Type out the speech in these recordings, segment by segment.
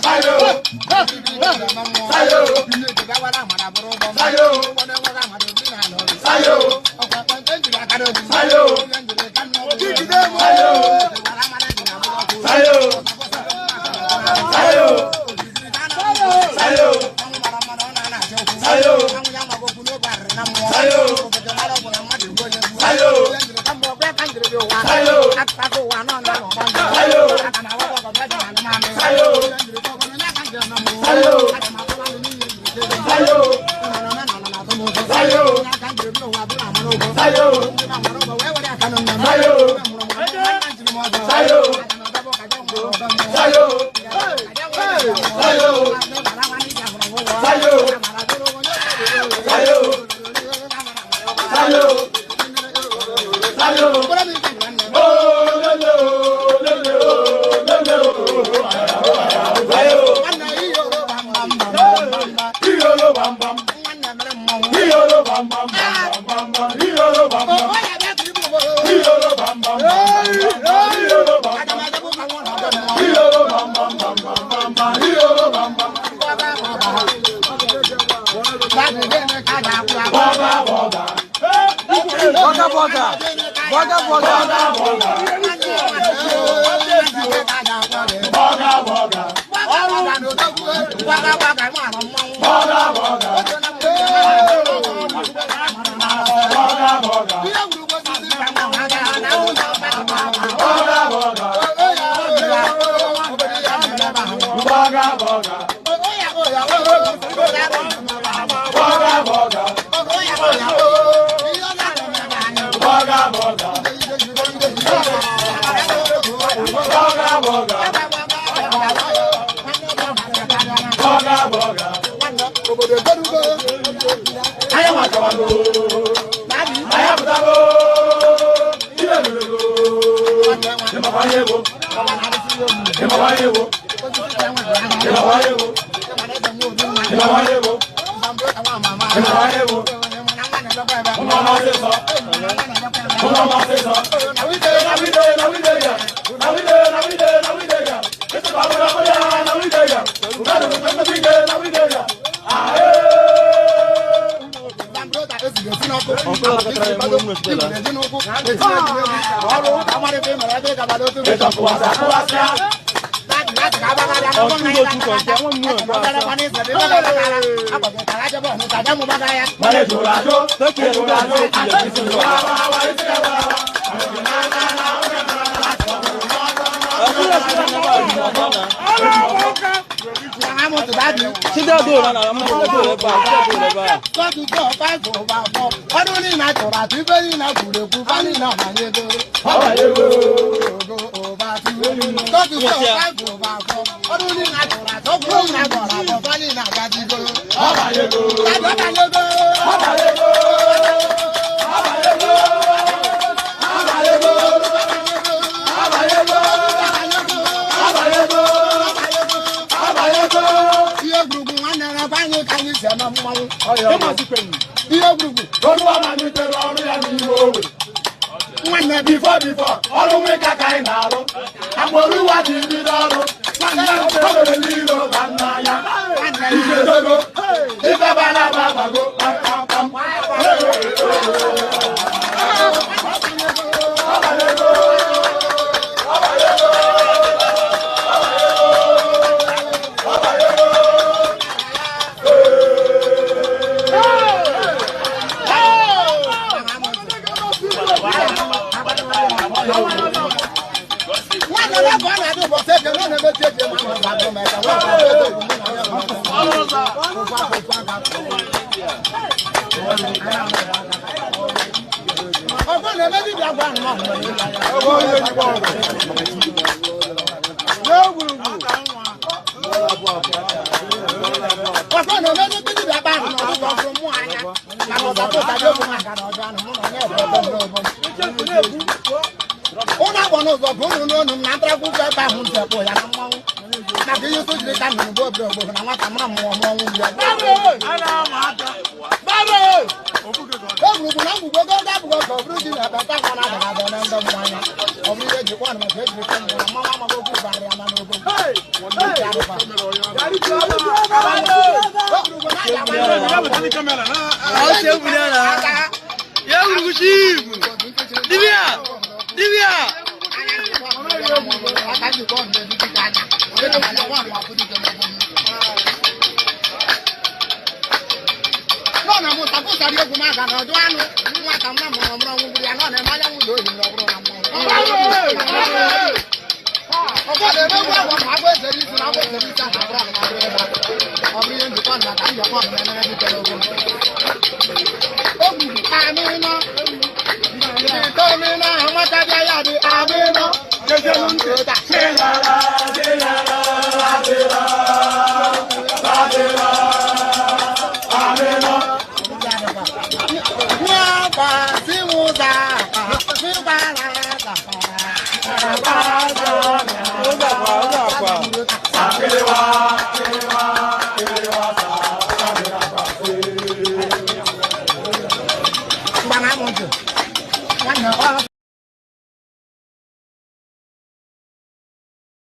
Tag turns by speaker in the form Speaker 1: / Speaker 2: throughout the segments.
Speaker 1: Sayo, Before, all the way back I know. I'm going to watch it.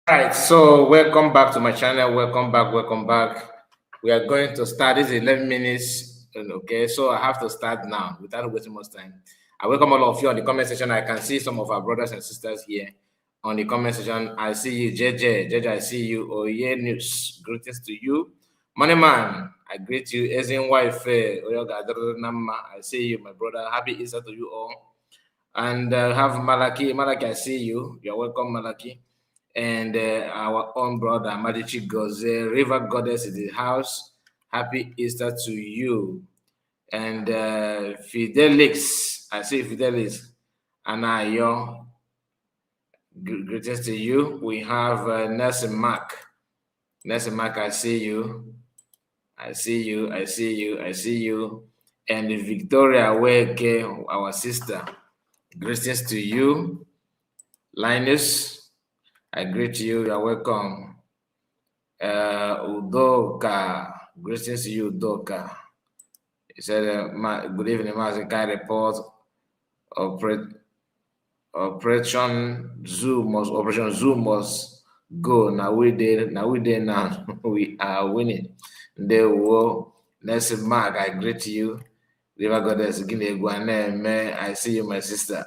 Speaker 2: Right, so welcome back to my channel. Welcome back. We are going to start. This is 11 minutes. Okay, so I have to start now without wasting much time. I welcome all of you on the comment section. I can see some of our brothers and sisters here on the comment section. I see you, JJ, I see you. Oye News, greetings to you. Money Man, I greet you. Ezin Wife, I see you, my brother. Happy Easter to you all. And have Malaki. Malaki, I see you. You're welcome, Malaki. And our own brother Madichi Goze, River Goddess in the house. Happy Easter to you. And Fidelix, I see Fidelix, Anayo, greetings to you. We have Nelson Mark. Nelson Mark, I see you. I see you. And Victoria Weke, our sister, greetings to you. Linus, I greet you. You are welcome. Udoka, greetings to you, Udoka. He said, "Good evening, Master. Report. Operation Zoom must go. Now we did. Now we are winning. They will. Nelson Mark, I greet you. River Goddess, I see you, my sister.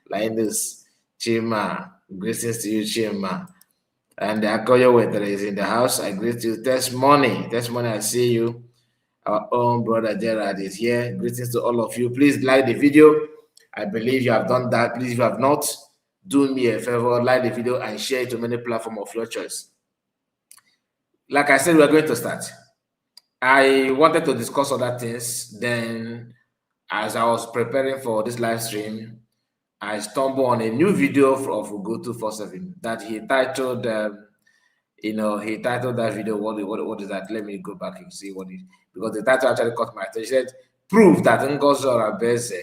Speaker 2: Linus, Chima. Greetings to you, Chima. And the Akoyo Weather is in the house. I greet you. Testimony, I see you. Our own brother Gerard is here. Greetings to all of you. Please like the video. I believe you have done that. Please, if you have not, do me a favor, like the video and share it to many platforms of your choice. Like I said, we are going to start. I wanted to discuss other things. Then, as I was preparing for this live stream, I stumbled on a new video of Go247 that he titled, he titled that video, what is that? Let me go back and see what it is, because the title actually caught my attention. He said, prove that Ngozi Orabueze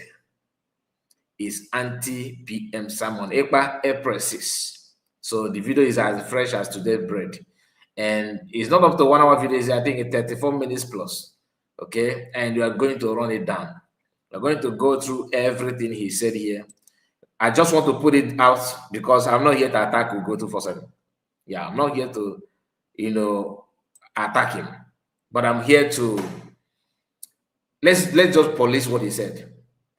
Speaker 2: is anti-PM sermon, Ekpa, April 6. So the video is as fresh as today's bread. And it's not up to 1 hour video, I think it's 34 minutes plus, okay? And you are going to run it down. We're going to go through everything he said here. I just want to put it out because I'm not here to attack Go247. Yeah, I'm not here to, attack him. But I'm here to, let's just police what he said.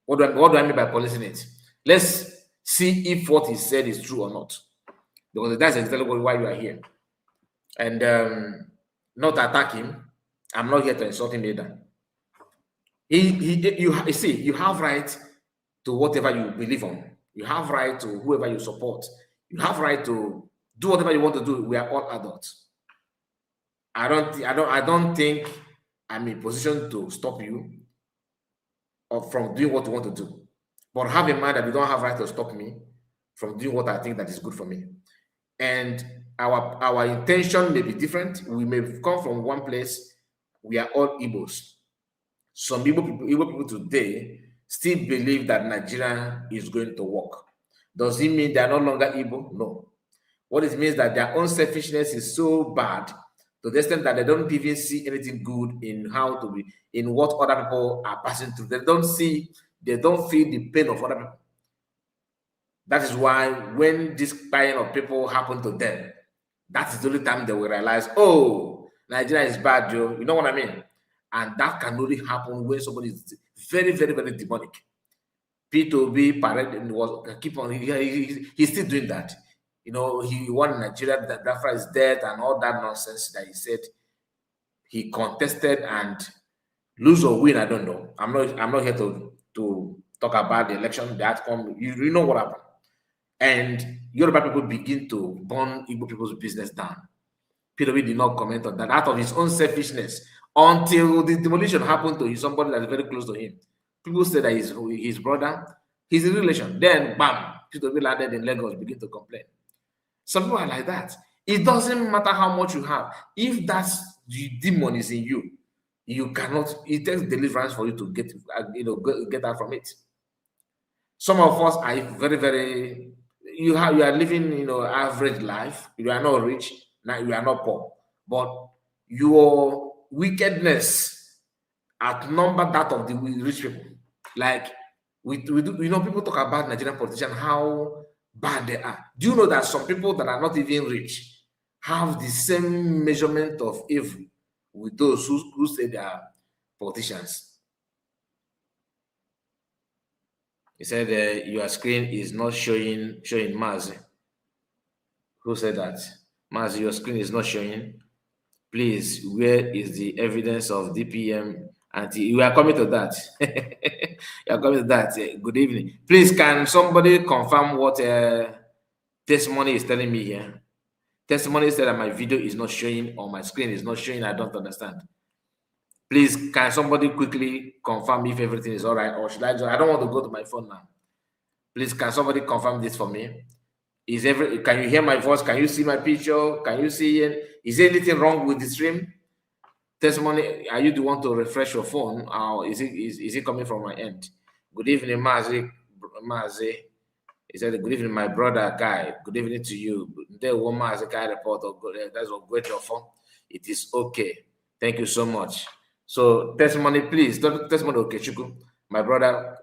Speaker 2: What do I mean by policing it? Let's see if what he said is true or not. Because that's exactly why you are here. And not attack him. I'm not here to insult him either. You see, you have right to whatever you believe on. You have right to whoever you support. You have right to do whatever you want to do. We are all adults. I don't think I'm in position to stop you from doing what you want to do. But have in mind that you don't have right to stop me from doing what I think that is good for me. And our intention may be different. We may come from one place. We are all Igbos. Some Igbo people today still believe that Nigeria is going to work. Does it mean they are no longer Igbo? No. What it means that their own selfishness is so bad to the extent that they don't even see anything good in what other people are passing through. They don't feel the pain of other people. That is why when this kind of people happen to them, That is the only time they will realize, oh, Nigeria is bad, Joe. You know what I mean? And that can only happen when somebody is very, very, very demonic. P2B parade was keep on. He's still doing that. You know, he won Nigeria. That Biafra is dead and all that nonsense that he said. He contested and lose or win. I don't know. I'm not here to talk about the election, the outcome. You know what happened. And Yoruba people begin to burn Igbo people's business down. PW did not comment on that out of his own selfishness until the demolition happened to somebody that is very close to him. People say that his brother, his relation. Then, bam, PW landed in Lagos, begin to complain. Some people are like that. It doesn't matter how much you have. If that's the demon is in you, you cannot. It takes deliverance for you to get out from it. Some of us are very, very. You are living, average life. You are not rich. Now you are not poor, but your wickedness outnumber that of the rich people. Like we do, people talk about Nigerian politicians, how bad they are. Do you know that some people that are not even rich have the same measurement of evil with those who say they are politicians? He said your screen is not showing Mazi. Who said that? Mazi, your screen is not showing. Please, where is the evidence of DPM? We are coming to that. You are coming to that. Good evening. Please, can somebody confirm what testimony is telling me here? Testimony said that my video is not showing or my screen is not showing. I don't understand. Please, can somebody quickly confirm if everything is all right, or should I don't want to go to my phone now. Please, can somebody confirm this for me? Can you hear my voice? Can you see my picture? Can you see it? Is there anything wrong with the stream? Testimony, are you the one to refresh your phone, or is it coming from my end? Good evening, Mazi. He said, good evening, my brother Guy. Good evening to you. There was Mazi Guy report. That's a great your phone. It is okay. Thank you so much. So testimony, please. Testimony, okay, Chuku. My brother,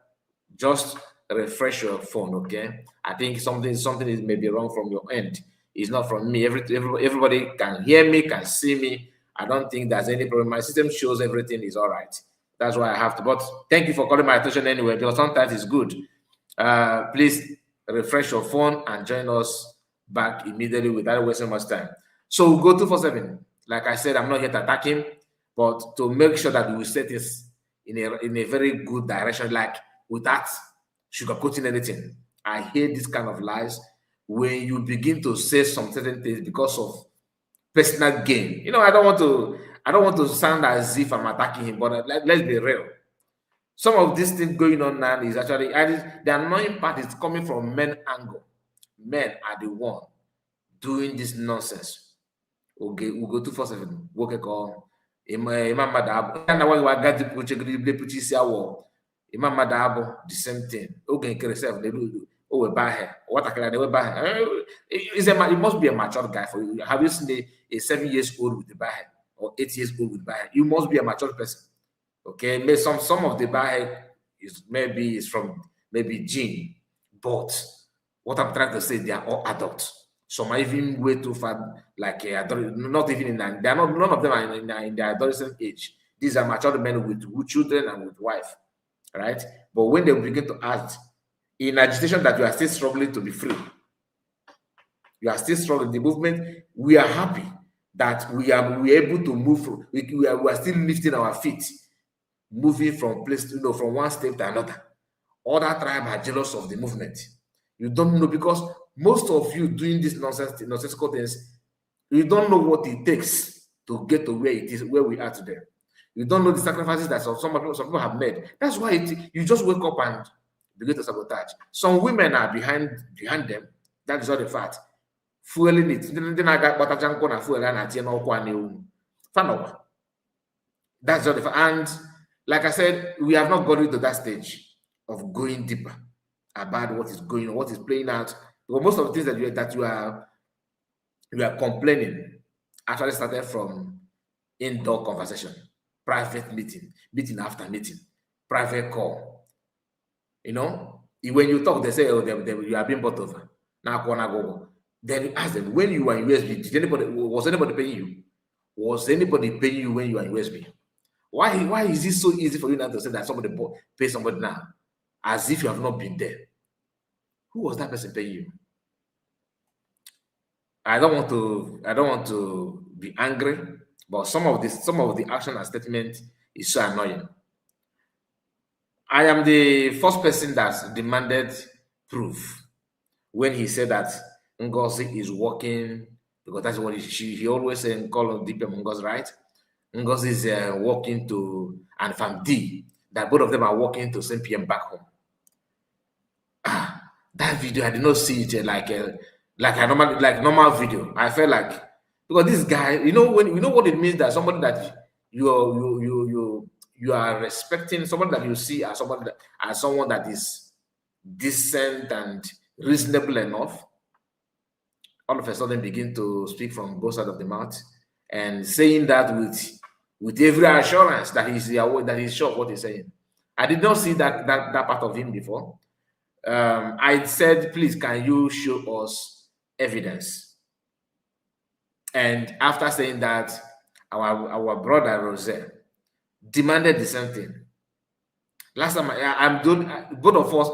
Speaker 2: just refresh your phone, okay? I think something is maybe wrong from your end. It's not from me. Everybody can hear me, can see me. I don't think there's any problem. My system shows everything is all right. That's why I have to. But thank you for calling my attention anyway, because sometimes it's good. Please refresh your phone and join us back immediately without wasting much time. So we'll go 247. Like I said, I'm not here to attack him, but to make sure that we set this in a very good direction, like without sugarcoating anything. I hate this kind of lies when you begin to say some certain things because of personal gain. I don't want to sound as if I'm attacking him, but let's be real. Some of these things going on now is actually, the annoying part is coming from men angle. Men are the one doing this nonsense. Okay, we'll go 247. Okay, call. Imam Madab, and I want to get the Imam Madabo, the same thing. Okay, yourself, they do. Oh, we buy her. What I can do, buy her. It must be a mature guy for you. Have you seen a 7 years old with the buy her or 8 years old with buy her? You must be a mature person. Okay, maybe some of the buy her is from gene, but what I'm trying to say, they are all adults. Some are even way too far, like not even none of them are in their adolescent age. These are mature men with children and with wife. Right? But when they begin to act in agitation that you are still struggling to be free, you are still struggling. The movement, we are happy that we are able to move through. We are still lifting our feet, moving from from one step to another. Other tribes are jealous of the movement. You don't know, because most of you doing this nonsensical things, you don't know what it takes to get to where we are today. You don't know the sacrifices that some people have made. That's why you just wake up and begin to sabotage. Some women are behind them. That is all the fact. Fueling it. That's all the fact. And like I said, we have not gotten to that stage of going deeper about what is going on, what is playing out. Because most of the things that you are complaining actually started from indoor conversation. Private meeting after meeting, private call. When you talk, they say, oh, you are being bought over. Now, Then you ask them, when you were in USB, was anybody paying you? Was anybody paying you when you were in USB? Why is it so easy for you now to say that somebody pay somebody now, as if you have not been there? Who was that person paying you? I don't want to be angry, but some of the action and statement is so annoying. I am the first person that demanded proof when he said that Ngozi is working, because that's what he always said, call on DPM Ngozi, right? Ngozi is working to, and FAMD, that both of them are working to send PM back home. That video, I did not see it like a normal video. I felt like, because this guy, what it means, that somebody that you are respecting, somebody that you see as someone that is decent and reasonable enough, all of a sudden begin to speak from both sides of the mouth and saying that with every assurance that he's sure of what he's saying. I did not see that part of him before. I said, please, can you show us evidence? And after saying that, our brother Rose demanded the same thing. Last time I'm doing, both of us,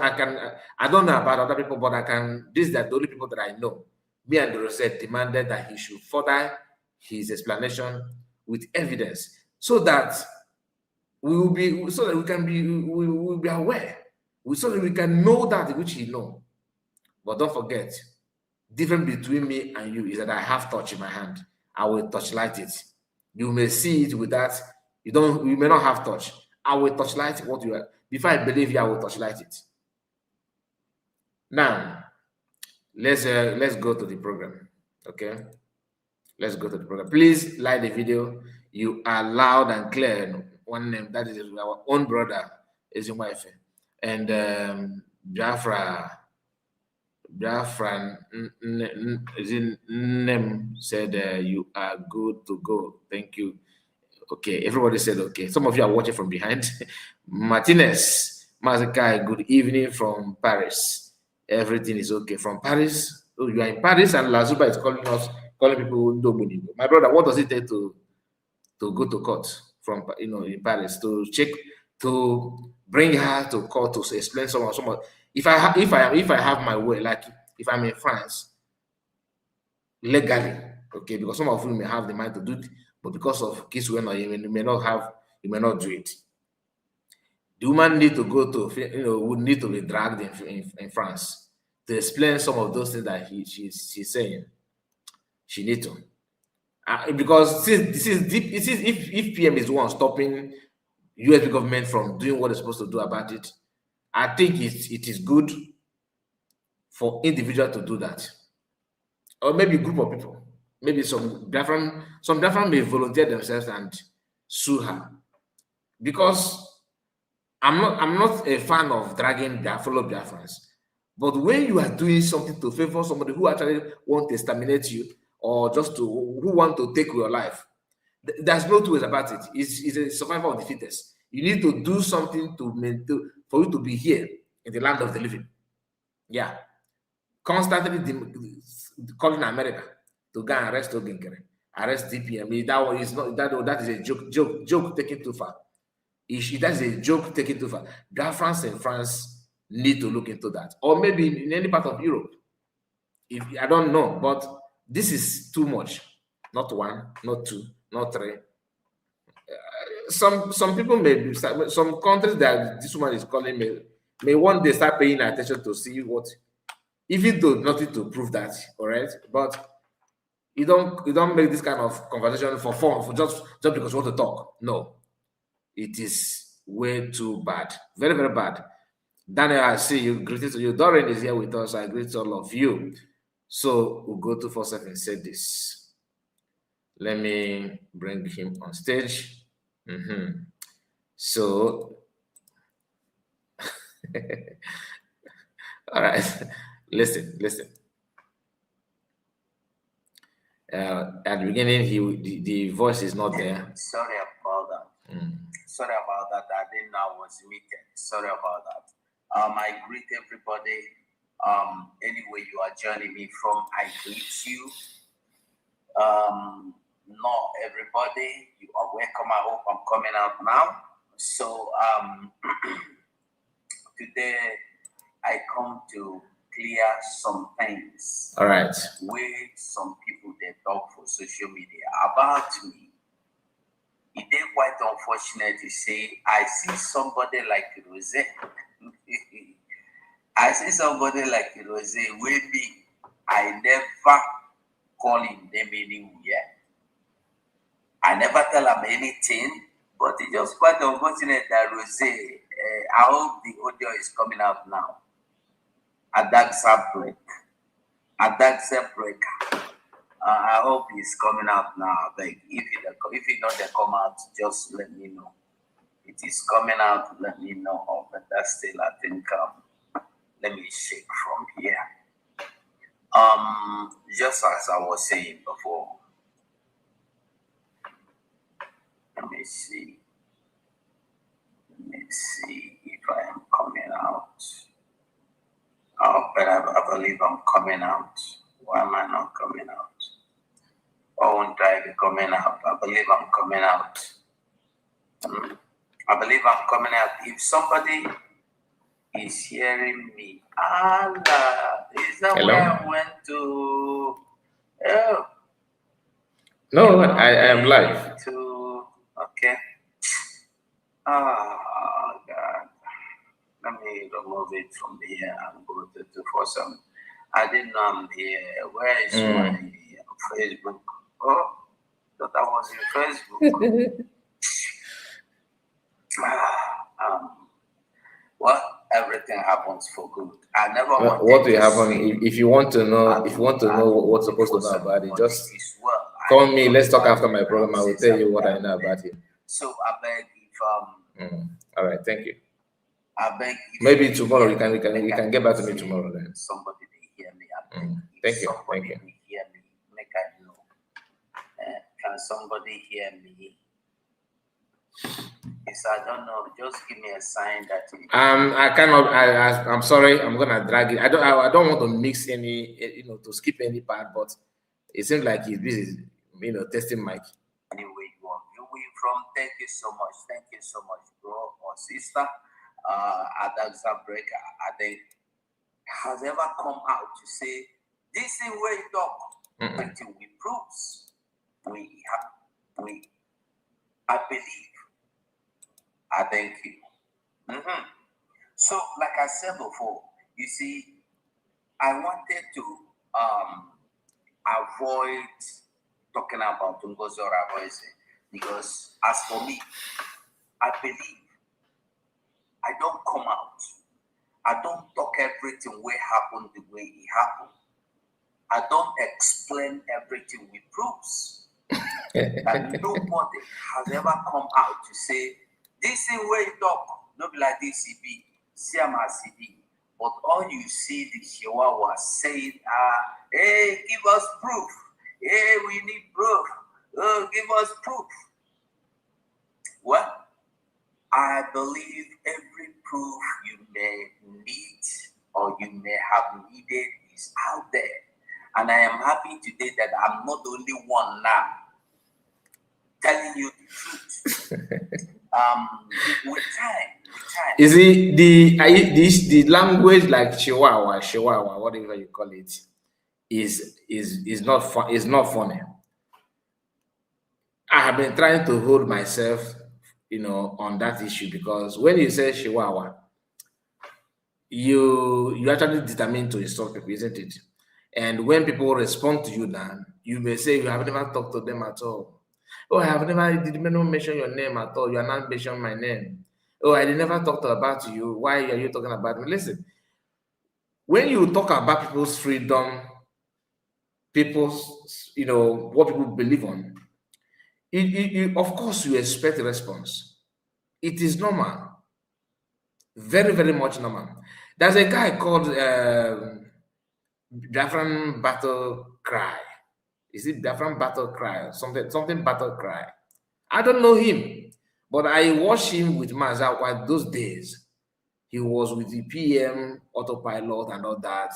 Speaker 2: I don't know about other people, but these are the only people that I know. Me and Rose demanded that he should further his explanation with evidence, so that we will be aware, so that we can know that which he know. But don't forget, difference between me and you is that I have touch in my hand. I will touchlight it. You may see it with that. You may not have touch. I will touchlight what you are. Before I believe you, I will touchlight it. Now, let's go to the program. Okay, let's go to the program. Please like the video. You are loud and clear. One name, that is our own brother, is your wife, and Biafra name said you are good to go. Thank you. Okay, everybody said okay. Some of you are watching from behind. Martinez Mazakai, good evening from Paris. Everything is okay from Paris. Oh, you are in Paris, and Lazuba is calling people Ndobuni. My brother, what does it take to go to court from in Paris, to check, to bring her to court to explain some of. If I have my way, like if I'm in France, legally, okay, because some of you may have the mind to do it, but because of case you may not do it. The woman need to go to, would need to be dragged in France to explain some of those things that she's saying. She need to, because this is deep. This is if PM is the one stopping US government from doing what it's supposed to do about it, I think it is good for individual to do that, or maybe a group of people, maybe some different may volunteer themselves and sue her, because I'm not a fan of dragging their fellow Biafrans. But when you are doing something to favor somebody who actually want to exterminate you, or just who want to take your life, there's no two ways about it. It's a survival of the fittest. You need to do something for you to be here in the land of the living. Yeah. Constantly calling America to go and arrest Oginkere, arrest DPM. That one is not that is a joke taken too far. That's a joke taken too far. France and France need to look into that, or maybe in any part of Europe. I don't know, but this is too much. Not one, not two, not three. Some people some countries that this woman is calling may one day start paying attention to see what, even though nothing to prove that, all right, but you don't make this kind of conversation for fun, for just because you want to talk. No, it is way too bad, very, very bad. Daniel, I see you. Greetings to you. Doreen is here with us. I greet all of you. So we'll go to 47 and say this. Let me bring him on stage. So, all right, listen. At the beginning, the voice is not there.
Speaker 3: Sorry about that. Sorry about that. I didn't know I was muted. Sorry about that. I greet everybody Anyway you are joining me from, I greet you. Not everybody, you are welcome. I hope I'm coming out now. So today I come to clear some things.
Speaker 2: All right.
Speaker 3: With some people they talk for social media about me. It is quite unfortunate to say I see somebody like Rose. I see somebody like Rose with me. I never call him name anywhere. I never tell him anything, but it's just quite unfortunate that Rose, I hope the audio is coming out now. A dark break. I hope it's coming out now. Like if it not come out, just let me know. It is coming out, let me know. Oh, but that's still, I think, let me shake from here. Just as I was saying before. Let me see if I am coming out. Oh, but I believe I'm coming out. Why am I not coming out? I won't try to coming out. I believe I'm coming out. I believe I'm coming out. If somebody is hearing me, Allah, is that
Speaker 2: Hello?
Speaker 3: where I went to? Oh.
Speaker 2: No, I am live.
Speaker 3: Okay. Oh, God. Let me remove it from here and go to for some. I didn't know I'm here. Where is my Facebook? Oh, thought I was in Facebook. Well, everything happens for good. I never want
Speaker 2: what will happen if you want to know what's supposed to know about it, just call me. Let's talk after my program. I will tell you what I know about it.
Speaker 3: So I beg if
Speaker 2: all right, thank you.
Speaker 3: I beg
Speaker 2: maybe tomorrow you can get back to me tomorrow then.
Speaker 3: Somebody will hear me. I beg
Speaker 2: thank you.
Speaker 3: Somebody will hear me. Make I know. Can somebody hear me? Yes, I don't know. Just give me a sign that.
Speaker 2: I cannot. I'm sorry. I'm gonna drag it. I don't want to mix any. To skip any part. But it seems like he's busy. Testing mic.
Speaker 3: Anyway, you are viewing from. Thank you so much. Thank you so much, bro or sister. Adagza Breaker, I think, has ever come out to say this is where you talk until we proves I believe. I thank you. So, like I said before, you see, I wanted to avoid talking about Tungozi Orabueze because, as for me, I believe I don't come out. I don't talk everything where happened the way it happened. I don't explain everything with proofs. That nobody has ever come out to say, this is where you talk, not like this CB, CMRCB. But all you see the Chihuahua saying, hey, give us proof. Hey, we need proof. Oh, give us proof. Well, I believe every proof you may need or you may have needed is out there. And I am happy today that I'm not the only one now telling you the truth. With time.
Speaker 2: You see, the language like Chihuahua, whatever you call it, is not fun. It's not funny. I have been trying to hold myself, on that issue because when you say Chihuahua, you actually determine to insult people, isn't it? And when people respond to you now, you may say you have never talked to them at all. Oh, I have never did not mention your name at all. You are not mentioning my name. Oh, I did never talked about you. Why are you talking about me? Listen, when you talk about people's freedom, people's, what people believe on, of course you expect a response. It is normal. Very, very much normal. There's a guy called Biafran Battle Cry. Is it Biafran Battle Cry or something Battle Cry? I don't know him, but I watched him with Mazawa those days. he was with the PM, autopilot, and all that.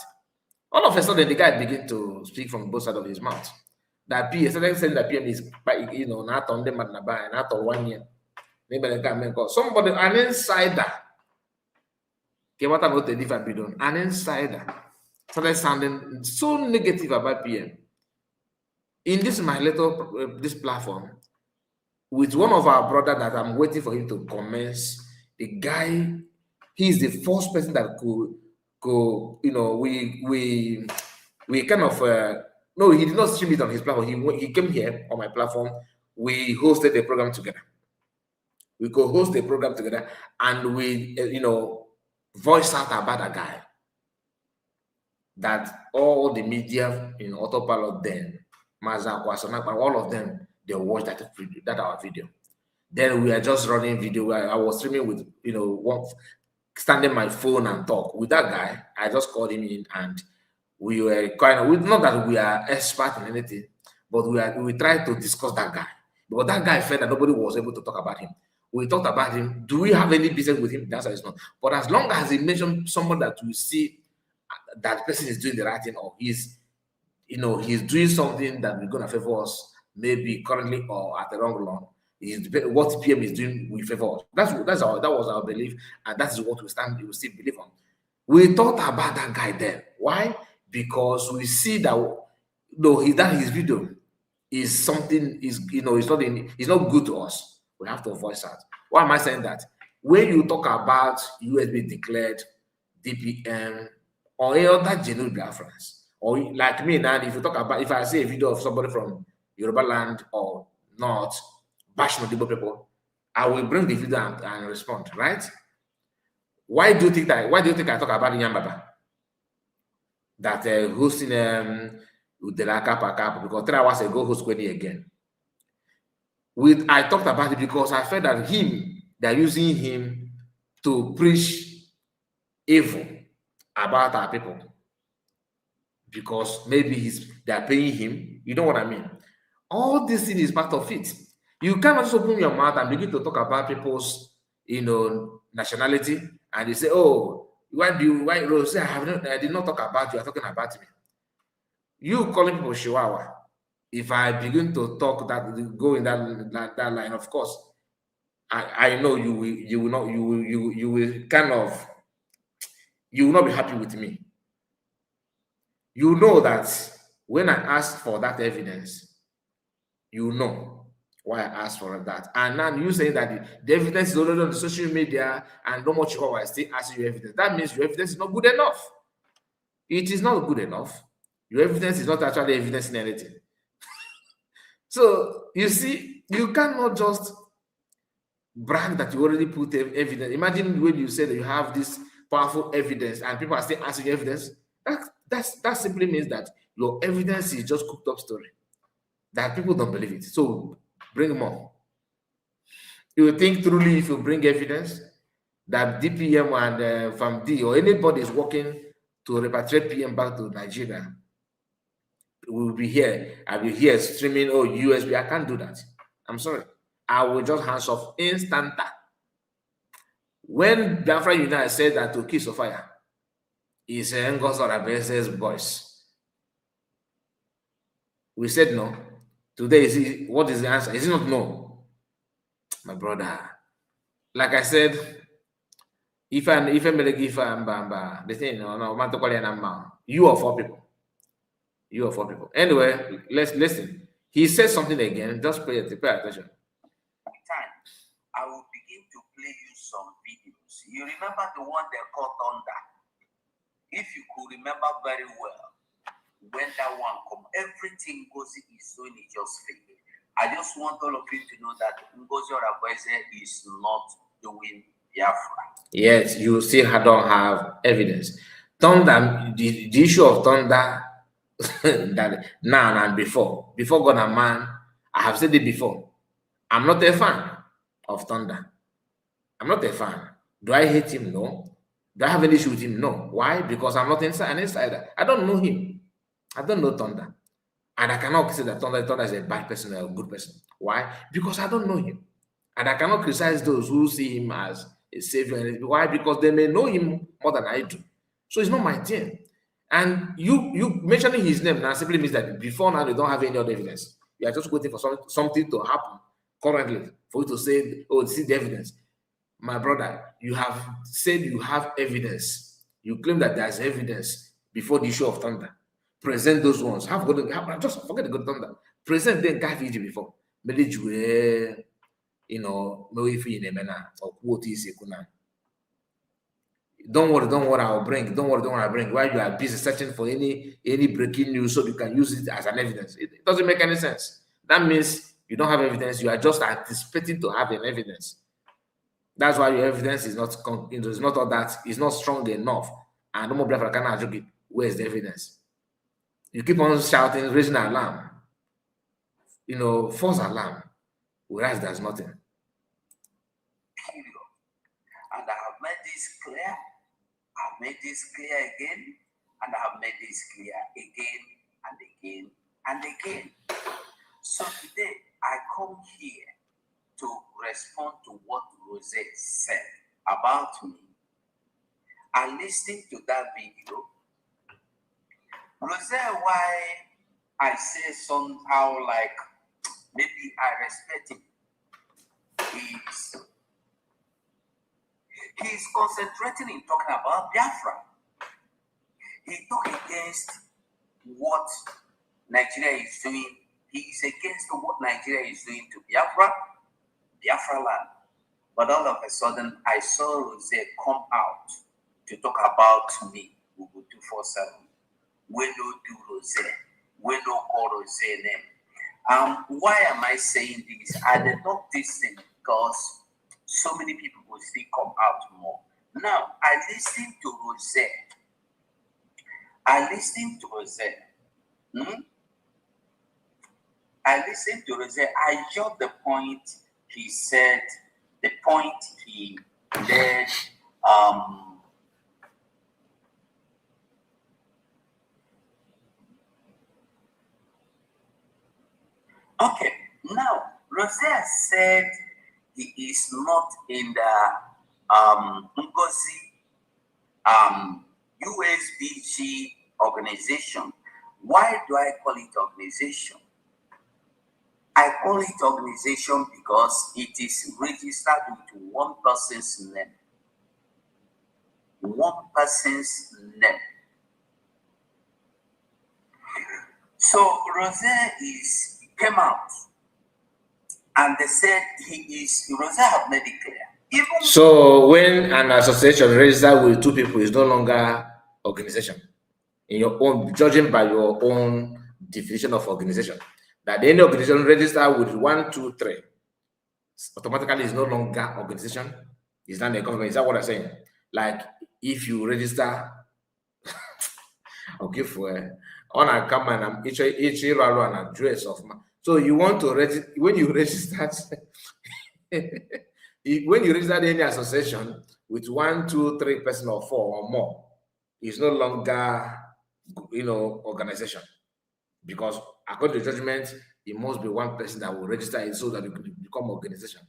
Speaker 2: All of a sudden, the guy began to speak from both sides of his mouth. That PM started saying that PM is, not on them at Naba, not on 1 year. Maybe the guy call somebody, an insider. Okay, what about the different bidon? An insider started sounding so negative about PM. In this my little this platform, with one of our brother that I'm waiting for him to commence, the guy, he's the first person that could we kind of no, he did not stream it on his platform. He came here on my platform. We hosted the program together. We could host the program together, and we voice out about a guy that all the media in autopilot then, all of them, they watched that our video. Then we are just running video. I was streaming with standing my phone and talk with that guy. I just called him in, and we were not that we are expert in anything, but we tried to discuss that guy, because that guy felt that nobody was able to talk about him. We talked about him. Do we have any business with him? The answer is no. But as long as he mentioned someone that we see that person is doing the right thing, or he's doing something that we're gonna favor us, maybe currently or at the wrong run, what PM is doing, we favor us. That was our belief, and that is what we still believe on. We thought about that guy then. Why? Because we see that his video is something it's not good to us. We have to voice out. Why am I saying that? When you talk about USB declared, DPM, or any other genuine Biafrans, or like me now, if I see a video of somebody from Yoruba land or North, bash Modibo people, I will bring the video and respond, right? Why do you think I talk about Yambaba? That hosting Udelaka Pakap, because 3 hours ago, host Kweni again. I talked about it because I felt that they're using him to preach evil about our people, because maybe they're paying him. You know what I mean? All this thing is part of it. You cannot just open your mouth and begin to talk about people's nationality, and you say, "Oh, why Rose? I did not talk about you. I'm talking about me." You calling people Chihuahua. If I begin to talk go in that line, of course, I know you will not be happy with me. You know that when I asked for that evidence, you know why I asked for that. And now you saying that the evidence is already on the social media and no much I still asking you evidence. That means your evidence is not good enough. It is not good enough. Your evidence is not actually evidence in anything. So you see, you cannot just brag that you already put evidence. Imagine when you say that you have this powerful evidence and people are still asking you evidence. That simply means that your evidence is just cooked up story, that people don't believe it. So bring more. You think truly if you bring evidence that DPM and FAMD or anybody is working to repatriate PM back to Nigeria, we'll be here. I'll be here streaming USB. I can't do that. I'm sorry. I will just hands off instanta. When Biafra United said that to kiss of fire, is Ngos Orabueze's voice. We said no. Today, what is the answer? Is it not no? My brother. Like I said, if I'm the thing, you are for people. You are 4 people. Anyway, let's listen. He says something again. Just pay attention.
Speaker 3: Time, I will begin to play you some videos. You remember the one they called Thunder? If you could remember very well, when that one come, everything Ngozi is doing is just fake. I just want all of you to know that Ngozi Orabueze is not doing Biafra.
Speaker 2: Yes, you still don't have evidence. Thunder, the issue of Thunder that now and before God and man, I have said it before. I'm not a fan of Thunder. I'm not a fan. Do I hate him? No. Do I have any issue with him? No. Why? Because I'm not an insider. I don't know him. I don't know Thunder. And I cannot say that Thunder is a bad person or a good person. Why? Because I don't know him. And I cannot criticize those who see him as a savior. Why? Because they may know him more than I do. So it's not my thing. And you mentioning his name now simply means that before now they don't have any other evidence. You are just waiting for something to happen currently for you to say, oh, see the evidence. My brother, you have said you have evidence. You claim that there's evidence before the issue of thunder. Present those ones. Just forget the good thunder. Present them Gaviji before. No if you or quote is don't worry, I'll bring. Don't worry, I'll bring. While you are busy searching for any breaking news so you can use it as an evidence. It doesn't make any sense. That means you don't have evidence, you are just anticipating to have an evidence. That's why your evidence is not it's not all that, it's not strong enough. And no more Biafra can argue it. Where's the evidence? You keep on shouting, raising alarm. False alarm. Whereas there's nothing.
Speaker 3: Period. And I have made this clear. I've made this clear again. And I have made this clear again and again and again. So today I come here to respond to what Rose said about me. And listening to that video, Rose, why I say somehow like maybe I respect him, he's concentrating in talking about Biafra. He talked against what Nigeria is doing. He is against what Nigeria is doing to Biafra land. But all of a sudden, I saw Rose come out to talk about me, Google 247. We no do Rose. We no call Rose name. Why am I saying this? I did not this thing because so many people will still come out more. Now, I listened to Rose. I listened to Rose. I got the point he said, the point he led. Okay, now Rose said he is not in the Ngozi USBG organization. Why do I call it organization? I call it organization because it is registered with one person's name. One person's name. So Rose came out and they said Rose have made it clear.
Speaker 2: So when an association registered with two people is no longer organization, in your own, judging by your own definition of organization, that any organization registered with 1, 2, 3 automatically is no longer organization, is not a government. Is that what I'm saying? Like if you register, okay, for on a come and I'm each an address of my. So you want to register when you register when you register any association with 1, 2, 3 person or 4 or more, it's no longer organization, because according to judgment, it must be one person that will register it so that it could become organization.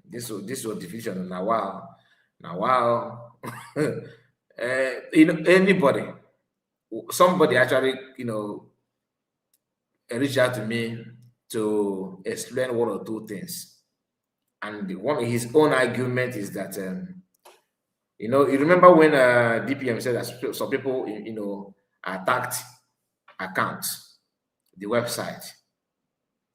Speaker 2: This was definition. Now anybody, somebody actually reached out to me to explain 1 or 2 things, and one of his own argument is that you remember when DPM said that some people attacked accounts, the website.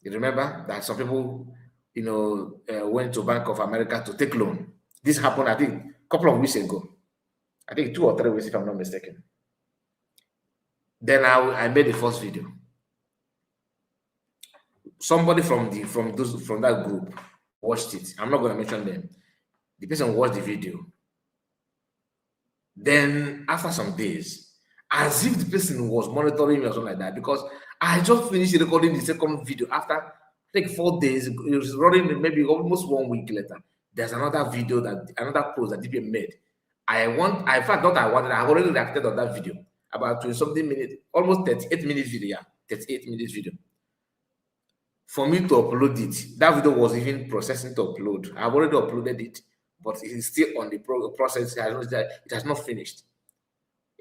Speaker 2: You remember that some people went to Bank of America to take loan. This happened, I think, a couple of weeks ago. I think 2 or 3 weeks, if I'm not mistaken. Then I made the first video. Somebody from that group watched it. I'm not going to mention them. The person watched the video. Then after some days, as if the person was monitoring me or something like that, because I just finished recording the second video after I think 4 days. It was running maybe almost 1 week later. There's another video another post that DPM made. I have already reacted on that video about 20-something minutes, almost 38 minutes video. Yeah, 38 minutes video. for me to upload it. That video was even processing to upload. I've already uploaded it, but it's still on the process. It has not finished.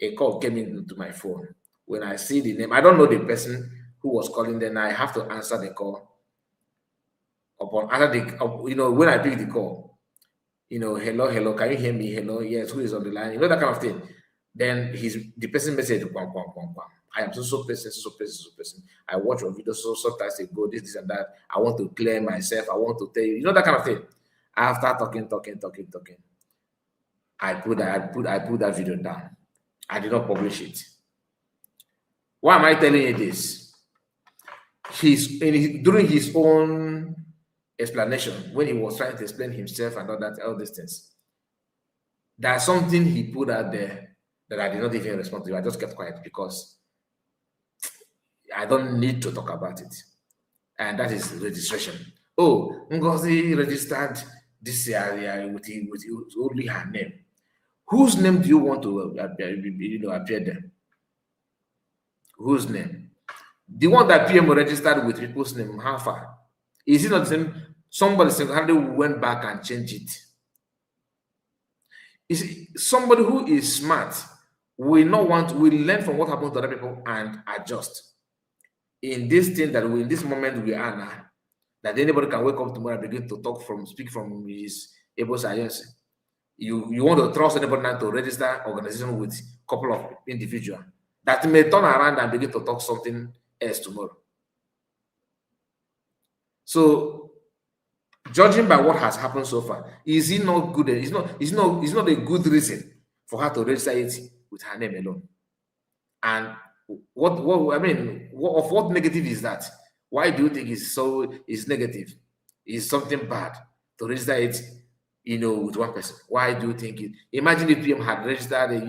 Speaker 2: A call came into my phone. When I see the name, I don't know the person who was calling, then I have to answer the call. Upon answer the, when I pick the call, hello, can you hear me? Hello, yes, who is on the line? That kind of thing. Then the person message, bam, bam, bam, bam. I am so person, so person, so person. I watch your video so times ago, this and that. I want to clear myself. I want to tell you, that kind of thing. After talking, I put that video down. I did not publish it. Why am I telling you this? During his own explanation, when he was trying to explain himself and all these things, there's something he put out there that I did not even respond to. I just kept quiet because I don't need to talk about it. And that is registration. Oh, Ngozi registered this area with only her name. Whose name do you want to appear there? Whose name? The one that PM registered with people's name, how far? Is it not the same? Somebody single-handedly went back and changed it. Is somebody who is smart will learn from what happened to other people and adjust. In this thing in this moment we are now, that anybody can wake up tomorrow and begin to speak from his able science. You want to trust anybody now to register organization with a couple of individuals that may turn around and begin to talk something else tomorrow. So, judging by what has happened so far, is it not good? It's not a good reason for her to register it with her name alone. And what negative is that? Why do you think it's negative? Is something bad to register it, with one person? Why do you think it? Imagine if PM had registered a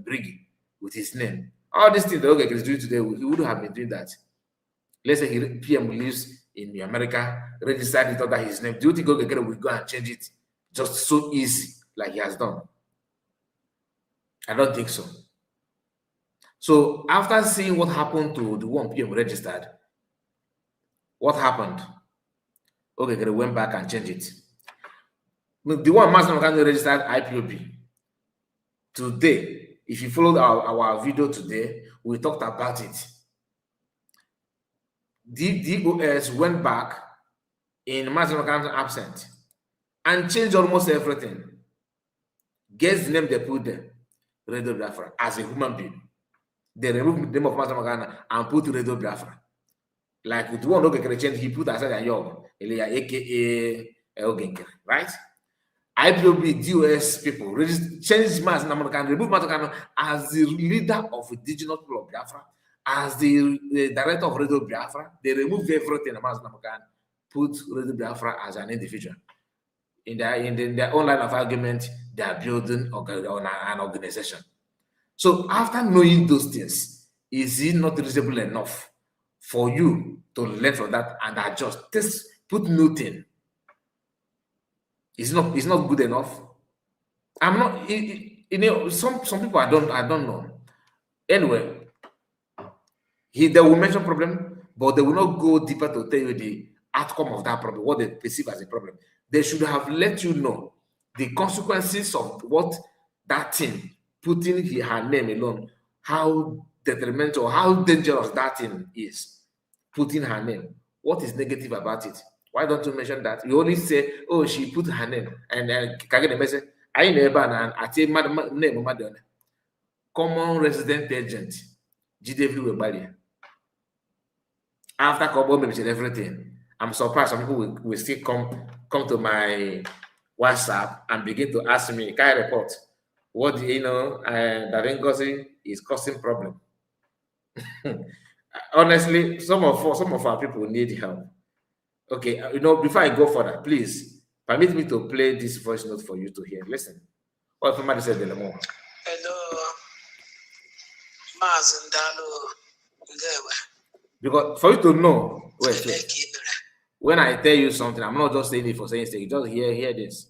Speaker 2: Briggy with his name. All these things that Oge is doing today, he wouldn't have been doing that. Let's say PM lives in America, registered it under his name. Do you think Oge will go and change it just so easy like he has done? I don't think so. So after seeing what happened to the one PM registered, what happened? Okay, went back and changed it. The one Master registered IPOB. Today, if you followed our video today, we talked about it. The DOS went back in Master absent and changed almost everything. Guess the name they put there, Radio Biafra, as a human being. They removed the name of Master Magana and put Radio Biafra. Like with one Ogenkere change, he put aside a Yob, aka Ogenkere, right? IPOB DOS people change Mass Namakan, remove Matakano as the leader of indigenous people of Biafra, as the director of Radio Biafra. They remove everything Mass Namakan, put Radio Biafra as an individual. In their own line of argument, they are building an organization. So after knowing those things, is it not reasonable enough for you to learn from that and adjust? Put new thing. It's not good enough. I'm not. Some people I don't know. Anyway, they will mention problem, but they will not go deeper to tell you the outcome of that problem, what they perceive as a problem. They should have let you know the consequences of what that thing, putting her name alone, how detrimental, how dangerous that thing is. Putting her name. What is negative about it? Why don't you mention that? You only say, oh, she put her name, and then can get the message. I never and name common resident agent. GW after Kobo mentioned everything, I'm surprised some people will still come to my WhatsApp and begin to ask me, can I report? What do you know that Ngozi is causing problem? Honestly, some of our people need help. Okay, before I go further, please permit me to play this voice note for you to hear. Listen. What somebody said in the morning.
Speaker 4: Hello, Mazandalo.
Speaker 2: Because for you to know, wait. When I tell you something, I'm not just saying it for saying sake. Just hear this.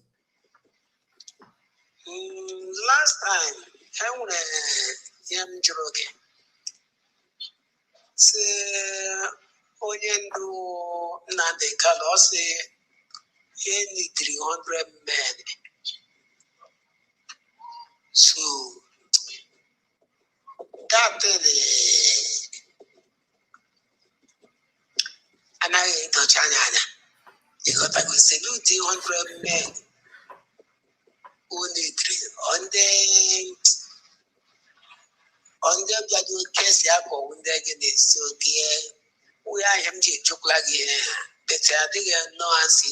Speaker 4: Last time, I want to young Joroge. Say, Onyendu Nande Kalose, any 300 men. So that and I don't China. You got to salute 200 men. Only 3 on the Jadu case Yako, when they get it so dear. We are him to look like but I think no answer.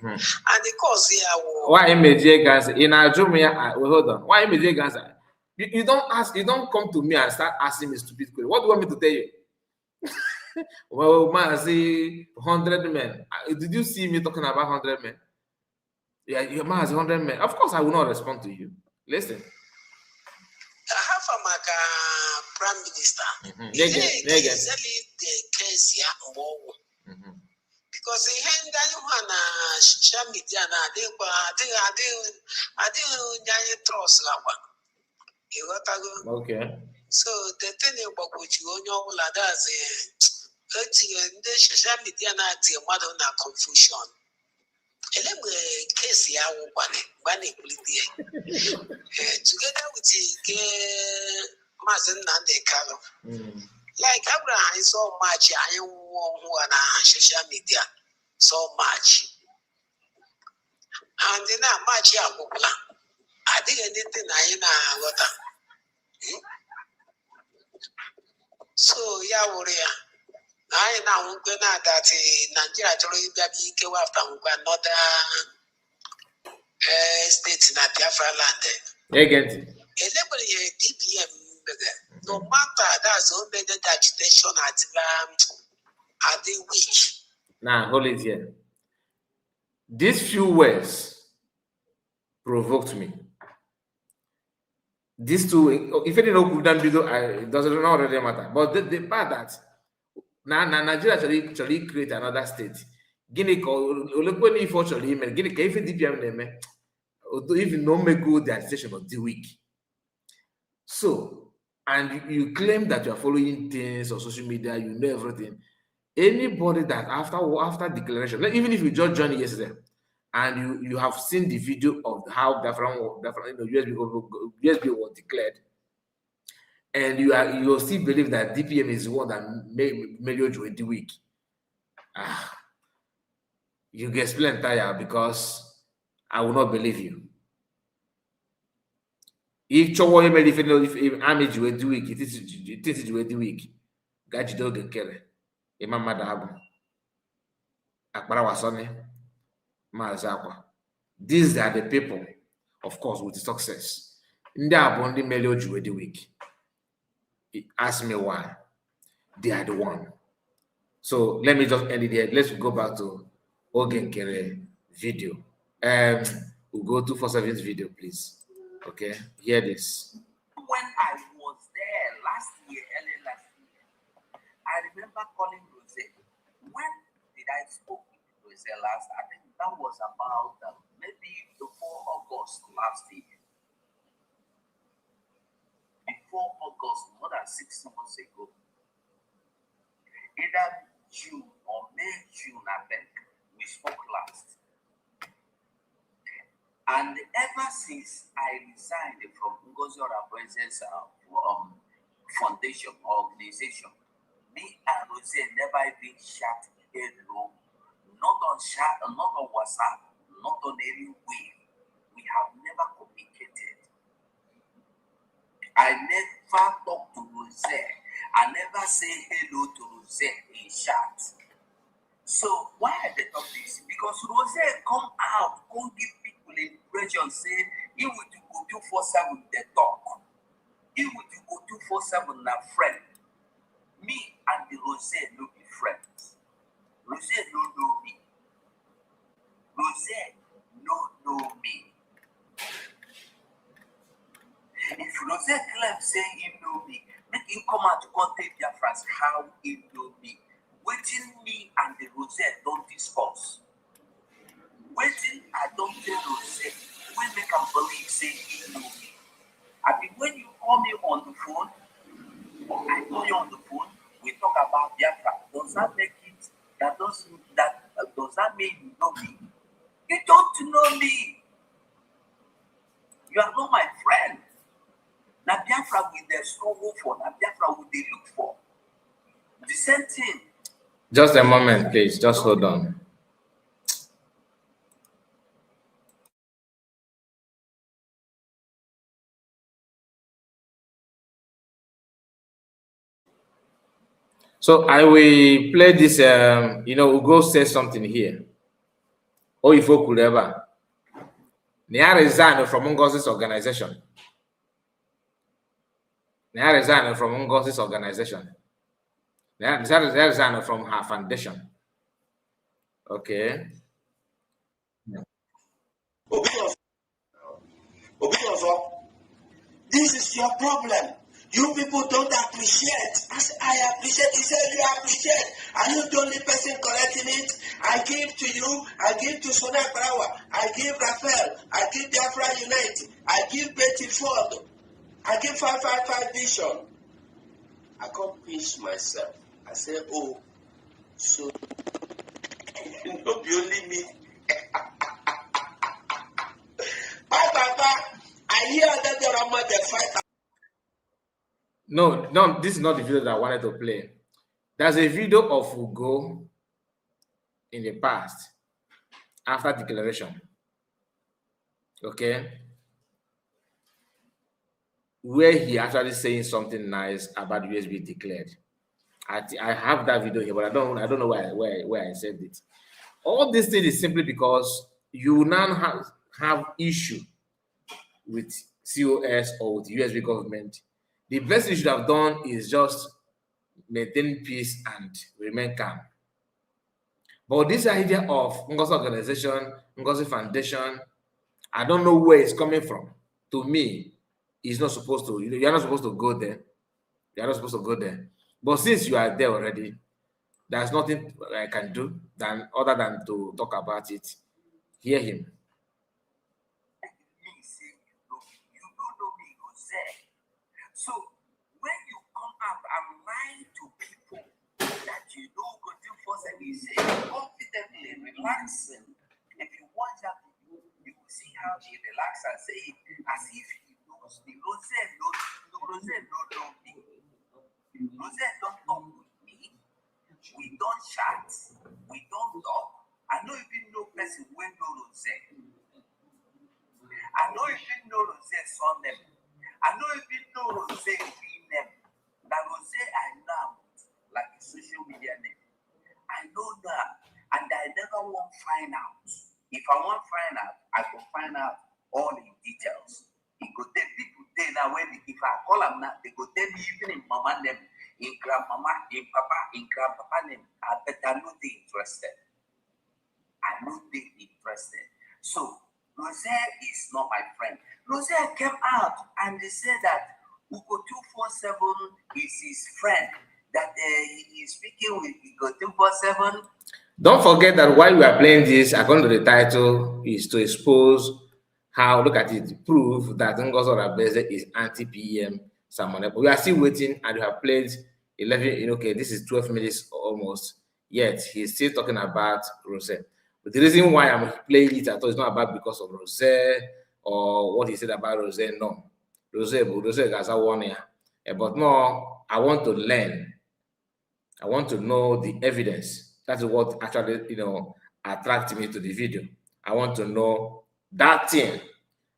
Speaker 4: And the course here.
Speaker 2: Why image guys in our Jumia? Hold on. Why image guys? You don't ask, you don't come to me and start asking me stupid questions. What do you want me to tell you? Well, man, say 100 men. Did you see me talking about 100 men? Yeah, your man has 100 men. Of course, I will not respond to you. Listen.
Speaker 4: Half of my prime minister. Exactly the case here. Because he had done Shamidiana, I didn't trust Lava.
Speaker 2: Okay.
Speaker 4: So the thing about which you know, Ladas, the Shamidiana, the mother confusion. Case here, Bunny, together with the Mazen and the color. Like Abraham, so much I want social media so much. And then I match your plan. I did anything I got. So, yeah, warrior. I now going that Nigeria actually be after another state in Biafra land.
Speaker 2: Again.
Speaker 4: Anybody DPM, no matter that's all made the agitation at the week.
Speaker 2: Now, hold it here. These few words provoked me. These two, if you don't know video, it doesn't already matter. But the part that now Nigeria actually create another state. Guinea only fortunately Guinea if DPM name, even no make good the agitation of the week. So, and you claim that you are following things on social media, you know everything. Anybody that after declaration, even if you just joined yesterday, and you have seen the video of how different USB was declared, and you still believe that DPM is the one that made you join the week. You get explain tire because I will not believe you. If Chowo if Amage you the week, it is you the week. Gajido get kere. Imam Madabu. Akbara Wasone. Mazakwa. These are the people, of course, with success. They are only melio the week. Ask me why. They are the one. So let me just end it there. Let's go back to Ogenkere video. We'll go to 247's video, please. Okay, hear this.
Speaker 3: When I was there early last year, I remember calling Rose. When did I spoke with Rose last? I think that was about maybe before August last year. Before August, more than 6 months ago. Either June or May, June, I think, we spoke last. And ever since I resigned from Orabueze's foundation organization, me and Rose never even chat hello, not on chat, not on WhatsApp, not on any way. We have never communicated. I never talk to Rose. I never say hello to Rose in chat. So why I talk this? Because Rose come out, come give people impression, say he would go 247 the talk. He would go 247 na friend. Me and the Rose no be friends. Rose no know me. Rose no know me. If Rose claim say he know me, make him come out to contact their friends how he know me. Waiting me and the Rose don't discuss. Waiting I don't tell Rose, when they can believe say he know me. I mean when you call me on the phone, or I call you on the phone, we talk about Biafra, don't does that make it? Does that mean you know me? You don't know me. You are not my friend. Na Biafra with the struggle for, na Biafra with the look for. The same thing.
Speaker 2: Just a moment, please. Just hold on. So I will play this. Ugo says something here. Oh, if you could ever. Nia resigned from Ngozi's organization. Nia resigned from Ngozi's organization. Nia resigned from her foundation. Okay.
Speaker 4: This is your problem. You people don't appreciate. As I appreciate, he said you appreciate. Are you the only person collecting it? I give to you, I give to Soda Brawa, I give Raphael, I give Biafra Unite, I give Betty Ford, I give 555 Vision. I can't pinch myself. I say, oh, so not be only me. Papa, I hear that the Rama the fight.
Speaker 2: No, this is not the video that I wanted to play. There's a video of Ugo in the past after declaration. Okay. Where he actually saying something nice about USB declared. I have that video here, but I don't know where I said it. All this thing is simply because you now have issue with COS or with USB government. The best thing you should have done is just maintain peace and remain calm. But this idea of Ngozi organization, Ngozi Foundation, I don't know where it's coming from. To me, it's not supposed to. You're not supposed to go there. You're not supposed to go there. But since you are there already, there's nothing I can do other than to talk about it. Hear him.
Speaker 3: So when you come up and lie to people that you know go do first and you say confidently relaxing, if you watch that video, you will see how he relax and say it as if he knows me. Rose don't know me. Rose don't talk with me. We don't chat. We don't talk. I don't even know person when know Rose. I don't even know Rose's son name. I don't even know Rose's real name. That Rose I know like a social media name. I know that, and I never want to find out. If I want to find out, I can find out all the details. It could tell people there now when if I call them now, they could tell me even in mama name, in grandmama, in papa, in grandpapa name. I bet I'm not interested. I'm not interested. So Rose is not my friend. Rose came out and they said that Ugo 247 is his friend. That he is speaking with Ugo 247.
Speaker 2: Don't forget that while we are playing this, according to the title, is to expose how, look at it, prove that Ngozi Orabueze is anti-PM Samonepa. We are still waiting, and we have played 11, okay, this is 12 minutes almost, yet he's still talking about Rose. But the reason why I'm playing it, I thought it's not about because of Rose or what he said about Rose, no. Rose has a 1 year. But no, I want to learn. I want to know the evidence. That's what actually, attracted me to the video. I want to know that thing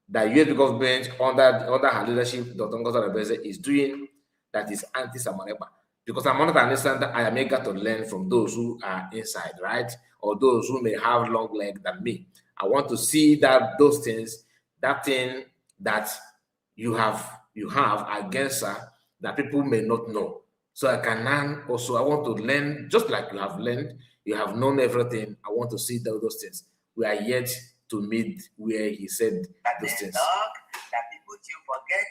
Speaker 2: that US government under her leadership, Dr. Ngozi Orabueze, is doing that is anti-Samonepa. Because I'm not understand that I am eager to learn from those who are inside, right? Or those who may have long legs than me. I want to see that those things, that thing that you have against her that people may not know. So I can learn also. I want to learn, just like you have learned, you have known everything. I want to see those things. We are yet to meet where he said those things.
Speaker 3: That people should forget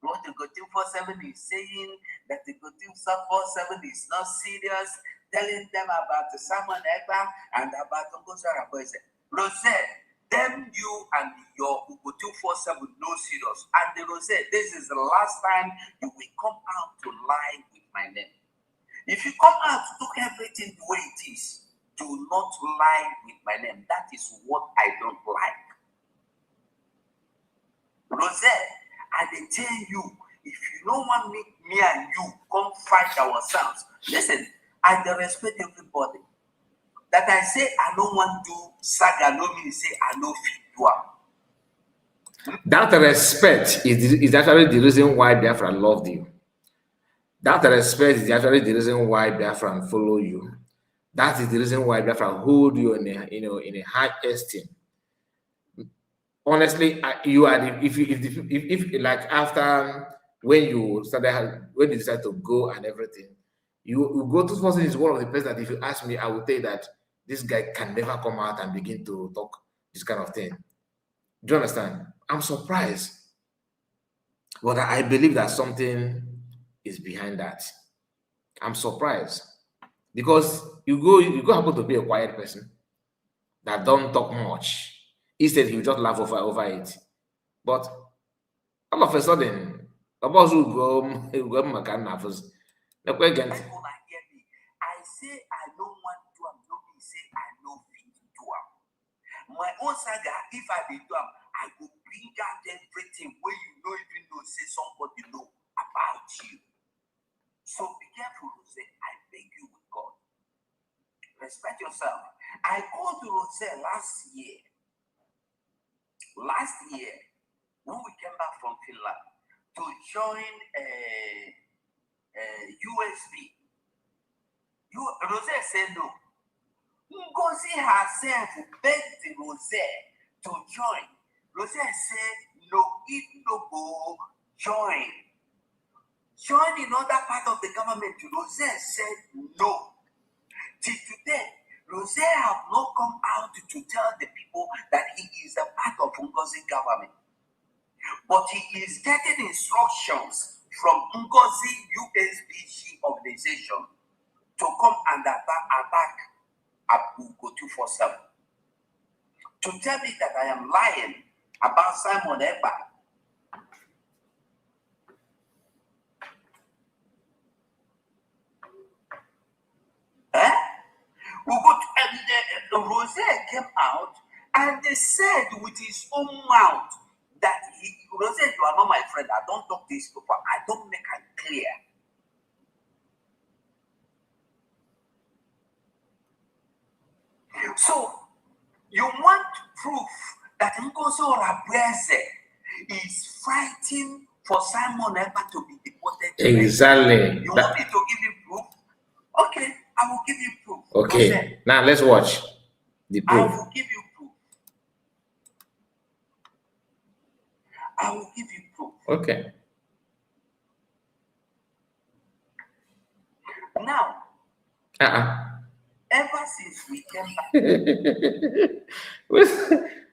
Speaker 3: what the Go 247 is saying, that the Go 247 is not serious, telling them about the Simon Ekpa and about Ngozi Orabueze. Rose, them you and your Ugo 247 no serious. And the Rose, this is the last time you will come out to lie with my name. If you come out to talk everything the way it is, do not lie with my name. That is what I don't like. Rosette, I dey tell you, if you don't want me and you come fight ourselves, listen, I dey respect everybody. That I say I don't want to saga, no mean say I no fit do am.
Speaker 2: That respect is actually the reason why Biafra loved you. That respect is actually the reason why Biafra follow you. That is the reason why Biafra hold you in a high esteem. Honestly, you are the, if like after when you decide to go and everything, you go to person is one of the places that if you ask me, I would say that this guy can never come out and begin to talk this kind of thing. Do you understand? I'm surprised, but I believe that something is behind that. I'm surprised because you go happen to be a quiet person that don't talk much. Instead, he will just laugh over it. But all of a sudden, the boss will go again.
Speaker 3: I say I don't want to am, no mean say I no fit do am. My own saga, if I dey do am, I go bring out everything where you don't even know, say somebody know about you. So be careful, Rose. I beg you with God. Respect yourself. I called to Rose last year. Last year, when we came back from Finland to join USB, Rose said no. Ngozi herself begged Rose to join. Rose said no, it no go join. Join in other part of the government. Rose said no. Till today, Rose have not come out to tell the people that he is a part of Ngozi government. But he is getting instructions from Ngozi USBG organization to come and attack Abu Go 247. To tell me that I am lying about Simon Ekpa. And Rose came out and they said with his own mouth that Rose, you are not my friend. I don't talk this before. I don't make it clear. So you want proof that Orabueze is fighting for Simon Ekpa to be deported?
Speaker 2: Exactly.
Speaker 3: You want me to give you proof? Okay, I will give you proof.
Speaker 2: Okay,
Speaker 3: Rose,
Speaker 2: now let's watch the proof.
Speaker 3: I will give you proof. I will give you proof.
Speaker 2: Okay.
Speaker 3: Now, ever since we came back,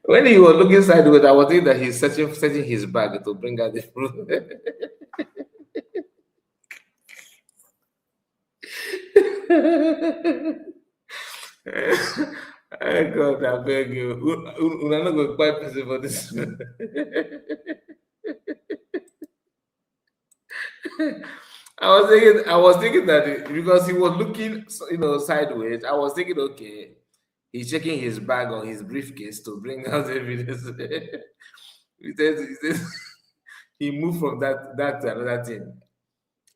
Speaker 2: when he was looking sideways, I was thinking that he's searching his bag to bring out the proof. Oh God, I beg you. We're not going to quite busy for this. I was thinking that because he was looking, sideways. I was thinking, okay, he's checking his bag or his briefcase to bring out evidence. he says he moved from that to another thing.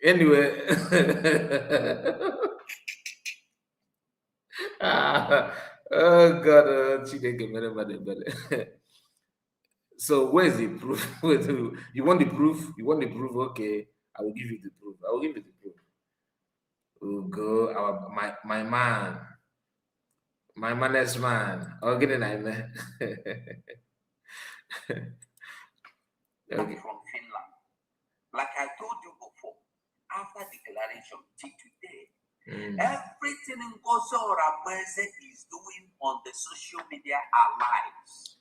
Speaker 2: Anyway. Oh God, so where's the proof? You want the proof? You want the proof? Okay, I will give you the proof. I will give you the proof. We'll go, my man, my manest man. Okay, then I man.
Speaker 3: Okay. From Finland. Like I told you before, after declaration till today, everything Ngozi Orabueze is doing on the social media are lies.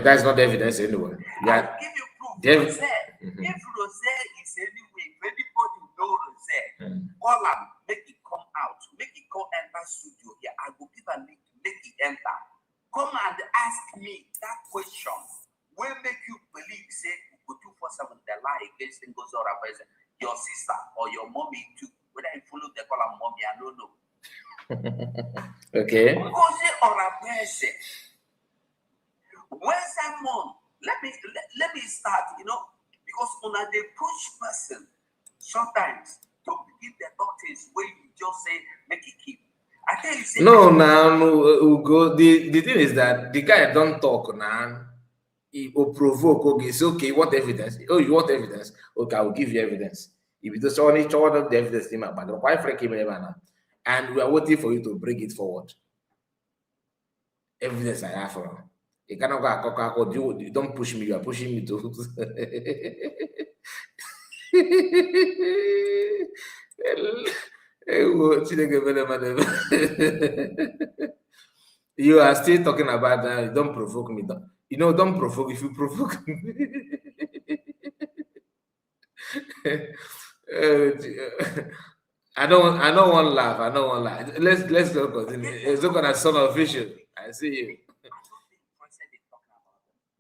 Speaker 2: That's not evidence anyway.
Speaker 3: Yeah. I'll give you proof. Rose, if Rose is anyway, if anybody know Rose, call him, make it come out, make it come enter studio here. I will give a link, make it enter. Come and ask me that question. Will make you believe, say, go 247 the lie against Ngozi Orabueze, your sister or your mommy too. Whether you follow the call her mommy I don't know.
Speaker 2: Okay.
Speaker 3: Ngozi Orabueze. When someone, let me start, because when they push person, sometimes to give the things where you just say, make it keep. I tell you, say,
Speaker 2: no, Ugo. The thing is that the guy don't talk now. He will provoke. Okay, it's okay. You want evidence? Oh, you want evidence? Okay, I will give you evidence. If you just only show the evidence, but why freak him now? And we are waiting for you to bring it forward. Evidence I have for him. You cannot go. You don't push me. You are pushing me to. You are still talking about that. Don't provoke me. Don't provoke. If you provoke me. I don't want to laugh. I don't want to laugh. Let's go continue. It's not gonna son of vision. I see you.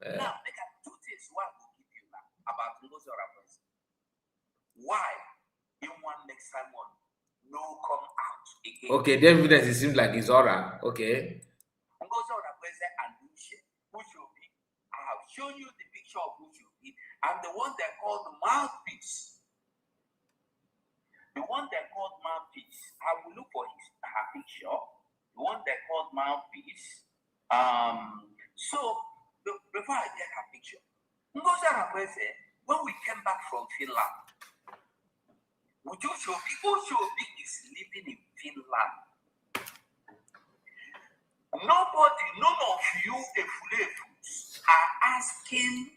Speaker 3: Now, make up two things. One will give you now about Ngozi Orabueze. Why? You want next time on no come out again.
Speaker 2: Okay, the evidence it seems like it's alright. Okay.
Speaker 3: Ngozi Orabueze and Uchobi. I have shown you the picture of Uchobi and the one they call the mouthpiece. The one they called mouthpiece. I will look for her picture. The one they called mouthpiece. So before I get her picture, Ngozi Orabueze, when we came back from Finland, Uchobi is living in Finland. Nobody, none of you Efulefus are asking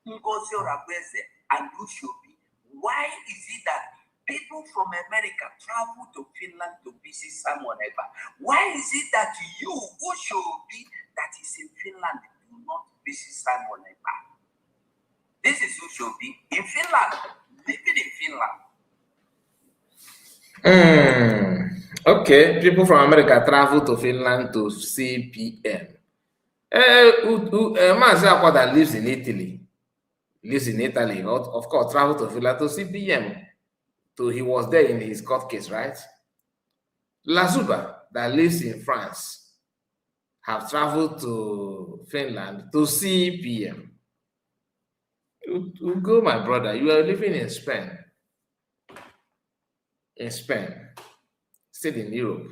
Speaker 3: Ngozi Orabueze and Uchobi, why is it that people from America travel to Finland to visit Simon Ekpa? Why is it that you, Uchobi, that is in Finland, do not visit Simon Ekpa? This is Uchobi in Finland, living in Finland.
Speaker 2: Okay, people from America travel to Finland to see PM. Mazi Akwa that lives in Italy, of course, travel to Finland to see PM. So he was there in his court case, right? Lazuba that lives in France have traveled to Finland to see PM. Ugo, my brother, you are living in Spain. In Spain, still in Europe.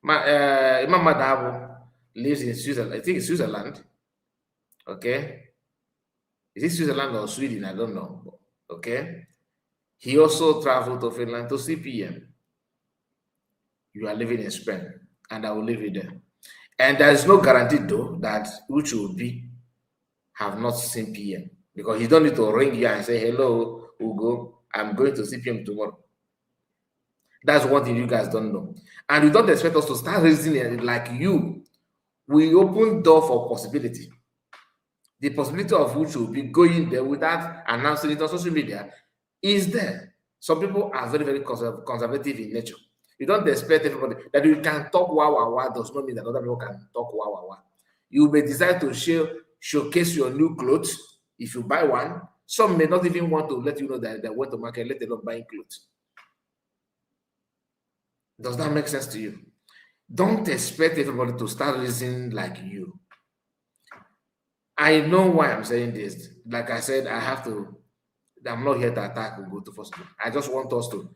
Speaker 2: Imam Madabo lives in Switzerland. I think it's Switzerland. Okay. Is it Switzerland or Sweden? I don't know. Okay. He also traveled to Finland to see PM. You are living in Spain, and I will leave it there. And there is no guarantee, though, that Uchobi have not seen PM, because you don't need to ring you and say, hello, Ugo, I'm going to see PM tomorrow. That's one thing you guys don't know. And you don't expect us to start reasoning like you. We open door for possibility. The possibility of Uchobi going there without announcing it on social media is there. Some people are very, very conservative in nature. You don't expect everybody that you can talk wow does not mean that other people can talk wow. You may decide to showcase your new clothes if you buy one. Some may not even want to let you know that they went to market, let alone buying clothes. Does that make sense to you? Don't expect everybody to start listening like you. I know why I'm saying this. Like I said, I'm not here to attack or go to first. I just want us to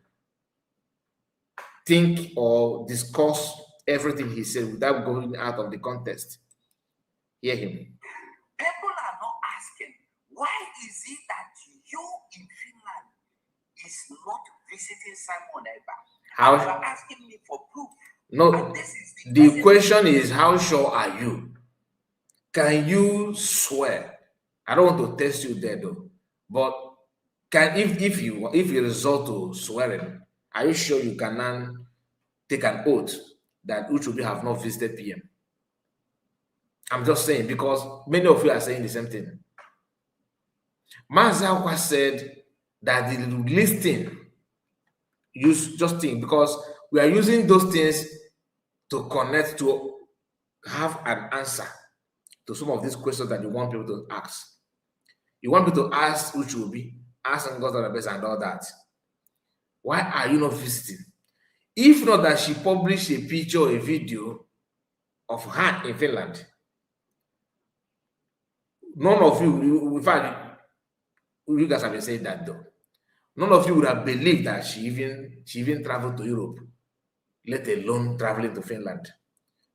Speaker 2: think or discuss everything he said without going out of the context. Hear him.
Speaker 3: People are not asking, why is it that you in Finland is not visiting Simon Ekpa?
Speaker 2: How?
Speaker 3: You are asking me for proof.
Speaker 2: No, the question is, how sure are you? Can you swear? I don't want to test you there though, but if you resort to swearing, are you sure you can take an oath that Uchobi have not visited PM? I'm just saying, because many of you are saying the same thing. Mazi Akwa said that the listing, just think, because we are using those things to connect, to have an answer to some of these questions that you want people to ask. You want people to ask Uchobi, ask Ngozi Orabueze and all that. Why are you not visiting? If not that she published a picture or a video of her in Finland, none of you, in fact, you guys have been saying that though. None of you would have believed that she even traveled to Europe, let alone traveling to Finland.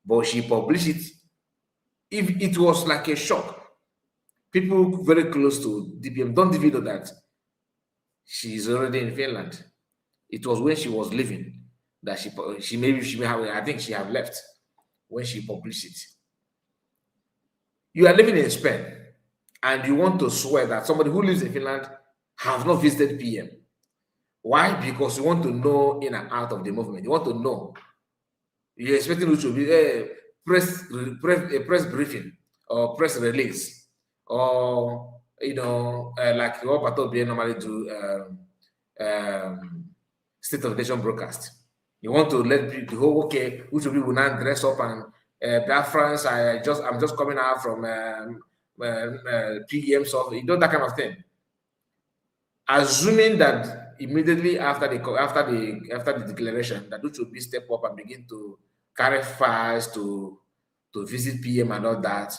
Speaker 2: But she published it. If it was like a shock, people very close to DPM don't even know that she's already in Finland. It was when she was leaving that she may have, I think she have left when she published it. You are living in Spain and you want to swear that somebody who lives in Finland have not visited PM. Why? Because you want to know in and out of the movement. You want to know. You're expecting it to be a press briefing or press release, or like what Pato normally do, state of the nation broadcast. You want to let the whole which will now dress up and Biafrans. I'm just coming out from PM stuff. You know, that kind of thing. Assuming that immediately after the declaration that which will be step up and begin to carry files to visit PM and all that,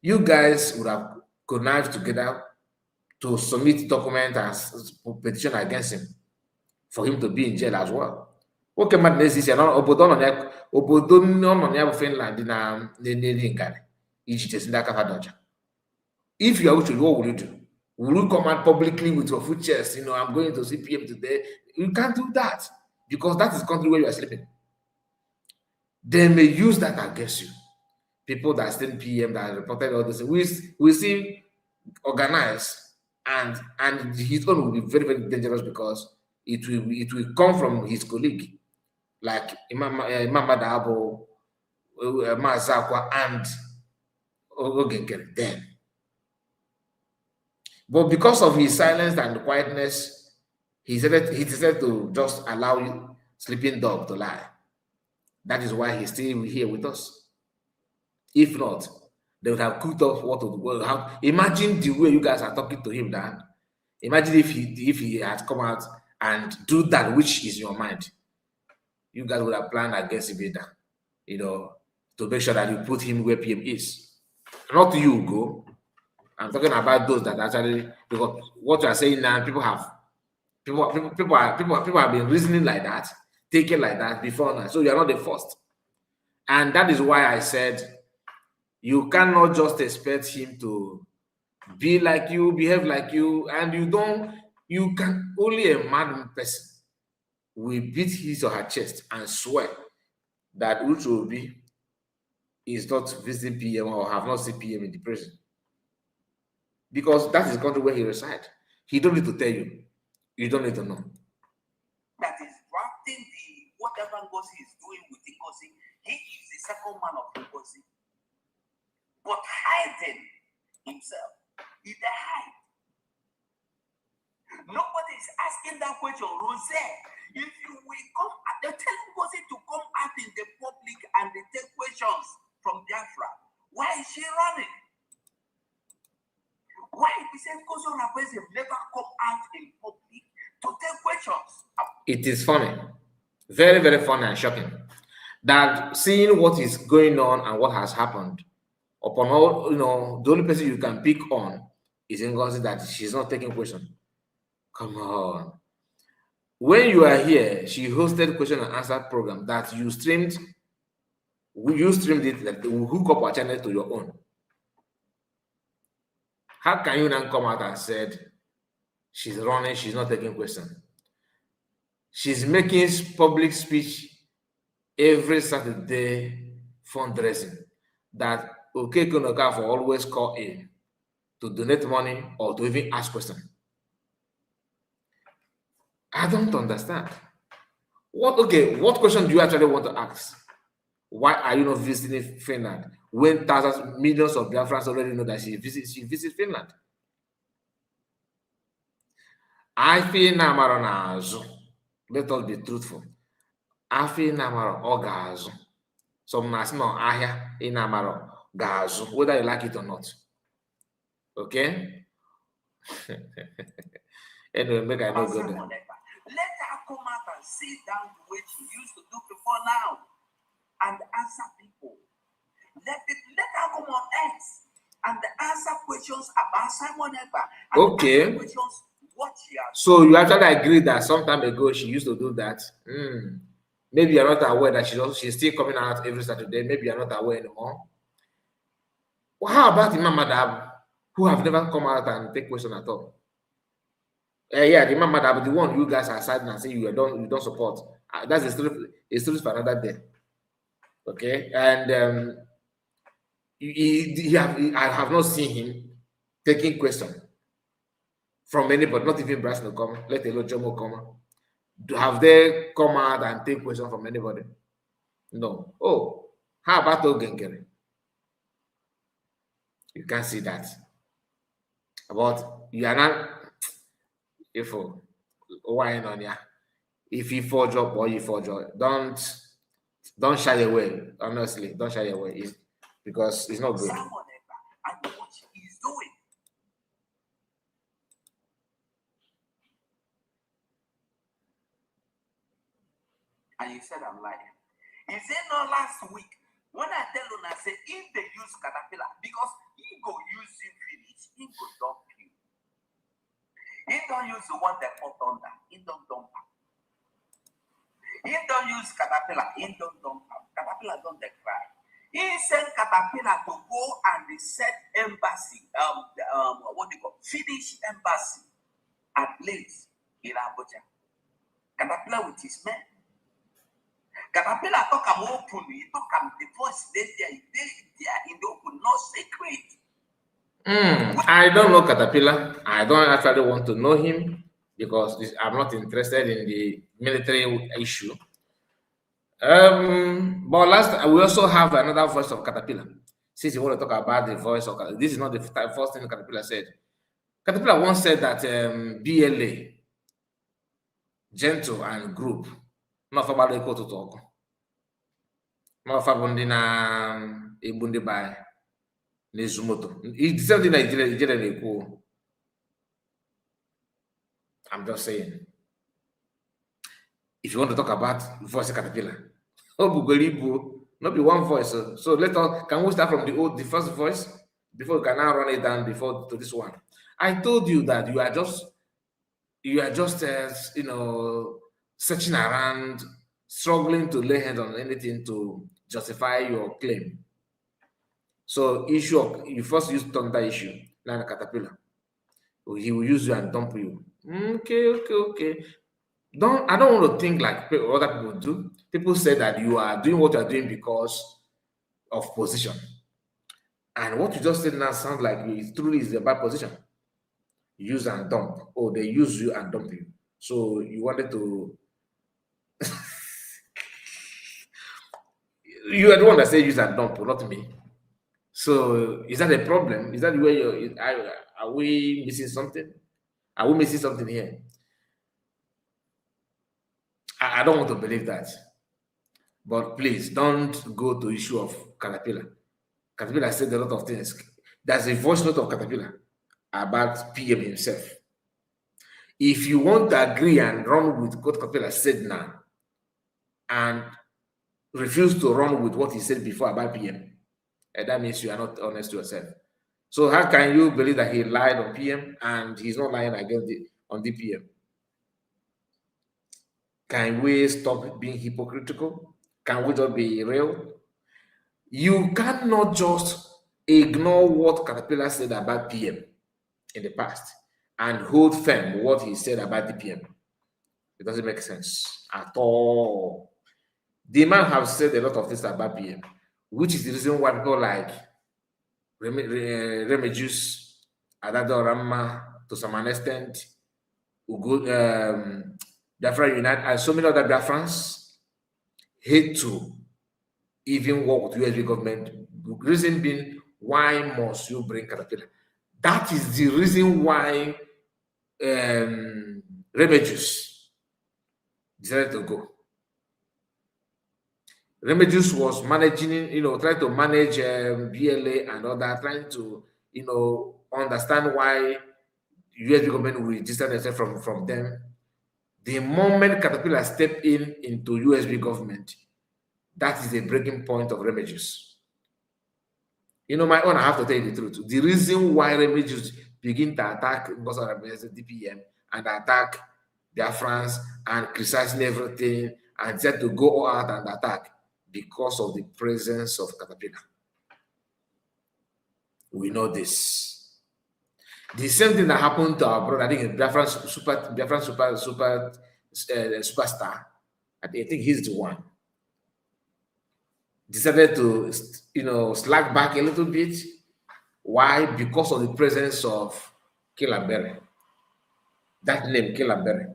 Speaker 2: you guys would have connived together to submit document as petition against him for him to be in jail as well. Okay, man, this is obodo no ya Finland na ngari iji ndị aka doja. If you are to, what will you do? Will you come out publicly with your full chest? I'm going to see PM today. You can't do that because that is the country where you are sleeping. They may use that against you. People that still PM that reported all this, we see organized, and his own will be very, very dangerous because it will come from his colleague, like Imam Madabo, Mazakwa, and Ogenker. Then. But because of his silence and quietness, he decided to just allow you sleeping dog to lie. That is why he's still here with us. If not, they would have cooked up what would have. Imagine the way you guys are talking to him, Dan. Imagine if he had come out and do that which is in your mind. You guys would have planned against Ibeda, to make sure that you put him where PM is. Not you, go. I'm talking about those that actually, because what you are saying now, people have been reasoning like that, thinking like that before now. So you are not the first. And that is why I said you cannot just expect him to be like you, behave like you, and you can only a mad person will beat his or her chest and swear that Uchobi is not visiting PM or have not seen PM in the prison. Because that is the country where he resides. He don't need to tell you. You don't need to know.
Speaker 3: That is drafting whatever Ngozi is doing with Ngozi. He is the second man of Ngozi. But hiding himself. He hide. Nobody is asking that question. Rose, if you will come, they're telling Ngozi to come out in the public and they take questions from Biafra. Why is she running? Why is it because Orabueze never come out in public to take questions?
Speaker 2: It is funny, very, very funny and shocking that seeing what is going on and what has happened upon all, the only person you can pick on is Ngozi, that she's not taking questions. Come on. When you are here, she hosted question and answer program that you streamed it, that will hook up our channel to your own. How can you now come out and said she's running, she's not taking questions? She's making public speech every Saturday fundraising that Okafor always call in to donate money or to even ask questions. I don't understand. What question do you actually want to ask? Why are you not visiting Finland when millions of Biafrans already know that she visits Finland? I feel Namaro. Let us be truthful. I feel Namaro or Gazo. Some national ahia in Namaro Gazo, whether you like it or not. Okay?
Speaker 3: Anyway, make I know good. Let her come out and and sit down the way you used to do before now and answer people. Let her come on X and answer questions about Simon Ekpa.
Speaker 2: Okay.
Speaker 3: Questions what she has.
Speaker 2: So you actually agree that some time ago she used to do that. Maybe you're not aware that she's still coming out every Saturday. Maybe you're not aware anymore. Well, how about Imam Madab, who have never come out and take question at all? Yeah, the Imam Madab, the one you guys are siding and saying you don't support. That's a story for another day. Okay, and I have not seen him taking question from anybody, not even Bryson to come, let alone Jomo come. Have they come out and take question from anybody? No. Oh, how about Ogengere? You can't see that. But you are not if why on ya? If you forge up or you forge up, don't shy away. Honestly, don't shy away. Because it's not good.
Speaker 3: And what he's doing. And you said I'm lying. Is it not last week when I tell you, I say if they use caterpillar, because he go use you finish, he go dump you. He don't use the one that put under, he don't dump him. He don't use caterpillar, he don't dump him. Caterpillar don't cry. He sent caterpillar to go and reset embassy, what they call Finnish embassy at least in Abuja. Caterpillar with his men. Caterpillar talk am openly, talk am the voice they there in the open, no secret.
Speaker 2: I don't know Caterpillar. I don't actually want to know him because I'm not interested in the military issue. But we also have another voice of Caterpillar. Since you want to talk about the voice of Caterpillar, this is not the first thing Caterpillar said. Caterpillar once said that BLA, gentle and group, not for bad to talk. Not for bundina a bundi by Nezumoto. It's something Nigeria. I'm just saying. If you want to talk about voice of Caterpillar, not be one voice. So can we start from the first voice before we can now run it down to this one? I told you that you are just searching around, struggling to lay hands on anything to justify your claim. So you first use thunder issue, now Caterpillar. He will use you and dump you. Okay. I don't want to think like other people do. People say that you are doing what you are doing because of position. And what you just said now sounds like it truly is a bad position. Use and dump. Oh, they use you and dump you. So you wanted to you are the one that said use and dump, not me. So is that a problem? Is that the way are we missing something? Are we missing something here? I don't want to believe that. But please don't go to issue of Caterpillar. Caterpillar said a lot of things. There's a voice note of Caterpillar about PM himself. If you want to agree and run with what Caterpillar said now and refuse to run with what he said before about PM, that means you are not honest to yourself. So how can you believe that he lied on PM and he's not lying on the PM? Can we stop being hypocritical? Can we just be real? You cannot just ignore what Caterpillar said about PM in the past and hold firm what he said about the PM. It doesn't make sense at all. The man has said a lot of things about PM, which is the reason why people like Remedios, Adadorama, to some extent, Biafra United, and so many other Biafrans hate to even work with USB government. The reason being, why must you bring Caterpillar? That is the reason why Remedios decided to go. Remedios was managing, trying to manage BLA and other, trying to, understand why USB government will distance themselves from them. The moment Caterpillar step into USB government, that is a breaking point of Remedios. You know, my own, I have to tell you the truth. The reason why Remedios begin to attack Orabueze DPM and attack their France and criticizing everything and said to go out and attack because of the presence of Caterpillar. We know this. The same thing that happened to our brother, I think Biafran superstar. I think he's the one. Decided to, slack back a little bit. Why? Because of the presence of Kilabere. That name, Kilabere.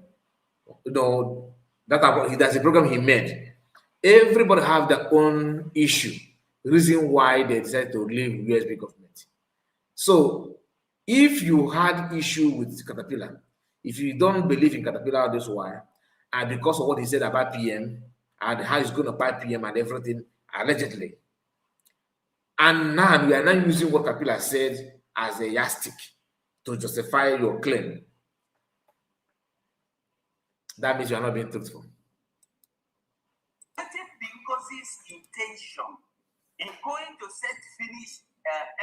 Speaker 2: That's a program he made. Everybody have their own issue, reason why they decided to leave USB government. So, if you had issue with Caterpillar, if you don't believe in Caterpillar, this why, and because of what he said about PM and how he's going to buy PM and everything, allegedly, and now we are not using what Caterpillar said as a yardstick to justify your claim, that means you are not being truthful.
Speaker 3: Ngozi's intention in going to set finish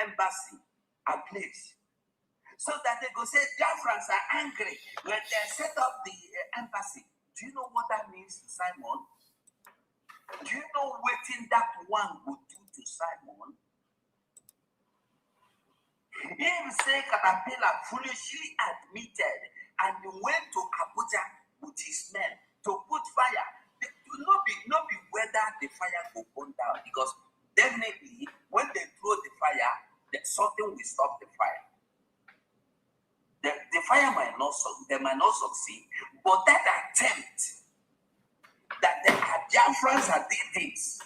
Speaker 3: embassy at place, so that they go say Biafrans are angry when they set up the embassy. Do you know what that means, Simon? Do you know what that one would do to Simon? Him say Caterpillar foolishly admitted and went to Abuja with his men to put fire. Not be whether the fire will burn down, because definitely when they throw the fire, something will stop the fire. The fire might not succeed, but that attempt that there are Biafrans that did this,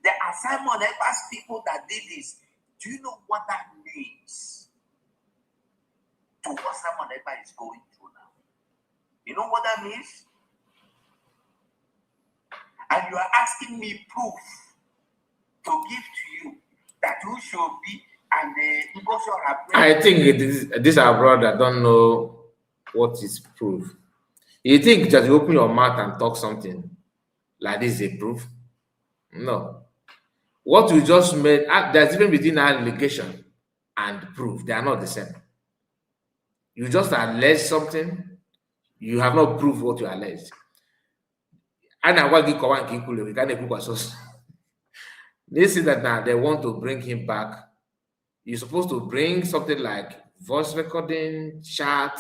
Speaker 3: there are Simon Ekpa's people that did this. Do you know what that means to what Simon Ekpa is going through now? You know what that means? And you are asking me proof to give to you that who should be and
Speaker 2: I think this our brother don't know what is proof. You think just you open your mouth and talk something like this is a proof? No. What we just made, there's difference between allegation and proof. They are not the same. You just allege something, you have not proved what you alleged. They see that now they want to bring him back. You're supposed to bring something like voice recording, chat.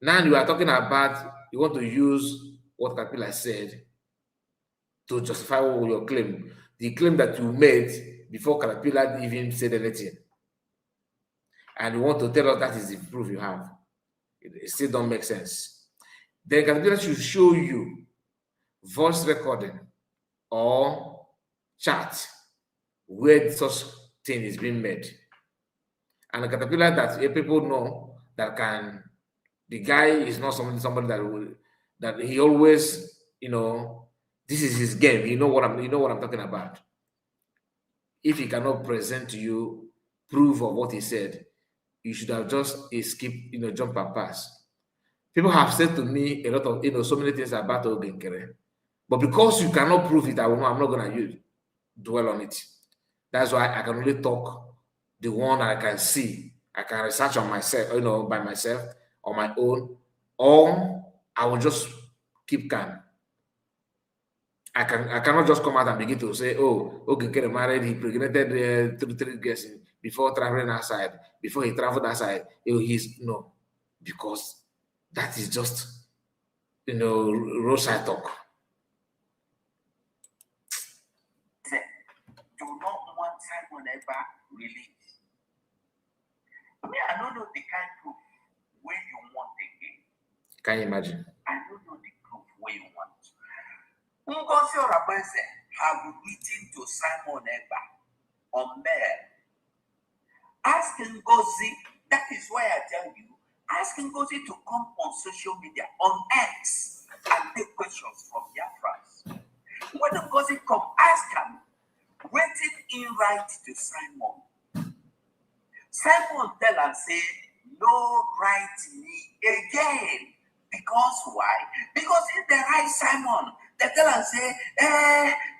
Speaker 2: Now you are talking about you want to use what Caterpillar said to justify your claim. The claim that you made before Caterpillar even said anything. And you want to tell us that is the proof you have. It still don't make sense. Then Caterpillar should show you voice recording or chat where such thing is being made. And a Caterpillar that people know that the guy is not somebody that he always, this is his game. You know what I'm talking about. If he cannot present to you proof of what he said, you should have just skipped, jump and pass. People have said to me a lot of, so many things about Ogenkere. But because you cannot prove it, I'm not going to dwell on it. That's why I can only talk the one I can see. I can research on myself, by myself, on my own, or I will just keep calm. I cannot just come out and begin to say, oh, Ogenkere married, he impregnated 3 girls before traveling outside. Before he traveled outside, no, because that is just, roadside talk.
Speaker 3: Do not want Simon Ekpa released. I don't know the kind of proof where you want again.
Speaker 2: Can you imagine?
Speaker 3: I don't know the proof where you want. Orabueze have written to Simon Ekpa on mail. Ask Ngozi, that is why I tell you, ask Ngozi to come on social media, on X, and take questions from Biafrans. When Ngozi come, ask him, waiting in right to Simon. Simon tell and say, no, write me again. Because why? Because if they write Simon, they tell and say,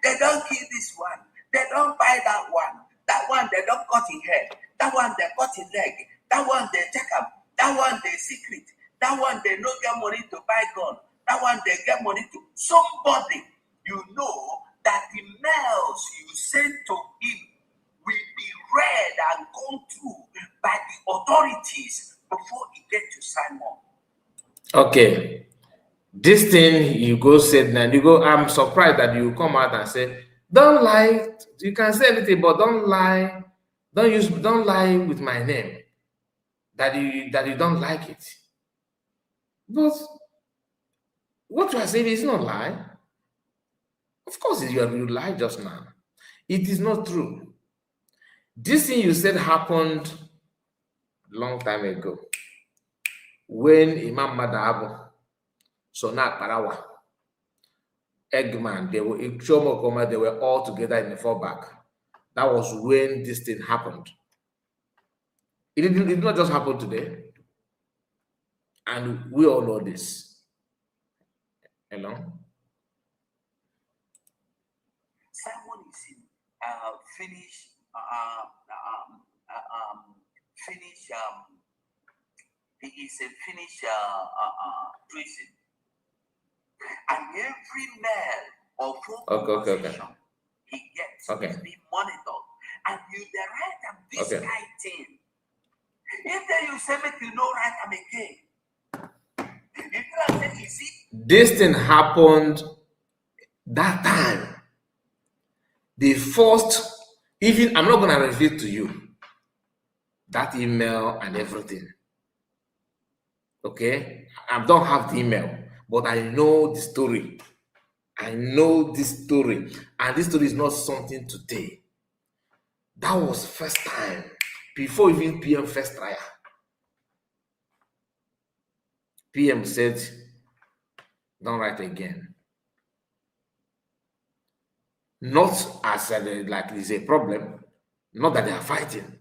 Speaker 3: they don't kill this one, they don't buy that one they don't cut in head, that one they cut in leg, that one they check up, that one they secret, that one they no get money to buy gun, that one they get money to somebody. You know that the mails you send to him will be read and gone through by the authorities before it gets to Simon.
Speaker 2: Okay. This thing you go said now, you go, I'm surprised that you come out and say, don't lie. You can say anything, but don't lie. Don't lie with my name. That you don't like it. But what you are saying is not lie. Of course, you lied just now. It is not true. This thing you said happened long time ago when Imam Madabu, Sonat Parawa, Eggman, they were all together in the fallback. That was when this thing happened. It did not just happen today. And we all know this. Hello?
Speaker 3: Simon is in he is in Finnish prison. And every mail or phone conversation he gets is being monitored. And you the right of this guy thing. If then you say make you know right am again.
Speaker 2: This thing happened that time. The first, even I'm not gonna reveal to you that email and everything. Okay, I don't have the email, but I know the story. I know this story, and this story is not something today. That was first time before even PM first trial. PM said, don't write again. Not as like it's a problem, not that they are fighting.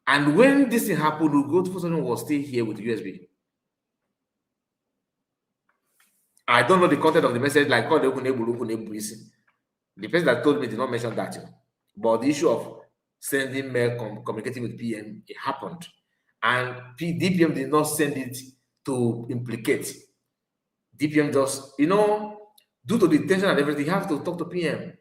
Speaker 2: And when this thing happened, Ugo was still here with USB. I don't know the content of the message, like the person that told me did not mention that. But the issue of sending mail, communicating with PM, it happened. And DPM did not send it to implicate. DPM just, due to the tension and everything, you have to talk to PM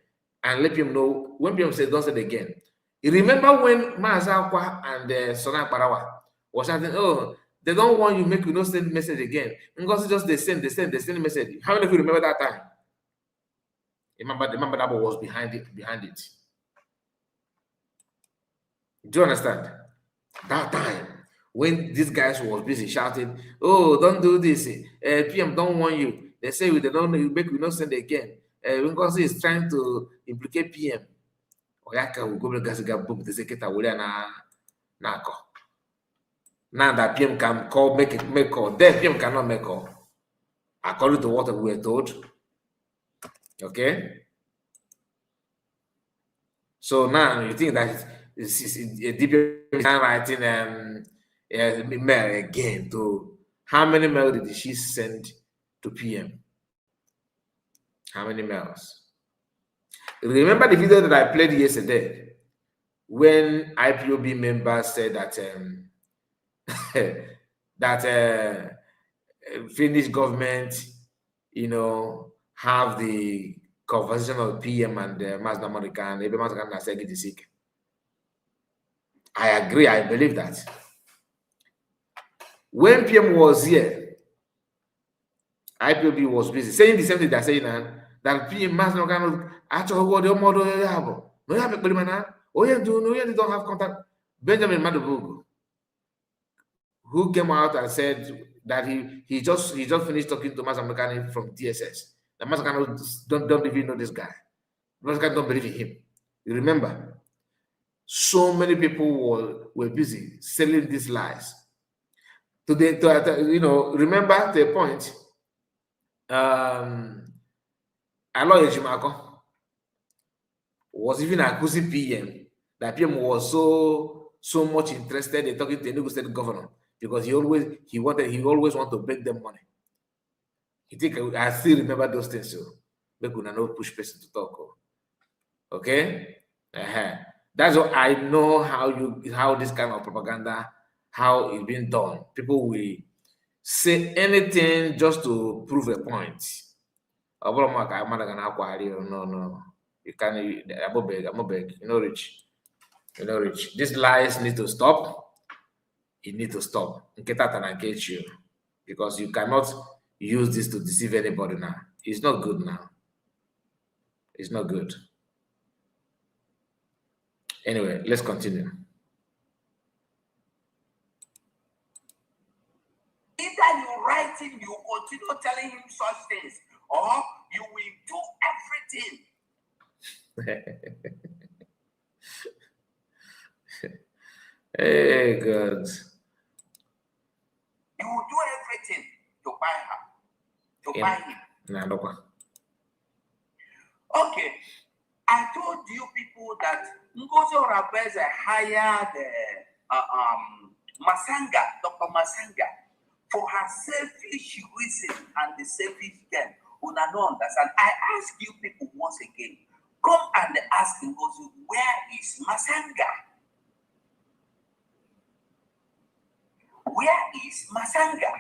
Speaker 2: and let PM know. When PM says, don't say it again. You remember when Maazakwa and Sona Parawa was saying, oh, they don't want you make you not send message again. Because just they send message. How many of you remember that time? Remember that was behind it. Do you understand? That time when these guys was busy shouting, oh, don't do this. PM don't want you. They say they don't make you not send again. Because he's trying to implicate PM. Now that PM can call, make call. Then PM cannot make call. According to what we were told. Okay? So now you think that DPM is writing mail again to how many mails did she send to PM? How many mails? Remember the video that I played yesterday when IPOB members said that that Finnish government, have the conversation of PM and Mazda Monica and Ebema. I agree, I believe that. When PM was here, IPOB was busy saying the same thing they're saying now, that PM Mazda Monica actually what the model have. No, you don't have contact. Benjamin Madubugu, who came out and said that he just finished talking to Mazda from DSS. The Mazda don't even know this guy. Mazda don't believe in him. You remember? So many people were busy selling these lies. Remember the point. Aloy Ejimako was even accusing PM that PM was so much interested in talking to the Enugu State governor because he always want to beg them money. You think I still remember those things, so make una no push person to talk. Okay? That's what I know how this kind of propaganda, how it's being done. People will say anything just to prove a point. No. You can't, I'm beg. You know, rich. You know, rich. These lies need to stop. It need to stop. Get you. Because you cannot use this to deceive anybody now. It's not good now. It's not good. Anyway, let's continue.
Speaker 3: Either you write him, you continue telling him such things, or you will do everything.
Speaker 2: Hey, God.
Speaker 3: You will do everything to buy her, to buy him. Okay, I told you people that Ngozi Orabueze hired Masanga, Dr. Masanga, for her selfish reason and the selfish gain. Una no understand. I ask you people once again, come and ask Ngozi, where is Masanga? Where is Masanga?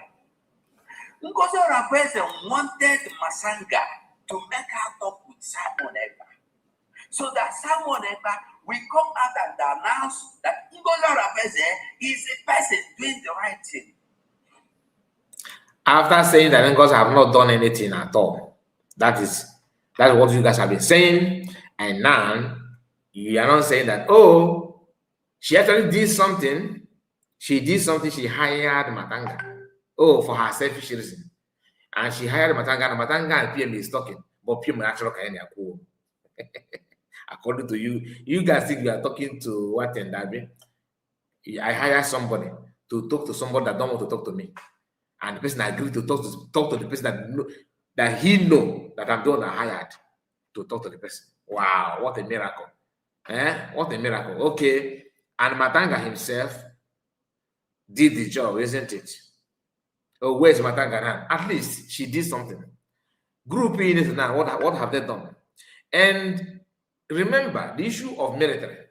Speaker 3: Ngozi Orabueze wanted Masanga to make her talk with Simon Ekpa, so that Simon Ekpa will come out and announce that Ngozi Orabueze is the person doing the right thing.
Speaker 2: After saying that Ngozi have not done anything at all, that's what you guys have been saying, and now you are not saying that, oh, she actually did something. She did something. She hired Matanga. Oh, for her selfish reason. And she hired Matanga, and Matanga and PM is talking, but PM actually kind of cool. According to you, you guys think you are talking to what and Dabi? I hire somebody to talk to somebody that don't want to talk to me, and the person agreed to talk to the person that he know that I'm the one that hired to talk to the person. Wow, what a miracle! What a miracle! Okay, and Matanga himself did the job, isn't it? Oh, where's Matanga now? At least she did something. Group in it now. What have they done? And remember the issue of military.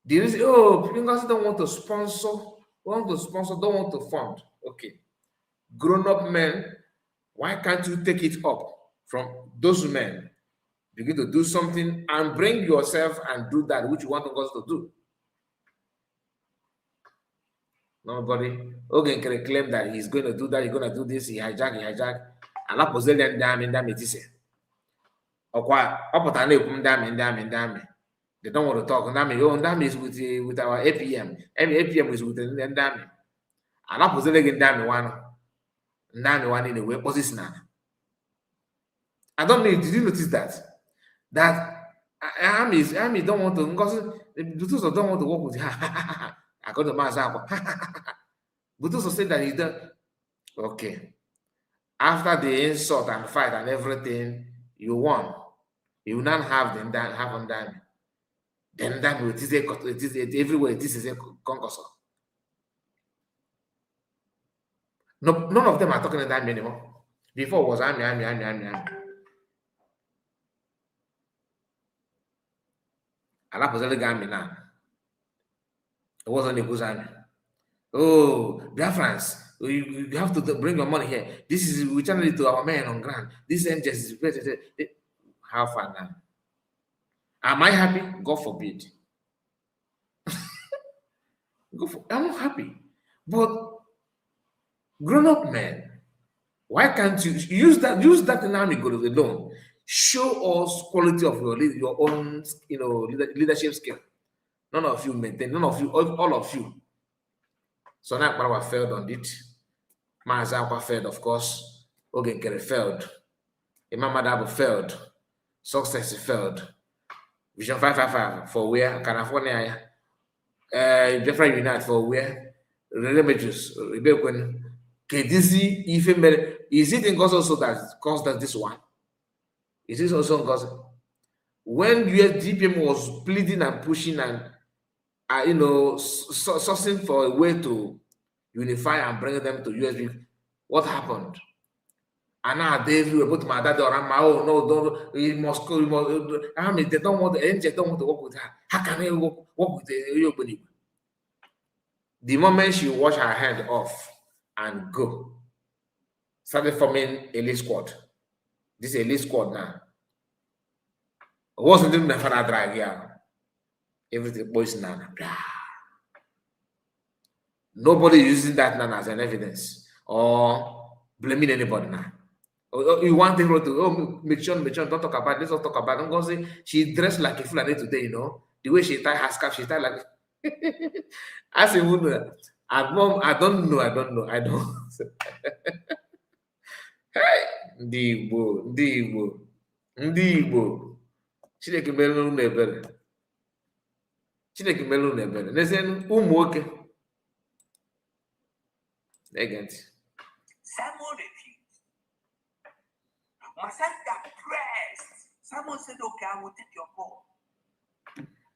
Speaker 2: The reason, people don't want to sponsor, don't want to fund. Okay. Grown-up men, why can't you take it up from those men? Begin to do something and bring yourself and do that which you want us to do. Nobody can claim that he's going to do that, he's going to do this, he hijack. And that was then damn it is. They don't want to talk. Ndami is with our APM. APM is with the Ndami. And that was then Ndami one in a way position. I don't know. Did you notice that? That Army don't want to, because the Butuso don't want to work with her. I got the Mazapa. Butuso said that he done. Okay. After the insult and fight and everything, you won. You will not have them that have on them. Then that it is everywhere. This is a concussor. No, none of them are talking in that anymore. Before was army. And that was the army now. It wasn't a good army. Oh, Biafrans, you have to bring your money here. This is we channel it to our men on ground. This is how far now? Am I happy? God forbid. I'm not happy. But grown-up men, why can't you use that dynamic alone? Show us quality of your own, leadership skill. None of you maintain, none of you, all of you. So now Parawa failed on it. Mazakwa failed, of course. Ogenkere failed. Imam Madabo failed. Success failed. Vision 555 for where? California. Different Unite for where? Remedios. Rebellion. KDC, even is it in cause also that caused that this one? Is this also in cause? When USDPM was pleading and pushing and sourcing for a way to unify and bring them to USB, what happened? And now they everywhere, but my dad or my oh no, don't he must go, I mean they don't want the angel don't want to work with her. How can they work with the The moment she wash her hand off and go, started forming elite squad. This elite squad now. Wasn't even my father drag here. Everything boys now. Nobody using that now as an evidence or blaming anybody now. You want people to make sure, don't talk about this, don't talk about it. I'm gonna say she dressed like a Fulani today, you know. The way she tie her scarf, she tie like as a woman. At mom, I don't know. Hey, ndị Igbo. Chineke mere unu ebere. N'ezie ụmụ nwoke. Ege ntị.
Speaker 3: Simon refused. Marcel got pressed. Simon said, okay, I will take your call.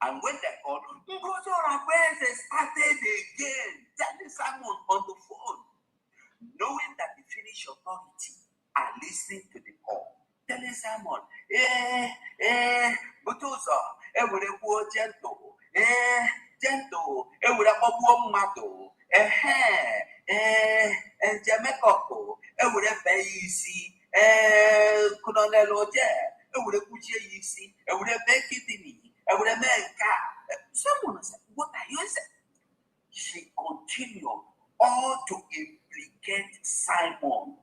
Speaker 3: And when they called, Orabueze started again, telling Simon on the phone, knowing that the Finnish authority are listening to the call. Telling Simon, Butuzo, gentle, gentle, and Jamaica, easy, Colonel Oje, easy, someone said, what are you saying? She continued all to implicate Simon.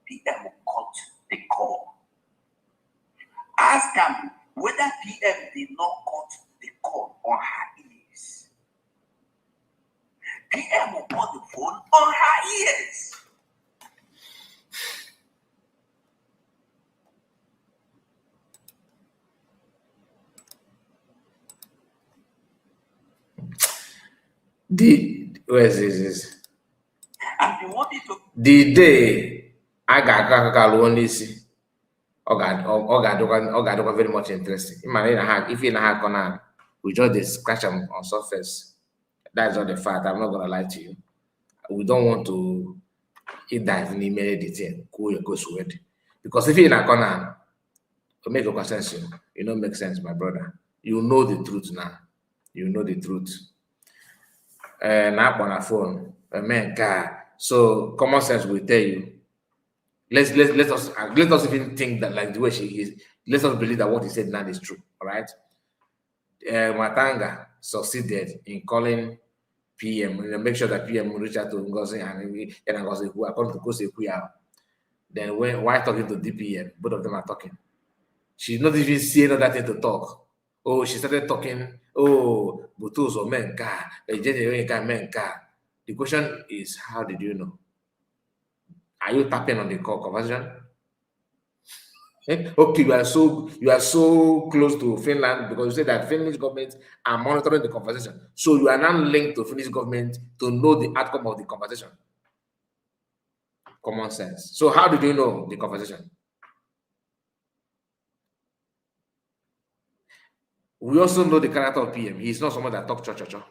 Speaker 3: PM cut the call. Ask him whether PM did not cut the call on her ears. PM will put the phone on her ears.
Speaker 2: Where is this?
Speaker 3: And you wanted to.
Speaker 2: The day I got only see. God, very much interesting. If you have corner, we just scratch them on surface. That's not the fact. I'm not gonna lie to you. We don't want to dive in email detail. Go sweat. Because if you're in a corner, to make a sense, you know, make sense, my brother. You know the truth now. You know the truth. Now on a phone, man, God. So common sense will tell you. Let us even think that like the way she is. Let us believe that what he said now is true. All right. Matanga succeeded in calling PM, make sure that PM reach out to Ngozi and Ngozi who according to Kosi Kuya. Then while talking to DPM, both of them are talking. She's not even seeing that thing to talk. Oh, she started talking. Oh, Butuzo menka, menka. The question is, how did you know? Are you tapping on the call conversion? Okay, you are so close to Finland because you say that Finnish government are monitoring the conversation. So you are now linked to Finnish government to know the outcome of the conversation. Common sense. So how did you know the conversation? We also know the character of PM. He's not someone that talks cha-cha-cha.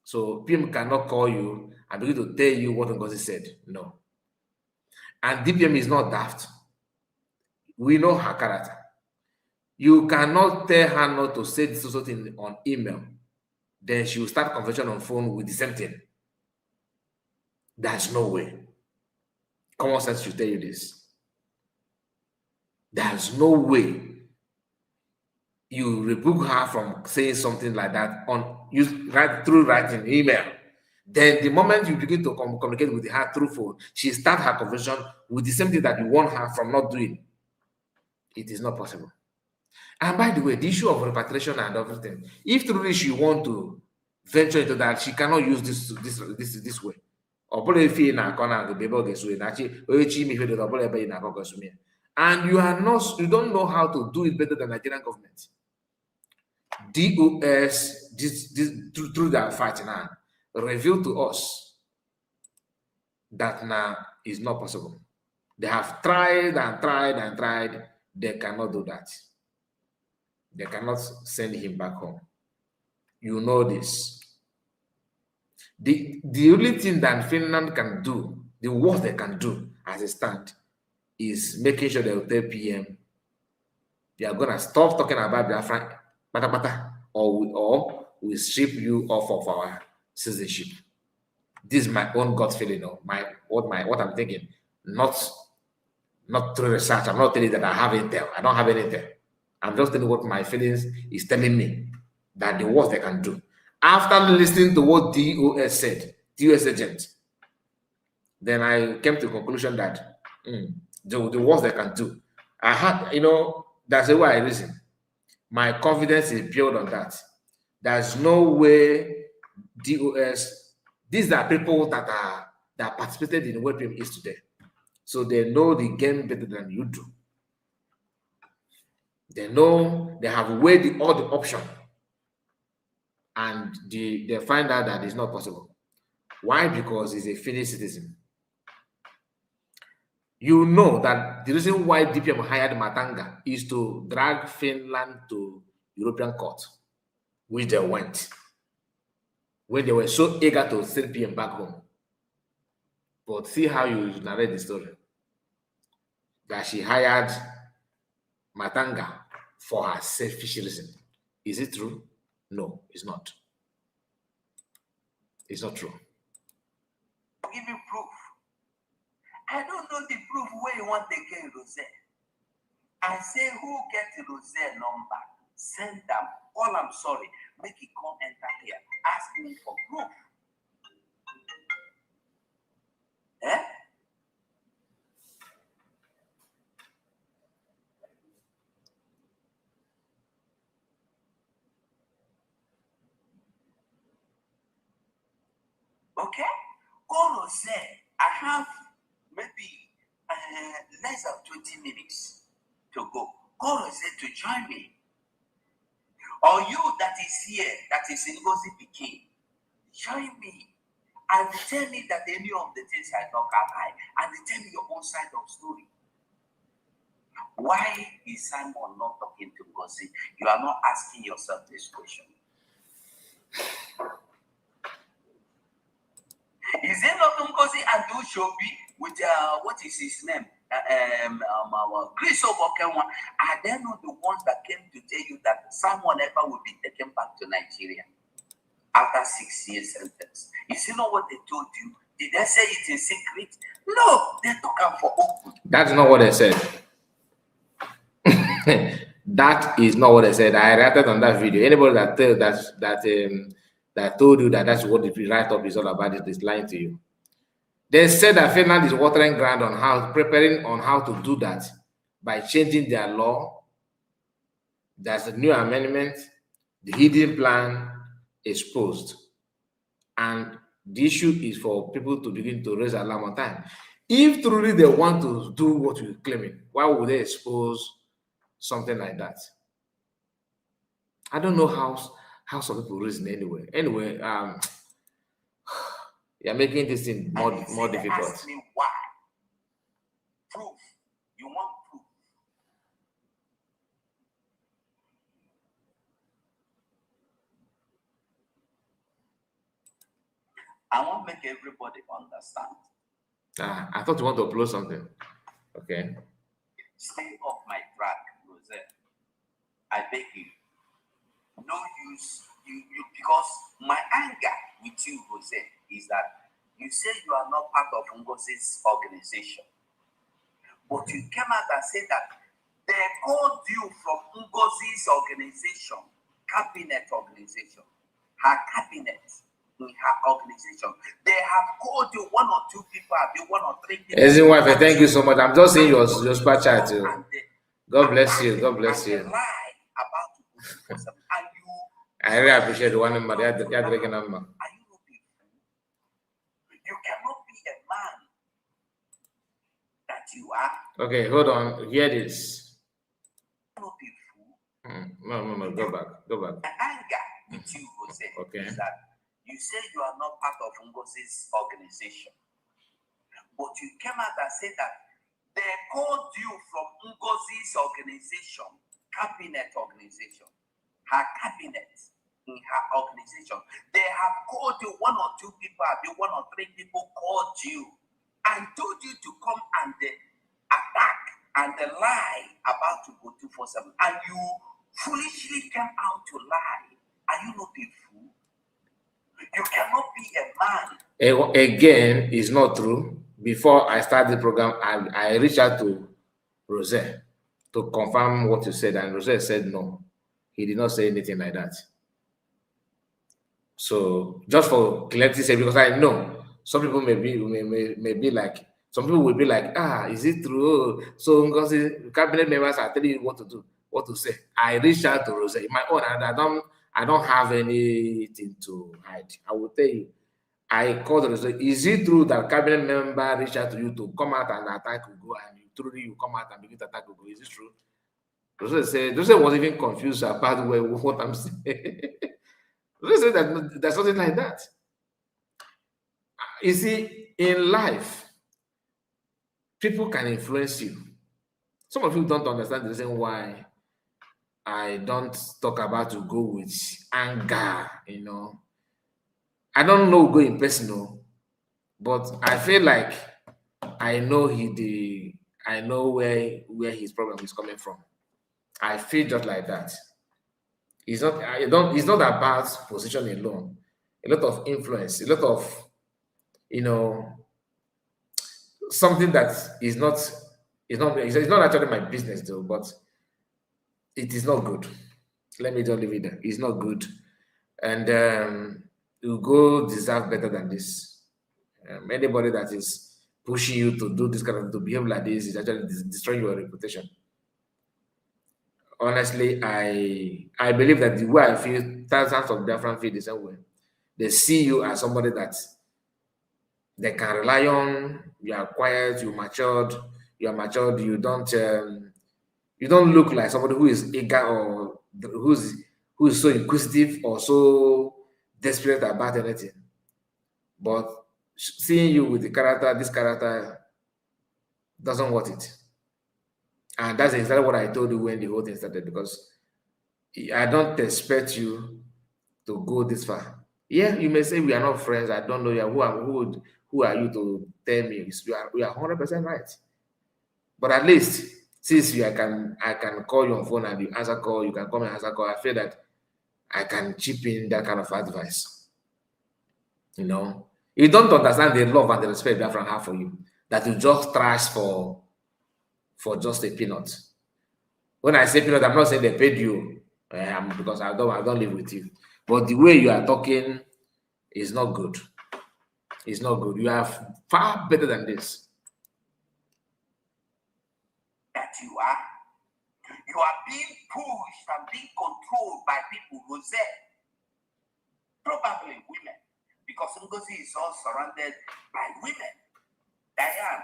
Speaker 2: So PM cannot call you and begin to tell you what Ngozi said. No. And DPM is not daft. We know her character. You cannot tell her not to say this sort of thing on email. Then she will start conversation on phone with the same thing. There's no way. Common sense should tell you this. There's no way you rebuke her from saying something like that through writing email. Then the moment you begin to communicate with her through phone, she starts her conversation with the same thing that you want her from not doing. It is not possible. And by the way, the issue of repatriation and everything, if truly she want to venture into that, she cannot use this way. And you don't know how to do it better than Nigerian government. DOS, through their fight now, revealed to us that now is not possible. They have tried and tried and tried. They cannot do that. They cannot send him back home. You know this. The only thing that Finland can do, the worst they can do as a stand, is making sure they'll tell PM, they are gonna stop talking about Biafra, or we strip you off of our citizenship. This is my own gut feeling, or what I'm thinking. Not through research. I'm not telling you that I have intel. I don't have any intel. I'm just telling you what my feelings is telling me that the worst they can do. After listening to what DOS said, DOS agent, then I came to the conclusion that the worst they can do. I had, that's the way I reason. My confidence is built on that. There's no way DOS, these are people that participated in what PM is today. So they know the game better than you do. They know they have weighed all the options, and they find out that it's not possible. Why? Because he's a Finnish citizen. You know that the reason why DPM hired Matanga is to drag Finland to European court, which they went when they were so eager to send PM back home. But see how you narrate the story. That she hired Matanga for her selfish reason. Is it true? No, it's not. It's not true.
Speaker 3: Give you proof. I don't know the proof where you want to get Rosette. I say who get Rosette number, send them. All I'm sorry, make it come enter here. Ask me for proof. Eh? Okay? Go Rosette. I have maybe less than 20 minutes to go. Go Rosette to join me. Or you that is here, that is in Ngozi Pikin, join me. And tell me that any of the things I talk about, and tell me your own side of story. Why is Simon not talking to Ngozi? You are not asking yourself this question. Is it not Ngozi and Dushobi with what is his name? Chris Obokenwa? Are they not the ones that came to tell you that someone ever will be taken back to Nigeria after 6 years sentence? Is it not what they told you? Did they say it in secret? No, they took them for open.
Speaker 2: That's not what they said. That is not what they said. I reacted on that video. Anybody that told you that that's what the write-up is all about is lying to you. They said that Finland is watering ground on preparing on how to do that by changing their law. There's a new amendment, the hidden plan exposed. And the issue is for people to begin to raise alarm on time. If truly they want to do what you're claiming, why would they expose something like that? I don't know how some people reason anyway. Anyway, you're making this thing more difficult.
Speaker 3: Ask me why. Proof. You want proof. I want to make everybody understand.
Speaker 2: I thought you want to upload something. Okay.
Speaker 3: Stay off my track, Rosette. I beg you. No use you because my anger with you, Rosette, is that you say you are not part of Ngozi's organization. But you came out and said that they called you from Ngozi's organization, cabinet organization, her cabinet. In her organization, they have called you, 1 or 2 people, have been 1 or 3 people.
Speaker 2: As in wife, thank you so much. I'm just saying your super chat too. God bless you. God bless you. I really appreciate the one number. Are you not be fool? You cannot be a man that you are. Okay, hold on. Hear this. You cannot be fool. No. Go back.
Speaker 3: The anger with you, Jose,
Speaker 2: okay.
Speaker 3: Is that you say you are not part of Ngozi's organization, but you came out and said that they called you from Ngozi's organization, cabinet organization, her cabinet, in her organization. They have called you, 1 or 2 people, 1 or 3 people called you and told you to come and attack and lie about to go 247, and you foolishly came out to lie. Are you not a fool? You cannot be a man.
Speaker 2: Again, it's not true. Before I start the program, I reached out to Rose to confirm what you said, and Rose said no. He did not say anything like that. So just for clarity's sake, because I know some people may be like, some people will be like, is it true? So because the cabinet members are telling you what to do, what to say. I reached out to Rose. In my own, and I don't have anything to hide. I will tell you. I called Rose. Is it true that cabinet member reached out to you to come out and attack Ugo, and you come out and begin to attack Ugo? Is it true? Rose was even confused about what I'm saying. Rose said that there's something like that. You see, in life, people can influence you. Some of you don't understand the reason why I don't talk about to go with anger, I don't know go in personal, but I feel like I know where his problem is coming from. I feel just like that. It's not about position alone. A lot of influence, a lot of something that is not it's not actually my business though, but it is not good. Let me just leave it there. It's not good. And Ugo deserve better than this. Anybody that is pushing you to do this to behave like this is actually destroying your reputation. Honestly, I believe that the way I feel, thousands of different feel the same way. They see you as somebody that they can rely on. You are quiet, you are matured, you don't look like somebody who is eager or who is so inquisitive or so desperate about anything. But seeing you with this character doesn't want it. And that's exactly what I told you when the whole thing started, because I don't expect you to go this far. Yeah, you may say we are not friends. I don't know you. Who are you to tell me? We are 100% right. But at least since I can call you on phone and you answer call, you can call me and answer call. I feel that I can chip in that kind of advice. You don't understand the love and the respect that from have for you, that you just trash for just a peanut. When I say peanut, I'm not saying they paid you because I don't live with you. But the way you are talking is not good. It's not good. You are far better than this.
Speaker 3: That you are being pushed and being controlled by people who say, probably women, because Ngozi is all surrounded by women. Diane.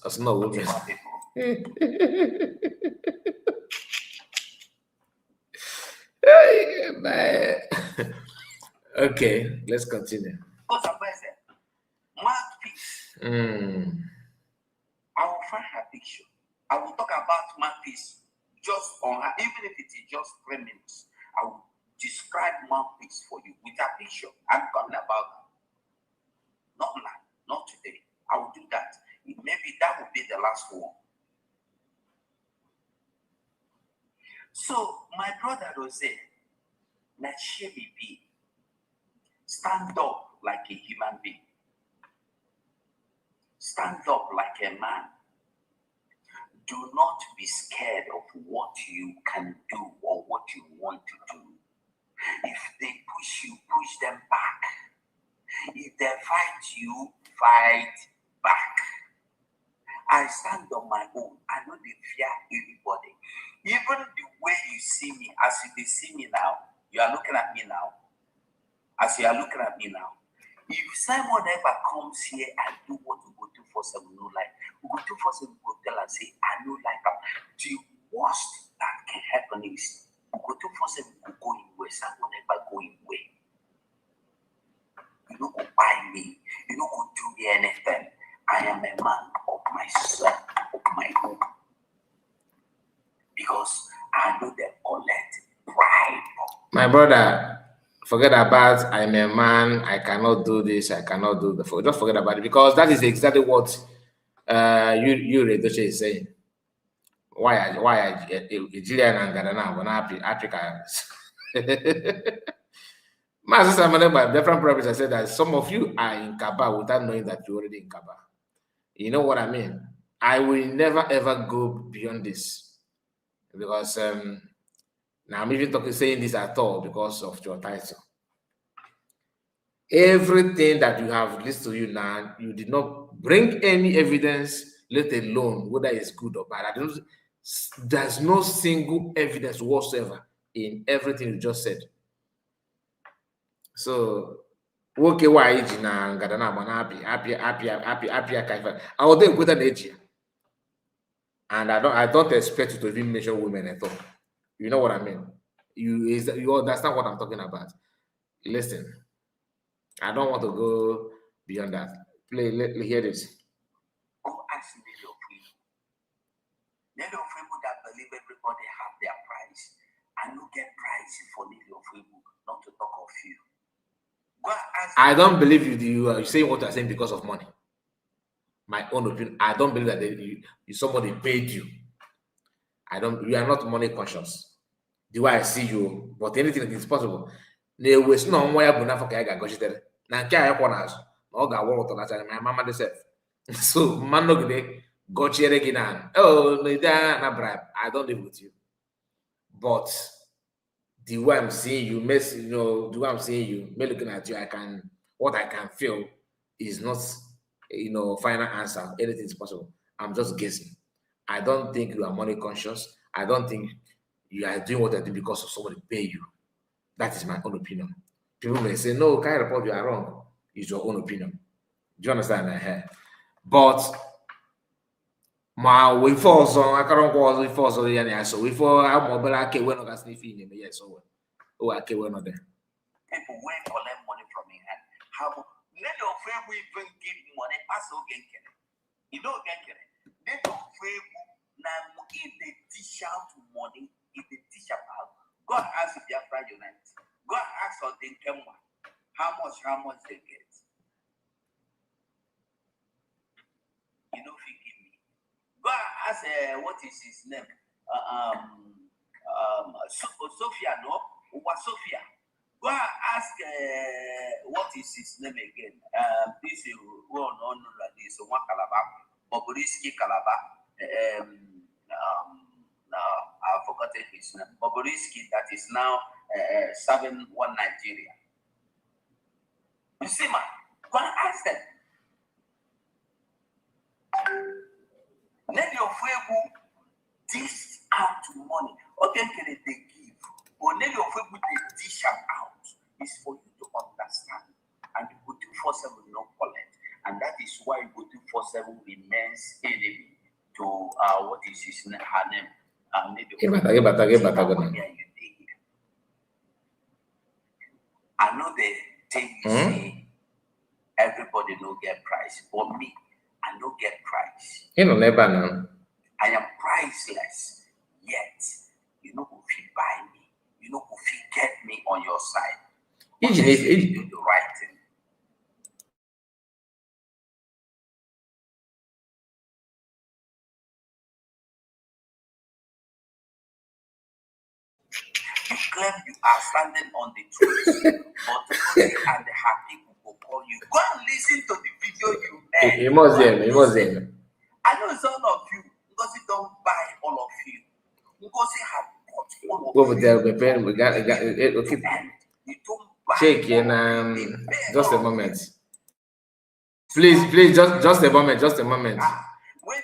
Speaker 2: That's not women. Okay, let's continue.
Speaker 3: Mouthpiece. I will find her picture. I will talk about Mouthpiece just on her, even if it is just 3 minutes. I will describe Mouthpiece for you with a picture. I'm coming about her. Not now, not today. I will do that. Maybe that will be the last one. So, my brother Rose, let Shemi be. Stand up like a human being. Stand up like a man. Do not be scared of what you can do or what you want to do. If they push you, push them back. If they fight you, fight back. I stand on my own. I don't fear anybody. Even the way you see me, as you see me now, you are looking at me now. As you are looking at me now, if someone ever comes here and do what we go 247 no like, we go 247 go tell and say, I no like them. The worst that can happen is we go 247 go in way, someone ever go in way. You don't go buy me, you don't go do me anything. I am a man of myself, of my own. Because I know they collect bribe.
Speaker 2: My brother, forget about I'm a man, I cannot do this, I cannot do the just forget about it, because that is exactly what you Redoche is saying. Why Nigerian and Ghana when Africa. My sister, by different purpose, I said that some of you are in Kaba without knowing that you're already in Kaba. You know what I mean? I will never ever go beyond this, because now I'm even saying this at all because of your title. Everything that you have listed to you now, you did not bring any evidence, let alone whether it's good or bad. There's no single evidence whatsoever in everything you just said. So, okay, why is na ngadana happy. I will then put an age here. And I don't expect you to even mention women at all. You know what I mean? You understand what I'm talking about. Listen, I don't want to go beyond that. Hear this.
Speaker 3: Go ask Nelly of people. Nelly of people that believe everybody have their price. And you get price for Nelly of people, not to talk of you. Go ask.
Speaker 2: I don't believe you are saying what you're saying because of money. My own opinion. I don't believe that somebody paid you. You are not money conscious. The way I see you, but anything that is possible. Na-ewesi na ọnwa ya bụ n'afọ ka ya ga-agọchitere na nke a ya kwọ n'azụ na ọ ga-awụ ụtọ nacha ma mama dị sef. So mmanụ nọgide gọchiere gị na na bribe. I don't live with you. But the way I'm seeing you, the way I'm seeing you, me looking at you, what I can feel is not, final answer. Anything is possible. I'm just guessing. I don't think you are money conscious. I don't think you are doing what I do because of somebody pay you. That is my own opinion. People may say, no, kind of report you are wrong. It's your own opinion. Do you understand? But ma we for so I can't go we for so yeah so we for our mobile ake we no gas sniff in yes so ake we no there.
Speaker 3: People will collect money from your hand. How many of them will even give money as okay? You know get it. They don't fail now if they dish out money, if they dish out, God asks if they are Friday night. God asks on the Kemwa how much they get. You know, forgive me. God asks what is his name? Sophia, no? What Sophia? Go ask what is his name again? This is one on this one Calabar, Bobrisky Calabar. I forgot his name. Bobrisky that is now serving one Nigeria. You see, man, go and ask them. Nelly of Webu dish out money. Okay, they give. But Nelly of Webu they dish out. Is for you to understand. And you go 247 no collect. And that is why you go 247 remains enemy to what is his name, her name. I know they tell you say everybody no get price. But me, I no get price.
Speaker 2: You know, never know.
Speaker 3: I am priceless. Yet, you know who will buy me. You know who will get me on your side. You do the right thing. You claim you are standing on the truth, but the truth and the happy will call you. Go and listen to the video you made.
Speaker 2: He must hear.
Speaker 3: I know it's all of you because you don't buy all of you. Because you have bought all of
Speaker 2: Over
Speaker 3: you.
Speaker 2: there, we got it. Okay.
Speaker 3: You don't buy
Speaker 2: Check in just a moment. Please, just a moment.
Speaker 3: When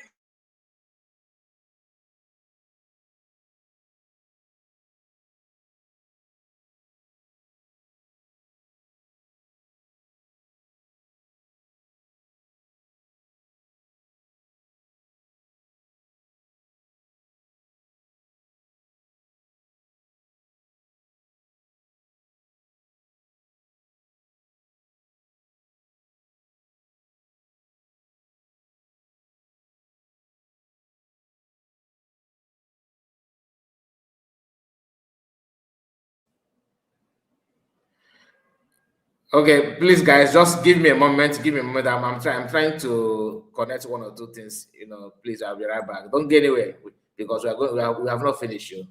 Speaker 2: Okay, please, guys, just give me a moment. Give me a moment. I'm trying to connect one or two things. Please, I'll be right back. Don't get anywhere because we have not finished you.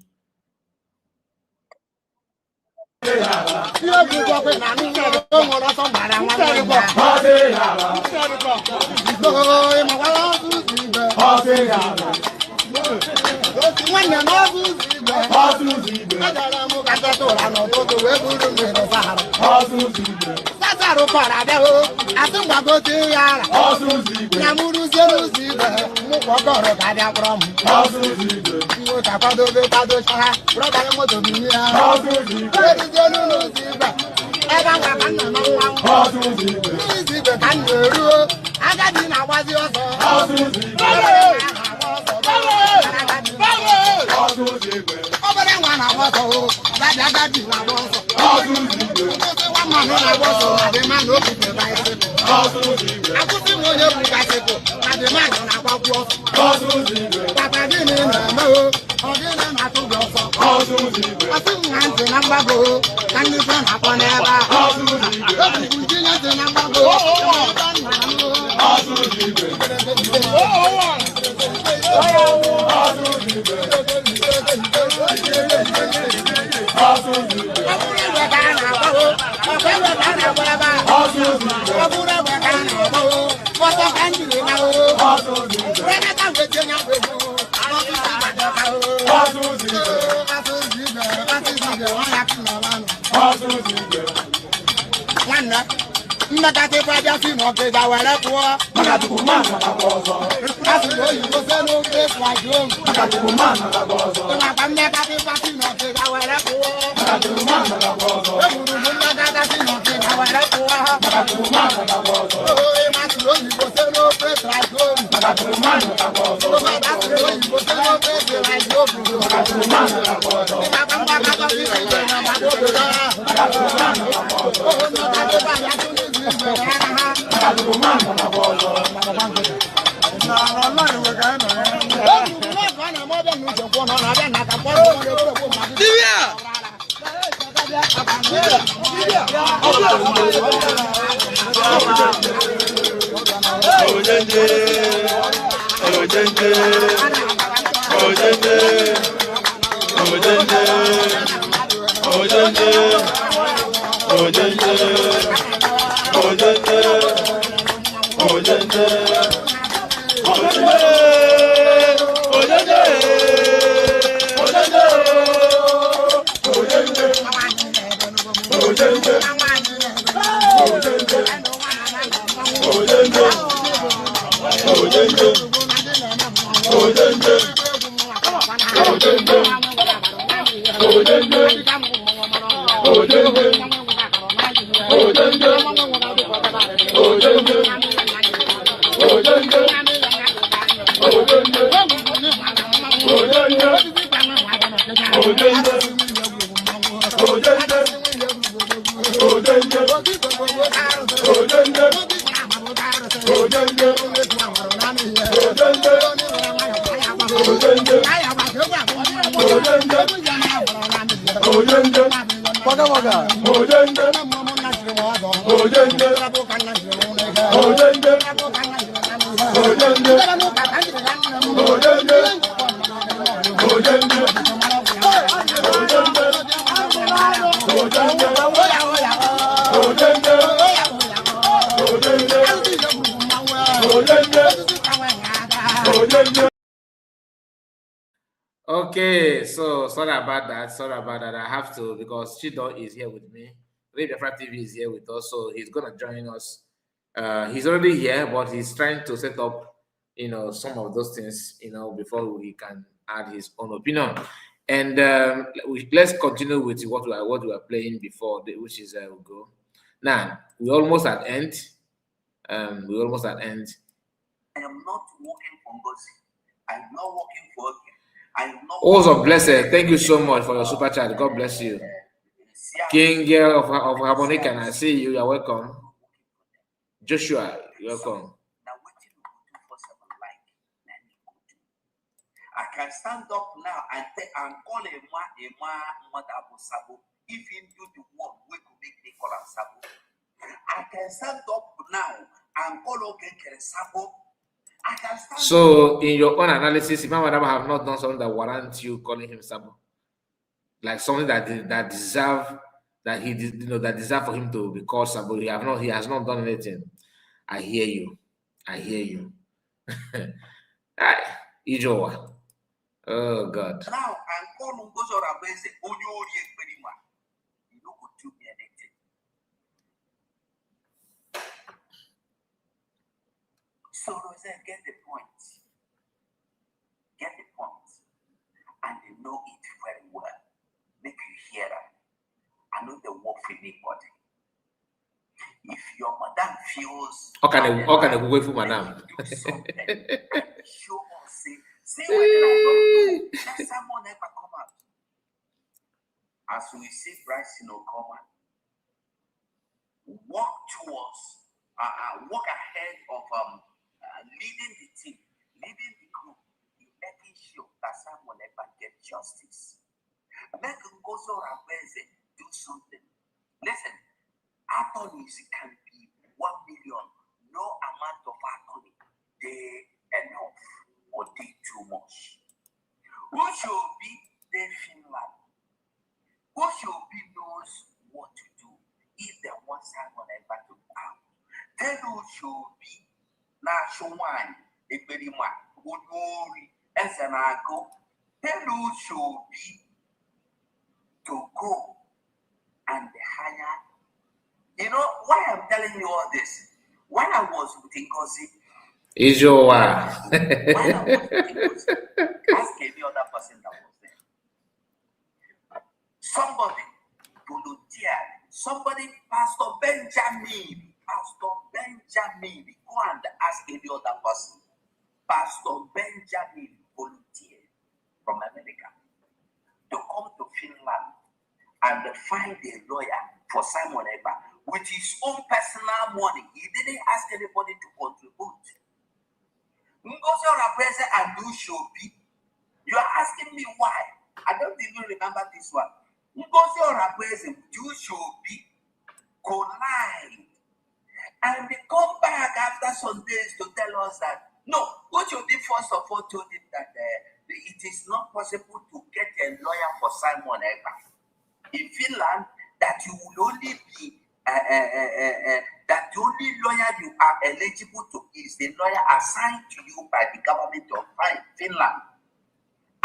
Speaker 2: Okay, so sorry about that. Sorry about that. I have to because Chido is here with me. Refuting TV is here with us, so he's gonna join us. He's already here, but he's trying to set up, some of those things, before he can add his own opinion. And let's continue with what we are playing before, which is go. Now we almost at end. We almost at end.
Speaker 3: I am not working for Ngozi. I am not working for him. I am not.
Speaker 2: Also, blessed. Thank you so much for your super chat. God bless you. King of Harmonica, I see you. You're welcome. Joshua, you're welcome.
Speaker 3: I can stand up now and call a mother Sabo if he do the work we could make me call him Sabo. I can stand up now and call Sabo. I can stand
Speaker 2: So, in your own analysis, Imam Adama have not done something that warrants you calling him Sabo, like something that deserve that he did, that deserve for him to be called Sabo. He has not done anything. I hear you. Ijowa. Oh God.
Speaker 3: now and call Ngozi Orabueze Onye Ekperima. You no go do me anything. So get the point. Get the point. And they know it very well. Make you hear that. I know they work for anybody. If your madam feels
Speaker 2: okay, go wait for madam.
Speaker 3: Do something. Show us, say what I don't do. Let someone ever come out. As we see Bryce Okoma walk towards, walk ahead of leading the team, leading the group, in making sure that someone ever get justice. Make Ngozi Orabueze do something. Listen, attorneys can be 1 million. No amount of attorney they enough or they too much. Who should be the Finland? Who should be knows what to do if they want someone ever to out? Tell who should be Nashuan, Ekperima, Udori, Ezenago. Tell who should be to go and hire. You know why I'm telling you all this? When I was with Ngozi,
Speaker 2: Ijowa.
Speaker 3: when I was with Ngozi, ask any other person that was there. Somebody volunteered. Somebody, Pastor Benjamin, go and ask any other person. Pastor Benjamin volunteered from America to come to Finland and find a lawyer for Simon Ekpa with his own personal money. He didn't ask anybody to contribute. Ngozi Orabueze and Ushobi, you are asking me why? I don't even remember this one. Ngozi Orabueze and Ushobi collide and they come back after some days to tell us that no, Ushobi first of all told him that it is not possible to get a lawyer for Simon Ekpa in Finland, that you will only be that the only lawyer you are eligible to is the lawyer assigned to you by the government of Finland.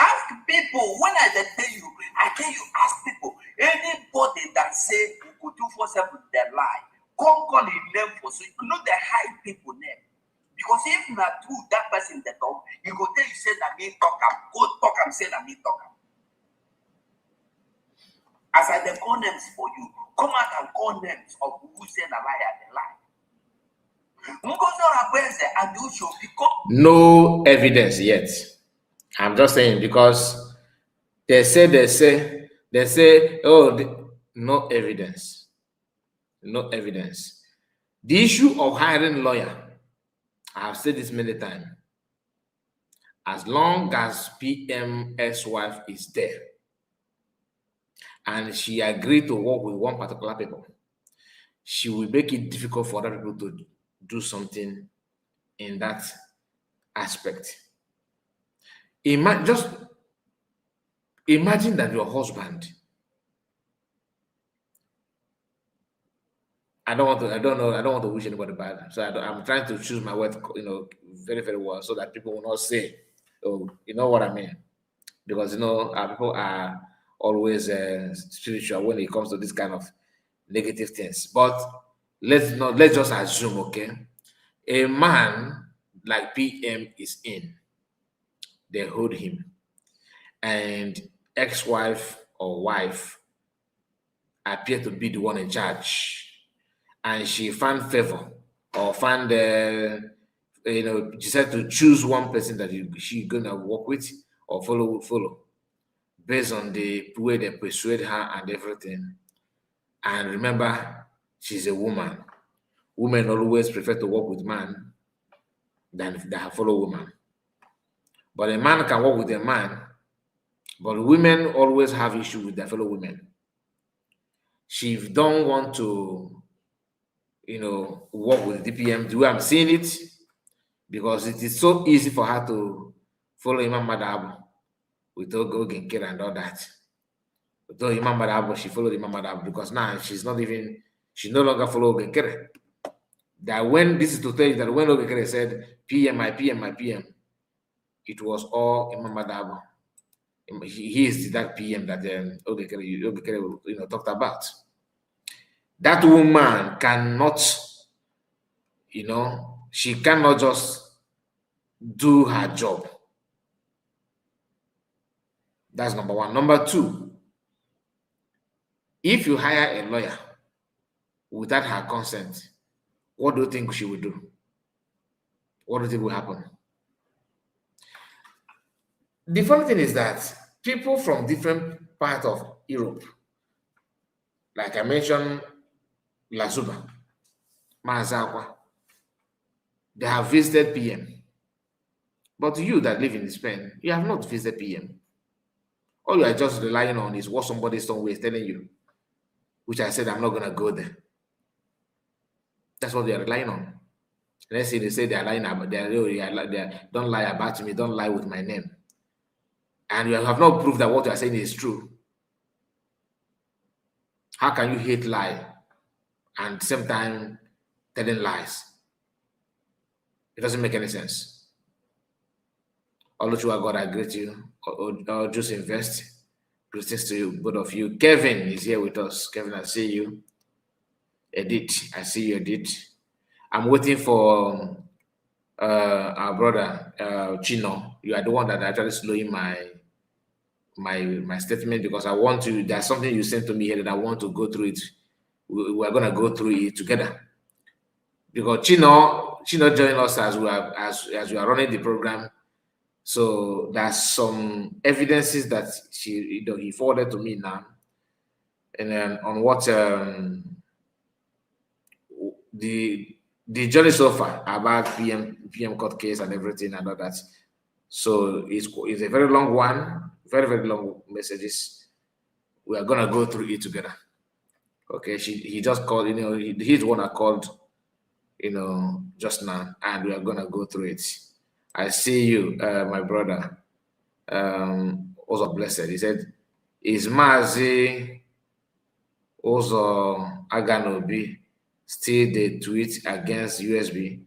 Speaker 3: Ask people, when I tell you, ask people, anybody that say you could do for seven, they lie. Come call him name for so you know they hide people name. Because if not true, that person that talk, he go tell you say that me talk him, go talk him, say that me talk him. As I the call names for you, come out and call names of who say a liar, the lie.
Speaker 2: No evidence yet. I'm just saying because they say, no evidence. No evidence. The issue of hiring lawyer, I have said this many times. As long as PM's wife is there, and she agreed to work with one particular people, she will make it difficult for other people to do something in that aspect. Just imagine that your husband. I don't want to wish anybody bad. So I'm trying to choose my word, very, very well, so that people will not say, "Oh, you know what I mean," because our people are always spiritual when it comes to this kind of negative things. But let's just assume, okay, a man like PM is in, they hold him, and ex-wife or wife appear to be the one in charge, and she found favor or found decided to choose one person that she's gonna work with or follow based on the way they persuade her and everything. And remember, she's a woman. Women always prefer to work with man than they follow woman. But a man can work with a man, but women always have issue with their fellow women. She don't want to work with the DPM the way I'm seeing it, because it is so easy for her to follow Imam Madab with Ogenkere and all that. Though Imam Madab, she followed Imam Madab, because now she no longer follow Ogenkere. That when this is to tell you that when Ogenkere said PM, it was all Imam Madab. He is that PM that Ogenkere talked about. That woman cannot, she cannot just do her job. That's number one. Number two, if you hire a lawyer without her consent, what do you think she will do? What do you think will happen? The funny thing is that people from different parts of Europe, like I mentioned, Lazuba, Mazakwa, they have visited PM. But you that live in Spain, you have not visited PM. All you are just relying on is what somebody somewhere is telling you, which I said I'm not going to go there. That's what they are relying on. Let's say they say they are lying about, don't lie about me, don't lie with my name. And you have not proved that what you are saying is true. How can you hate lie and at the same time telling lies? It doesn't make any sense. Oluchua, God, I greet you. Or just invest. Greetings to you, both of you. Kevin is here with us. Kevin, I see you. Edith, I see you, Edith. I'm waiting for our brother Chino. You are the one that actually slowing my statement, because I want to. There's something you sent to me here that I want to go through it. We're gonna go through it together, because Chino joined us as we are running the program. So there's some evidences that he forwarded to me now, and then on what the journey so far about PM court case and everything and all that. So it's a very long one, very, very long messages. We are gonna go through it together. Okay, he just called, he's the one that called, just now, and we are gonna go through it. I see you, my brother. Also blessed. He said, "Is Mazi also Aganobi still the tweet against USB?"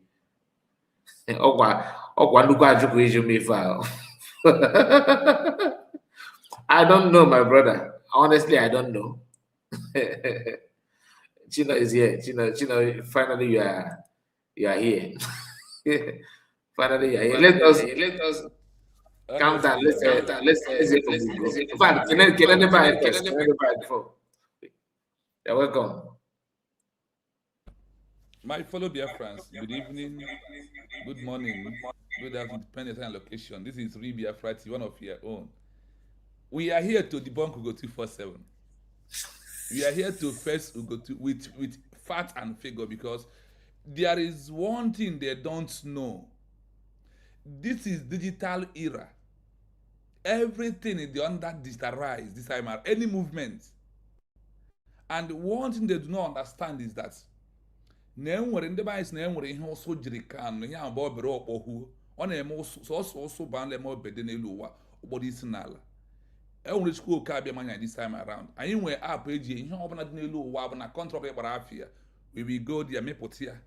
Speaker 2: I don't know, my brother. Honestly, I don't know. Chino is here. Chino, finally you are here. Finally you are here. Let us count down. Let's in fact, can I before? You're welcome.
Speaker 5: My fellow dear friends, good evening, good morning, good afternoon, depending on location. This is Ribia Friday, one of your own. We are here to debunk Ugo 247. We are here to face Ugo with fact and figure, because there is one thing they don't know. This is digital era. Everything is under digitalized this time, any movement. And one thing they do not understand is that na-enwere ndị baịs na-enwere ihe ọsọ jiri kan ihe abụọ obere ọkpọhu ọ na-eme ọsọ ba nleme obede n'elu ụwa ụkpọrọ isi n'ala enwere chukwu oke abịa manya this time around. Anyị nwere app eji ihe ọbụla dị n'elu ụwa bụ na kọntrọkt gbara afịa, we will go there mepụta ya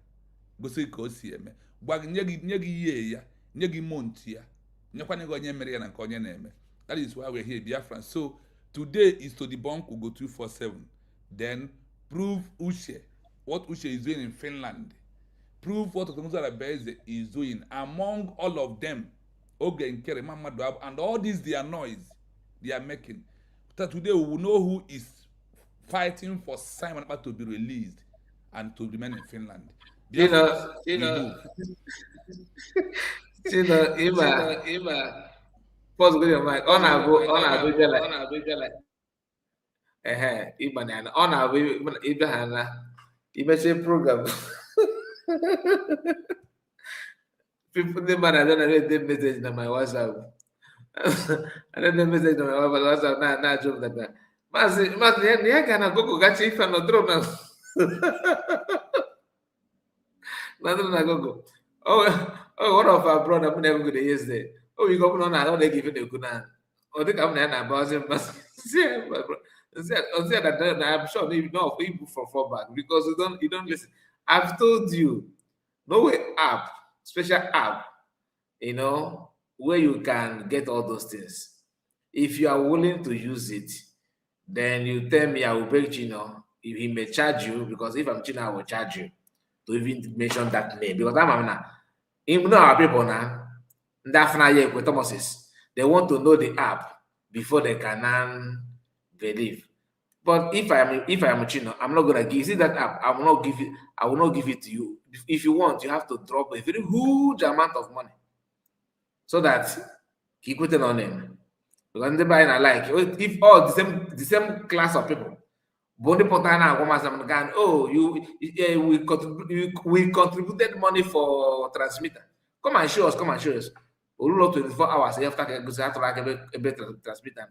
Speaker 5: gosi ka o si eme, gwa gị nye gị ihe ya, nye gị monti ya, nyekwanye gị onye mere ya na nke onye na-eme. That is why we're here, Biafran. So today is to debunk Ugo 247, then prove Uche, what Uche is doing in Finland, prove what Orabueze is doing among all of them, Ogenkere, Mamadou, and all this their noise they are making. But today we will know who is fighting for Simon Ekpa to be released and to remain in Finland.
Speaker 2: Pause with your mic. On our Imagine program. People the man I don't know the message on my WhatsApp. I don't know message on my WhatsApp. Now joke that. Mas ni gana go gachi if no drop now. Nothing I go. Oh, one of our brother never go there yesterday. Oh, you go on now, they give it a good now. Oh, they come there and about him, but say that I'm sure maybe not people from fall back because you don't listen. I've told you, no way app, special app, where you can get all those things. If you are willing to use it, then you tell me I will pay Chino. If he may charge you, because if I'm Chino, I will charge you to even mention that name. Because I'm now, even though our people now, with Thomases, they want to know the app before they can believe. But if I am Chino, I'm not gonna give see that app. I will not give it to you. If you want, you have to drop a very huge amount of money so that he put it on him. Because they buy like if all the same class of people, Boni Potana and Woman oh, we contributed money for transmitter. Come and show us, come and show us. Olulo 24 hours after to like a transmitter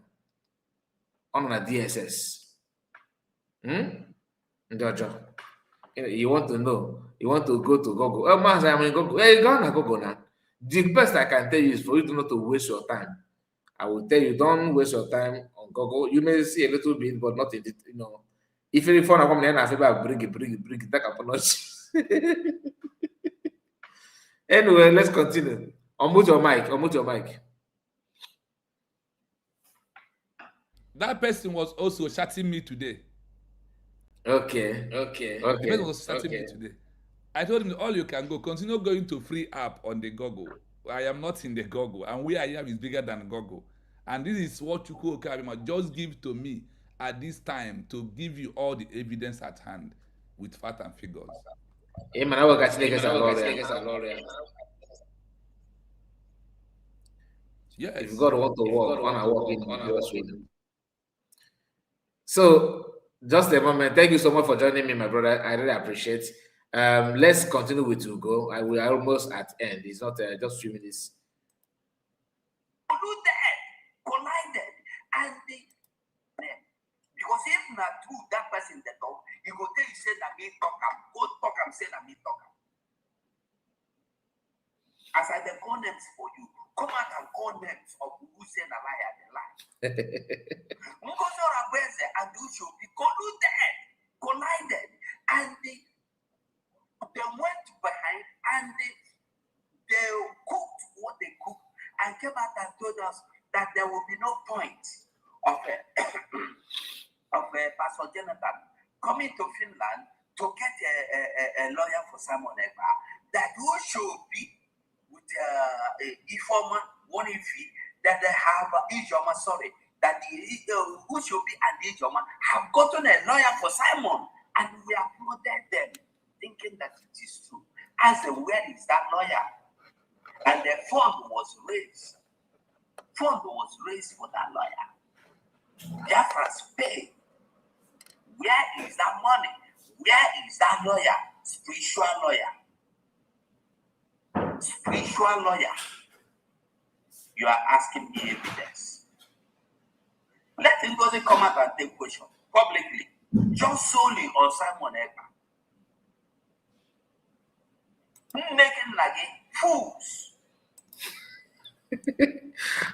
Speaker 2: on a DSS. Jojo. You want to know, you want to go to Google. Oh, man, I'm in Google. Hey, go on Google now. The best I can tell you is for you to not to waste your time. I will tell you, don't waste your time on Google. You may see a little bit, but not in it, If you phone come then I say bring it, that can Anyway, let's continue. Unmute your mic.
Speaker 5: That person was also chatting me today.
Speaker 2: Okay.
Speaker 5: The person was chatting me today. I told him all you can go, continue going to free app on the Google. I am not in the Google, and where I am is bigger than Google. And this is what you could just give to me at this time to give you all the evidence at hand with fact and figures. Yes.
Speaker 2: If God want to work, on our work in So, just a moment. Thank you so much for joining me, my brother. I really appreciate. Let's continue with Ugo. We are almost at end. It's not just a few minutes.
Speaker 3: Collided, and because if not true, that person that talk, he go tell you say that me talk, go talk, say that me talk. As I the call names for you, come out and call names of who say a liar, the lie. Because Orabueze and you should be collided, and they went behind and they cooked what they cooked and came out and told us that there will be no point of Pastor Jonathan coming to Finland to get a lawyer for Simon Ekpa, that who should be with informer one fee that they have Ijoma, that who should be and Ijoma have gotten a lawyer for Simon, and we applauded them, thinking that it is true. As where is that lawyer? And the fund was raised. For that lawyer. Biafra's pay. Where is that money? Where is that lawyer? Spiritual lawyer. You are asking me evidence. Let him go come out and take question publicly, just solely on Simon Ekpa. Making like fools.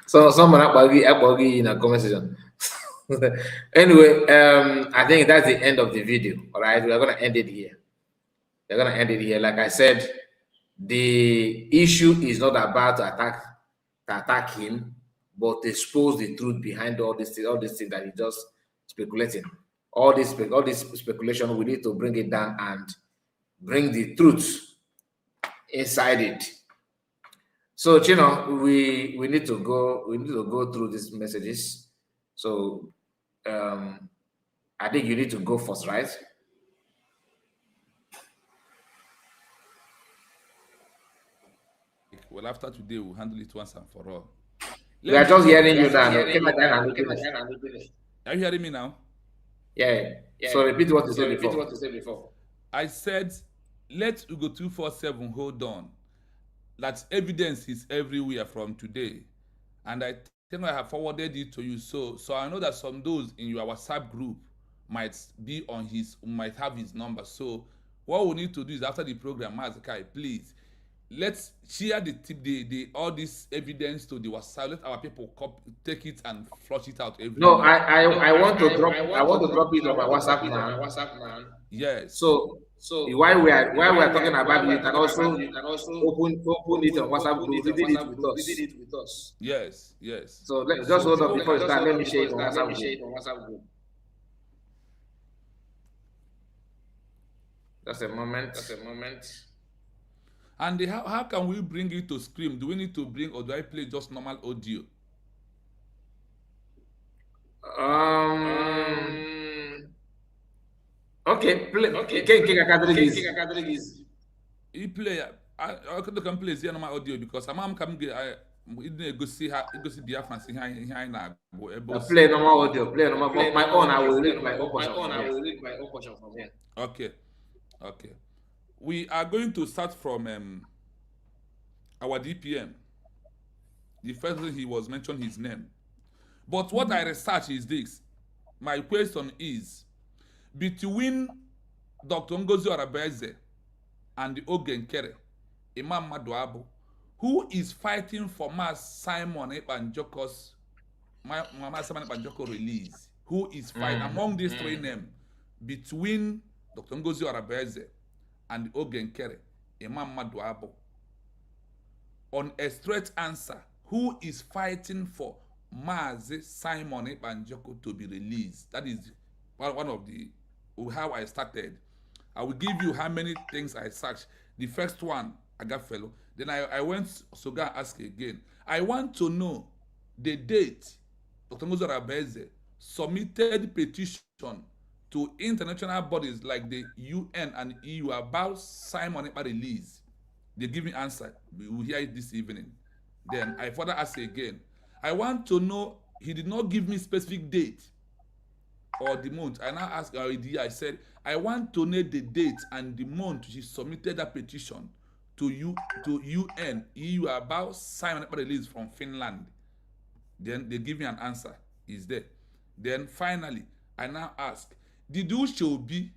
Speaker 2: So someone about in a conversation. Anyway, I think that's the end of the video. All right, we're gonna end it here. Like I said, the issue is not about to attack him, but expose the truth behind all things that he just speculating. All this speculation, we need to bring it down and bring the truth inside it. So, we need to go through these messages. So, I think you need to go first, right?
Speaker 5: Well, after today, we'll handle it once and for all.
Speaker 2: We are just hearing you now.
Speaker 5: Are you hearing me now?
Speaker 2: Yeah. So repeat what you said before.
Speaker 5: I said, let Ugo 247 hold on. That evidence is everywhere from today. And I think I have forwarded it to you. So I know that some those in your WhatsApp group might have his number. So What we need to do is after the program, Mazakai, please, let's share the all this evidence to the WhatsApp. Let our people take it and flush it out everywhere.
Speaker 2: No, I want to drop it on my WhatsApp now.
Speaker 5: Yes.
Speaker 2: So while we are talking about it, you can also open it on WhatsApp group. We did it with us.
Speaker 5: Yes.
Speaker 2: So just hold on before you start. Let me share it on WhatsApp group. Just a moment.
Speaker 5: And how can we bring it to screen? Do we need to bring, or do I play just normal audio?
Speaker 2: Okay, play. Okay, can
Speaker 5: You play. I can play the normal audio because I'm coming. I go see Biafran see here now.
Speaker 2: Play normal audio. Play normal. My own. I will read my own portion from here.
Speaker 5: Okay. We are going to start from our DPM. The first thing he was mentioned his name. But what I research is this. My question is, between Dr. Ngozi Orabueze and the Ogenkere, Imam Maduabu, who is fighting for Mas Simon Ekpa release? Who is fighting among these three names between Dr. Ngozi Orabueze and the Ogenkere, Imam Maduabu? On a straight answer, who is fighting for Mazi Simon Ekpa to be released? That is one of the how I started. I will give you how many things I searched. The first one, I got fellow. Then I went to go ask again. I want to know the date Dr. Ngozi Orabueze submitted petition to international bodies like the UN and EU about Simon Ekpa release. They give me answer. We will hear it this evening. Then I further ask again. I want to know, he did not give me specific date or the month. I now ask I said, I want to know the date and the month she submitted that petition to UN, EU about Simon Ekpa release from Finland. Then they give me an answer. Is there. Then finally, I now ask, did you show be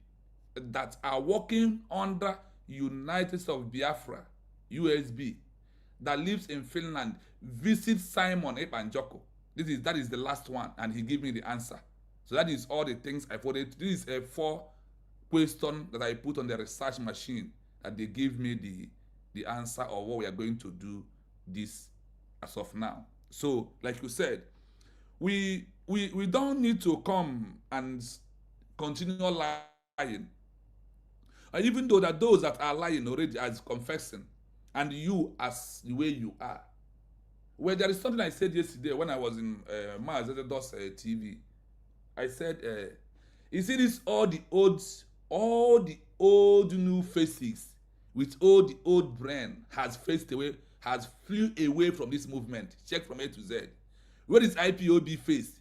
Speaker 5: that are working under United States of Biafra, USB, that lives in Finland, visit Simon Ekpa? That is the last one, and he gave me the answer. So that is all the things I put it. This is a 4 question that I put on the research machine, and they give me the answer of what we are going to do this as of now. So, like you said, we don't need to come and continue lying. Even though that those that are lying already as confessing, and you as the way you are. Well, there is something I said yesterday when I was in Mazedos TV. I said, you see this all the old new faces with all the old brain has flew away from this movement. Check from A to Z. Where is IPOB face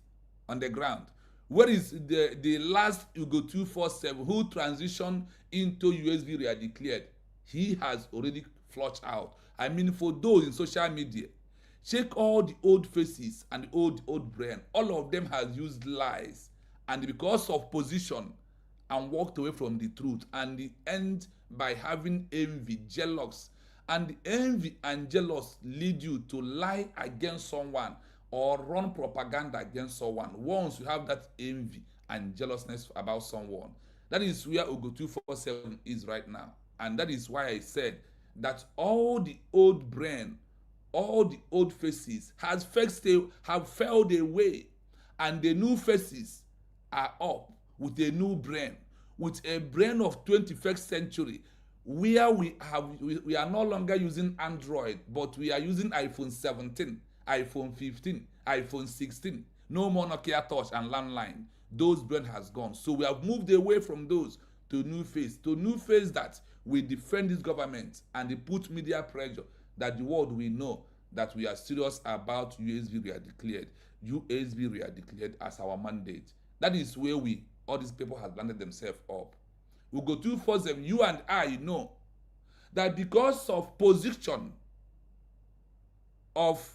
Speaker 5: on the ground? Where is the last Ugo 247 who transitioned into USB Rea declared? He has already flushed out. I mean, for those in social media, check all the old faces and the old brain. All of them has used lies, and because of position, and walked away from the truth, and the end by having envy, jealous, and the envy and jealous lead you to lie against someone or run propaganda against someone. Once you have that envy and jealousness about someone, that is where Ugo 247 is right now. And that is why I said that all the old brain, all the old faces have fell away, and the new faces are up with a new brain, with a brain of 21st century, where we are no longer using Android, but we are using iPhone 17, iPhone 15, iPhone 16. No more Nokia Touch and landline. Those brain has gone. So we have moved away from those to new face that we defend this government, and they put media pressure that the world will know that we are serious about USB Rea declared as our mandate. That is where all these people have landed themselves up. We go 247, you and I know that because of position of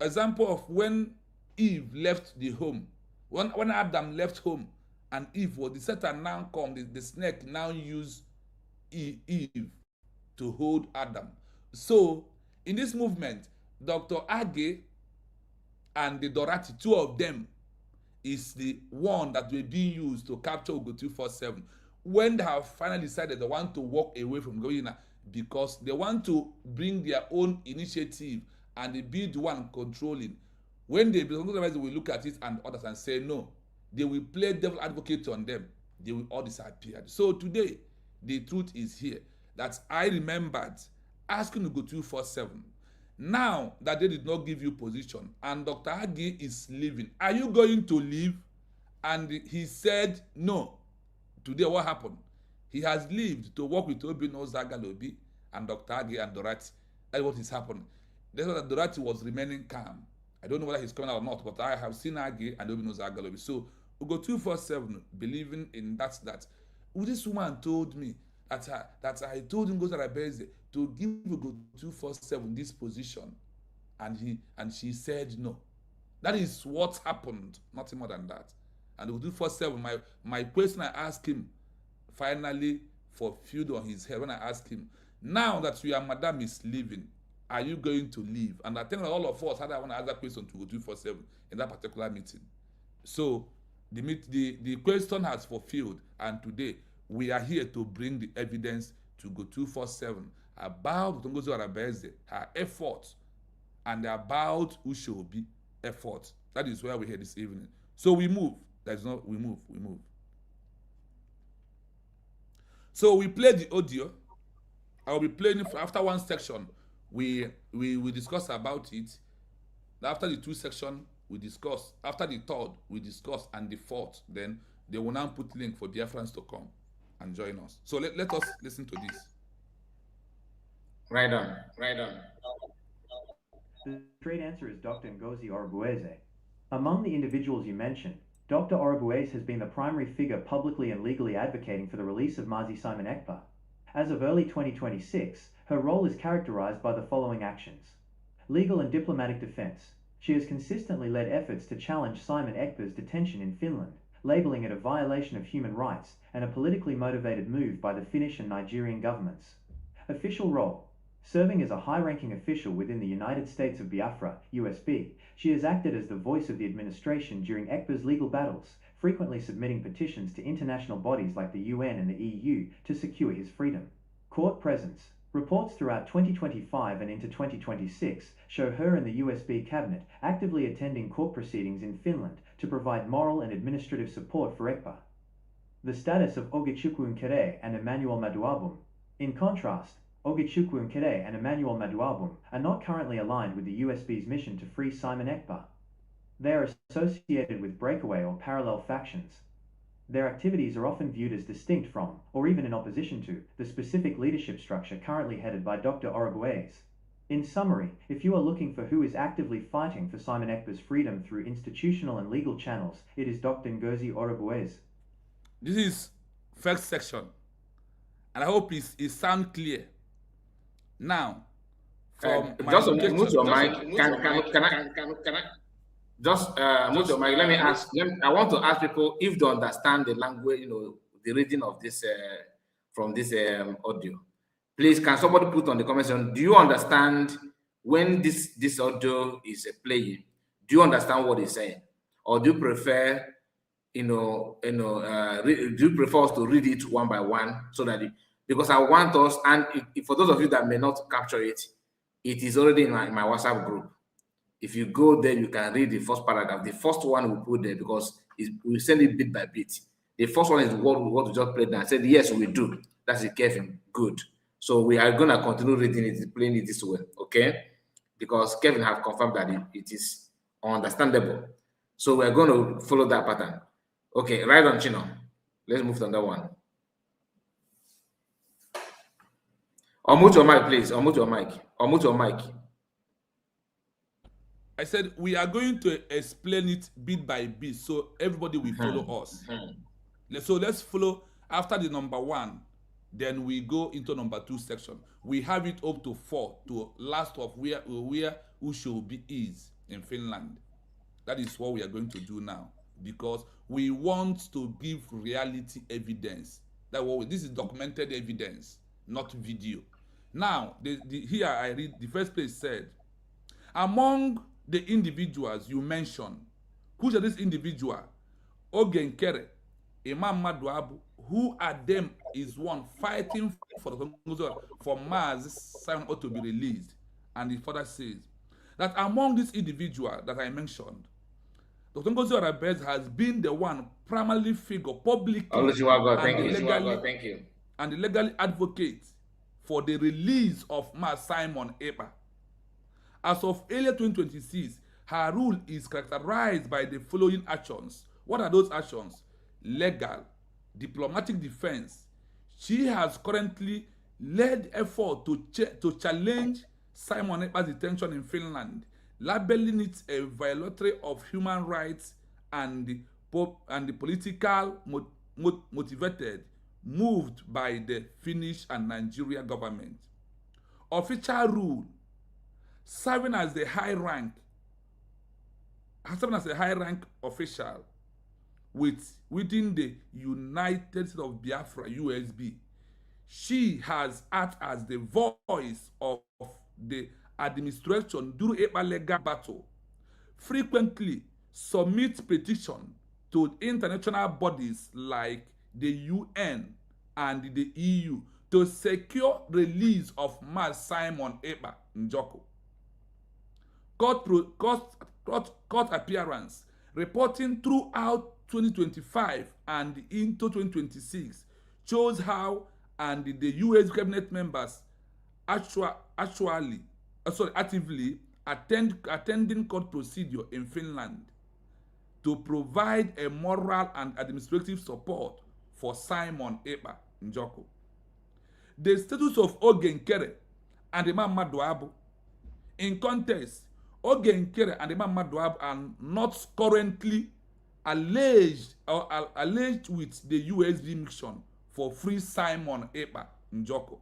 Speaker 5: example of when Eve left the home, when Adam left home and Eve was the Satan now come, the snake now use Eve to hold Adam. So in this movement, Dr. Age and the Dorati, two of them, is the one that will be used to capture Ugo 247 when they have finally decided they want to walk away from going because they want to bring their own initiative and they be the one controlling. When they will look at it and others and say no, they will play devil advocate on them. They will all disappear. So today, the truth is here that I remembered asking Ugo 247. Now that they did not give you position and Dr. Agi is leaving, are you going to leave? And he said no. Today what happened? He has lived to work with Obino Zagalobi and Dr. Agi and Dorati. That's what is happening. That's why Dorati was remaining calm. I don't know whether he's coming out or not, but I have seen Agi and Obino Zagalobi. So Ugo 247 believing in that this woman told me that I told him Orabueze to give Ugo 247 this position, and she said no. That is what happened, nothing more than that. And Ugo 247, my question I asked him finally fulfilled on his head when I asked him, now that your madam is leaving, are you going to leave? And I think that all of us had one other question to Ugo 247 in that particular meeting. So the question has fulfilled, and today we are here to bring the evidence to Ugo 247 about Ngozi Orabueze, her effort, and about Ushobi effort. That is where we're here this evening. So we move. We move. So we play the audio. I will be playing it after one section. We discuss about it. After the two sections, we discuss. After the third, we discuss, and the fourth, then they will now put link for Biafrans to come and join us. So let us listen to this.
Speaker 2: Right on.
Speaker 6: The straight answer is Dr. Ngozi Orabueze. Among the individuals you mentioned, Dr. Orabueze has been the primary figure publicly and legally advocating for the release of Mazi Simon Ekpa. As of early 2026, her role is characterized by the following actions. Legal and diplomatic defense. She has consistently led efforts to challenge Simon Ekpa's detention in Finland, labeling it a violation of human rights and a politically motivated move by the Finnish and Nigerian governments. Official role. Serving as a high-ranking official within the United States of Biafra, USB, she has acted as the voice of the administration during Ekpa's legal battles, frequently submitting petitions to international bodies like the UN and the EU to secure his freedom. Court presence. Reports throughout 2025 and into 2026 show her and the USB cabinet actively attending court proceedings in Finland to provide moral and administrative support for Ekpa. The status of Ogechukwu Nkere and Emmanuel Maduabum. In contrast, Ogechukwu Nkere and Emmanuel Maduabum are not currently aligned with the USB's mission to free Simon Ekpa. They are associated with breakaway or parallel factions. Their activities are often viewed as distinct from, or even in opposition to, the specific leadership structure currently headed by Dr. Orabueze. In summary, if you are looking for who is actively fighting for Simon Ekpa's freedom through institutional and legal channels, it is Dr. Ngozi Orabueze.
Speaker 5: This is first section, and I hope it sounds clear. Now, from
Speaker 2: just mute your mic. Can I just mute your mic? Let me ask. I want to ask people if they understand the language, the reading of this from this audio. Please, can somebody put on the comment section? Do you understand when this audio is playing? Do you understand what he's saying, or do you prefer, do you prefer us to read it one by one so that because I want us, and for those of you that may not capture it, it is already in my WhatsApp group. If you go there, you can read the first paragraph. The first one we put there because we send it bit by bit. The first one is what we just played now. I said, yes, we do. That's it, Kevin. Good. So we are going to continue reading it, playing it this way, okay? Because Kevin have confirmed that it is understandable. So we're going to follow that pattern. Okay, right on, Chino. Let's move to another one. Unmute your mic, please. Unmute your mic.
Speaker 5: I said we are going to explain it bit by bit so everybody will follow us. So let's follow after the number one, then we go into number two section. We have it up to 4 to last of where Ushobi is in Finland. That is what we are going to do now because we want to give reality evidence. This is documented evidence. not video. Now, here I read the first place said, among the individuals you mentioned, who's this individual? Ogenkere, Imam Maduabu, who at them is one fighting for Maz Simon ought to be released. And he further says that among this individual that I mentioned, Dr. Ngozi Orabueze has been the one primarily figure publicly and legally advocate for the release of Maz Simon Ekpa. As of earlier 2026, her rule is characterized by the following actions. What are those actions? Legal, diplomatic defense. She has currently led effort to challenge Simon Ekpa's detention in Finland, labeling it a violatory of human rights and the political motivated, moved by the Finnish and Nigeria government. Official rule: serving as a high rank official within the United States of Biafra (USB), she has acted as the voice of the administration during Ekpa legal battle, frequently submit petition to international bodies like the UN and the EU to secure release of Maz Simon Ekpa Njoko. Court appearance reporting throughout 2025 and into 2026 shows how and the US cabinet members actively attending court procedure in Finland to provide a moral and administrative support for Simon Ekpa Njoko. The status of Ogenkere and Imam Maduabu. In context, Ogenkere and Imam Maduabu are not currently alleged with the USB mission for free Simon Ekpa Njoko.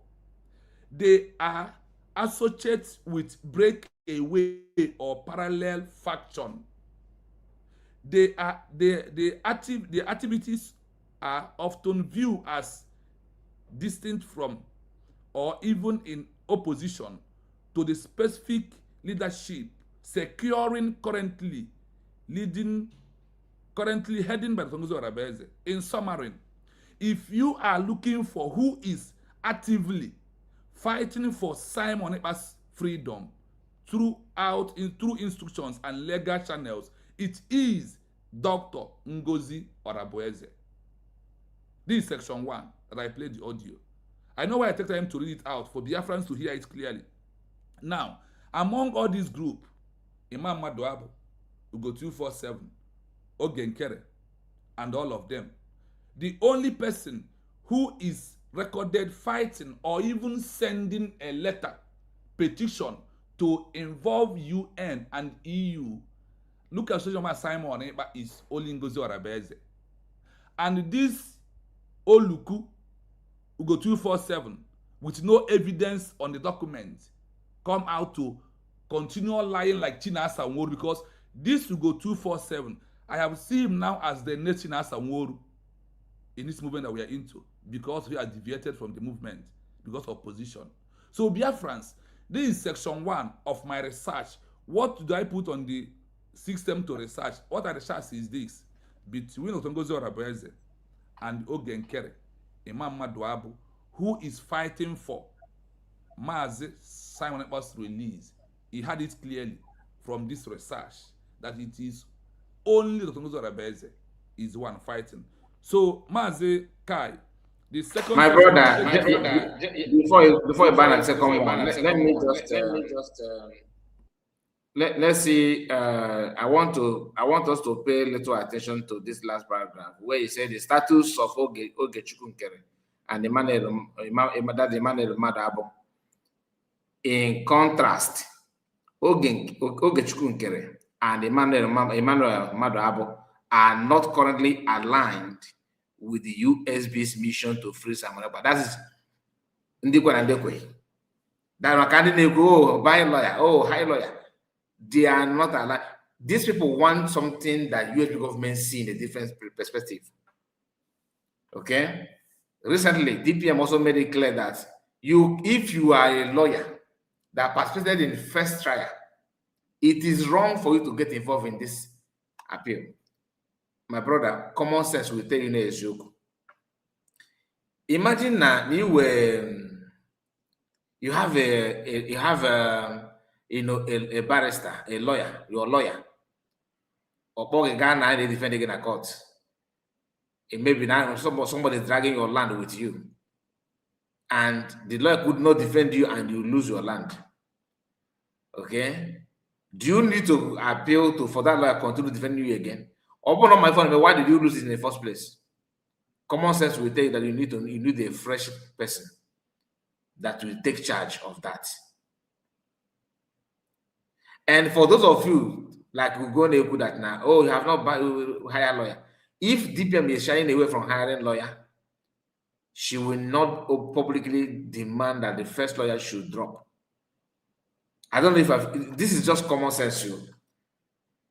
Speaker 5: They are associated with breakaway or parallel faction. The activities are often viewed as distinct from or even in opposition to the specific leadership securing currently heading by Dr. Ngozi Orabueze. In summary, if you are looking for who is actively fighting for Simon Ekpa's freedom through instructions and legal channels, it is Dr. Ngozi Orabueze. This is section 1 that I played the audio. I know why I take time to read it out for Biafrans to hear it clearly. Now, among all this group, Imam Maduabu, Ugo 247, Ogenkere, and all of them, the only person who is recorded fighting or even sending a letter, petition to involve UN and EU, look at Social Simon Ekpa, is only Ngozi Orabueze. And this Oluku, Ugo 247, with no evidence on the document, come out to continue lying like Chinasa Nworu, because this Ugo 247, I have seen him now as the next Chinasa Nworu in this movement that we are into, because we are deviated from the movement because of position. So Biafrans, this is section 1 of my research. What do I put on the system to research? What I research is this: between Dr. Ngozi Orabueze and Ogenkere, Imam Maduabu, who is fighting for Mazi Simon Ekpa's release. He had it clearly from this research that it is only Dr. Ngozi Orabueze is the one fighting. So Mazi Kai, the second.
Speaker 2: My brother, before you ban the second one, let's see. I want us to pay little attention to this last paragraph where he said the status of Ogechukwunkere and Emmanuel Maduabu. In contrast, Ogechukwunkere and Emmanuel Maduabu are not currently aligned with the USB's mission to free Simon Ekpa. That is Ndikwe and Ndekwe. That candidate go buy lawyer, high lawyer. They are not aligned. These people want something that USB government see in a different perspective. Okay? Recently, DPM also made it clear that if you are a lawyer that participated in first trial, it is wrong for you to get involved in this appeal. My brother, common sense will tell you a joke. Imagine that you have a barrister, a lawyer, your lawyer, or a guy now they defend against a court. It may be now somebody is dragging your land with you, and the lawyer could not defend you, and you lose your land. Okay, do you need to appeal for that lawyer continue defending you again? Open up my phone. Why did you lose it in the first place? Common sense will tell you that you need a fresh person that will take charge of that. And for those of you like we go and put that now, oh, you have not hired lawyer. If DPM is shying away from hiring lawyer, she will not publicly demand that the first lawyer should drop. I don't know if this is just common sense.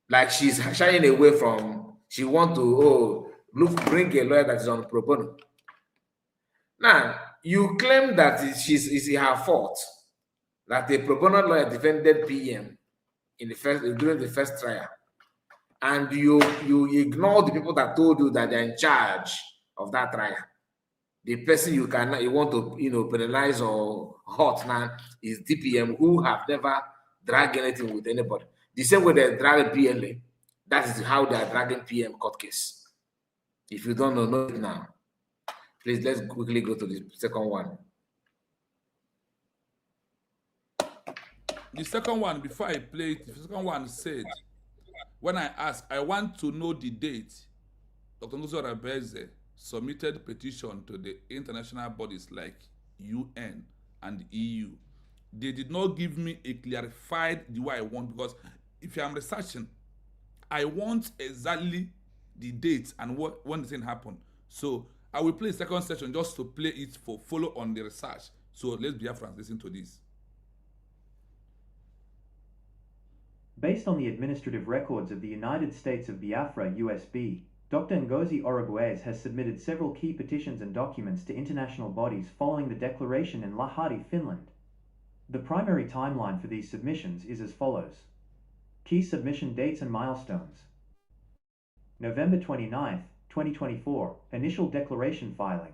Speaker 2: Like she's shying away from, she want to bring a lawyer that is on pro bono. Now you claim that it's her fault that the pro bono lawyer defended PM during the first trial, and you ignore the people that told you that they're in charge of that trial. The person you want to penalize or hurt now is DPM, who have never dragged anything with anybody. The same way they drag PLA, that is how they are dragging PM court case. If you don't know it now, please let's quickly go to the second one.
Speaker 5: The second one, before I play it, the second one said, when I asked, I want to know the date Dr. Orabueze submitted petition to the international bodies like UN and EU. They did not give me a clarified the way I want, because if I'm researching, I want exactly the date and when the thing happened. So I will play a second session just to play it for follow on the research. So let's be friends, listen to this.
Speaker 6: Based on the administrative records of the United States of Biafra (USB), Dr. Ngozi Orabueze has submitted several key petitions and documents to international bodies following the declaration in Lahti, Finland. The primary timeline for these submissions is as follows. Key submission dates and milestones. November 29, 2024, initial declaration filing.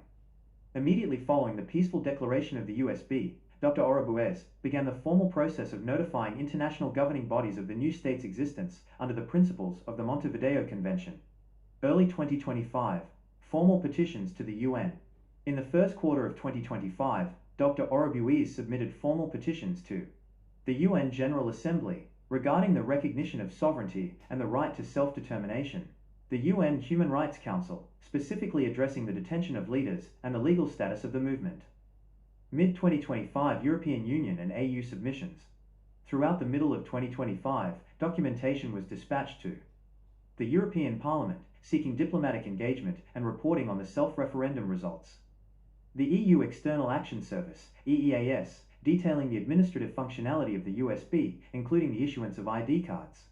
Speaker 6: Immediately following the peaceful declaration of the USB, Dr. Orabueze began the formal process of notifying international governing bodies of the new state's existence under the principles of the Montevideo Convention. Early 2025, formal petitions to the UN. In the first quarter of 2025, Dr. Orabueze submitted formal petitions to the UN General Assembly regarding the recognition of sovereignty and the right to self-determination, the UN Human Rights Council, specifically addressing the detention of leaders and the legal status of the movement. Mid-2025 European Union and AU submissions. Throughout the middle of 2025, documentation was dispatched to the European Parliament, seeking diplomatic engagement and reporting on the self-referendum results. The EU External Action Service, EEAS, detailing the administrative functionality of the USB, including the issuance of ID cards.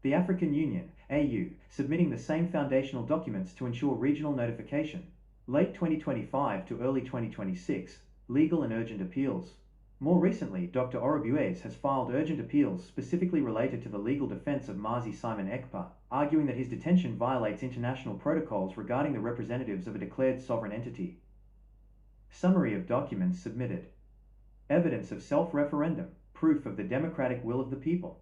Speaker 6: The African Union, AU, submitting the same foundational documents to ensure regional notification. Late 2025 to early 2026, legal and urgent appeals. More recently, Dr. Orabueze has filed urgent appeals specifically related to the legal defense of Mazi Simon Ekpa, arguing that his detention violates international protocols regarding the representatives of a declared sovereign entity. Summary of documents submitted. Evidence of self-referendum, proof of the democratic will of the people.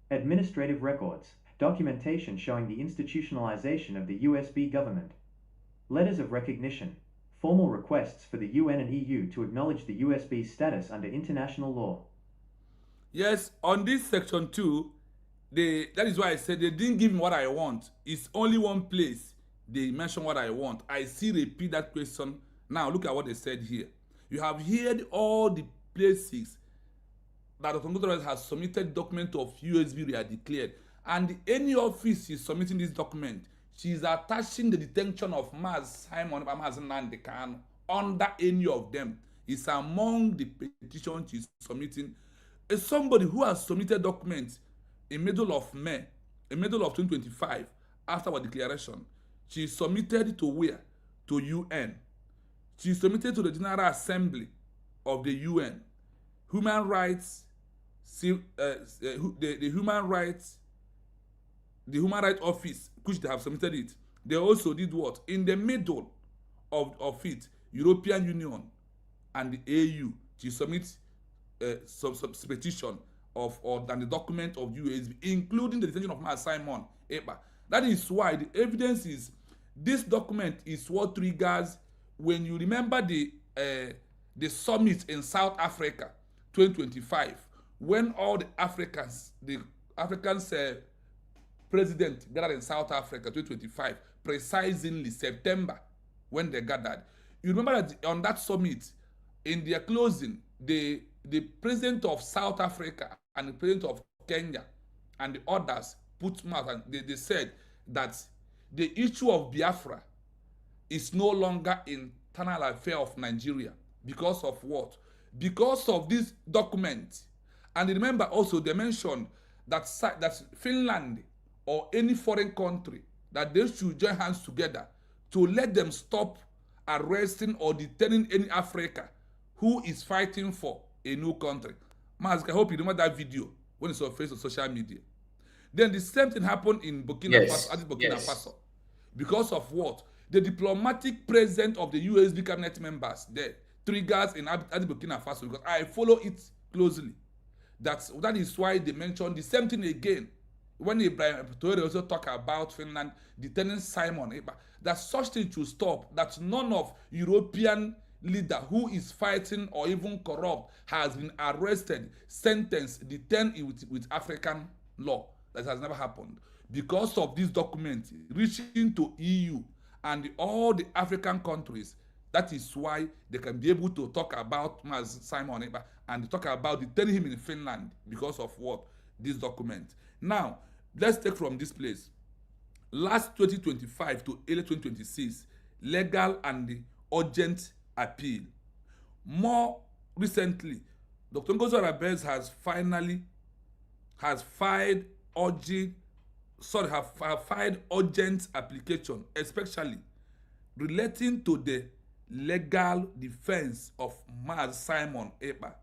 Speaker 6: Administrative records, documentation showing the institutionalization of the USB government. Letters of recognition, formal requests for the UN and EU to acknowledge the USB status under international law.
Speaker 5: Yes, on this section 2, that is why I said they didn't give me what I want. It's only one place they mention what I want. I still repeat that question. Now look at what they said here. You have heard all the places that Dr. Ngozi has submitted document of USB we are declared, and any office is submitting this document, she is attaching the detention of Maz Simon Nandekano under any of them. It's among the petitions she's submitting. It's somebody who has submitted documents in middle of May, in middle of 2025, after our declaration. She submitted to where? To UN. She submitted to the General Assembly of the UN, human rights, the human rights office, which they have submitted it, they also did what? In the middle of it, European Union and the AU to submit some petition than the document of USB, including the detention of Mazi Simon Ekpa. That is why the evidence is this document is what triggers when you remember the summit in South Africa 2025, when all the Africans president gathered in South Africa 2025, precisely September, when they gathered. You remember that on that summit, in their closing, the president of South Africa and the president of Kenya and the others put mouth and they said that the issue of Biafra is no longer internal affair of Nigeria. Because of what? Because of this document. And remember also they mentioned that Finland or any foreign country, that they should join hands together to let them stop arresting or detaining any African who is fighting for a new country. Mask, I hope you remember that video when it's surfaced on social media. Then the same thing happened in Burkina Faso. Because of what? The diplomatic presence of the USB cabinet members there triggers in Burkina Faso, because I follow it closely. That is why they mentioned the same thing again when Ibrahim Traoré also talk about Finland detaining Simon Ekpa. That such thing should stop. That none of European leader who is fighting or even corrupt has been arrested, sentenced, detained with African law. That has never happened. Because of this document reaching to EU and all the African countries, that is why they can be able to talk about Mazi Simon Ekpa and talk about detaining him in Finland because of what? This document. Now, let's take from this place. Last 2025 to early 2026, legal and urgent appeal. More recently, Dr. Ngozi Orabueze has filed urgent application, especially relating to the legal defense of Mazi Simon Ekpa.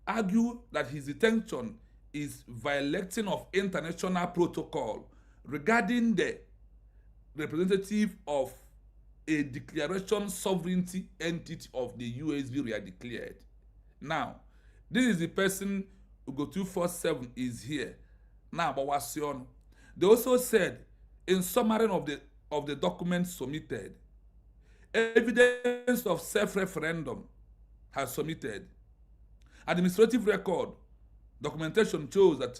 Speaker 5: Argue that his detention is violating of international protocol regarding the representative of a declaration sovereignty entity of the USB we are declared. Now, this is the person who go 247 is here. Now, but what's on? They also said in summary of the documents submitted, evidence of self-referendum has submitted. Administrative record documentation shows that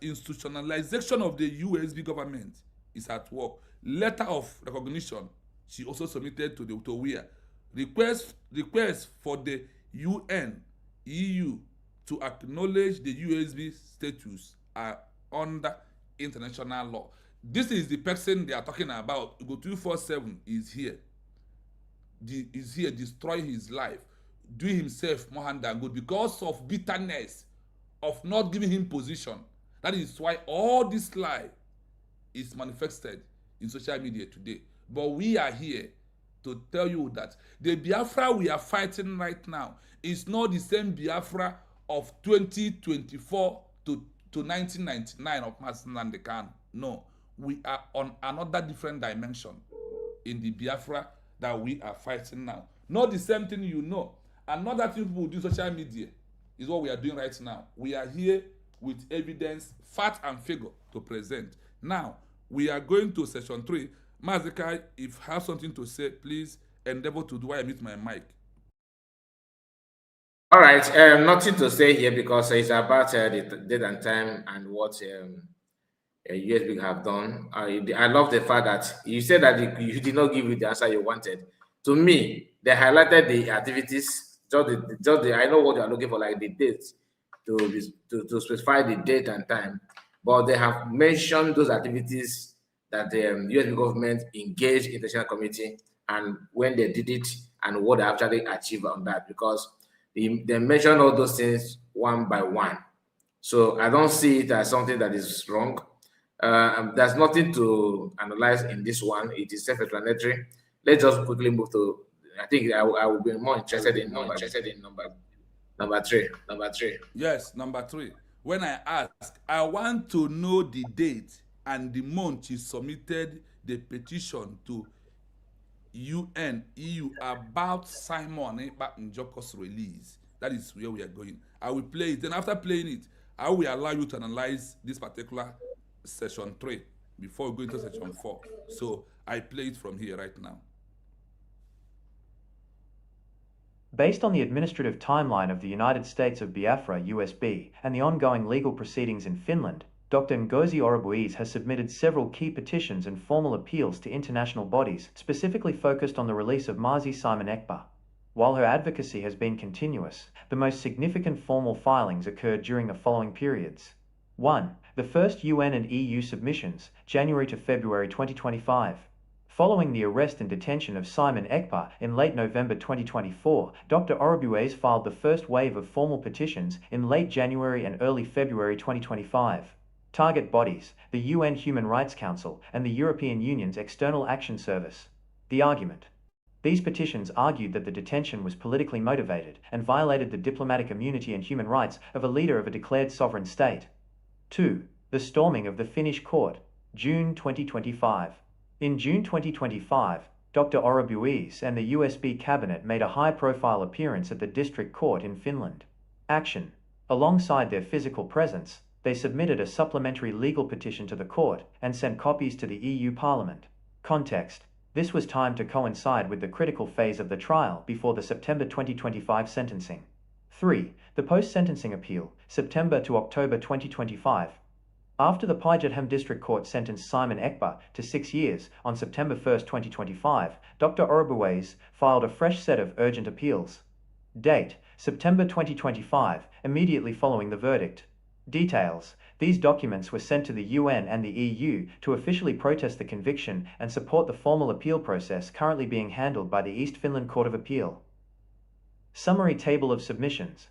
Speaker 5: institutionalization of the USB government is at work. Letter of recognition she also submitted to the WIA. Request for the UN, EU to acknowledge the USB status are under international law. This is the person they are talking about. Go 247 is here. Is here destroy his life, do himself more harm than good because of bitterness of not giving him position. That is why all this lie is manifested in social media today. But we are here to tell you that the Biafra we are fighting right now is not the same Biafra of 2024 to 1999 of Mazi Nnamdi Kanu. No, we are on another different dimension in the Biafra that we are fighting now. Not the same thing you know. And not that people do social media is what we are doing right now. We are here with evidence, fact and figure to present. Now, we are going to session 3. Mazika, if you have something to say, please endeavor to do while I mute my mic.
Speaker 2: All right, nothing to say here because it's about the date and time and what USB have done. I love the fact that you said that you did not give you the answer you wanted. To me, they highlighted the activities, I know what you are looking for, like the date, to specify the date and time, but they have mentioned those activities that the USB government engaged in the international committee and when they did it and what they actually achieved on that, because they mention all those things one by one. So I don't see it as something that is wrong. There's nothing to analyze in this one. It is self-explanatory. Let's just quickly move to I think I will be more interested in number three.
Speaker 5: Yes, number 3. When I ask, I want to know the date and the month you submitted the petition to UN, EU about Simon Ekpa Njoko's release. That is where we are going. I will play it. Then after playing it, I will allow you to analyze this particular session 3 before we go into section 4. So I play it from here right now.
Speaker 6: Based on the administrative timeline of the United States of Biafra (USB) and the ongoing legal proceedings in Finland, Dr. Ngozi Orabueze has submitted several key petitions and formal appeals to international bodies specifically focused on the release of Mazi Simon Ekpa. While her advocacy has been continuous, the most significant formal filings occurred during the following periods. 1. The first UN and EU submissions, January to February 2025. Following the arrest and detention of Simon Ekpa in late November 2024, Dr. Orabueze filed the first wave of formal petitions in late January and early February 2025. Target bodies, the UN Human Rights Council and the European Union's External Action Service. The argument. These petitions argued that the detention was politically motivated and violated the diplomatic immunity and human rights of a leader of a declared sovereign state. 2. The storming of the Finnish court, June 2025. In June 2025, Dr. Orabueze and the USB cabinet made a high-profile appearance at the district court in Finland. Action. Alongside their physical presence, they submitted a supplementary legal petition to the court and sent copies to the EU Parliament. Context. This was timed to coincide with the critical phase of the trial before the September 2025 sentencing. 3. The post-sentencing appeal, September to October 2025. After the Pajatham District Court sentenced Simon Ekpa to 6 years on September 1, 2025, Dr. Orabueze filed a fresh set of urgent appeals. Date, September 2025, immediately following the verdict. Details. These documents were sent to the UN and the EU to officially protest the conviction and support the formal appeal process currently being handled by the East Finland Court of Appeal. Summary table of submissions.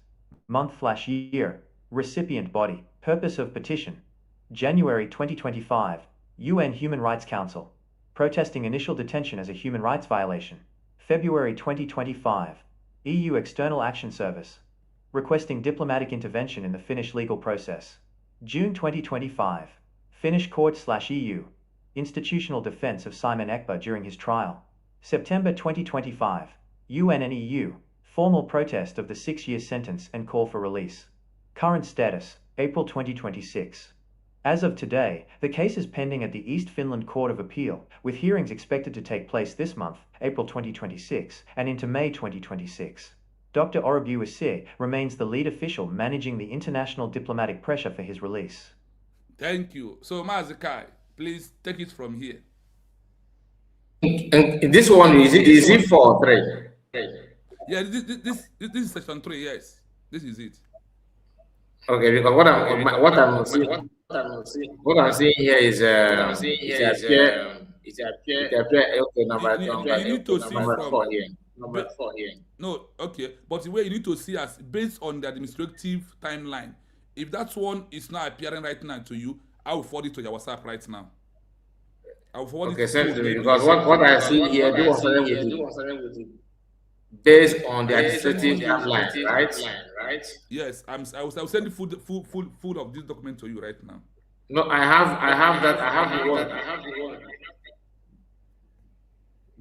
Speaker 6: Month/year. Recipient body. Purpose of petition. January 2025. UN Human Rights Council. Protesting initial detention as a human rights violation. February 2025. EU External Action Service. Requesting diplomatic intervention in the Finnish legal process. June 2025. Finnish Court/EU. Institutional defense of Simon Ekpa during his trial. September 2025. UN and EU. Formal protest of the 6-year sentence and call for release. Current status, April 2026. As of today, the case is pending at the East Finland Court of Appeal, with hearings expected to take place this month, April 2026, and into May 2026. Dr. Orabueze remains the lead official managing the international diplomatic pressure for his release.
Speaker 5: Thank you. So, Mazikai, please take it from here.
Speaker 2: And this one, is it 4 or 3?
Speaker 5: Yeah, this is section 3, yes. This is it.
Speaker 2: Okay, because what I'm seeing here is okay, number 4 here. Number 4 here.
Speaker 5: No, okay, but the way you need to see as based on the administrative timeline, if that one is not appearing right now to you, I will forward it to your WhatsApp right now. I will forward it
Speaker 2: to you because what I see here, based on the administrative timeline, right?
Speaker 5: Yes, I will send the full of this document to you right now.
Speaker 2: No, I have the one.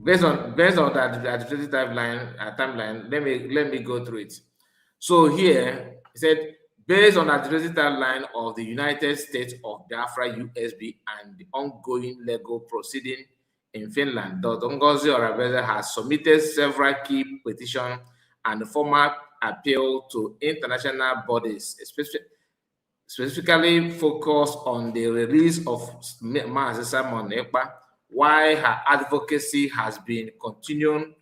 Speaker 2: Based on that administrative timeline, let me go through it. So here it said, based on the administrative timeline of the United States of Biafra USB and the ongoing legal proceeding in Finland, Dr. Ngozi Orabueze has submitted several key petitions and formal appeal to international bodies, specifically focused on the release of Mazi Simon Ekpa, while her advocacy has been continuing.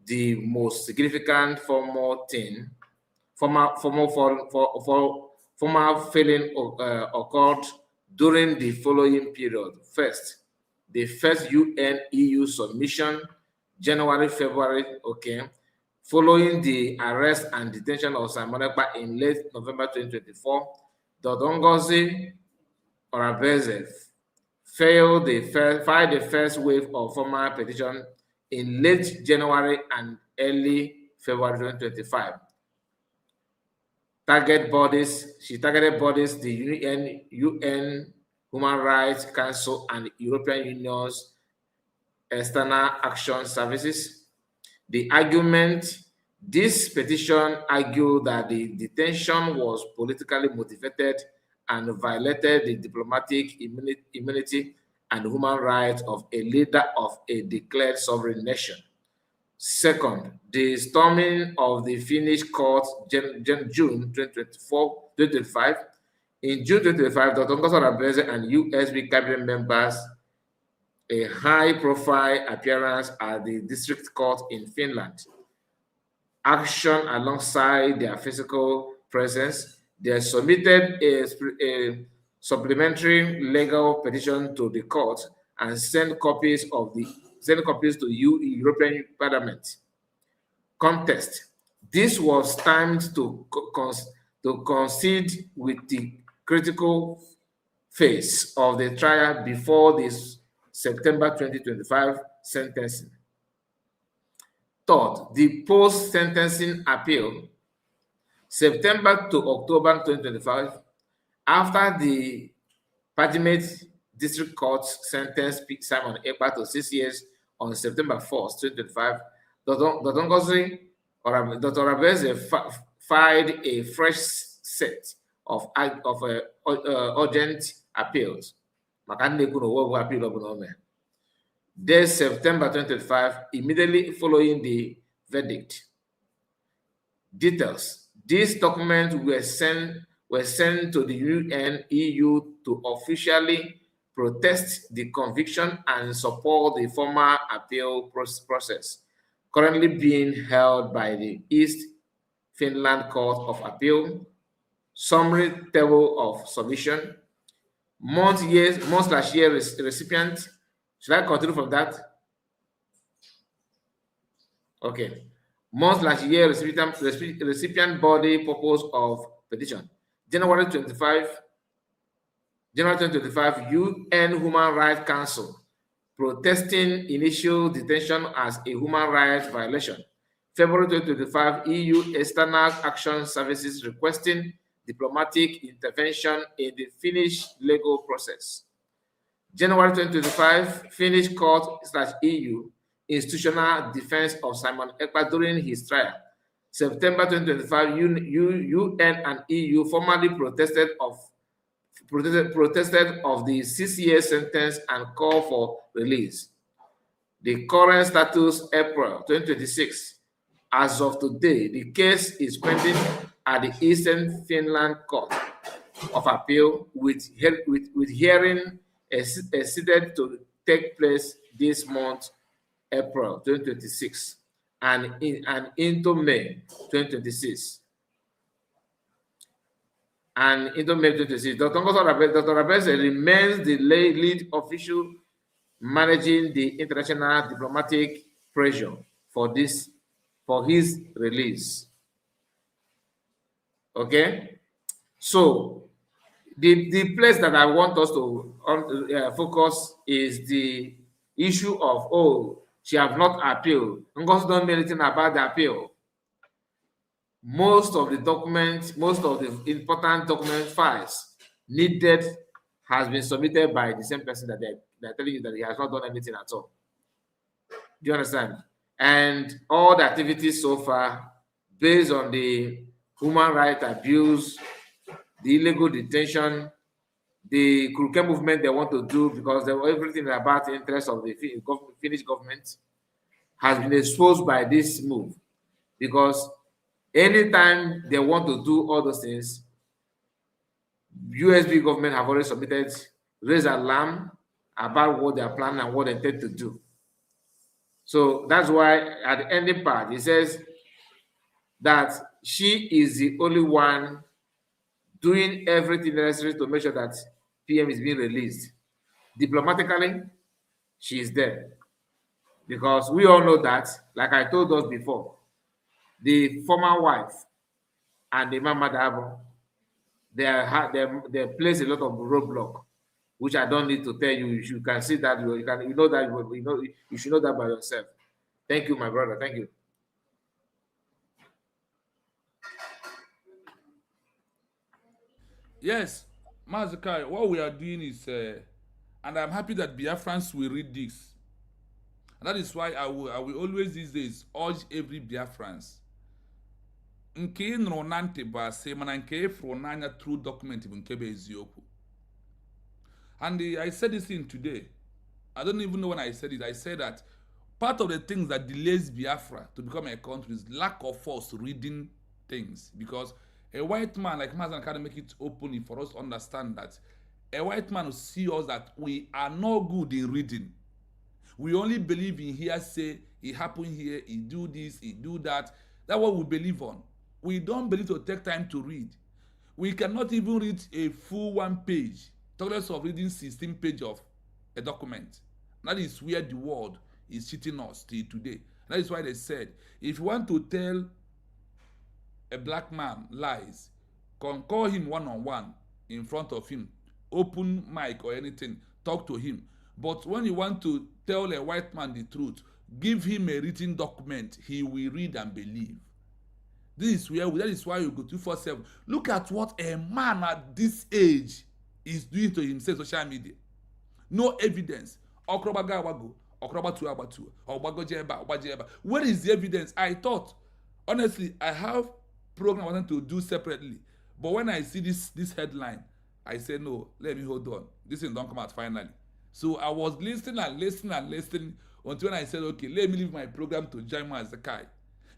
Speaker 2: The most significant formal failing occurred during the following period. First, the first UN-EU submission, January-February, following the arrest and detention of Simon Ekpa in late November 2024, Dr. Ngozi Orabueze filed the first wave of formal petition in late January and early February 2025. She targeted bodies, the UN Human Rights Council and European Union's External Action Services. The argument, this petition argued that the detention was politically motivated and violated the diplomatic immunity and human rights of a leader of a declared sovereign nation. Second, the storming of the Finnish court June 2025. In June 2025, Dr. Orabueze and USB cabinet members a high-profile appearance at the district court in Finland. Action alongside their physical presence, they submitted a supplementary legal petition to the court and sent copies to European Parliament. Context. This was timed to coincide with the critical phase of the trial before this September 2025 sentencing. Third, the post-sentencing appeal, September to October 2025, after the Parliament District Court sentenced Simon Ekpa to 6 years on September 4th, 2025, Dr. Orabueze filed a fresh set of urgent appeals. This September 2025, immediately following the verdict. Details. These documents were sent to the UN EU to officially protest the conviction and support the formal appeal process currently being held by the East Finland Court of Appeal. Summary table of submission. Month/year recipient. Should I continue from that? Okay. Month/year recipient body purpose of petition. January 2025, UN Human Rights Council protesting initial detention as a human rights violation. February 2025, EU External Action Services requesting diplomatic intervention in the Finnish legal process. January 2025, Finnish court/EU institutional defense of Simon Ekpa during his trial. September 2025, UN and EU formally protested of the 6-year sentence and call for release. The current status, April 2026. As of today, the case is pending at the Eastern Finland Court of Appeal with hearing exceeded to take place this month, April 2026, and into May 2026. Dr. Orabueze remains the lead official managing the international diplomatic pressure for his release. Okay, so the place that I want us to focus is the issue of, she have not appealed. Ngozi don't know anything about the appeal. Most of the documents, most of the important document files needed has been submitted by the same person that they're telling you that he has not done anything at all. Do you understand? And all the activities so far, based on the human rights abuse, the illegal detention, the Kuruke movement they want to do, because everything about the interest of the Finnish government has been exposed by this move. Because anytime they want to do all those things, USB government have already raised alarm about what they are planning and what they intend to do. So that's why at the ending part, it says that she is the only one doing everything necessary to make sure that PM is being released. Diplomatically, she is there. Because we all know that, like I told us before, the former wife and the Mama Dabo, they place a lot of roadblock, which I don't need to tell you. You can see that, you should know that by yourself. Thank you, my brother. Thank you.
Speaker 5: Yes, Mazakai, what we are doing is, and I'm happy that Biafrans will read this. And that is why I will always these days urge every Biafrans. Nke ị nụrụ na ntị bụ asị mana nke ịfụrụ n'anya true document bụ nke bụ eziokwu. And I said this thing today. I don't even know when I said it. I said that part of the things that delays Biafra to become a country is lack of us reading things. Because a white man like Mazan can make it openly for us to understand that a white man will see us that we are not good in reading. We only believe in hearsay. It happened here. He do this. He do that. That's what we believe on. We don't believe to take time to read. We cannot even read a full 1 page. Talk less of reading 16 pages of a document. That is where the world is cheating us till today. That is why they said, if you want to tell a black man lies, call him one-on-one in front of him, open mic or anything, talk to him. But when you want to tell a white man the truth, give him a written document, he will read and believe. That is why you go 247. Look at what a man at this age is doing to himself social media. No evidence. Where is the evidence? I thought, honestly, I have program I wanted to do separately. But when I see this headline, I said, no, let me hold on. This thing don't come out finally. So I was listening until when I said, okay, let me leave my program to join me as a guy.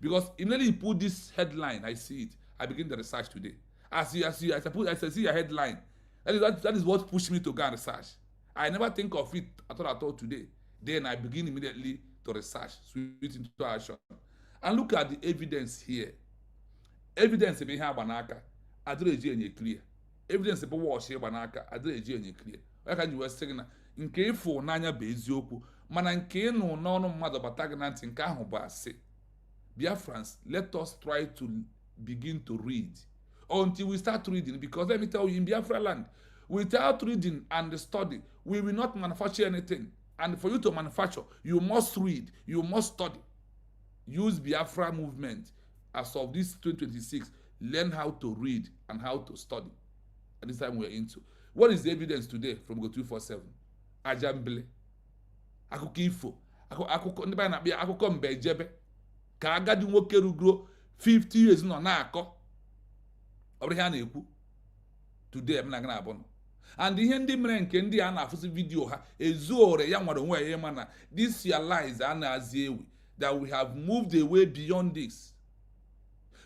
Speaker 5: Because immediately you put this headline, I see it. I begin the research today. As I see a headline, that is what pushed me to go and research. I never think of it at all today. Then I begin immediately to research, switch into action. And look at the evidence here. Evidence be here banaka, adreji enye clear. Evidence be wash here banaka, adreji enye clear. Why can you was saying na nke ifo n'anya bụ eziokwu, mana nke nụ n'ọnụ mmadụ bataghị na ntị nke ahụ bụ asị. Biafrans, let us try to begin to read until we start reading, because let me tell you, in Biafra land, without reading and study, we will not manufacture anything. And for you to manufacture, you must read, you must study. Use Biafra movement as of this 2026. Learn how to read and how to study. At this time we are into. What is the evidence today from Go 247? Ajambele. Akụkọ ifo. Akụkọ ndị na bịa akụkọ mbe ejebe. Ka agadi nwoke rugro 50 years nọ na-akọ. Ọ bụrụ ihe a na-ekwu. Today m na-aga na-abụ. And ihe ndị mere nke ndị a na-afụsị video ha ezuore ya nwere onwe ya mana this your lies a na-azi ewi, that we have moved away beyond this.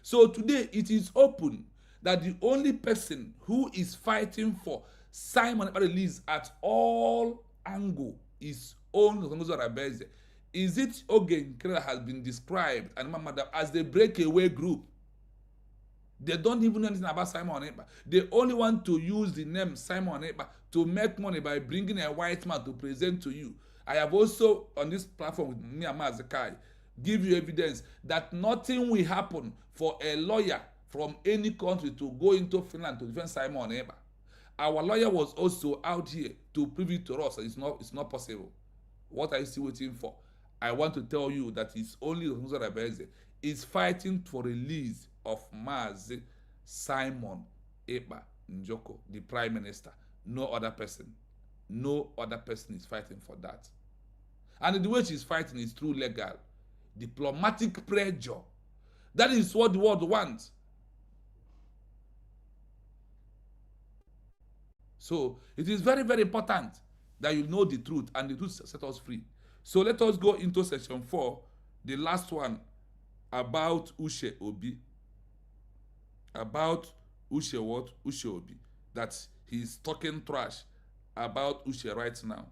Speaker 5: So today it is open that the only person who is fighting for Simon Ekpa release at all angle is own Orabueze. Is it Oge that has been described and Mamada as the breakaway group? They don't even know anything about Simon Ekpa. They only want to use the name Simon Ekpa to make money by bringing a white man to present to you. I have also, on this platform with me and Mazakai, give you evidence that nothing will happen for a lawyer from any country to go into Finland to defend Simon Ekpa. Our lawyer was also out here to prove it to us. It's not possible. What are you still waiting for? I want to tell you that it's only Orabueze is fighting for release of Mazi Simon Ekpa Njoko, the Prime Minister. No other person. No other person is fighting for that. And the way she's fighting is through legal, diplomatic pressure. That is what the world wants. So it is very, very important that you know the truth, and the truth set us free. So let us go into section 4, the last one, about Ushe Obi. About Ushe what? Ushe Obi. That he's talking trash about Ushe right now.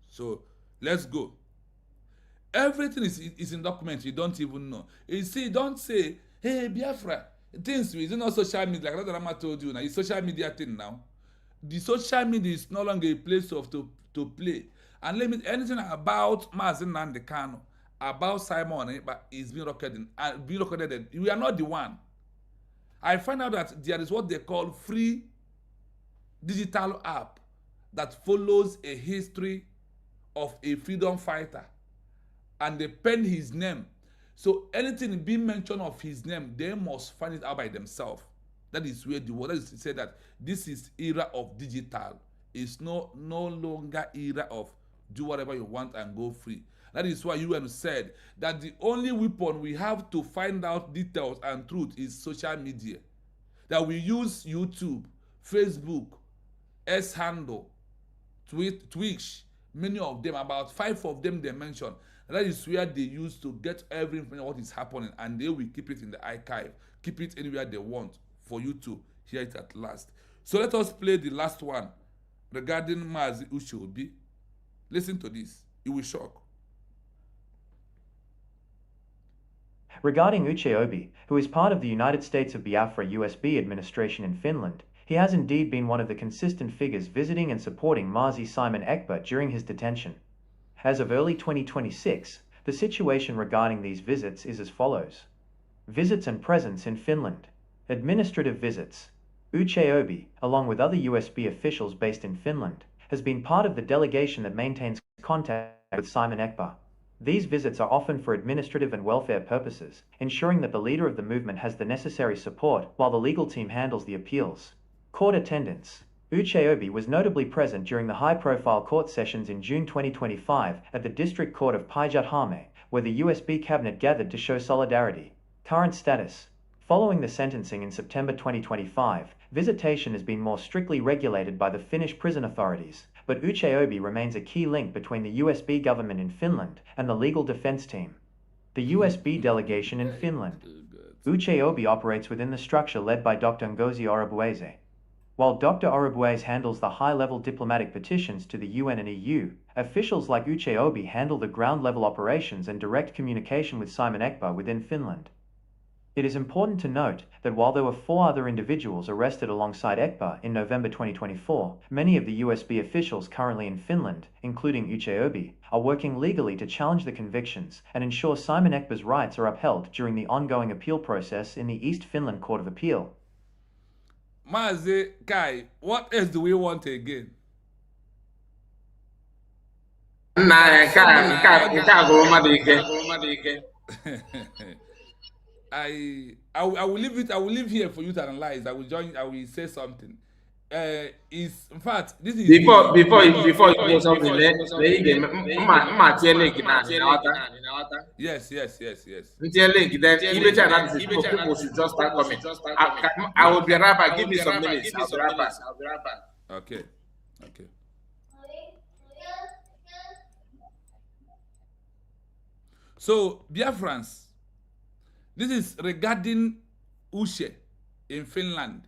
Speaker 5: So let's go. Everything is in document you don't even know. You see, don't say, hey, Biafra, things is not social media, like Rama told you now. It's social media thing now. The social media is no longer a place of to play. And let me anything about Mazin Nandekano, about Simon Ekpa is being recorded and being recorded. We are not the one. I find out that there is what they call free digital app that follows a history of a freedom fighter, and they pen his name. So anything being mentioned of his name, they must find it out by themselves. That is where the word is said that this is era of digital. It's no longer era of do whatever you want and go free. That is why UN said that the only weapon we have to find out details and truth is social media. That we use YouTube, Facebook, S-handle, Twitch, many of them, about 5 of them they mentioned. That is where they use to get every information what is happening, and they will keep it in the archive, keep it anywhere they want for you to hear it at last. So let us play the last one regarding Mazi Ushobi. Listen to this. It will shock.
Speaker 6: Regarding Uche Obi, who is part of the United States of Biafra USB administration in Finland, he has indeed been one of the consistent figures visiting and supporting Mazi Simon Ekpa during his detention. As of early 2026, the situation regarding these visits is as follows. Visits and presence in Finland. Administrative visits. Uche Obi, along with other USB officials based in Finland, has been part of the delegation that maintains contact with Simon Ekpa. These visits are often for administrative and welfare purposes, ensuring that the leader of the movement has the necessary support while the legal team handles the appeals. Court attendance. Uche Obi was notably present during the high-profile court sessions in June 2025 at the District Court of Pajat-Hame, where the USB cabinet gathered to show solidarity. Current status. Following the sentencing in September 2025, visitation has been more strictly regulated by the Finnish prison authorities, but Uche Obi remains a key link between the USB government in Finland and the legal defense team. The USB delegation in Finland. Uche Obi operates within the structure led by Dr. Ngozi Orabueze. While Dr. Orabueze handles the high-level diplomatic petitions to the UN and EU, officials like Uche Obi handle the ground-level operations and direct communication with Simon Ekpa within Finland. It is important to note that while there were 4 other individuals arrested alongside Ekpa in November 2024, many of the USB officials currently in Finland, including Uche Obi, are working legally to challenge the convictions and ensure Simon Ekpa's rights are upheld during the ongoing appeal process in the East Finland Court of Appeal.
Speaker 5: Mazi Kai, what else do we want again? I will leave it. I will leave here for you to analyze. I will join. I will say something. Is in fact this is
Speaker 2: before you go something.
Speaker 5: Yes.
Speaker 2: People should just start coming. I will be right back. Give me some minutes. I'll be right back.
Speaker 5: Okay. So, Biafrans, this is regarding Uche in Finland,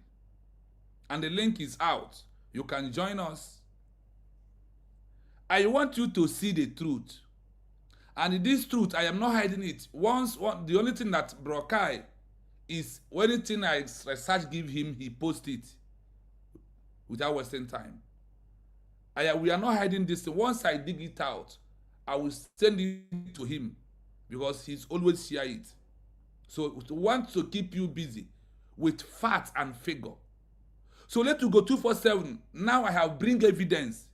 Speaker 5: and the link is out. You can join us. I want you to see the truth, and this truth, I am not hiding it. The only thing that Brokai is, anything I research give him, he posts it without wasting time. We are not hiding this. Once I dig it out, I will send it to him because he's always share it. So want to keep you busy with facts and figure. So let you go 247. Now I have bring evidence.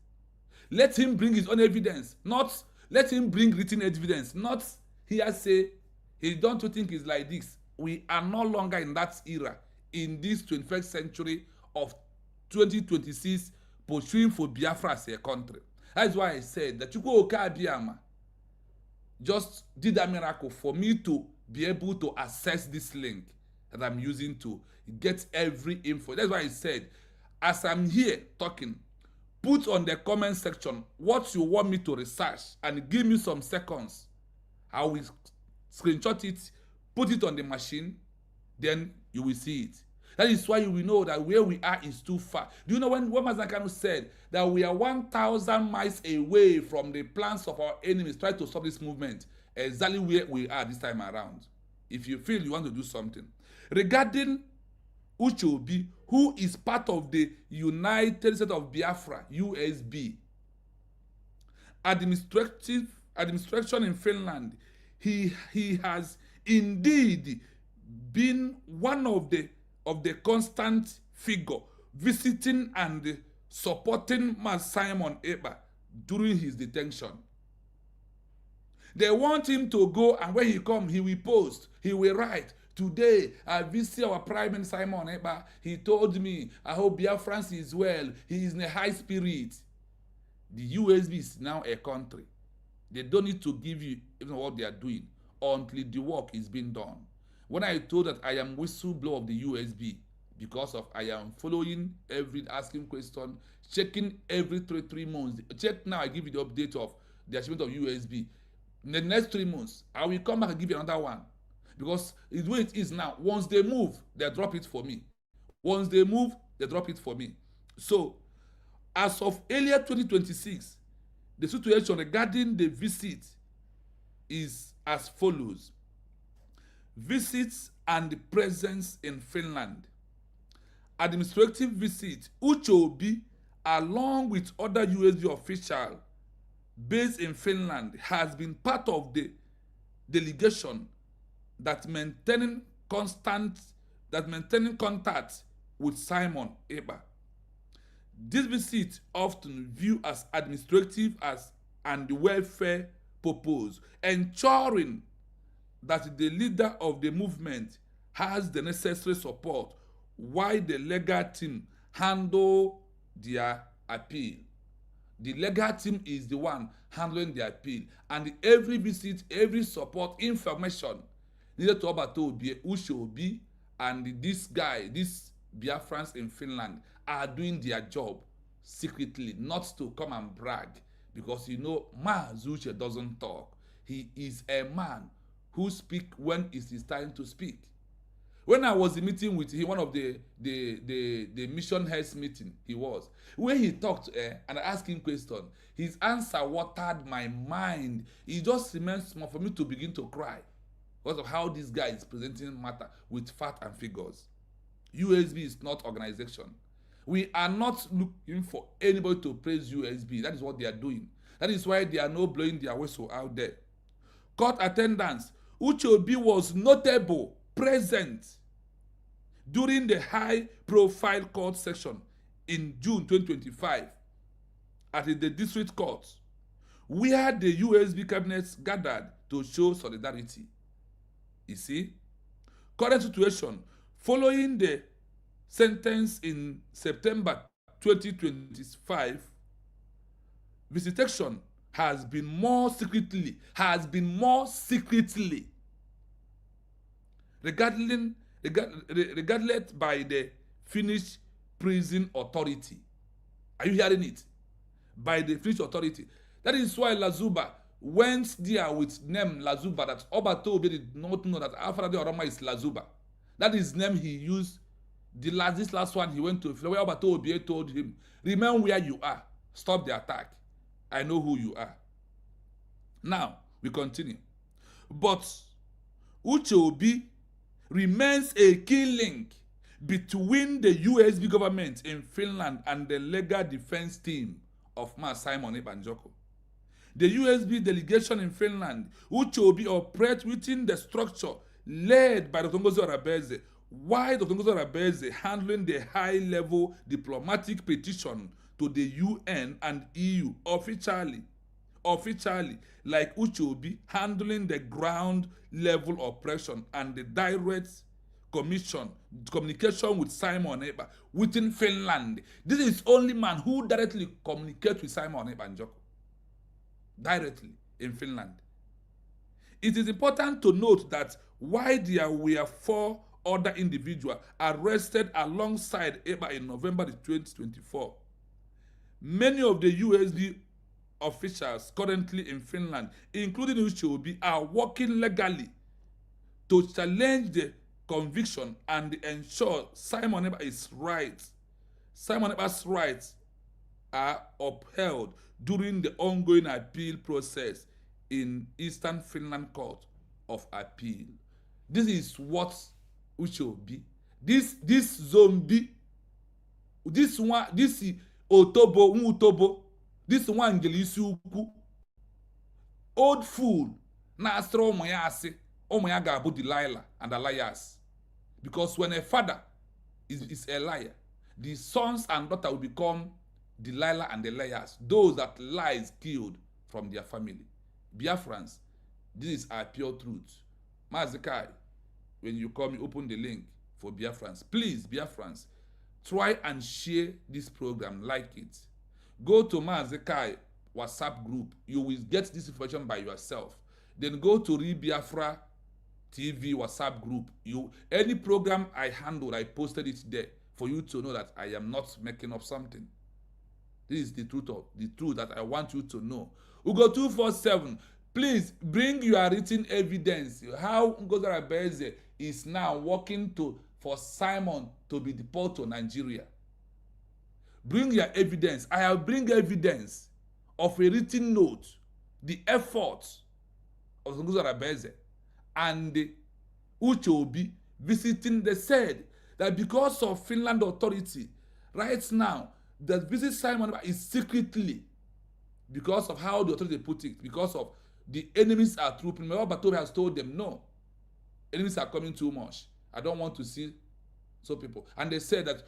Speaker 5: Let him bring his own evidence. Not let him bring written evidence. Not here say he don't think it's like this. We are no longer in that era. In this 21st century of 2026, pursuing for Biafra as a country. That's why I said that you go Okabiama just did that miracle for me to be able to access this link that I'm using to get every info. That's why I said, as I'm here talking, put on the comment section what you want me to research and give me some seconds. I will screenshot it, put it on the machine, then you will see it. That is why you will know that where we are is too far. Do you know when Mazakano said that we are 1,000 miles away from the plans of our enemies trying to stop this movement? Exactly where we are this time around. If you feel you want to do something. Regarding Uche Obi, who is part of the United States of Biafra, USB, administration in Finland, he has indeed been one of the constant figure visiting and supporting Mas Simon Ekpa during his detention. They want him to go, and when he come, he will post, he will write, today, I visit our Prime Minister Simon Ekpa. He told me, I hope Biafrans is well. He is in a high spirit. The USB is now a country. They don't need to give you even what they are doing until the work is being done. When I told that I am whistleblower of the USB, because of I am following every asking question, checking every three months. Check now, I give you the update of the achievement of USB. In the next 3 months, I will come back and give you another one. Because the way it is now, once they move, they drop it for me. Once they move, they drop it for me. So, as of earlier 2026, the situation regarding the visit is as follows. Visits and the presence in Finland. Administrative visit, Uche Obi, along with other USB officials based in Finland, has been part of the delegation that maintaining contact with Simon Ekpa. This visit often viewed as administrative and the welfare purpose, ensuring that the leader of the movement has the necessary support while the legal team handle their appeal. The legal team is the one handling the appeal, and every visit, every support, information needed to Uche Obi and this guy, this Biafrans in Finland, are doing their job secretly, not to come and brag, because you know, Uche doesn't talk. He is a man who speaks when it is time to speak. When I was in meeting with him, one of the mission heads meeting, when he talked and I asked him question, his answer watered my mind. It just remains small for me to begin to cry because of how this guy is presenting matter with fact and figures. USB is not organization. We are not looking for anybody to praise USB. That is what they are doing. That is why they are not blowing their whistle out there. Court attendance. Uche Obi was notable present during the high-profile court session in June 2025 at the district court, where the USB cabinets gathered to show solidarity. You see, current situation, following the sentence in September 2025, visitation has been more secretly regardless by the Finnish prison authority. Are you hearing it? By the Finnish authority. That is why Lazuba went there with name Lazuba, that Obato Obi did not know that Afrade Oroma is Lazuba. That is name he used. This last one he went to, where Obato Obi told him, remember where you are. Stop the attack. I know who you are. Now, we continue. But Uche Obi remains a key link between the USB government in Finland and the legal defense team of Simon Ekpa. The USB delegation in Finland, Uche Obi operates within the structure led by Dr. Orabueze, while Dr. Orabueze handling the high-level diplomatic petition to the UN and EU officially, like Uche Obi handling the ground-level operation and the direct communication with Simon Ekpa within Finland. This is only man who directly communicates with Simon Ekpa directly in Finland. It is important to note that while there were 4 other individuals arrested alongside Ekpa in November 2024, many of the USB officials currently in Finland, including Uche Obi, are working legally to challenge the conviction and ensure Simon Ekpa's rights are upheld during the ongoing appeal process in Eastern Finland Court of Appeal. This is what Uche Obi, this zombie, this Otobo, this one Ngelisi old fool, na astro moyasi, gabu Delilah and Elias. Because when a father is a liar, the sons and daughter will become Delilah and the layers, those that lies killed from their family. Biafrans, this is our pure truth. Mazikai, when you come, you open the link for Biafrans. Please, Biafrans, try and share this program, like it. Go to Mazikai WhatsApp group. You will get this information by yourself. Then go to Biafra TV WhatsApp group. Any program I handled, I posted it there for you to know that I am not making up something. This is the truth that I want you to know. Ugo 247, please bring your written evidence how Ngozi Orabueze is now working for Simon to be deported to Nigeria. Bring your evidence. I have bring evidence of a written note, the efforts of Ngozi Orabueze and Uche Obi visiting. They said that because of Finland authority, right now, that visit Simon is secretly because of how the authority put it, because of the enemies are trooping. Batobe has told them, no, enemies are coming too much. I don't want to see so people. And they said that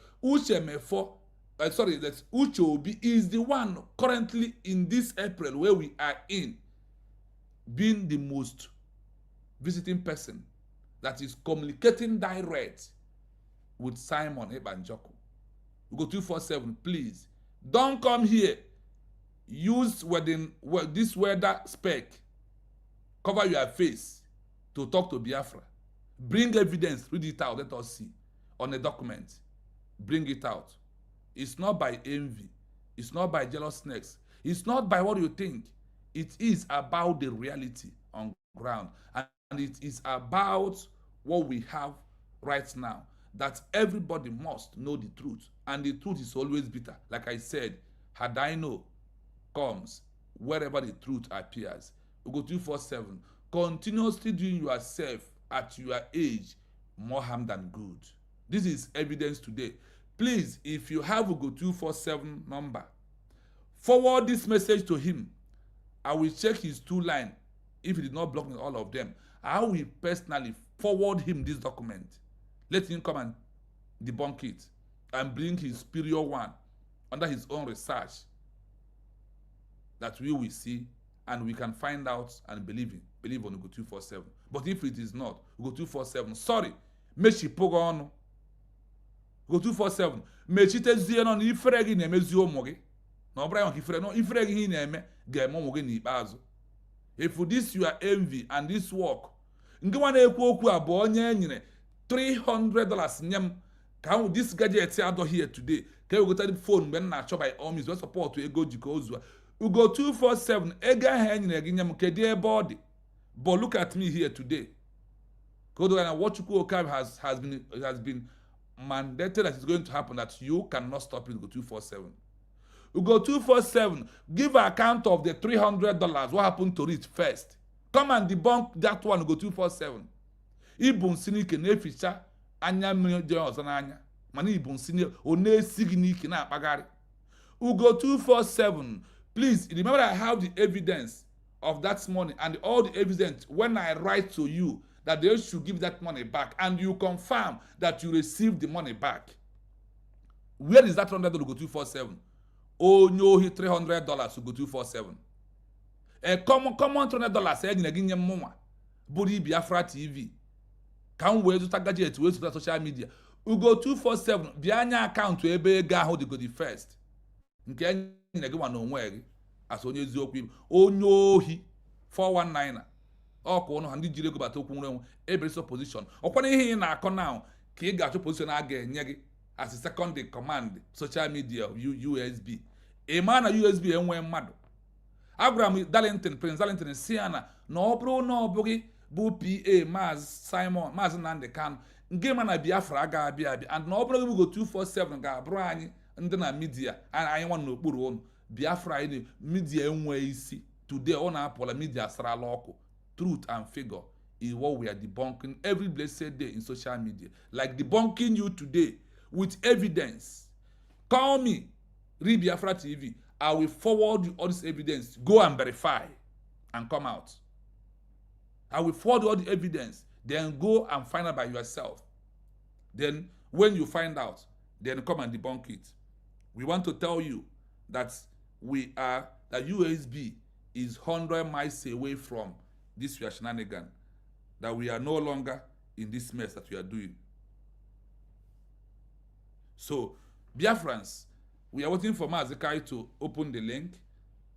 Speaker 5: that Uche Obi is the one currently in this April where we are in, being the most visiting person that is communicating direct with Simon Ekpa. We go 247, please. Don't come here. Use this weather spec. Cover your face to talk to Biafra. Bring evidence. Read it out. Let us see. On a document. Bring it out. It's not by envy. It's not by jealous snakes. It's not by what you think. It is about the reality on ground. And it is about what we have right now. That everybody must know the truth. And the truth is always bitter. Like I said, Hadaino comes wherever the truth appears. Ugo 247, continuously doing yourself at your age more harm than good. This is evidence today. Please, if you have Ugo 247 number, forward this message to him. I will check his 2 line. If he did not block me all of them, I will personally forward him this document. Let him come and debunk it and bring his superior one under his own research that we will see and we can find out and believe on Ugo 247. But if it is not, Ugo 247, sorry, mechi pogo onu. Ugo 247, mechite zie no ifere gi na-emezi ụmụ gị. Na obra yon ifere no ifere gi na-eme ga-eme ụmụ gị n'ikpeazụ. If this your envy and this work, nke nwa na-ekwu okwu abụ onye nyere $300 nyem ka this gadget ado here today ka we go tell the phone when na achọ by all means we support ego jiko ozua. Ugo 247 ego ha nyere gị nyem ke dey body. But look at me here today. Kodo and what Chukwu Okam has been mandated that is going to happen, that you cannot stop it. Ugo 247. Ugo 247, give an account of the $300. What happened to it first? Come and debunk that one. Ugo 247. Ibun sinike na-eficha anya mmiri dị ọzọ n'anya mana ibun sinike o na-esighị n'ike na-akpagharị. Ugo 247, please remember I have the evidence of that money and all the evidence when I write to you that they should give that money back and you confirm that you received the money back. Where is that $100 Ugo 247? Oh no, he $300 Ugo 247. A common $300 saying gị mụnwa bụrụ Biafra TV. Can we zụta gadget we zụta social media. Ugo 247 bịa anya akaụntụ ebe ego ahụ dị go the first. Nke nyere gị nwa n'onwe gị as onye eziokwu ibe. Onye ohi 419 ọkụ ụnụ ha ndị jiri ego bata okwu nwe every position. Ọkwa ihe ị na-akọ now ka ị ga-achọ position a ga-enye gị as a second in command social media USB. Ị ma na USB enwe mmadụ. Agwara m Prince Darlington si ya na ọ bụrụ na ọ bụghị bụ PA Maazị Simon Maazị Nnamdi Kanu nke ma na Biafra ga-abịa and na ọ bụrụ Ugo 247 ga-abụrụ anyị ndị na media anyị nwa n'okpuru ụnụ. Biafra anyị media enwe isi today ọ na-apụla media sarala ọkụ. Truth and figure is what we are debunking every blessed day in social media, like debunking you today with evidence. Call me, read Biafra TV. I will forward you all this evidence. Go and verify and come out. I will forward all the evidence. Then go and find out by yourself. Then when you find out, then come and debunk it. We want to tell you that that USB is 100 miles away from this your shenanigan, that we are no longer in this mess that we are doing. So, Biafrans, we are waiting for Mazikai to open the link,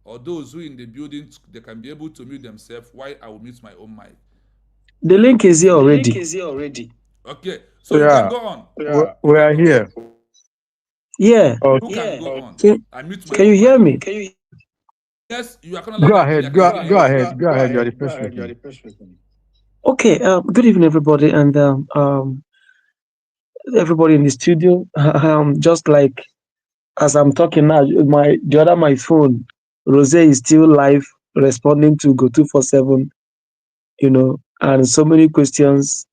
Speaker 5: or those who in the building, they can be able to mute themselves while I will mute my own mic.
Speaker 7: The link is here already.
Speaker 5: Okay, so you can go on.
Speaker 1: We are here.
Speaker 7: Yeah.
Speaker 5: You can go on. I mute my
Speaker 7: Can you hear me?
Speaker 5: Yes, you are going
Speaker 1: Go ahead. Go ahead. You are the person.
Speaker 7: Okay. Good evening, everybody, and everybody in the studio. Just like as I'm talking now, my phone, Rose is still live responding to Go 247. And so many questions.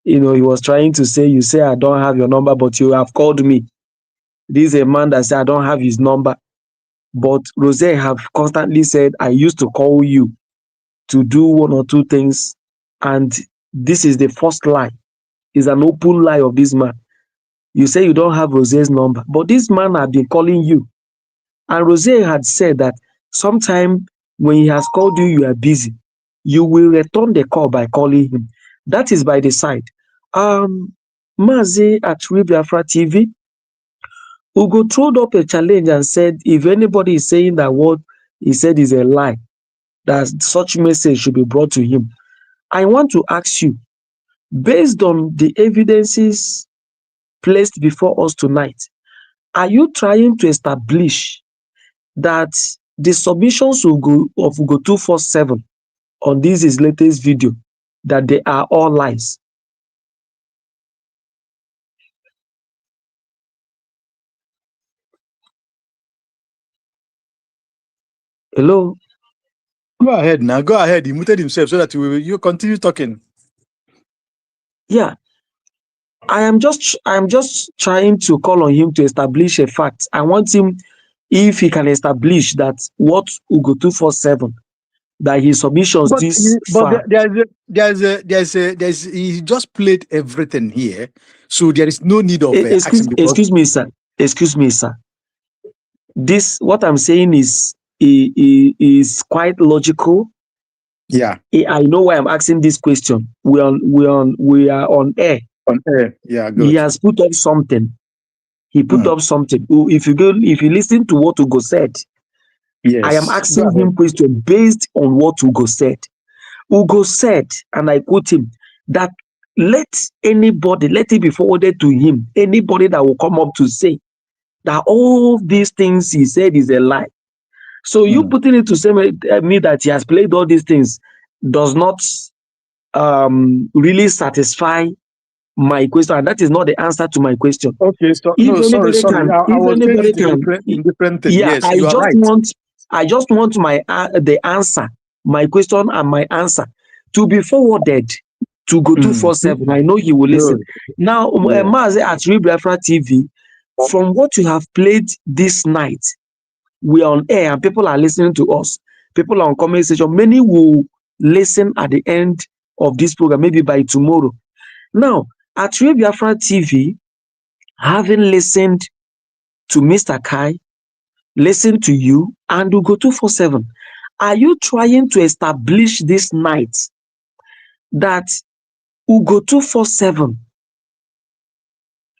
Speaker 7: He was trying to say, you say I don't have your number, but you have called me. This is a man that said I don't have his number. But Rose have constantly said, I used to call you to do one or two things. And this is the first lie. It's an open lie of this man. You say you don't have Rose's number, but this man had been calling you. And Rose had said that sometime when he has called you, you are busy. You will return the call by calling him. That is by the side. Mazi at Biafra TV, Ugo threw up a challenge and said, if anybody is saying that what he said is a lie, that such message should be brought to him. I want to ask you, based on the evidences placed before us tonight, are you trying to establish that the submissions of Ugo 247 on this his latest video, that they are all lies? Hello?
Speaker 1: Go ahead now. Go ahead. He muted himself so that you continue talking.
Speaker 7: Yeah. I am just trying to call on him to establish a fact. I want him, if he can establish that what Ugo 247, that his submissions
Speaker 1: he just played everything here, so there is no need of
Speaker 7: excuse me, sir. This, what I'm saying is quite logical.
Speaker 1: Yeah,
Speaker 7: I know why I'm asking this question. We are on air.
Speaker 1: On air, yeah. Good.
Speaker 7: He has put up something. He put up something. If you listen to what Ugo said, yes. I am asking him question based on what Ugo said. Ugo said, and I quote him, that let it be forwarded to him, anybody that will come up to say that all these things he said is a lie. So you putting it to say me that he has played all these things does not really satisfy my question, and that is not the answer to my question.
Speaker 1: Okay, so sorry. I was in different things.
Speaker 7: Yeah,
Speaker 1: yes, you are right.
Speaker 7: I just want the answer, my question and my answer to be forwarded to Go 247. I know he will listen. Now, Mazi at Biafra TV, from what you have played this night, we are on air and people are listening to us. People are on comment section. Many will listen at the end of this program, maybe by tomorrow. Now, at Biafra TV, having listened to Mr. Kai, listen to you, and Ugo 247, are you trying to establish this night that Ugo 247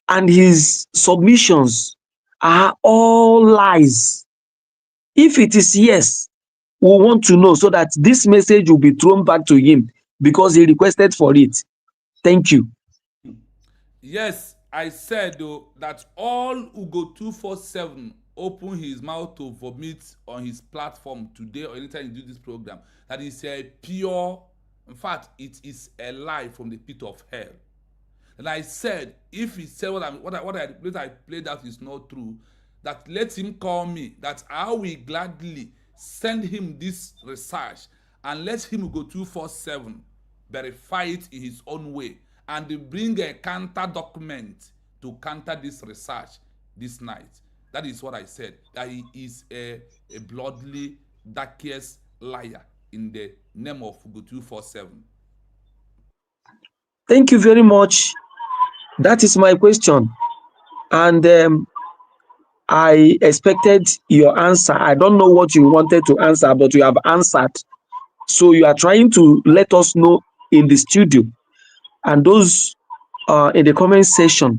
Speaker 7: and his submissions are all lies? If it is yes, we want to know so that this message will be thrown back to him because he requested for it. Thank you.
Speaker 5: Yes, I said though that all Ugo 247 open his mouth to vomit on his platform today or anytime you do this program, that is a pure, in fact, it is a lie from the pit of hell. And I said, if he said what I played out is not true, that let him call me, that I will gladly send him this research and let him go 247, verify it in his own way, and bring a counter document to counter this research this night. That is what I said, that he is a bloodly, darkest liar in the name of Go 247.
Speaker 7: Thank you very much. That is my question. And I expected your answer. I don't know what you wanted to answer, but you have answered. So you are trying to let us know in the studio and those in the comment section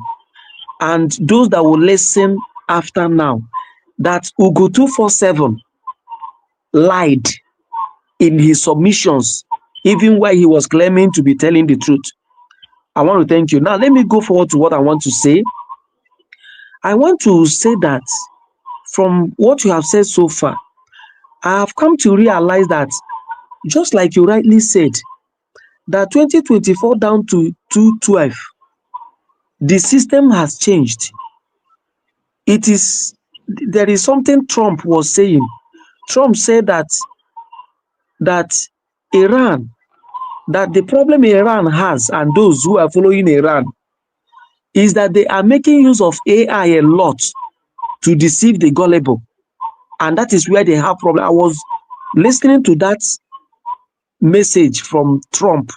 Speaker 7: and those that will listen after now that Ugo 247 lied in his submissions, even while he was claiming to be telling the truth. I want to thank you. Now, let me go forward to what I want to say. I want to say that from what you have said so far, I have come to realize that, just like you rightly said, that 2024 down to 2012, the system has changed. There is something Trump was saying. Trump said that Iran, that the problem Iran has and those who are following Iran is that they are making use of AI a lot to deceive the gullible. And that is where they have problem. I was listening to that message from Trump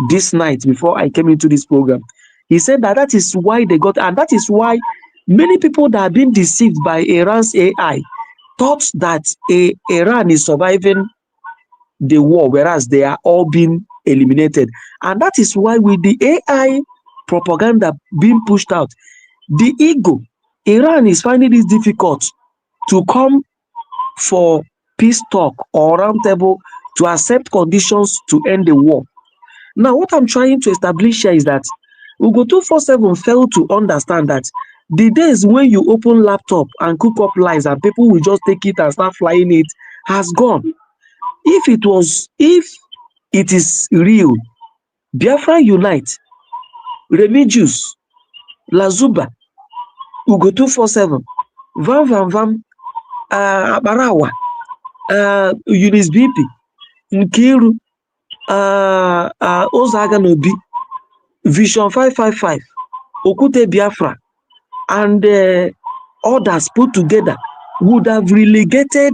Speaker 7: this night before I came into this program. He said that that is why they got, and that is why many people that have been deceived by Iran's AI thought that Iran is surviving the war, whereas they are all being eliminated. And that is why with the AI propaganda being pushed out, the ego, Iran is finding it difficult to come for peace talk or roundtable to accept conditions to end the war. Now, what I'm trying to establish here is that Ugo 247 failed to understand that the days when you open laptop and cook up lies and people will just take it and start flying it has gone. If it is real, Biafra Unite, Remigius, Lazuba, Ugo 247, Vam Vam Vam, Abarawa, Eunice BP, Nkiru, Ozaga Nobi, Vision 555, Okute Biafra, and others put together would have relegated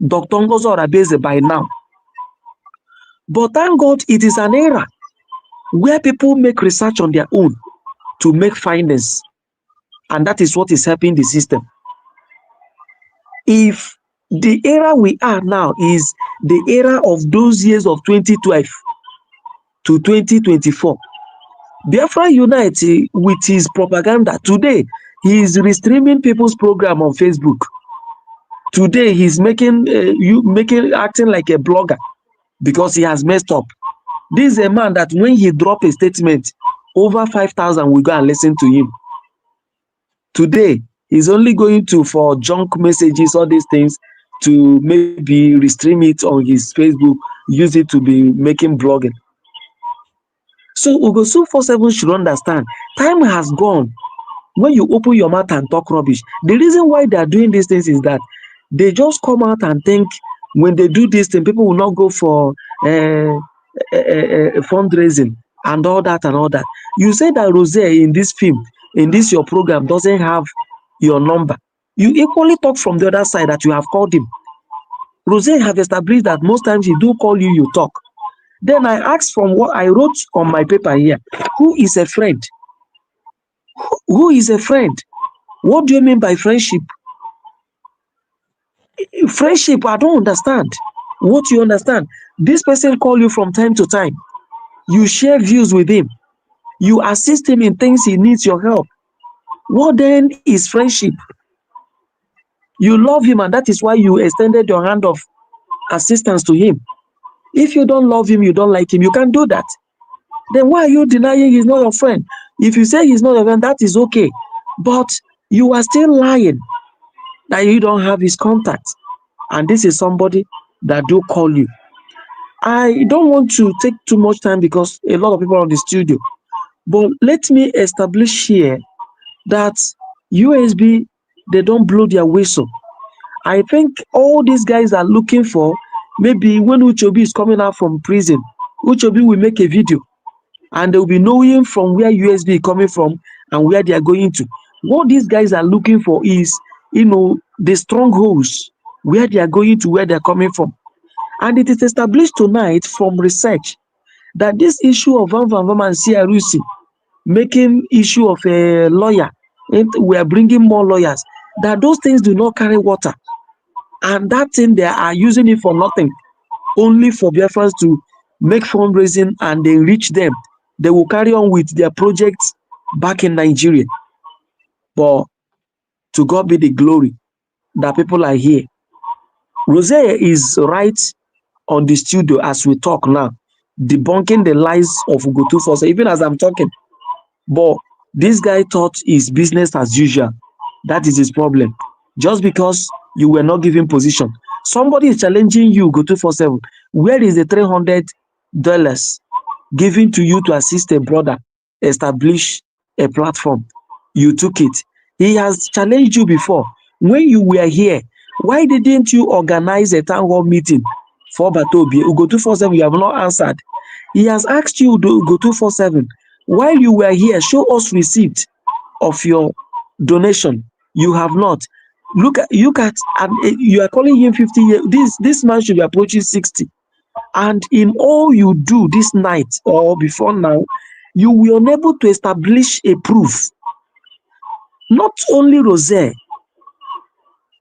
Speaker 7: Dr. Ngozi Orabueze by now. But thank God it is an era where people make research on their own to make findings. And that is what is helping the system. If the era we are now is the era of those years of 2012 to 2024, Biafra Unite with his propaganda, today he is restreaming people's program on Facebook. Today he's acting like a blogger because he has messed up. This is a man that when he drop a statement, over 5,000 will go and listen to him. Today, he's only going to for junk messages, all these things, to maybe restream it on his Facebook, use it to be making blogging. So Ugo 247 should understand, time has gone. When you open your mouth and talk rubbish, the reason why they are doing these things is that they just come out and think when they do this thing, people will not go for fundraising and all that and all that. You say that Rose in this film, in this your program, doesn't have your number. You equally talk from the other side that you have called him. Rose have established that most times he do call you, you talk. Then I asked from what I wrote on my paper here, who is a friend? Who is a friend? What do you mean by friendship? Friendship, I don't understand. What you understand? This person call you from time to time. You share views with him. You assist him in things he needs your help. What then is friendship? You love him and that is why you extended your hand of assistance to him. If you don't love him, you don't like him, you can't do that. Then why are you denying he's not your friend? If you say he's not your friend, that is okay. But you are still lying that you don't have his contact. And this is somebody that do call you. I don't want to take too much time because a lot of people are in the studio. But let me establish here that USB, they don't blow their whistle. I think all these guys are looking for, maybe when Uchobi is coming out from prison, Uchobi will make a video and they will be knowing from where USB is coming from and where they are going to. What these guys are looking for is, the strongholds, where they are going to, where they are coming from. And it is established tonight from research that this issue of Van Van Van and CRUC making issue of a lawyer, and we are bringing more lawyers. that those things do not carry water. And that thing, they are using it for nothing, only for Biafrans to make fundraising and they reach them. They will carry on with their projects back in Nigeria. But to God be the glory that people are here. Rose is right on the studio as we talk now, debunking the lies of Ugo 247, even as I'm talking. But this guy thought it's business as usual. That is his problem. Just because you were not given position. Somebody is challenging you, Ugo 247. Where is the $300 given to you to assist a brother establish a platform? You took it. He has challenged you before. When you were here, why didn't you organize a town hall meeting for Batobi? Ugo 247, you have not answered. He has asked you, Ugo 247, while you were here, show us receipt of your donation. You have not. Look at you are calling him 50 years. This man should be approaching 60. And in all you do this night or before now, you were unable to establish a proof. Not only Rose,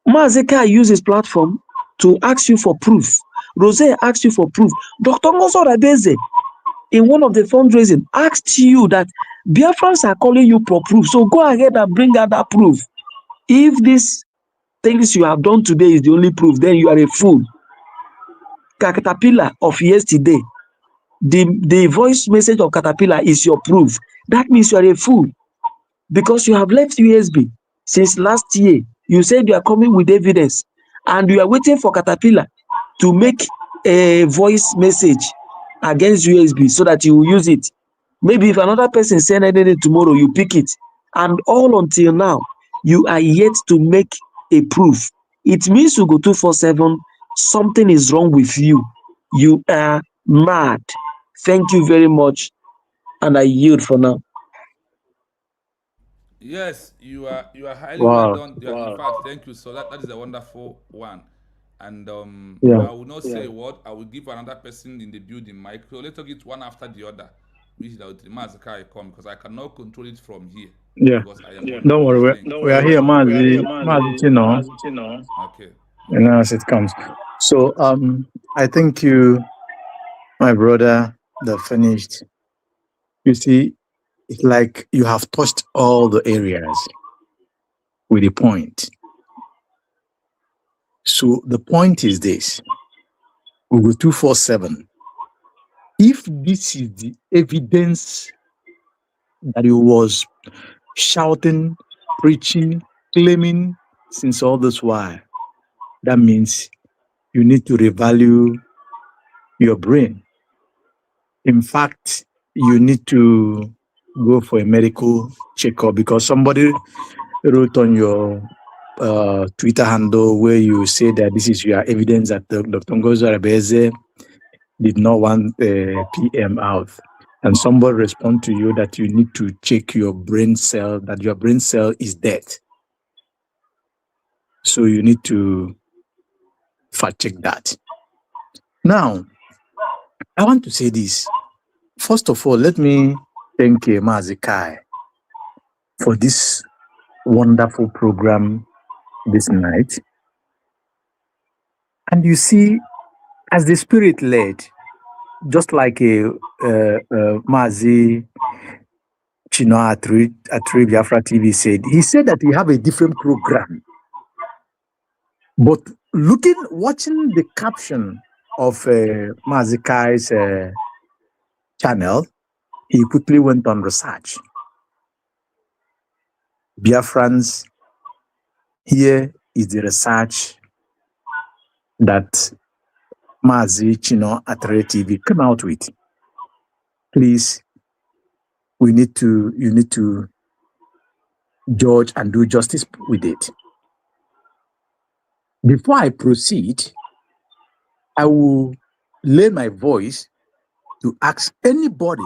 Speaker 7: Mazeka used his platform to ask you for proof. Rose asked you for proof. Dr. Orabueze, in one of the fundraising, asked you that Biafrans are calling you for proof. So go ahead and bring out that proof. If these things you have done today is the only proof, then you are a fool. Caterpillar of yesterday, the voice message of Caterpillar is your proof. That means you are a fool because you have left USB since last year. You said you are coming with evidence and you are waiting for Caterpillar to make a voice message against USB so that you will use it. Maybe if another person send anything tomorrow, you pick it. And all until now, you are yet to make a proof. It means you go 247, something is wrong with you. You are mad. Thank you very much. And I yield for now.
Speaker 5: Yes, you are highly well
Speaker 8: Wow.
Speaker 5: done. In fact, thank you. So that is a wonderful one. And
Speaker 8: Yeah.
Speaker 5: I will not say a word. I will give another person in the building mic. So let's take it one after the other. Which is the Mazaka I come because I cannot control it from here.
Speaker 8: Yeah.
Speaker 5: Because I am on
Speaker 8: Don't
Speaker 5: this
Speaker 8: worry.
Speaker 5: link.
Speaker 8: We are here, Mazi. Mazi, you know,
Speaker 5: Okay.
Speaker 8: as it comes. So, I thank you, my brother, that finished. You see, it's like you have touched all the areas with a point. So the point is this: Google 247. If this is the evidence that he was shouting, preaching, claiming since all this while, that means you need to revalue your brain. In fact, you need to go for a medical checkup because somebody wrote on your Twitter handle where you say that this is your evidence that Dr. Orabueze did not want PM out. And somebody respond to you that you need to check your brain cell, that your brain cell is dead. So you need to fact check that. Now, I want to say this. First of all, let me thank Mazi Kai for this wonderful program this night. And you see, as the spirit led, just like Mazi Chino Atri Biafra TV said, he said that we have a different program. But watching the caption of Mazi Kai's channel, he quickly went on research. Biafrans, here is the research that Mazi Chino Atri TV came out with. Please, you need to judge and do justice with it. Before I proceed, I will lay my voice to ask anybody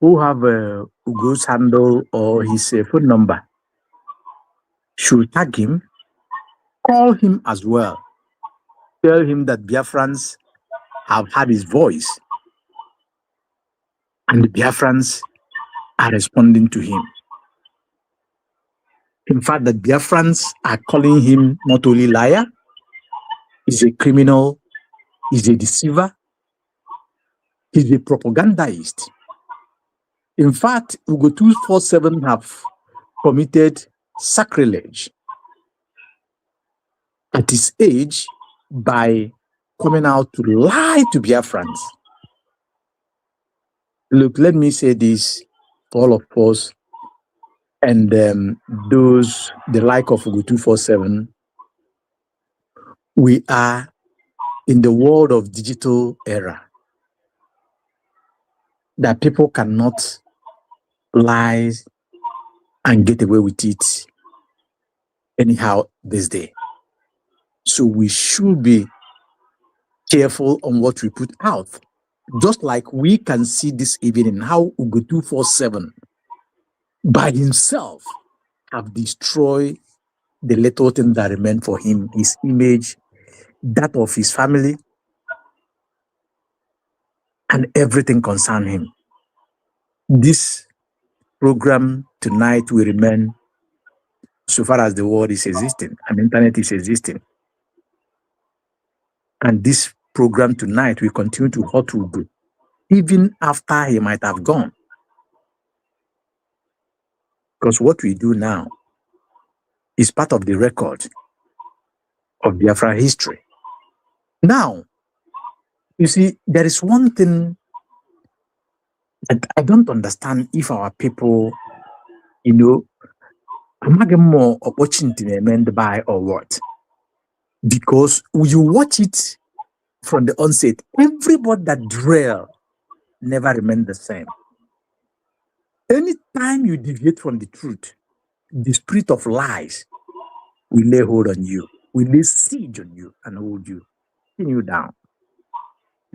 Speaker 8: who have a Ugo's handle or his phone number should tag him, call him as well. Tell him that Biafrans have had his voice and the Biafrans are responding to him. In fact, the Biafrans are calling him not only liar, he's a criminal, he's a deceiver, he's a propagandist. In fact, Ugo 247 have committed sacrilege at his age by coming out to lie to Biafrans. Look, let me say this to all of us and those, the like of Ugo 247. We are in the world of digital era that people cannot lie and get away with it anyhow this day. So we should be careful on what we put out. Just like we can see this evening how Ugo 247 by himself have destroyed the little thing that remained for him, his image, that of his family, and everything concerning him. This program tonight will remain so far as the world is existing and internet is existing. And this program tonight will continue to hurt Ugo even after he might have gone. Because what we do now is part of the record of Biafra history. Now, you see, there is one thing that I don't understand if our people, amaghị m ma opportunity na-eme by or what. Because when you watch it from the onset, everybody that drill never remain the same. Anytime you deviate from the truth, the spirit of lies will lay hold on you, will lay siege on you and hold you, pin you down.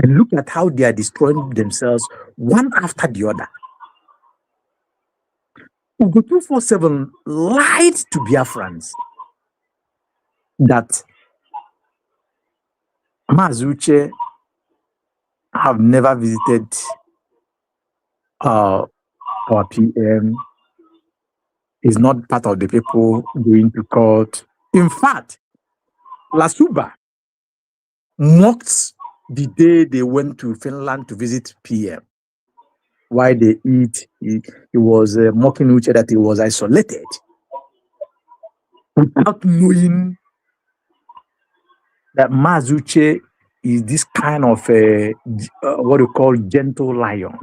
Speaker 8: And look at how they are destroying themselves one after the other. Ugo 247 lied to Biafrans that Mazuche have never visited our PM, is not part of the people going to court. In fact, Lasuba mocked the day they went to Finland to visit PM. Why they eat, he was mocking Uche that he was isolated without knowing that Mazuche is this kind of what we call gentle lion.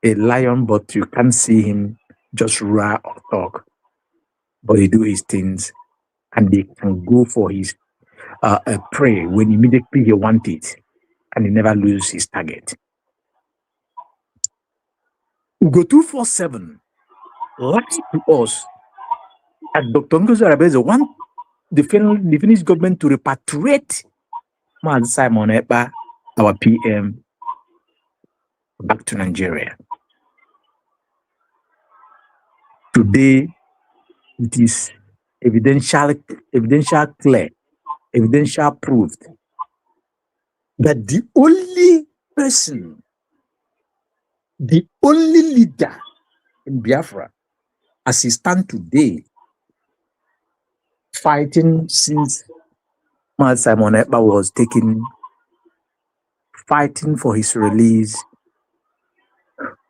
Speaker 8: A lion, but you can't see him just roar or talk. But he do his things and they can go for his prey when immediately he wants it and he never loses his target. Ugo 247 lied to us that Dr. Orabueze want the Finnish government to repatriate Simon Ekpa, our PM, back to Nigeria. Today, it is evidential clear, evidential proved that the only person, the only leader in Biafra, as he stands today, fighting since Simon Ekpa was taken, fighting for his release,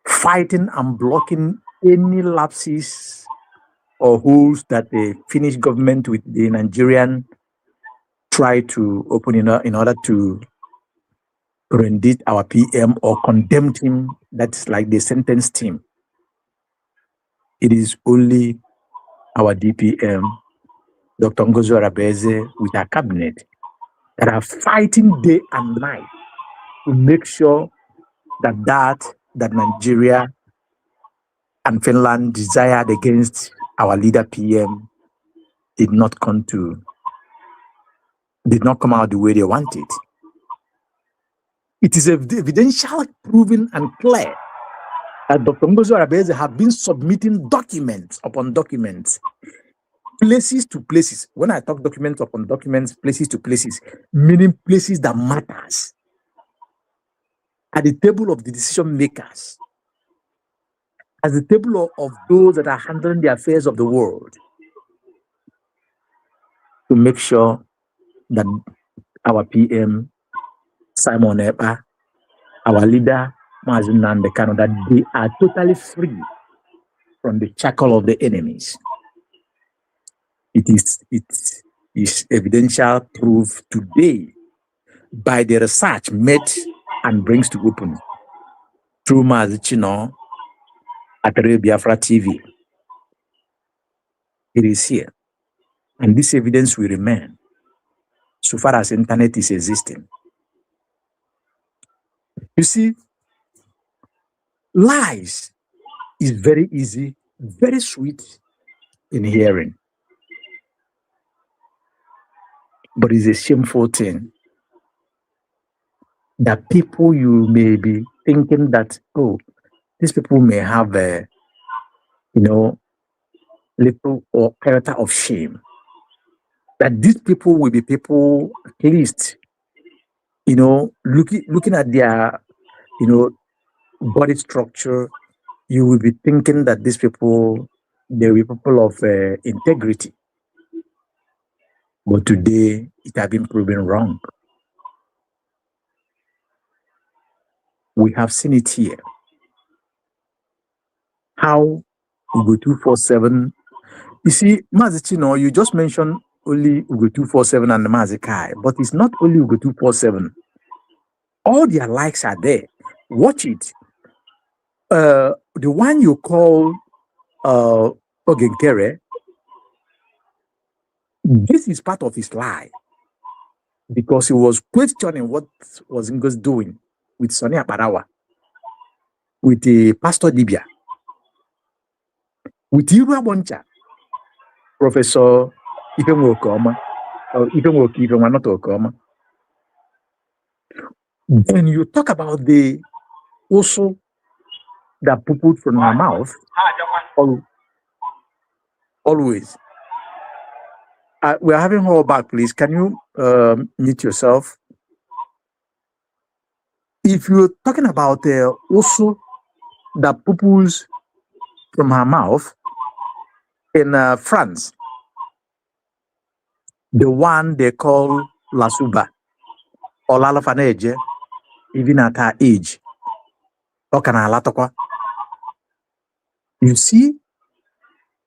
Speaker 8: fighting and blocking any lapses or holes that the Finnish government with the Nigerian try to open in order to render our PM or condemn him. That's like they sentenced him. It is only our DPM, Dr. Orabueze, with our cabinet that are fighting day and night to make sure that Nigeria and Finland desired against our leader PM did not come out the way they wanted. It is evidential, proven, and clear that Dr. Orabueze have been submitting documents upon documents, places to places. When I talk documents upon documents, places to places, meaning places that matters, at the table of the decision makers, at the table of those that are handling the affairs of the world. to make sure that our PM, Simon Ekpa, our leader, Mazi Nnamdi Kanu, that they are totally free from the shackle of the enemies. It is evidential proof today by the research made and brings to open through Mazi Chino at Radio Biafra TV. It is here. And this evidence will remain so far as internet is existing. You see, lies is very easy, very sweet in hearing. But it's a shameful thing that people, you may be thinking that, oh, these people may have a, little or character of shame. That these people will be people, at least, looking at their, body structure, you will be thinking that these people, they will be people of integrity. But today, it has been proven wrong. We have seen it here. How Ugo 247. You see, Mazi Chino, you just mentioned only Ugo 247 and Mazi Kai, but it's not only Ugo 247. All their likes are there. Watch it. The one you call Ogenkere, this is part of his lie, because he was questioning what was Ngo's doing with Sonia Barawa, with the Pastor Dibia, with Irua Boncha, Professor Ifenwo Okoma, or Ifenwo not Okoma. Then you talk about the also that put from her mouth always. We're having her back, please. Can you mute yourself? If you're talking about also that pupils from her mouth in France, the one they call La Suba or La Lafaneje, even at her age, you see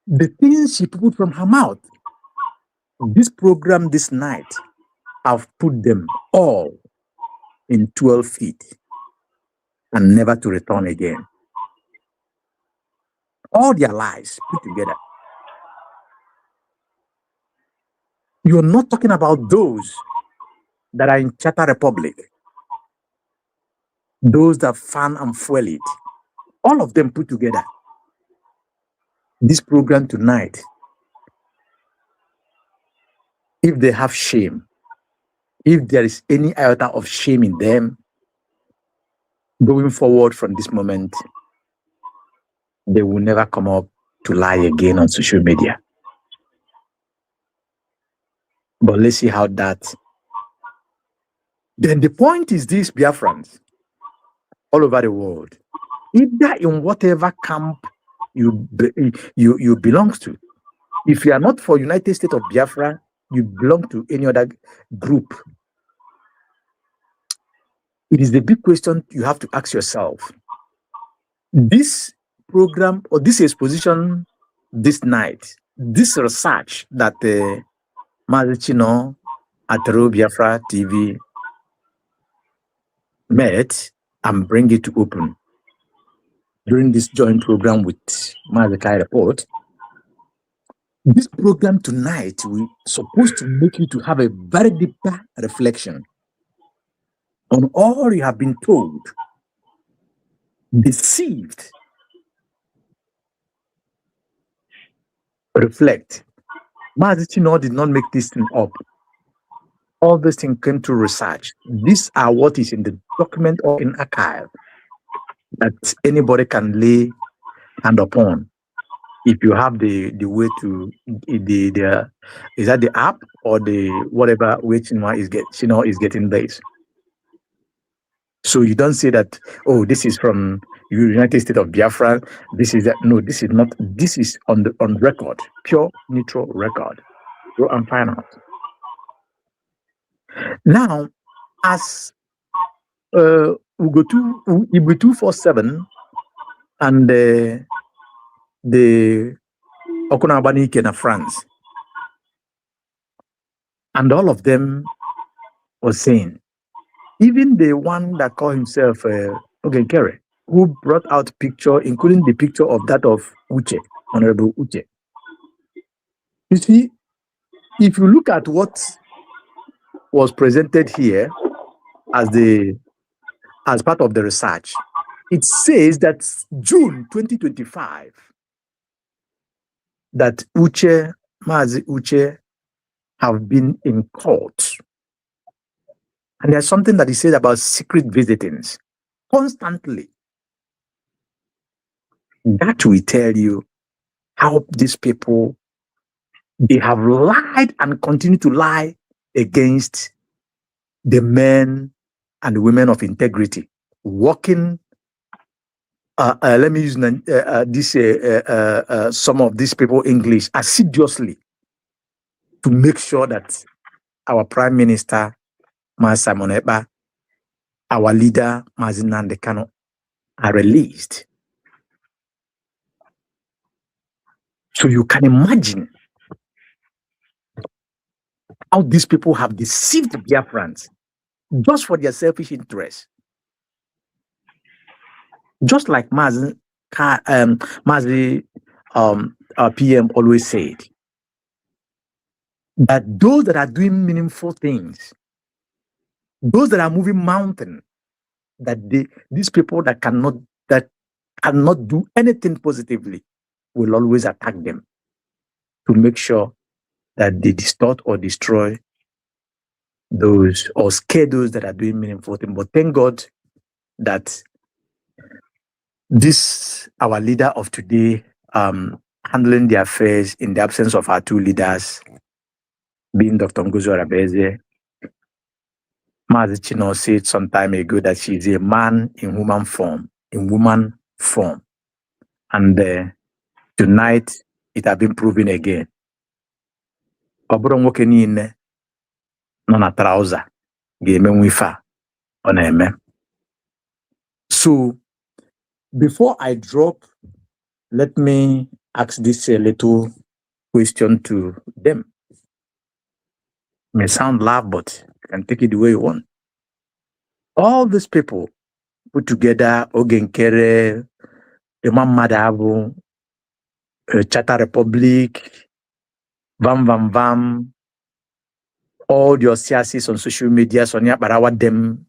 Speaker 8: the things she put from her mouth. This program this night, I've put them all in 12 feet and never to return again. All their lies put together. You're not talking about those that are in Chata Republic, those that fan and fuel it. All of them put together. This program tonight, if they have shame, if there is any iota of shame in them, going forward from this moment, they will never come up to lie again on social media. But let's see how that. Then the point is this, Biafrans, all over the world, either in whatever camp you belong to. If you are not for United States of Biafra, you belong to any other group. It is the big question you have to ask yourself. This program or this exposition this night, this research that Mazi Chino at Radio Biafra TV met and bring it to open during this joint program with Mazi Kai Report. This program tonight, we're supposed to make you to have a very deeper reflection on all you have been told, deceived. Reflect. Mazi Chino did not make this thing up. All this thing came to research. These are what is in the document or in archive that anybody can lay hand upon. If you have the way to the is that the app or the whatever which Chino is getting this. So you don't say that, oh, this is from United States of Biafra. This is that. No, this is not. This is on record, pure neutral record. Go and find out. Now, as we go to Ibu 247 and the Okunabani Kena France, and all of them was saying, even the one that called himself Ogenkere, who brought out picture, including the picture of that of Uche, Honorable Uche. You see, if you look at what was presented here as part of the research, it says that June 2025, that Mazi Uche have been in court. And there's something that he said about secret visitings constantly. That will tell you how these people, they have lied and continue to lie against the men and women of integrity, working. Let me use some of these people English assiduously to make sure that our Prime Minister, Mas Simon Ekpa, our leader, Mazi Nnamdi Kanu, are released. So you can imagine how these people have deceived Biafrans just for their selfish interest. Just like Mazi PM always said, that those that are doing meaningful things, those that are moving mountain, that these people that cannot do anything positively will always attack them to make sure that they distort or destroy those or scare those that are doing meaningful things. But thank God that this, our leader of today, handling the affairs in the absence of our two leaders, being Dr. Ngozi Orabueze. Mazi Chino said some time ago that she is a man in woman form, And tonight, it has been proven again. Oboro nwoke niile nọ na trouser ga-emenwu ife a ọ na-eme. So, before I drop, let me ask this little question to them. May sound loud, but you can take it the way you want. All these people put together, Ogenkere, Imam Madabu, Chata Republic, Vam, all your CRCs on social media, Sonia Barawa them,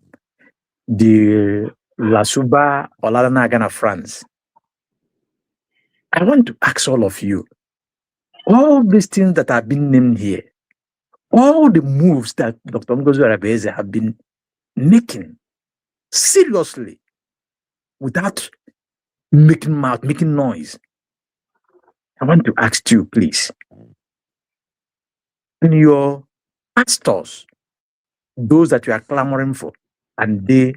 Speaker 8: the La Suba, Olalana Ghana France. I want to ask all of you, all these things that have been named here, all the moves that Dr. Ngozi Orabueze have been making, seriously, without making noise. I want to ask you, please, in your pastors, those that you are clamoring for, and they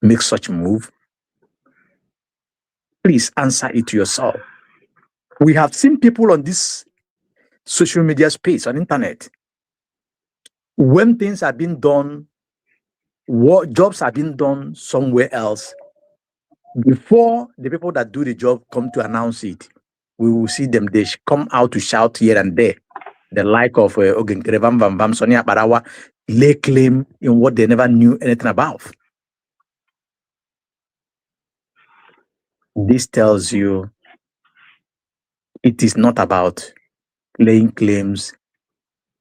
Speaker 8: make such move, please answer it yourself. We have seen people on this social media space, on internet, when things are being done, what jobs are being done somewhere else, before the people that do the job come to announce it, we will see them, they come out to shout here and there. The like of Ogenkere, Vam, Sonia Barawa, lay claim in what they never knew anything about. This tells you it is not about laying claims,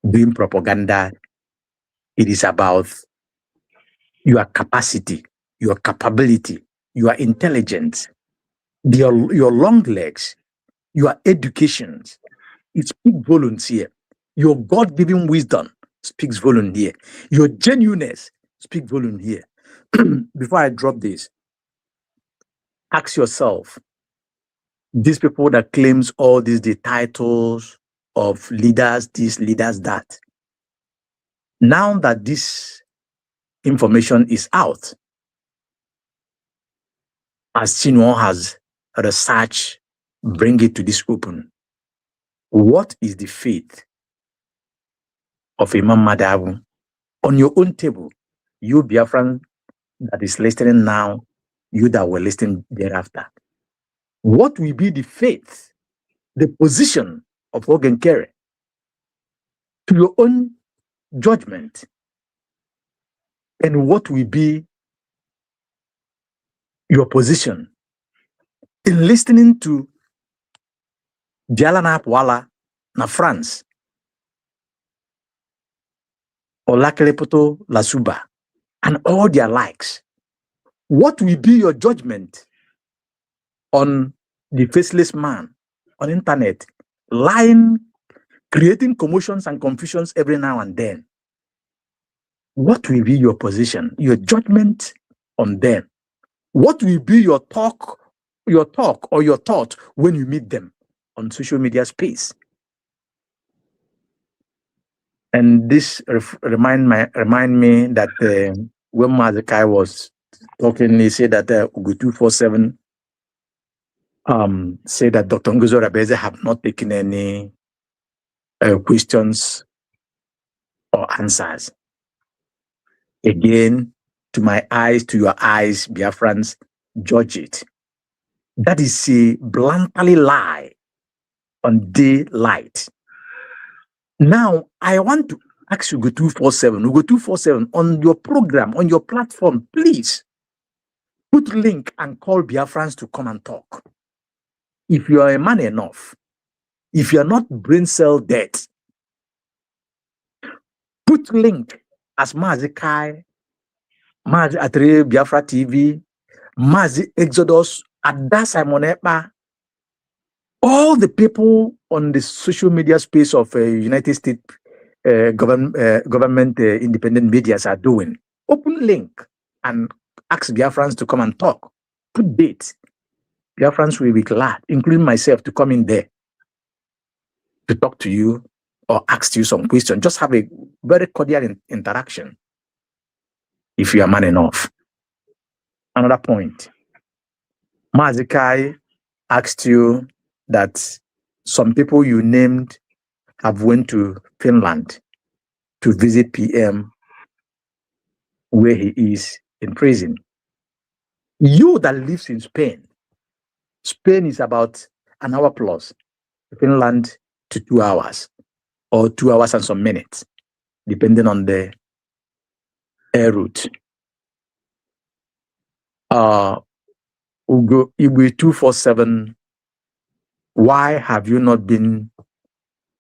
Speaker 8: doing propaganda. It is about your capacity, your capability, your intelligence, your long legs, your education. It speaks volumes here. Your God-given wisdom speaks volume here. Your genuineness speaks volume here. Before I drop this, ask yourself, these people that claims all these the titles of leaders, this, leaders, that. Now that this information is out, as Chinua has researched, bring it to this open. What is the fate of Imam Madabu on your own table, you Biafran that is listening now, you that were listening thereafter. What will be the faith, the position of Ogenkere to your own judgment? And what will be your position in listening to Dialana Wala na France, Olakelepoto Lasuba, and all their likes? What will be your judgment on the faceless man on internet, lying, creating commotions and confusions every now and then? What will be your position, your judgment on them? What will be your talk or your thought when you meet them on social media space? And this remind me that when Mazakai was talking, he said that Ugu 247 said that Dr. Ngozi Orabueze have not taken any questions or answers. Again, to my eyes, to your eyes, Biafrans, judge it. That is a bluntly lie on daylight. Now, I want to ask you, Ugo 247, on your program, on your platform, please put link and call Biafrans to come and talk. If you are a man enough, if you are not brain cell dead, put link as Mazi Kai, Mazi Atre Biafra TV, Mazi Exodus, Ada Simon Ekpa, all the people on the social media space of United States government independent medias are doing. Open link and ask Biafrans to come and talk. Put date. Biafrans will be glad, including myself, to come in there to talk to you or ask you some questions. Just have a very cordial interaction if you are man enough. Another point. Mazikai asked you that some people you named have went to Finland to visit PM where he is in prison. You that lives in Spain, Spain is about an hour plus, Finland to 2 hours, or 2 hours and some minutes, depending on the air route. Ugo Igwe 247, why have you not been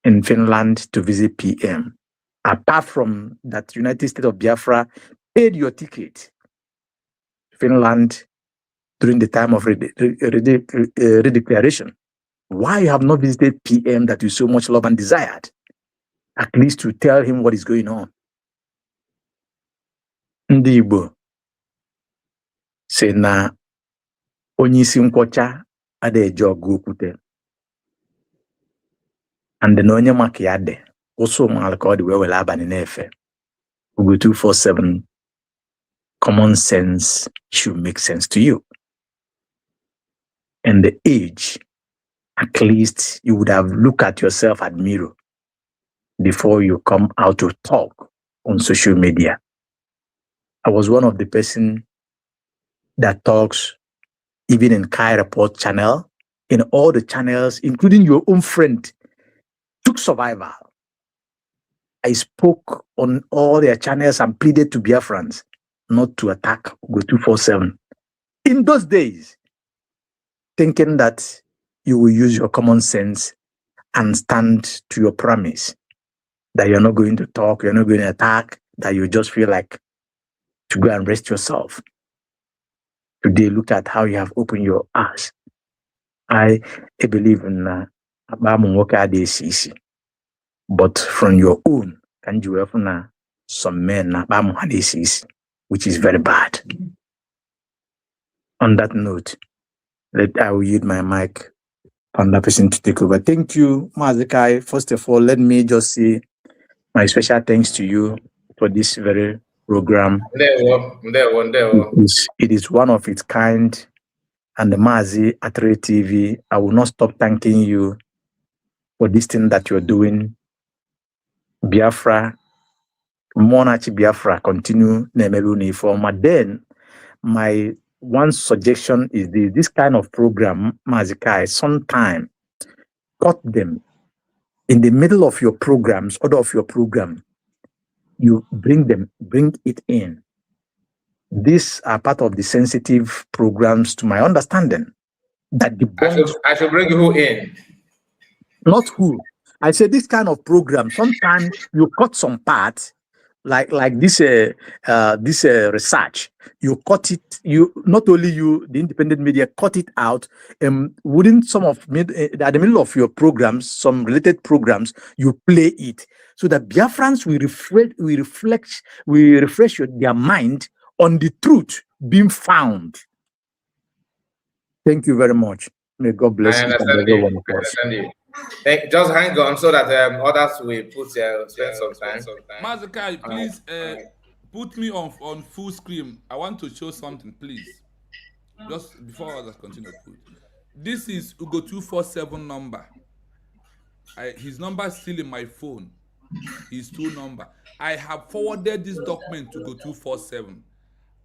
Speaker 8: in Finland to visit PM? Apart from that, United States of Biafra paid your ticket to Finland during the time of redeclaration. Why you have not visited PM that you so much love and desired? At least to tell him what is going on. Ndị Igbo say na onye isi nkwọcha adịghị eji ọgụ okwute. And na onye maka ya dị ụsụ ụmụala ka ọ dị wee were abalị na-efe. Ugo 247, common sense should make sense to you. And the age, at least you would have looked at yourself at mirror before you come out to talk on social media. I was one of the person that talks even in Kai Report channel, in all the channels, including your own friend, Took Survival. I spoke on all their channels and pleaded to Biafrans not to attack Go 247. In those days, thinking that you will use your common sense and stand to your promise that you're not going to talk, you're not going to attack, that you just feel like to go and rest yourself. Today, look at how you have opened your eyes. I believe in ACC, but from your own, can you have some men ACC, which is very bad. On that note, I will use my mic on that person to take over. Thank you, Mazikai. First of all, let me just say my special thanks to you for this very program. It is one of its kind, and the Mazi Atre TV, I will not stop thanking you for this thing that you're doing. Biafra Monarchy Biafra continue Nemeruni form. Then my one suggestion is this kind of program, Mazikai, sometime cut them in the middle of your programs, order of your program, you bring it in. These are part of the sensitive programs, to my understanding. That the
Speaker 2: I should bring who in?
Speaker 8: Not who. I say this kind of program. Sometimes you cut some parts, like this research. You cut it. You not only you, the independent media, cut it out. Wouldn't some of at the middle of your programs, some related programs, you play it so that Biafrans will refresh their mind on the truth being found. Thank you very much. May God bless you.
Speaker 2: Just hang on so that others will spend some time.
Speaker 5: Mazikai, please put me on full screen. I want to show something, please. Just before others continue. This is Ugo 247 number. His number is still in my phone. His true number. I have forwarded this document to Ugo 247,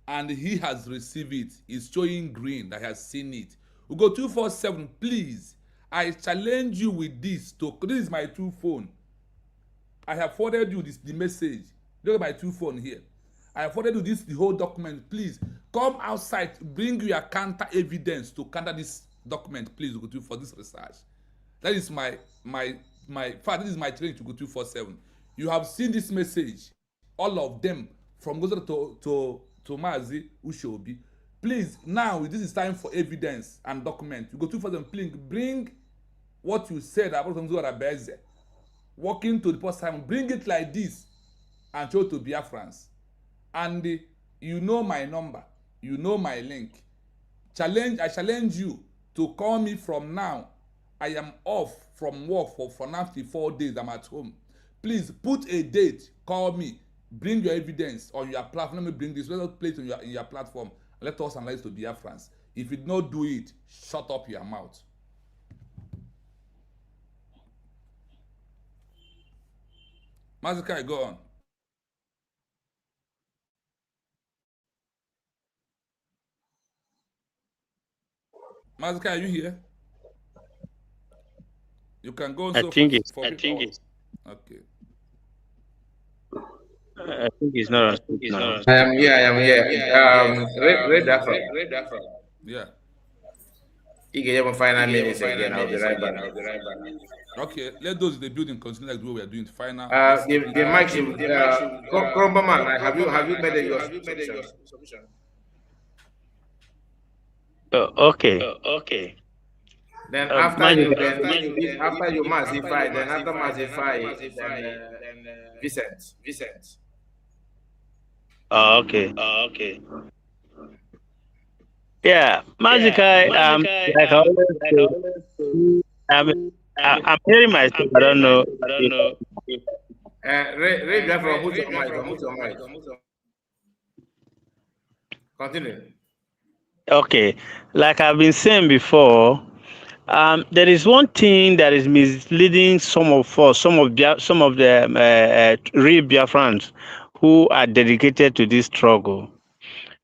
Speaker 5: and he has received it. It's showing green that he has seen it. Ugo 247, please. I challenge you with this. This is my true phone. I have forwarded you the message. Look at my true phone here. I have forwarded you the whole document. Please come outside. Bring your counter evidence to counter this document. Please go to for this research. That is my this is my training to go 247. You have seen this message, all of them from Gozo to Mazi Ushobi. Please now this is time for evidence and document. You go 247. Please bring what you said about Orabueze, walking to the post time, bring it like this and show to Biafrans. And you know my number, you know my link. I challenge you to call me from now. I am off from work for now 4 days. I'm at home. Please put a date, call me, bring your evidence on your platform. Let me bring this, let us play it in your platform. Let us analyze to Biafrans. If you do not do it, shut up your mouth. Mazikai, go on. Mazikai, are you here? You can go.
Speaker 9: I think it's.
Speaker 5: Okay.
Speaker 9: I think it's not.
Speaker 2: I am here. Read that from.
Speaker 5: Yeah.
Speaker 2: You get your final minutes again. I'll be right back.
Speaker 5: Okay, let those in the building continue like the way we are doing final.
Speaker 2: The mic should Krombaman, have you made your submission?
Speaker 9: Okay.
Speaker 2: Then after you Mazify, then after Mazify, then Vincent.
Speaker 9: Okay. Yeah, Mazikai, like I always say, I'm hearing myself. I don't know.
Speaker 2: Read that from mute your mic. Continue.
Speaker 9: Okay, like I've been saying before, there is one thing that is misleading some of the real Biafrans who are dedicated to this struggle.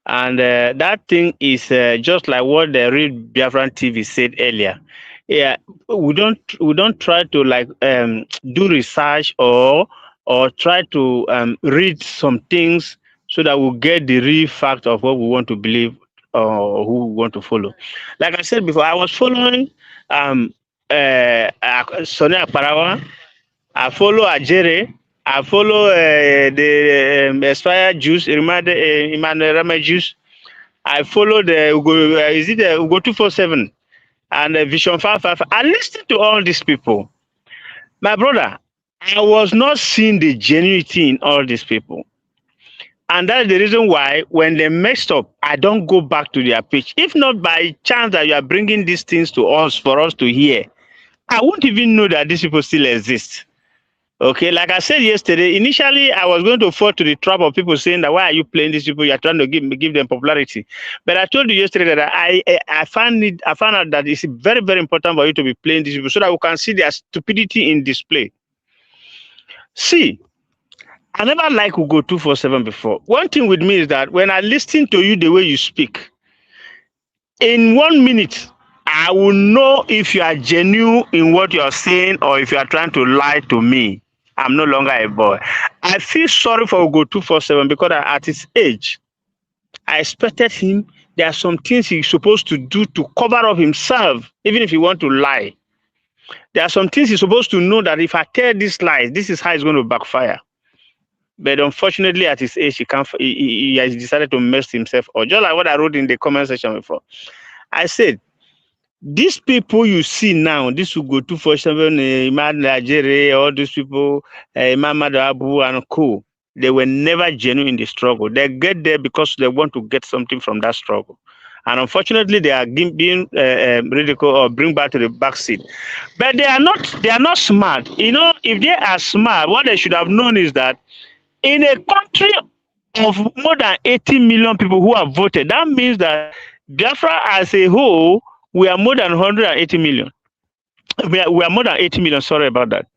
Speaker 9: And that thing is just like what the real Biafran TV said earlier. Yeah, we don't try to like do research or try to read some things so that we'll get the real fact of what we want to believe or who we want to follow. Like I said before, I was following Sonia Parawa, I follow Ajere, I follow the Aspire Juice, Emmanuel Rama Juice. I follow the Ugo 247 and Vision 55. I listened to all these people. My brother, I was not seeing the genuinity in all these people. And that's the reason why when they messed up, I don't go back to their page. If not by chance that you are bringing these things to us for us to hear, I won't even know that these people still exist. Okay, like I said yesterday, initially I was going to fall to the trap of people saying that why are you playing these people? You're trying to give them popularity. But I told you yesterday that I found out that it's very, very important for you to be playing these people so that we can see their stupidity in display. See, I never liked Ugo 247 before. One thing with me is that when I listen to you the way you speak, in 1 minute, I will know if you are genuine in what you are saying or if you are trying to lie to me. I'm no longer a boy. I feel sorry for Ugo 247 because at his age, I expected him. There are some things he's supposed to do to cover up himself, even if he want to lie. There are some things he's supposed to know that if I tell these lies, this is how it's going to backfire. But unfortunately, at his age, he has decided to mess himself up. Just like what I wrote in the comment section before. I said, these people you see now, this will go 247, Imam Nigeria, all these people, Imam Abu and co. They were never genuine in the struggle. They get there because they want to get something from that struggle. And unfortunately, they are being ridiculed or bring back to the back seat. But they are not smart. You know, if they are smart, what they should have known is that in a country of more than 80 million people who have voted, that means that Biafra as a whole, we are more than 180 million. We are more than 80 million. Sorry about that.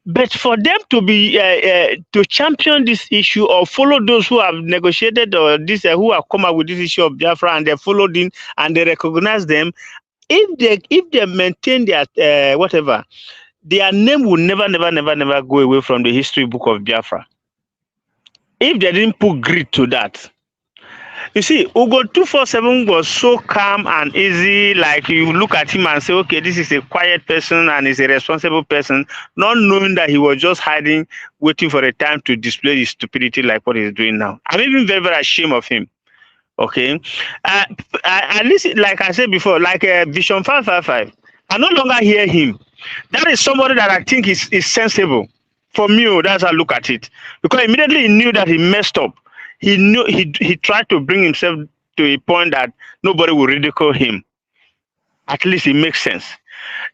Speaker 9: But for them to be to champion this issue or follow those who have negotiated or who have come up with this issue of Biafra and they followed in and they recognize them, if they maintain their whatever, their name will never go away from the history book of Biafra. If they didn't put grit to that. You see, Ugo 247 was so calm and easy, like you look at him and say, okay, this is a quiet person and he's a responsible person, not knowing that he was just hiding, waiting for a time to display his stupidity like what he's doing now. I'm even very ashamed of him. Okay? I listen, like I said before, like Vision 555, I no longer hear him. That is somebody that I think is sensible. For me, that's how I look at it. Because immediately he knew that he messed up. He knew he tried to bring himself to a point that nobody will ridicule him. At least it makes sense.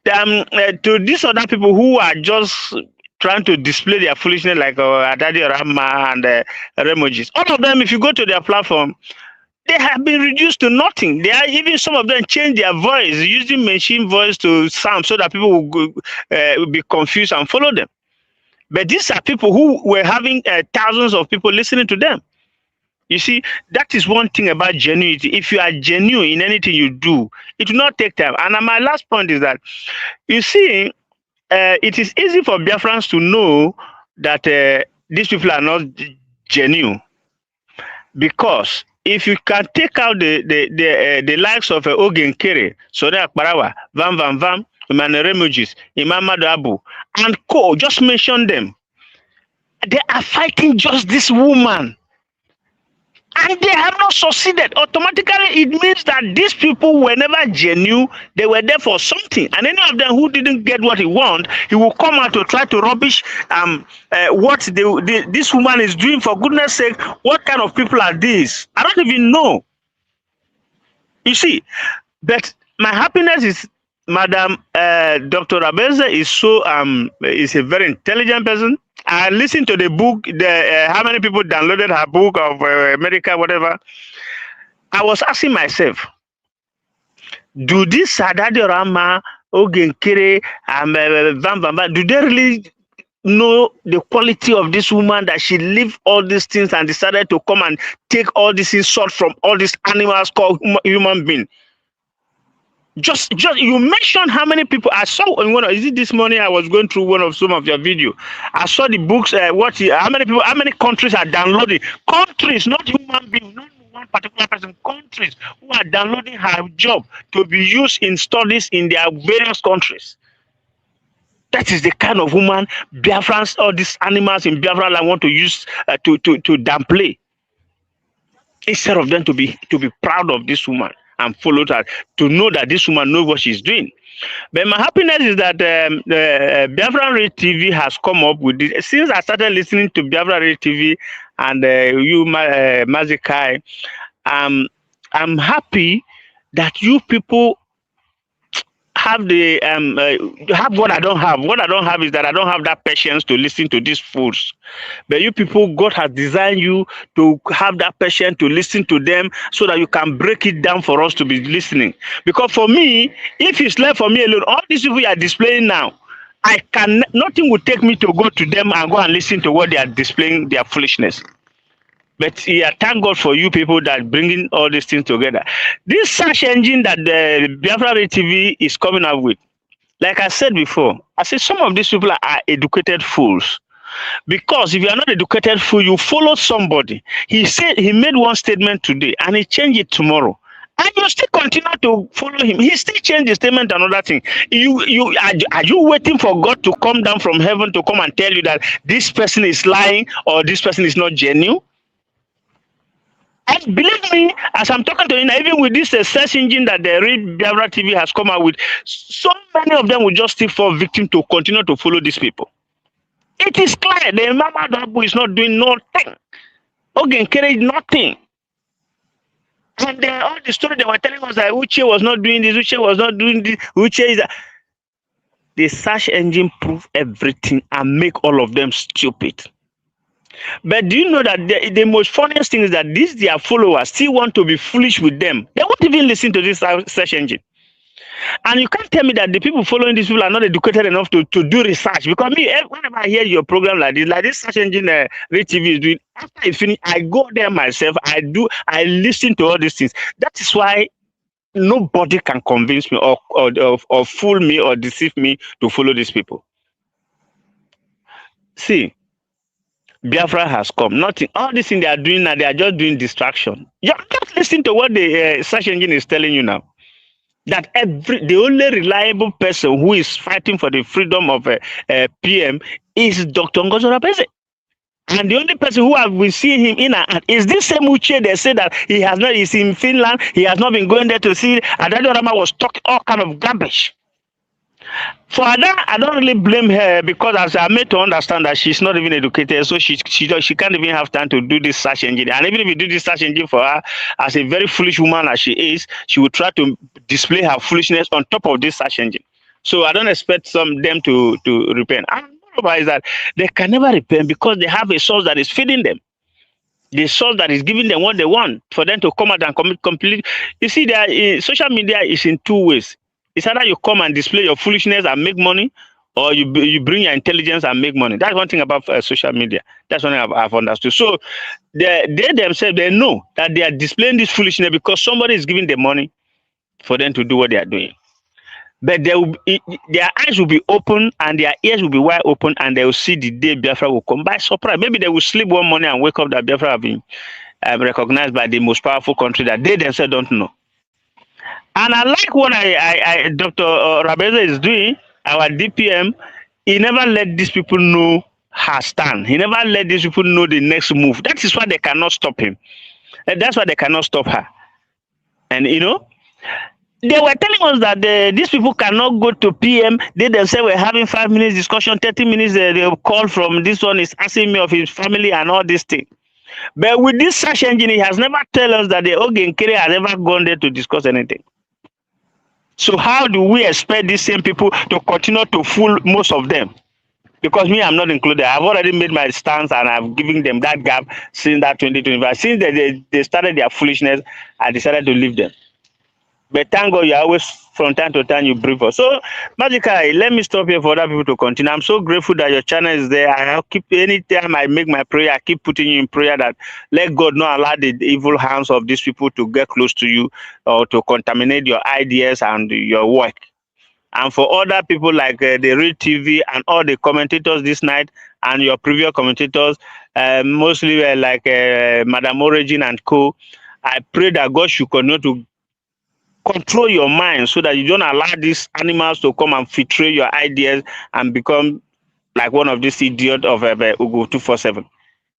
Speaker 9: To these other people who are just trying to display their foolishness like Adadi Rama and Remojis, all of them, if you go to their platform, they have been reduced to nothing. They are even some of them change their voice, using machine voice to sound so that people will be confused and follow them. But these are people who were having thousands of people listening to them. You see, that is one thing about genuinity. If you are genuine in anything you do, it will not take time. And my last point is that, you see, it is easy for Biafrans to know that these people are not genuine. Because if you can take out the likes of Ogen Kere, Sonia Akbarawa, Vam Vam Vam, Emmanuel Remojis, Imam Abu, and co, just mention them. They are fighting just this woman. And they have not succeeded. Automatically, it means that these people were never genuine. They were there for something. And any of them who didn't get what he want, he will come out to try to rubbish what this woman is doing. For goodness sake, what kind of people are these? I don't even know. You see, but my happiness is Madam Dr. Orabueze is so is a very intelligent person. I listened to the book, how many people downloaded her book of America, whatever. I was asking myself, do this Sadadi Rama, Ogenkere, do they really know the quality of this woman that she lived all these things and decided to come and take all this insult from all these animals called human beings? Just you mentioned how many people I saw in is it this morning I was going through some of your video. I saw the books, how many countries are downloading? Countries, not human beings, not one particular person, countries who are downloading her job to be used in studies in their various countries. That is the kind of woman Biafrans, all these animals in Biafra land want to use to downplay. Instead of them to be proud of this woman and follow her, to know that this woman knows what she's doing. But my happiness is that Biafra Radio TV has come up with this. Since I started listening to Biafra Radio TV and you, Mazikai, I'm happy that you people have have what I don't have. What I don't have is that I don't have that patience to listen to these fools. But you people, God has designed you to have that patience to listen to them so that you can break it down for us to be listening. Because for me, if it's left for me alone, all these people you are displaying now, nothing will take me to go to them and go and listen to what they are displaying their foolishness. But yeah, thank God for you people that bringing all these things together. This search engine that the Biafra TV is coming up with, like I said before, I said some of these people are educated fools. Because if you are not educated fool, you follow somebody. He said he made one statement today and he changed it tomorrow. And you still continue to follow him. He still changed the statement, another thing. Are you waiting for God to come down from heaven to come and tell you that this person is lying or this person is not genuine? And believe me, as I'm talking to you now, even with this search engine that the Read Biafra TV has come out with, so many of them will just still fall victim to continue to follow these people. It is clear the Mama Dabu is not doing nothing. Encourage nothing. And all the story they were telling us that Uche was not doing this, Uche was not doing this, Uche is that. The search engine prove everything and make all of them stupid. But do you know that the most funniest thing is that these their followers still want to be foolish with them? They won't even listen to this search engine. And you can't tell me that the people following these people are not educated enough to do research. Because me, whenever I hear your program like this search engine Read TV is doing, after I finish, I go there myself, I listen to all these things. That is why nobody can convince me or fool me or deceive me to follow these people. See, Biafra has come. Nothing. All this thing they are doing now, they are just doing distraction. Just listen to what the search engine is telling you now. That the only reliable person who is fighting for the freedom of PM is Dr. Orabueze. And the only person who have been seeing him in and out is this same Uche. They say that he has not, he's in Finland, he has not been going there to see. Adado Rama was talking all kind of garbage. For Ada, I don't really blame her because as I made to understand that she's not even educated, so she can't even have time to do this search engine. And even if you do this search engine for her, as a very foolish woman as she is, she will try to display her foolishness on top of this search engine. So I don't expect them to repent. And moreover is that they can never repent because they have a source that is feeding them. The source that is giving them what they want for them to come out and commit complete. You see, social media is in two ways. It's either you come and display your foolishness and make money, or you bring your intelligence and make money. That's one thing about social media. That's one thing I've understood. So they themselves, they know that they are displaying this foolishness because somebody is giving them money for them to do what they are doing. But their eyes will be open and their ears will be wide open, and they will see the day Biafra will come by surprise. Maybe they will sleep one morning and wake up that Biafra have been recognized by the most powerful country that they themselves don't know. And I like what Dr. Orabueze is doing, our DPM. He never let these people know her stand. He never let these people know the next move. That is why they cannot stop him. That's why they cannot stop her. And you know, they were telling us that these people cannot go to PM. They themselves were having 5 minutes discussion, 30 minutes. They call from this one is asking me of his family and all these things. But with this search engine, he has never told us that the Ogenkere has ever gone there to discuss anything. So how do we expect these same people to continue to fool most of them? Because me, I'm not included. I've already made my stance and I've given them that gap since that 2025. Since they started their foolishness, I decided to leave them. But thank God, you always, from time to time, you brief us. So, Magically, let me stop here for other people to continue. I'm so grateful that your channel is there. I keep, anytime I make my prayer, I keep putting you in prayer that let God not allow the evil hands of these people to get close to you or to contaminate your ideas and your work. And for other people like the Read TV and all the commentators this night and your previous commentators, mostly like Madam Origin and co, I pray that God should continue to control your mind so that you don't allow these animals to come and filtrate your ideas and become like one of these idiots of Ugo 247.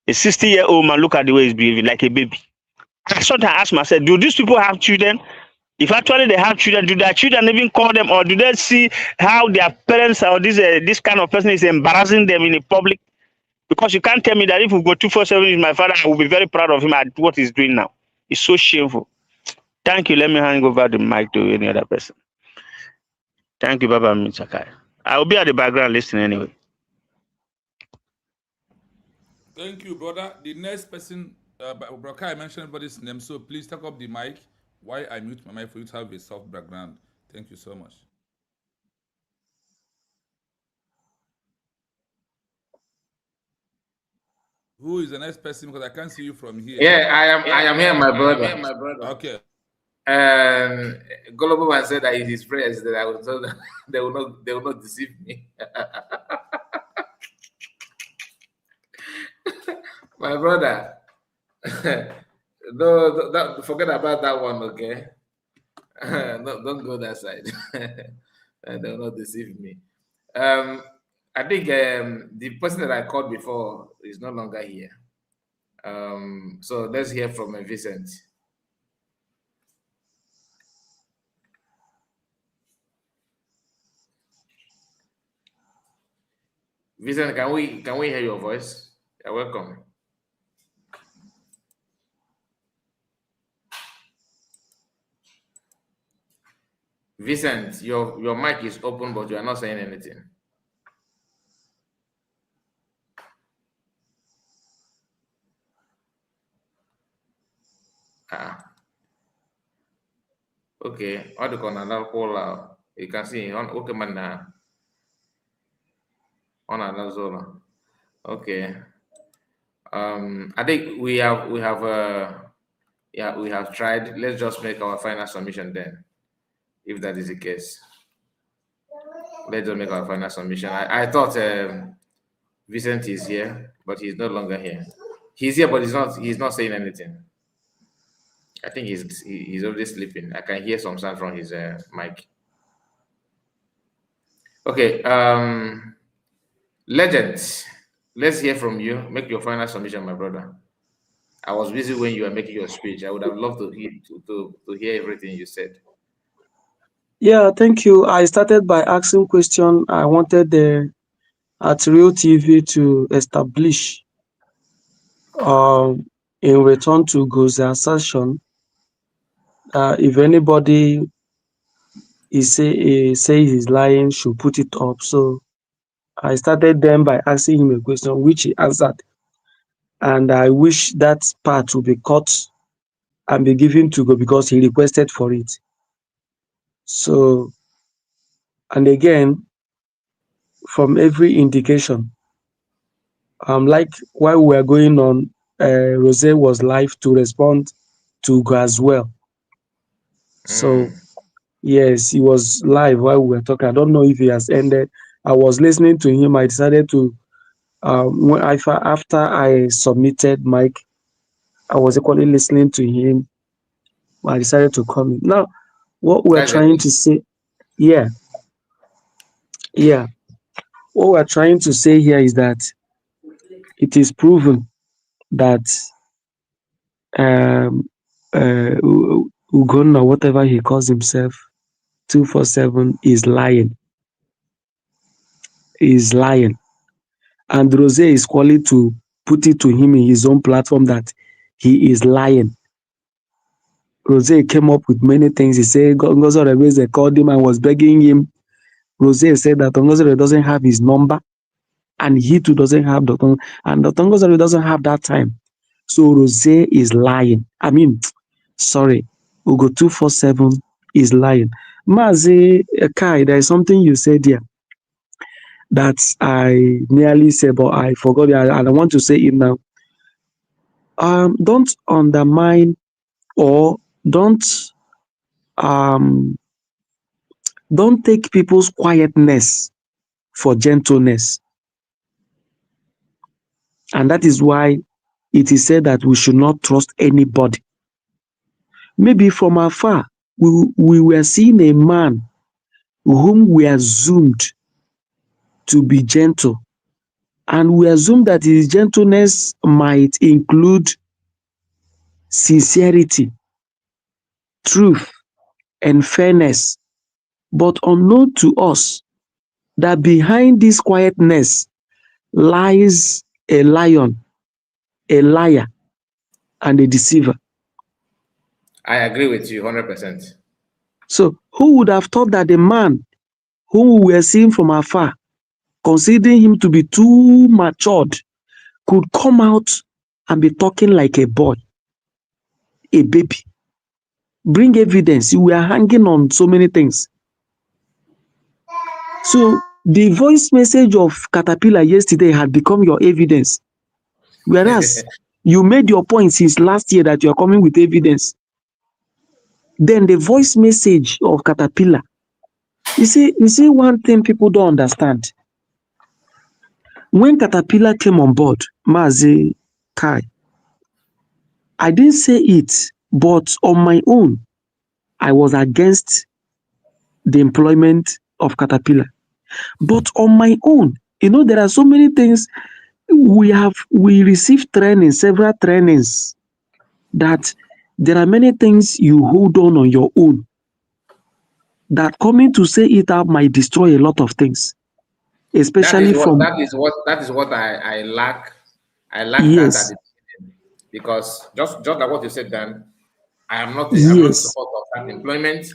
Speaker 9: A 60-year-old man, look at the way he's behaving like a baby. I sometimes ask myself, do these people have children? If actually they have children, do their children even call them, or do they see how their parents or this kind of person is embarrassing them in the public? Because you can't tell me that if Ugo 247 is my father, I will be very proud of him at what he's doing now. It's so shameful. Thank you. Let me hand over the mic to any other person. Thank you, Baba Mitsakai. I will be at the background listening anyway.
Speaker 5: Thank you, brother. The next person, Brokai, I mentioned everybody's name, so please take up the mic while I mute my mic for you to have a soft background. Thank you so much. Who is the next person? Because I can't see you from here.
Speaker 2: Yeah, I am here, my brother.
Speaker 5: Okay.
Speaker 2: And Global Man said that it is prayers that I will tell them they will not deceive me. My brother. No, forget about that one, okay? No, don't go that side. They will not deceive me. I think the person that I called before is no longer here. So let's hear from Vincent. Vincent, can we hear your voice? You're welcome. Vincent, your mic is open, but you are not saying anything. Okay, what do you call you can see on okay man on another zone. Okay. I think we have we have tried. Let's just make our final submission then, if that is the case. Let's just make our final submission. I thought Vincent is here, but he's no longer here. He's here, but he's not saying anything. I think he's already sleeping. I can hear some sound from his mic. Okay, Legend, let's hear from you. Make your final submission, my brother. I was busy when you were making your speech. I would have loved to hear everything you said.
Speaker 7: Yeah, thank you. I started by asking question. I wanted the at Real TV to establish in return to Go's assertion, if anybody say he's lying, should put it up. So I started then by asking him a question, which he answered, and I wish that part to be cut and be given to Go because he requested for it. So, and again, from every indication, like while we were going on, Rose was live to respond to Go as well. So, yes, he was live while we were talking. I don't know if he has ended. I was listening to him. I decided to, after I submitted Mike, I was equally listening to him. I decided to come in. Now, what we're trying to say, yeah. What we're trying to say here is that it is proven that Ugonna, whatever he calls himself, 247 is lying. And Rose is calling to put it to him in his own platform that he is lying. Rose came up with many things. He said Ngozi Orabueze called him and was begging him. Rose said that Ngozi doesn't have his number, and he too doesn't have Dr. And Dr. Ngozi doesn't have that time. So Rose is lying. I mean, sorry, Ugo 247 is lying. Mazi Kai, there is something you said here that I nearly said, but I forgot it, and I want to say it now. Don't undermine or don't take people's quietness for gentleness. And that is why it is said that we should not trust anybody. Maybe from afar, we were seeing a man whom we assumed to be gentle. And we assume that his gentleness might include sincerity, truth, and fairness. But unknown to us, that behind this quietness lies a lion, a liar, and a deceiver.
Speaker 2: I agree with you 100%.
Speaker 7: So who would have thought that the man whom we were seeing from afar, considering him to be too matured, could come out and be talking like a boy, a baby? Bring evidence. We are hanging on so many things. So the voice message of Caterpillar yesterday had become your evidence. Whereas you made your point since last year that you are coming with evidence. Then the voice message of Caterpillar. You see one thing people don't understand. When Caterpillar came on board, Mazi Kai, I didn't say it, but on my own, I was against the employment of Caterpillar. But on my own, there are so many things we received training, several trainings, that there are many things you hold on your own, that coming to say it out might destroy a lot of things, especially from.
Speaker 2: That is what I lack. I lack that at
Speaker 7: Yes,
Speaker 2: the beginning, because just like what you said, Dan, I'm not in
Speaker 7: yes,
Speaker 2: support of that employment.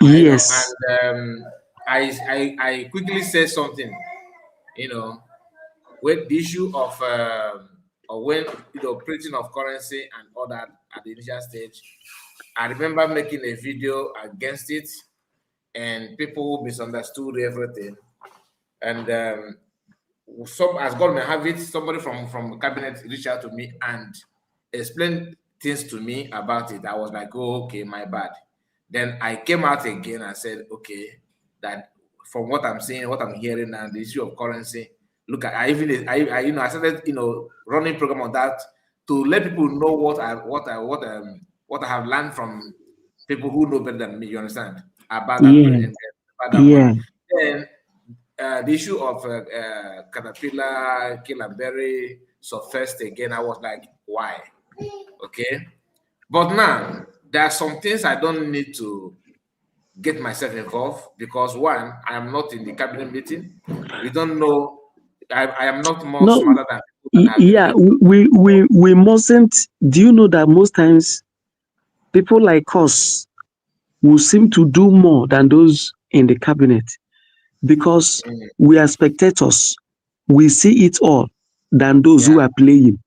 Speaker 7: yes,
Speaker 2: And I quickly say something, with the issue of when printing of currency and all that at the initial stage. I remember making a video against it, and people misunderstood everything. And as God may have it, somebody from cabinet reached out to me and explained things to me about it. I was like, oh, okay, my bad. Then I came out again and said, okay, that from what I'm seeing, what I'm hearing, and the issue of currency, look, I started, running program on that to let people know what I have learned from people who know better than me. You understand about that
Speaker 7: yeah,
Speaker 2: about that
Speaker 7: yeah,
Speaker 2: one. Then the issue of Caterpillar, Killenberry surfaced again. I was like, why? Okay. But now, there are some things I don't need to get myself involved, because one, I am not in the cabinet meeting. We don't know. I am not more
Speaker 7: no,
Speaker 2: smarter than people that have been
Speaker 7: yeah,
Speaker 2: doing.
Speaker 7: we mustn't. Do you know that most times people like us will seem to do more than those in the cabinet, because we are spectators. We see it all than those
Speaker 2: Yeah,
Speaker 7: who are playing.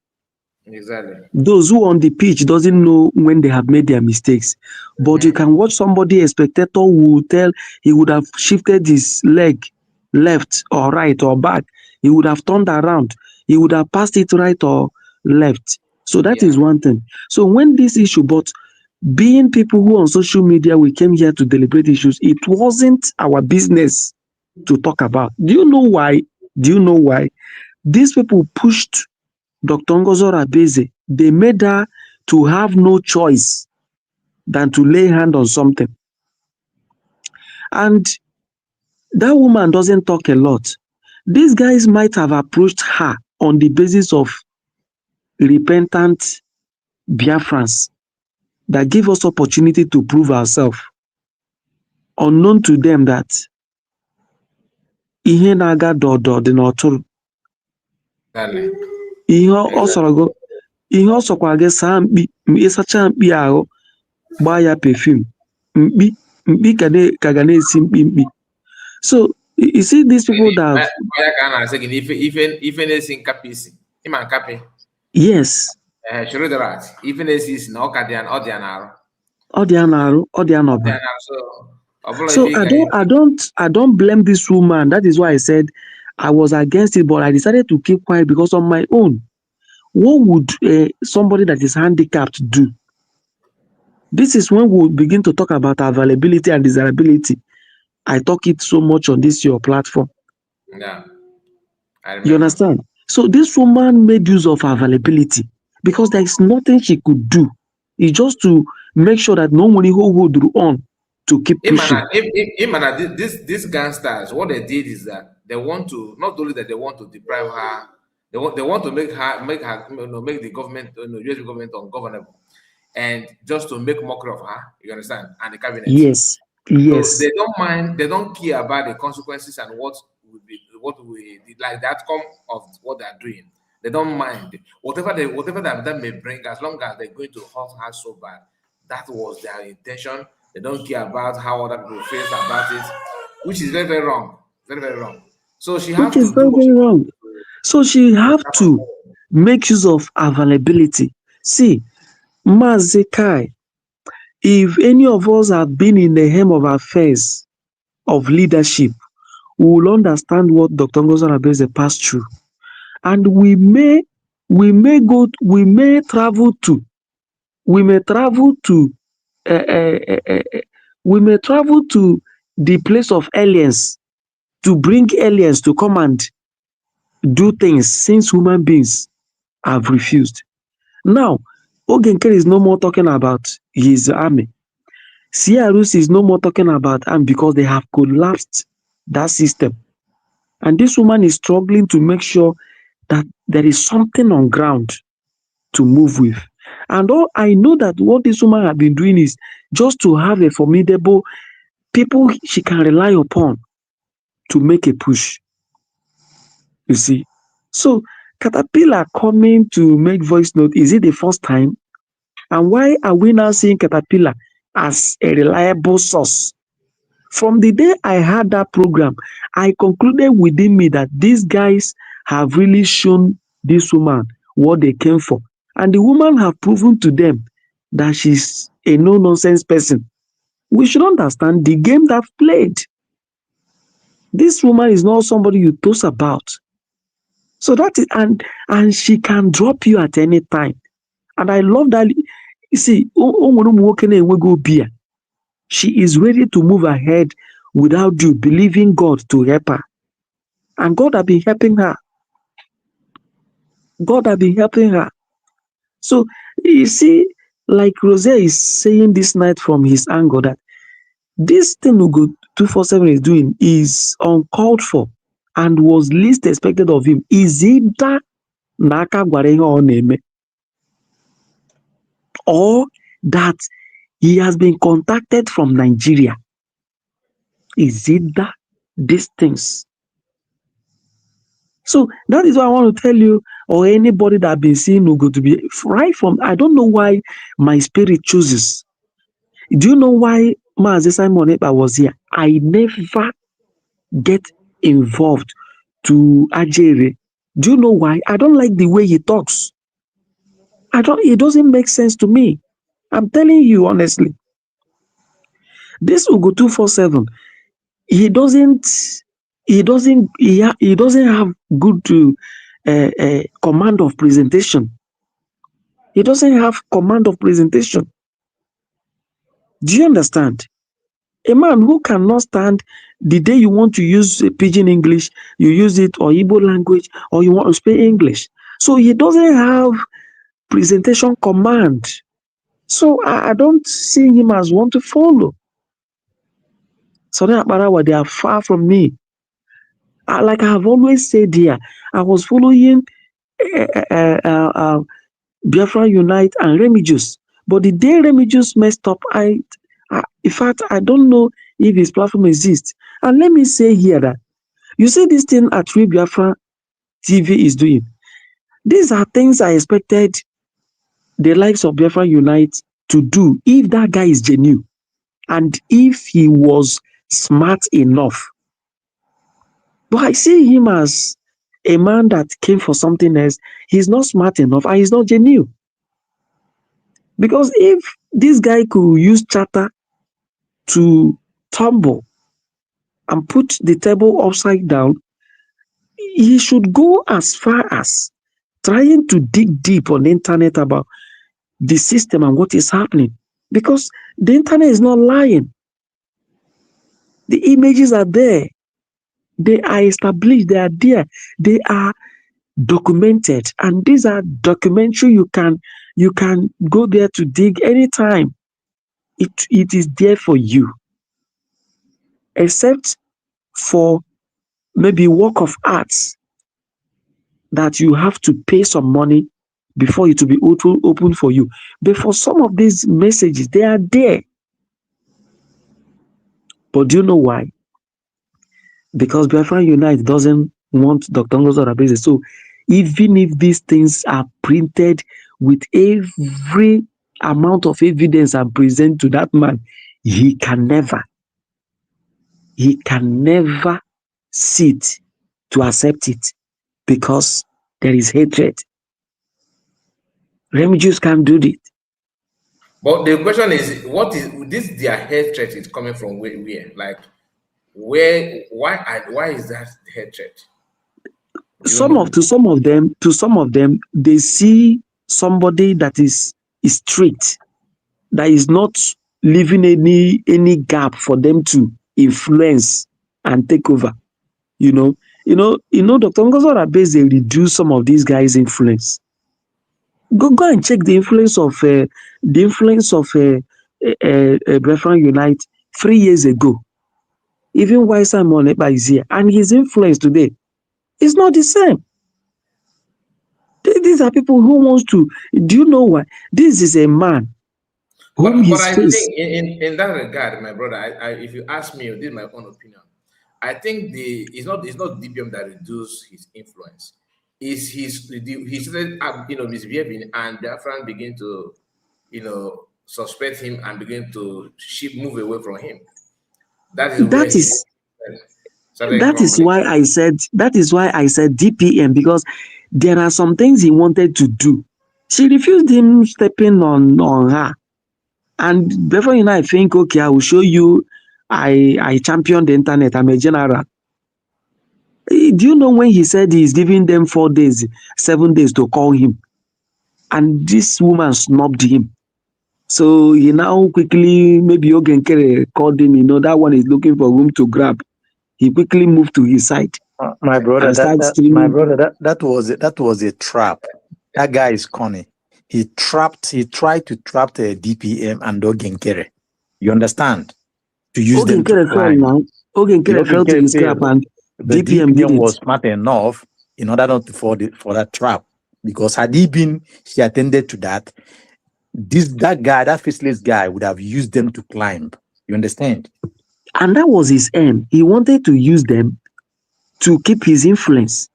Speaker 2: exactly.
Speaker 7: Those who on the pitch doesn't know when they have made their mistakes. But you can watch somebody, a spectator, who will tell he would have shifted his leg left or right or back. He would have turned around. He would have passed it right or left. So that is
Speaker 2: Yeah,
Speaker 7: one thing. So when this issue, but being people who on social media, we came here to deliberate issues, it wasn't our business to talk about. Do you know why? Do you know why? These people pushed Dr. Ngozi Orabueze. They made her to have no choice than to lay hand on something. And that woman doesn't talk a lot. These guys might have approached her on the basis of repentant Biafrans that give us opportunity to prove ourselves, unknown to them that ihe na-aga dọdọ dị n'ọtụrụ.
Speaker 2: exactly.
Speaker 7: Ihe ọ
Speaker 2: Exactly.
Speaker 7: sọrọ gị, ihe ọ sọkwara gị saa mkpi, ịsacha mkpi ahụ, gbaa ya perfume, mkpi ka ga na-esi mkpi. So you see these people that have,
Speaker 2: Even in Capisi, him and Capi,
Speaker 7: yes,
Speaker 2: Shredarat, even as is no Cadian Odianar.
Speaker 7: ọ dị ya n'arụ, ọ dị ya n'ọbara. So I don't blame this woman. That is why I said I was against it, but I decided to keep quiet, because on my own, what would somebody that is handicapped do? This is when we begin to talk about availability and desirability. I talk it so much on this your platform.
Speaker 2: Yeah,
Speaker 7: You understand? So this woman made use of availability, because there is nothing she could do. It's just to make sure that no money would on to keep pushing.
Speaker 2: These gangsters, what they did is that they want to, not only that they want to deprive her, they want to make the government, US government ungovernable, and just to make mockery of her. You understand? And the cabinet.
Speaker 7: Yes. Yes.
Speaker 2: So they don't mind. They don't care about the consequences and what like the outcome of what they are doing. They don't mind whatever that may bring, as long as they're going to hurt her so bad. That was their intention. They don't care about how other people feel about it, which is very, very wrong. Very, very wrong. So she has to do
Speaker 7: very wrong. So she have to make use of availability. See, Mazi Kai, if any of us have been in the helm of affairs of leadership, we will understand what Dr. Ngozi Orabueze passed through. And we may we may travel to we may travel to the place of aliens to bring aliens to come and do things since human beings have refused. Now, Ogenkere is no more talking about his army. CRUC is no more talking about army because they have collapsed that system. And this woman is struggling to make sure that there is something on ground to move with. And all I know that what this woman has been doing is just to have a formidable people she can rely upon to make a push. You see? So Caterpillar coming to make voice note, is it the first time? And why are we now seeing Caterpillar as a reliable source? From the day I had that program, I concluded within me that these guys have really shown this woman what they came for. And the woman have proven to them that she's a no-nonsense person. We should understand the game they've played. This woman is not somebody you toast about. So that is, and she can drop you at any time. And I love that. You see, she is ready to move ahead without you believing God to help her. And God has been helping her. God has been helping her. So you see, like Rose is saying this night from his angle that this thing Ugo 247 is doing is uncalled for and was least expected of him. Is it that Naka Gwareho or that he has been contacted from Nigeria? Is it that these things? So that is what I want to tell you, or anybody that been seeing Ugo to be right from. I don't know why my spirit chooses. Do you know why Mazi Simon Ekpa was here? I never get involved to Ajere. Do you know why? I don't like the way he talks. It doesn't make sense to me. I'm telling you honestly. This Ugo 247, he doesn't have good command of presentation. He doesn't have command of presentation. Do you understand? A man who cannot stand the day you want to use pidgin English, you use it, or Igbo language, or you want to speak English. So he doesn't have presentation command. So I don't see him as one to follow. So they are far from me. Like I have always said here, I was following Biafra Unite and Remigius. But the day Remigius messed up, in fact, I don't know if his platform exists. And let me say here that you see this thing at Free Biafra TV is doing. These are things I expected the likes of Biafra Unite to do if that guy is genuine and if he was smart enough. But I see him as a man that came for something else. He's not smart enough and he's not genuine. Because if this guy could use chatter to tumble and put the table upside down, he should go as far as trying to dig deep on the internet about the system and what is happening. Because the internet is not lying. The images are there. They are established. They are there. They are documented. And these are documentary you can go there to dig anytime. It is there for you. Except for maybe work of arts that you have to pay some money before it will be open for you. But for some of these messages, they are there. But do you know why? Because Biafra Unite doesn't want Dr. Ngozi Orabueze. So even if these things are printed with every amount of evidence and present to that man, he can never sit to accept it because there is hatred. Remigius can't do it.
Speaker 2: But the question is, what is this? Their hatred is coming from where? Like, why is that hatred?
Speaker 7: some of them, they see somebody that is strict, that is not leaving any gap for them to influence and take over. Dr. Ngozi Orabueze, they reduce some of these guys' influence. Go and check the influence of Refuting Unite 3 years ago. Even why Simon Ekpa is here, and his influence today is not the same. These are people who wants to. Do you know why? This is a man whom
Speaker 2: But
Speaker 7: his
Speaker 2: I
Speaker 7: face.
Speaker 2: think in that regard, my brother, if you ask me, this is my own opinion. I think it's not DPM that reduced his influence. Is he started misbehaving, and Biafran begin to suspect him and begin to move away from him. That is
Speaker 7: why I said DPM, because there are some things he wanted to do. She refused him stepping on her. And before I think, okay, I will show you I championed the internet, I'm a general. Do you know when he said he's giving them 4 days, 7 days to call him? And this woman snubbed him. So he now quickly, maybe Ogenkere called him, that one is looking for room to grab. He quickly moved to his side.
Speaker 8: My brother, that was a trap. That guy is cunning. He tried to trap the DPM and Ogenkere. You understand? To use them to climb.
Speaker 7: Ogenkere fell to his trap, and DPM did it.
Speaker 8: Was smart enough in order not to fall for that trap. Because had he attended to that, that faceless guy would have used them to climb. You understand?
Speaker 7: And that was his aim. He wanted to use them to keep his influence.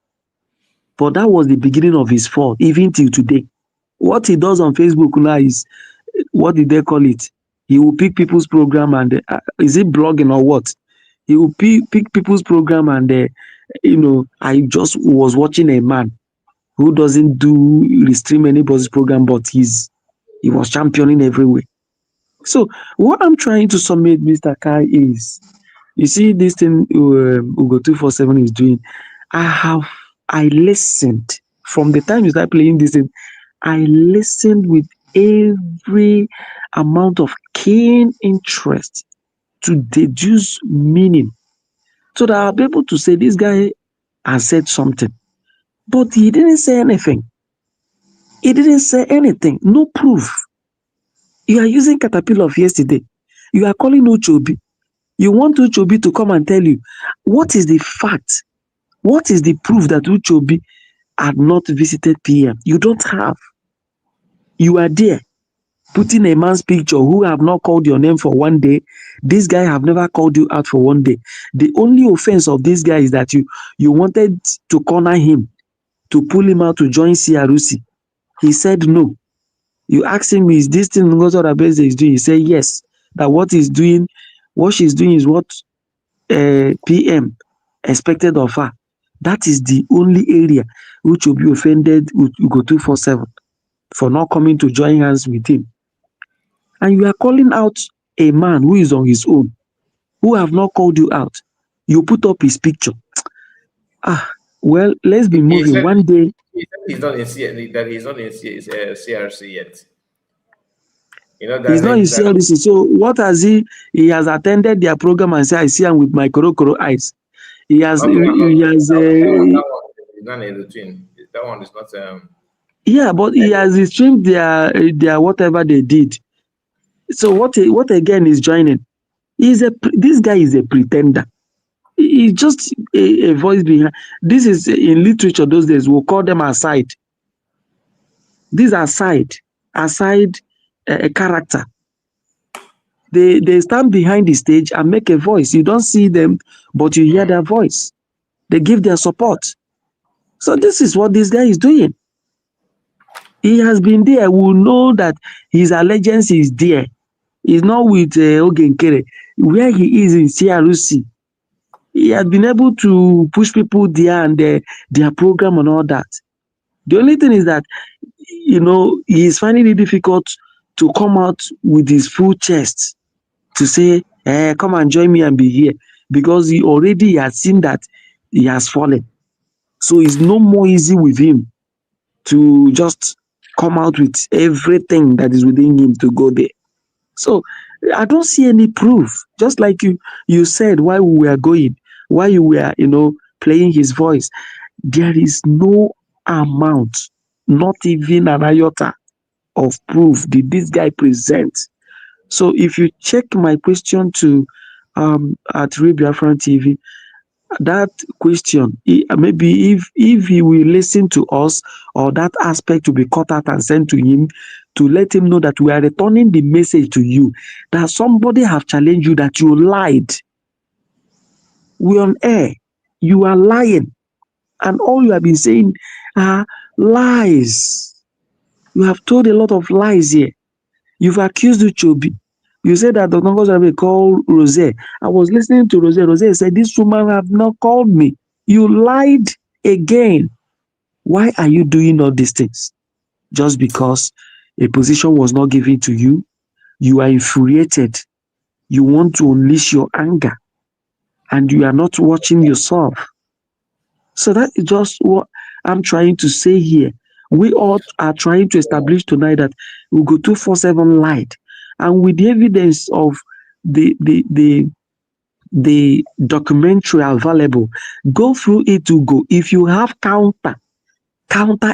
Speaker 7: But that was the beginning of his fall, even till today. What he does on Facebook now is, what did they call it? He will pick people's program and, is it blogging or what? He will pick people's program and, I just was watching a man who doesn't restream anybody's program, but he was championing everywhere. So what I'm trying to submit, Mr. Kai, is, you see this thing Ugo 247 is doing. I listened from the time you start playing this thing. I listened with every amount of keen interest to deduce meaning, so that I'll be able to say this guy has said something. But he didn't say anything. He didn't say anything. No proof. You are using Caterpillar of yesterday. You are calling Uchobi. You want Uchobi to come and tell you what is the fact? What is the proof that Uchobi had not visited PM? You don't have. You are there putting a man's picture who have not called your name for 1 day. This guy have never called you out for 1 day. The only offense of this guy is that you wanted to corner him, to pull him out to join CRUC. He said no. You asked him, is this thing Ngozi Orabueze is doing? He said yes. That what she's doing is what PM expected of her. That is the only area which will be offended Ugo 247 for not coming to join hands with him. And you are calling out a man who is on his own, who have not called you out. You put up his picture. Well, let's be moving. One day
Speaker 2: he's not in CRC yet.
Speaker 7: He's not in CRC. So what has he? He has attended their program and said, "I see him with my koro eyes." He has.
Speaker 2: That one is not a routine. That one is not.
Speaker 7: Yeah, but he has streamed their whatever they did. So what again is joining? This guy is a pretender. He's just a voice behind. This is in literature those days. We'll call them aside. These are aside a character. They stand behind the stage and make a voice. You don't see them, but you hear their voice. They give their support. So this is what this guy is doing. He has been there. We know that his allegiance is there. He's not with Ogenkere. Where he is in CRUC, he has been able to push people there and their program and all that. The only thing is that, he is finding it difficult to come out with his full chest to say, come and join me and be here, because he already has seen that he has fallen. So it's no more easy with him to just come out with everything that is within him to go there. So I don't see any proof. Just like you said, why we were going, why you were, playing his voice. There is no amount, not even an iota of proof did this guy present. So if you check my question to at Real Biafran TV, that question, maybe if he will listen to us, or that aspect will be cut out and sent to him to let him know that we are returning the message to you, that somebody have challenged you, that you lied. We on air, you are lying, and all you have been saying are lies. You have told a lot of lies here. You've accused Uchobi. You said that Dr. Ngozi called Rose. I was listening to Rose. Rose said, this woman have not called me. You lied again. Why are you doing all these things? Just because a position was not given to you, you are infuriated. You want to unleash your anger, and you are not watching yourself. So that is just what I'm trying to say here. We all are trying to establish tonight that Ugo 247 lied. And with the evidence of the documentary available, go through it to go. If you have counter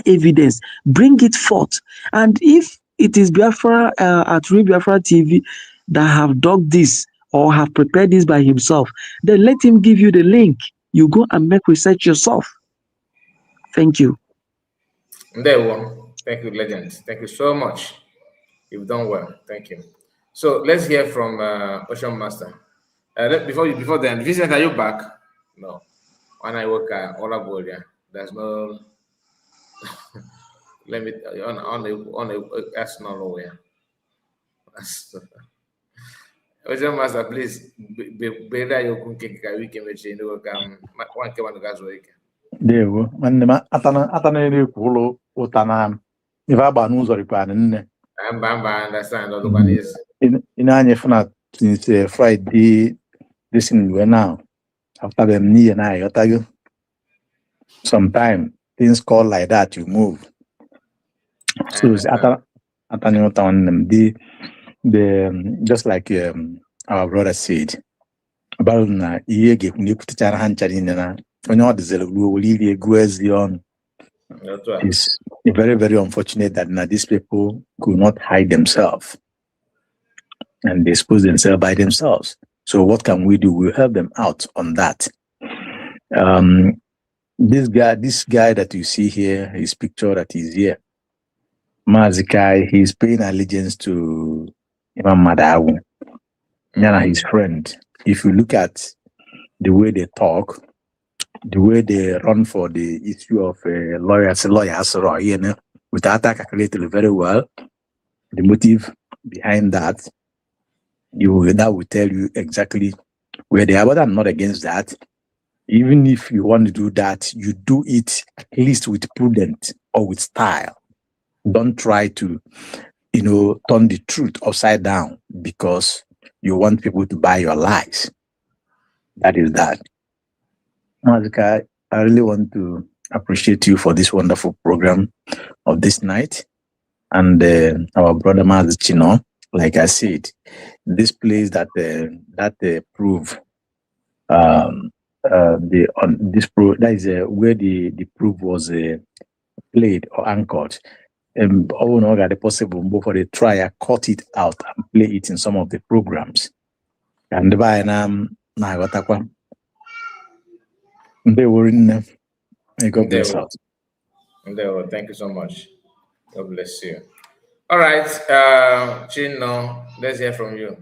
Speaker 7: evidence, bring it forth. And if it is Biafra at Real Biafra TV that have dug this or have prepared this by himself, then let him give you the link. You go and make research yourself. Thank you.
Speaker 2: There we go. Thank you, legend. Thank you so much. You've done well. Thank you. So let's hear from Ocean Master. Before then, Vincent, are you back? No. When I work at Orabueze, there's no. Let me on a that's not nowhere. Ocean Master, please. Better you can kick a weekend which you know one can one guys week.
Speaker 8: Dewo, nwanne m atana na-ekwu ụlọ ụta na ife agba n'ụzọ rikwa nne.
Speaker 2: I understand. Otherwise,
Speaker 8: In anya funa since Friday, this in now. After them knee and I got you. Sometimes things call like that, you move. So it's atana on them. The just like our brother said about na iye ge kuni kutichara hanchari na onye odizele really gwezi on. It's very, very unfortunate that now these people could not hide themselves and they expose themselves by themselves. So what can we do? We'll help them out on that. This guy that you see here, his picture that is here, Mazikai, he's paying allegiance to Imam Madawu, Yana, his friend. If you look at the way they talk, the way they run for the issue of lawyers, you know, without calculated very well, the motive behind that, that will tell you exactly where they are. But I'm not against that. Even if you want to do that, you do it at least with prudence or with style. Don't try to, turn the truth upside down because you want people to buy your lies. That is that. Mazika, I really want to appreciate you for this wonderful program of this night. And our brother Mazichino, like I said, this place that prove that is where the proof was played or anchored. Oh no, got the possible before they try and cut it out and play it in some of the programs. And by they were in God bless us.
Speaker 2: Thank you so much. God bless you. All right, Chino, let's hear from you.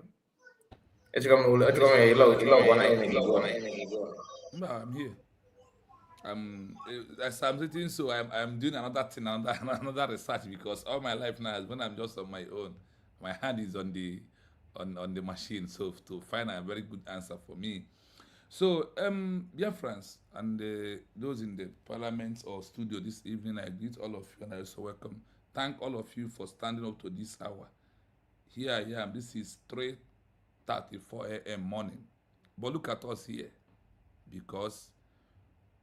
Speaker 5: No, I'm here. As I'm sitting, so I'm doing another thing, another research because all my life now, when I'm just on my own, my hand is on the machine. So to find a very good answer for me. So, dear friends and those in the parliament or studio this evening, I greet all of you and I also welcome. Thank all of you for standing up to this hour. Here I am. This is 3:34 a.m. morning. But look at us here, because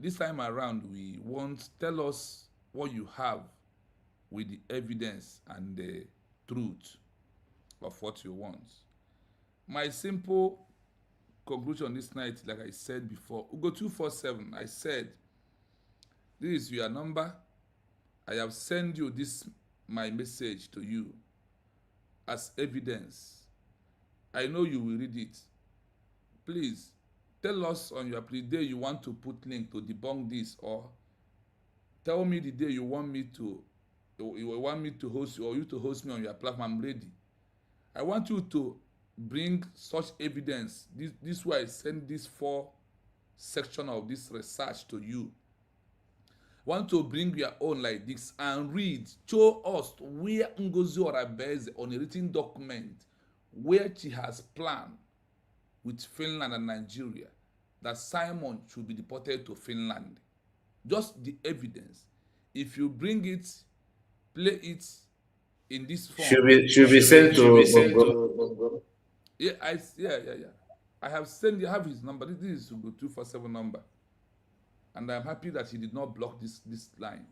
Speaker 5: this time around, we want tell us what you have with the evidence and the truth of what you want. My simple conclusion this night, like I said before, Ugo 247, I said, this is your number. I have sent you this, my message to you as evidence. I know you will read it. Please tell us on your day you want to put link to debunk this, or tell me the day you want me to host you, or you to host me on your platform. I'm ready. I want you to bring such evidence. This why I send this 4 section of this research to you. Want to bring your own like this and read, show us where Ngozi Orabueze on a written document where she has planned with Finland and Nigeria that Simon should be deported to Finland. Just the evidence. If you bring it, play it in this form.
Speaker 2: Should be sent to
Speaker 5: Yeah, I have sent. I have his number. This is the 247 number, and I'm happy that he did not block this line,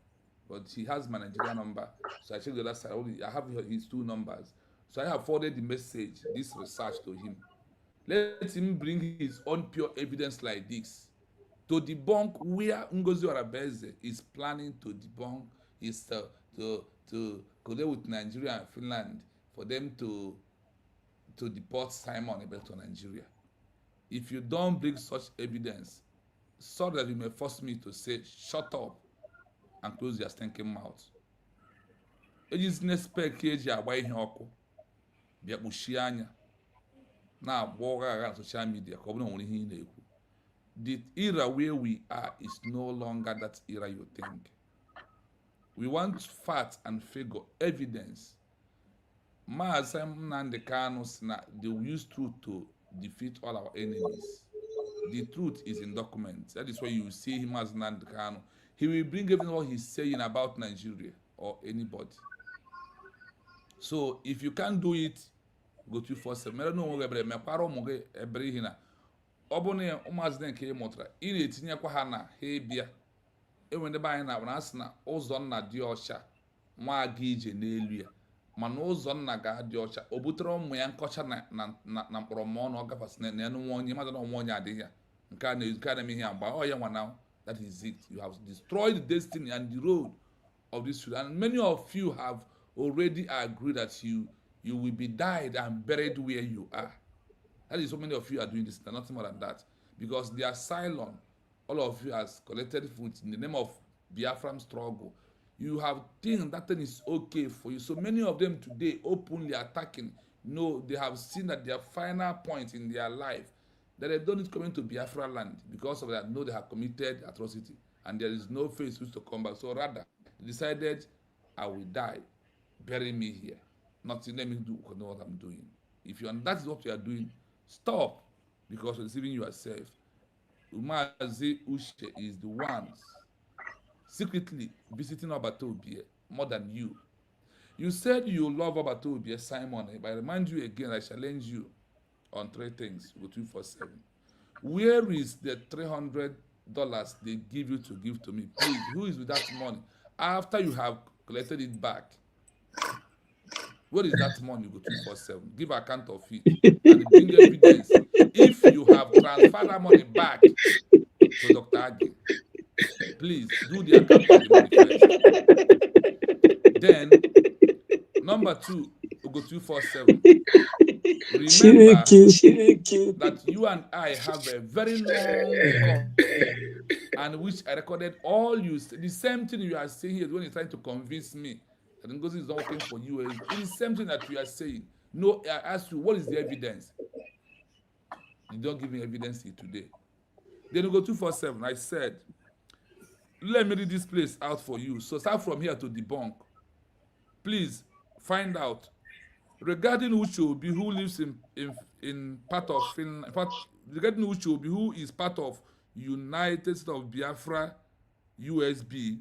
Speaker 5: but he has my Nigeria number. So I checked the other side. I have his 2 numbers. So I have forwarded the message, this research to him. Let him bring his own pure evidence like this to debunk where Ngozi Orabueze is planning to debunk, is to collate with Nigeria and Finland for them to deport Simon Ebel to Nigeria. If you don't bring such evidence, so that you may force me to say, shut up and close your stinking mouth. It is expect eji agba ihe ọkụ bịa kpuchie anya na-agba ụgha agha na social media ka ọ bụrụ nwere ihe ị na-ekwu. The era where we are is no longer that era you think. We want fact and figure, evidence. Maazị Nnamdi Kanu said that they will use truth to defeat all our enemies. The truth is in documents. That is why you see him as Nnamdi Kanu. He will bring everything what he's saying about Nigeria or anybody. So if you can't do it, go 247. I don't know where me kwaro mo ge ebere hina. Obone umazị nke ịmụtara ị na-etinyekwa ha na ha bịa enwere be anyị na asị na ụzọ nna dị ọcha nwa aga ije n'elu ya mana ụzọ nna ga-adị ọcha o butere ụmụ ya nkọcha na mkpọrọmọnụ ọ gafasị na ya nwa onye mmadụ na nwa onye adịghị ya nke a na-eme ihe agba ọ ya nwa now. That is it. You have destroyed the destiny and the road of this field, and many of you have already agreed that you will be died and buried where you are. That is so many of you are doing this, nothing more than that. Because the asylum, all of you has collected food in the name of Biafran struggle. You have think that thing is okay for you. So many of them today openly attacking. No, they have seen that their final point in their life, that they don't need coming to Biafra land because of that. No, they have committed atrocity. And there is no face which to come back. So rather, they decided, I will die. Bury me here. Nothing, let me do what I'm doing. If you and that is what you are doing, stop, because you're deceiving yourself. Umazi Ushe is the ones secretly visiting Obatobie more than you. You said you love Obatobie, Simon, but I remind you again, I challenge you on 3 things. Go 247. Where is the $300 they give you to give to me? Please, who is with that money? After you have collected it back, where is that money? Go 247. Give account of it and bring evidence. If you have transferred that money back to Dr. Agi, please do the account of the money first. Then, number 2, go 247. Remember that you and I have a very long call, and which I recorded all you. The same thing you are saying here when you're trying to convince me that Ngozi is not working for you. It is the same thing that you are saying. No, I asked you, what is the evidence? You don't give me evidence here today. Then you go 247. I said, let me read this place out for you. So start from here to debunk. Please find out regarding Uchobi, who lives in part of Finland. Regarding Uchobi, who is part of United States of Biafra USB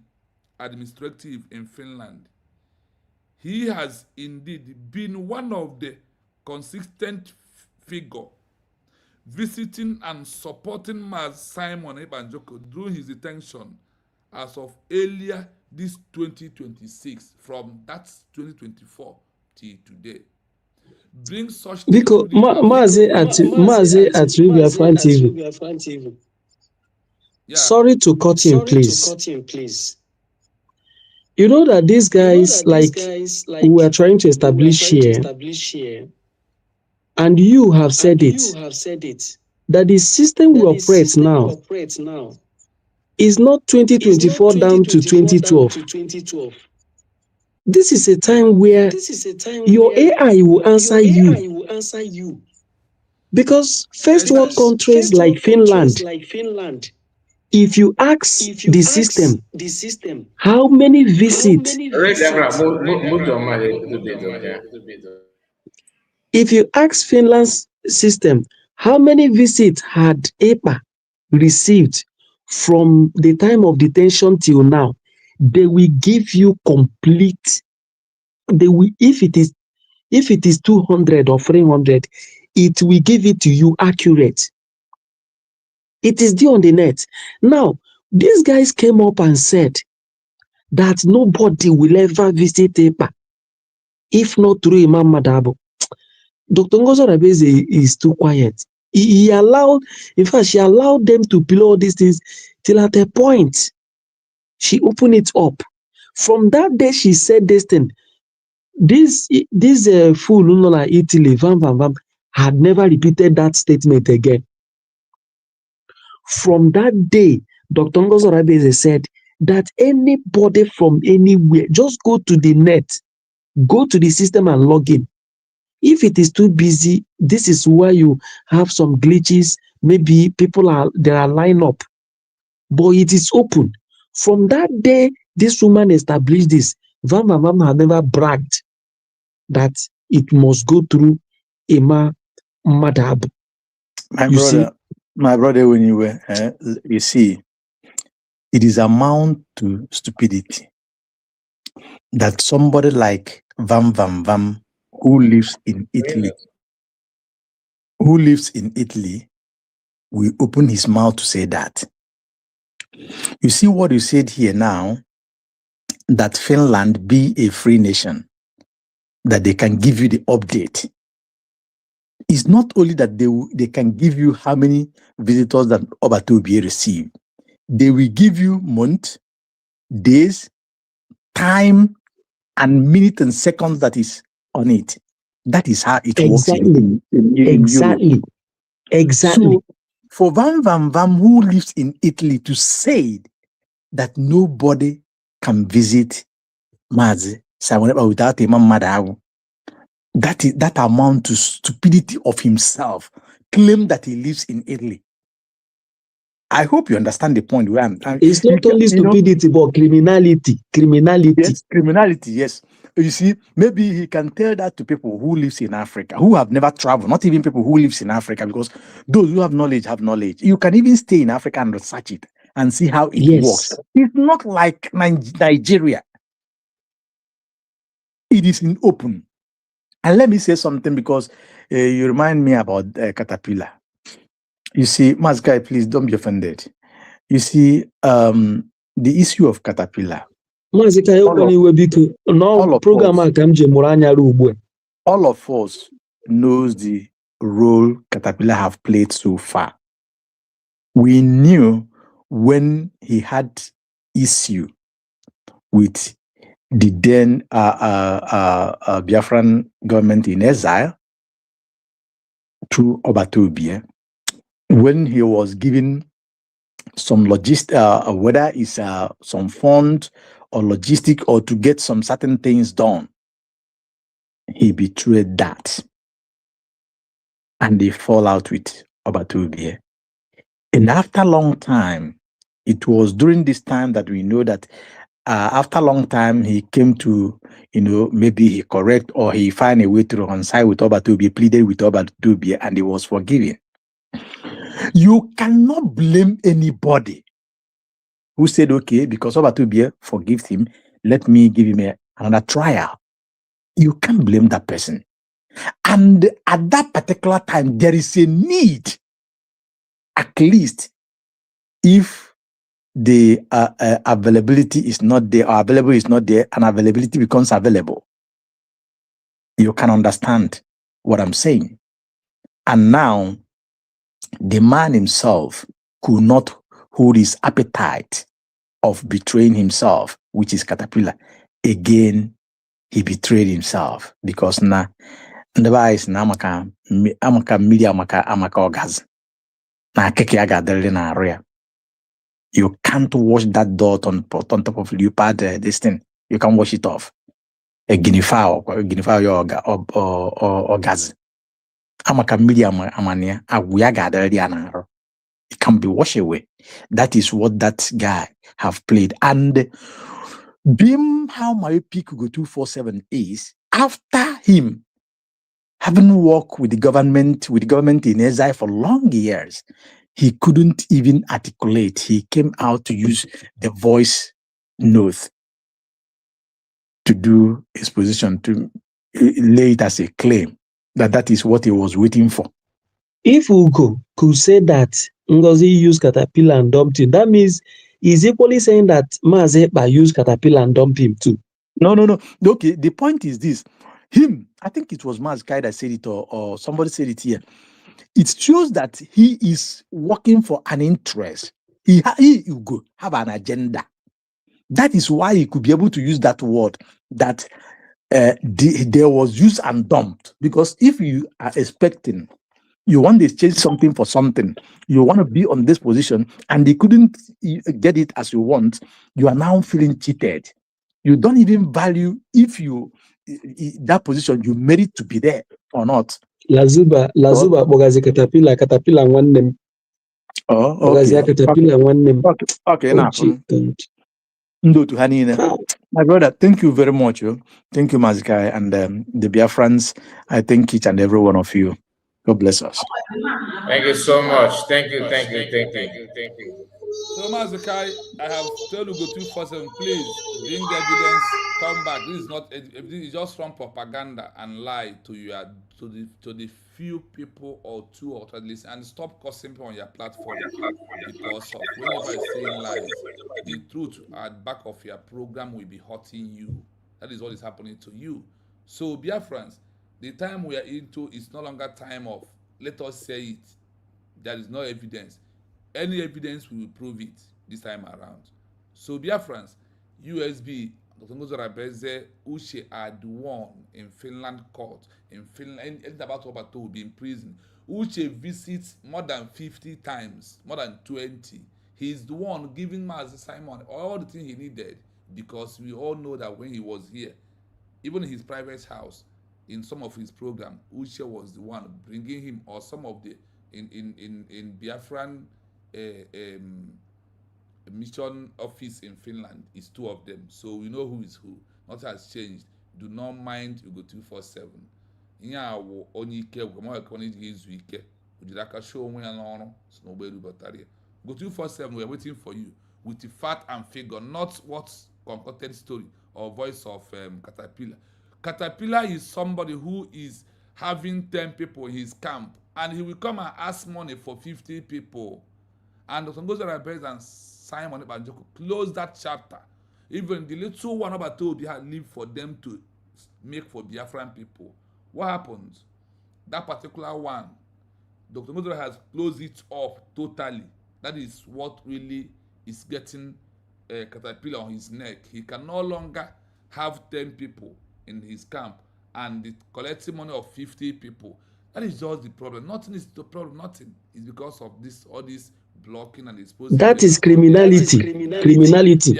Speaker 5: administrative in Finland. He has indeed been one of the consistent figure visiting and supporting Maz Simon Ebanjoko during his detention as of earlier this 2026, from that 2024 till today. Bring such thing
Speaker 7: Because
Speaker 5: to the
Speaker 7: Mazi at Rubia Fan TV.
Speaker 5: yeah.
Speaker 7: Sorry to cut him, please. You know that these guys, like we are trying to establish here, and you have said it, that the system we operate now is not 2024 down to 2012. This is a time where your AI will answer you. Because first world countries like Finland, if you ask the system, how many visits?
Speaker 2: Move your mind a little bit, okay?
Speaker 7: If you ask Finland's system, how many visits had Ekpa received from the time of detention till now, they will give you complete. They will, if it is 200 or 300, it will give it to you accurate. It is there on the net. Now, these guys came up and said that nobody will ever visit Ekpa if not through Imam Madabo. Dr. Ngozi Orabueze is too quiet. He allowed, in fact, she allowed them to play all these things till at a point, she opened it up. From that day, she said this thing. This fool, Unola Italy, Vam, had never repeated that statement again. From that day, Dr. Ngozi Orabueze said that anybody from anywhere, just go to the net, go to the system and log in. If it is too busy, this is where you have some glitches. Maybe people are lined up, but it is open. From that day, this woman established this. Vam had never bragged that it must go through Emma Madab.
Speaker 8: My brother, when you were, you see, it is amount to stupidity that somebody like Vam, who lives in Italy, will open his mouth to say that. You see what you said here now, that Finland be a free nation, that they can give you the update. It's not only that they can give you how many visitors that Obatobi received. They will give you month, days, time, and minute and seconds that is on it. That is how it works in Europe.
Speaker 7: Exactly.
Speaker 8: So for Vam who lives in Italy to say that nobody can visit Mazi without Imam Madawu, that amount to stupidity of himself, claim that he lives in Italy. I hope you understand the point where I'm trying.
Speaker 7: It's not only stupidity, but criminality.
Speaker 8: Yes, criminality, yes. You see, maybe he can tell that to people who lives in Africa, who have never traveled, not even people who lives in Africa, because those who have knowledge have knowledge. You can even stay in Africa and research it and see how it works. It's not like Nigeria. It is in open. And let me say something, because you remind me about Caterpillar. You see, Mazgai, please don't be offended. You see, the issue of Caterpillar. All of us knows the role Caterpillar have played so far. We knew when he had issue with the then Biafran government in exile through Obatobie, when he was given some whether it's some fund or logistic or to get some certain things done, he betrayed that. And they fall out with Obatobie. And after a long time, it was during this time that we know that after a long time, he came to, maybe he correct or he find a way to reconcile with Obatobie, pleaded with Obatobie, and he was forgiven. You cannot blame anybody who said, okay, because Obatobie forgives him, let me give him another trial. You can't blame that person. And at that particular time, there is a need at least if the availability is not there, or available is not there, and availability becomes available, you can understand what I'm saying. And now, the man himself could not hold his appetite of betraying himself, which is Caterpillar. Again, he betrayed himself because na ndaba na amaka mmiri amaka ọgazi na akịka ya ga-adịrịrị na-arụ ya. You can't wash that dot on top of leopard this thing. You can wash it off. A guinea fowl your ọgazi. Amaka mmiri amania agwụ ya ga-adịrịrị ya na-arụ. It can be washed away. That is what that guy have played. And being how my peak go 247 is, after him having worked with the government in exile for long years, he couldn't even articulate. He came out to use the voice note to do his position, to lay it as a claim that is what he was waiting for.
Speaker 7: If Ugo could say that Ngozi used Caterpillar and dumped him, that means he's equally saying that Mazi Ekpa used Caterpillar and dumped him too.
Speaker 8: No. Okay, the point is this. I think it was Mazkai that said it, or somebody said it here. It shows that he is working for an interest. He Ugo have an agenda. That is why he could be able to use that word, that there was use and dumped. Because if you are expecting, you want to exchange something for something, you want to be on this position, and they couldn't get it as you want, you are now feeling cheated. You don't even value if you that position you merit to be there or not.
Speaker 7: Lazuba bogazi Caterpillar one name.
Speaker 8: Oh, okay.
Speaker 7: Caterpillar one name.
Speaker 8: Okay, now. My brother, thank you very much. Thank you, Mazikai, and the Biafrans. I thank each and every one of you. God bless us.
Speaker 2: Thank you so much. Thank you.
Speaker 5: So, Mazikai, I have told you go 247. Please bring evidence. Come back. This is not. This is just from propaganda and lie to the few people or two or three listen, and stop cursing people on your platform because of whenever you're saying lies, the truth at back of your program will be hurting you. That is what is happening to you. So, Biafrans, the time we are into is no longer time of let us say it. There is no evidence. Any evidence we will prove it this time around. So Biafrans, USB, Dr. Orabueze, Uche had won in Finland court. In Finland, anything about Roberto will be in prison. Uche visits more than 50 times, more than 20. He's the one giving Mazi Simon all the things he needed, because we all know that when he was here, even in his private house, in some of his program, Uche was the one bringing him, or some of the in Biafran mission office in Finland is two of them. So we know who is who. Nothing has changed. Do not mind Ugo 247. Nya wo onye ike wo ma ka onye ga-ezu ike. Ujiri aka show onwe ya n'ọrụ so na ogberu batari. Ugo 247, we are waiting for you with the fact and figure, not what concocted story or voice of Caterpillar. Caterpillar is somebody who is having 10 people in his camp, and he will come and ask money for 50 people. And Dr. Orabueze and Simon Ekpa close that chapter. Even the little one about told you had leave for them to make for Biafran people. What happens? That particular one, Dr. Orabueze has closed it up totally. That is what really is getting Caterpillar on his neck. He can no longer have 10 people in his camp and collecting money of 50 people. That is just the problem. Nothing is the problem. Nothing is because of all this blocking and exposing.
Speaker 7: That is criminality.
Speaker 5: Criminality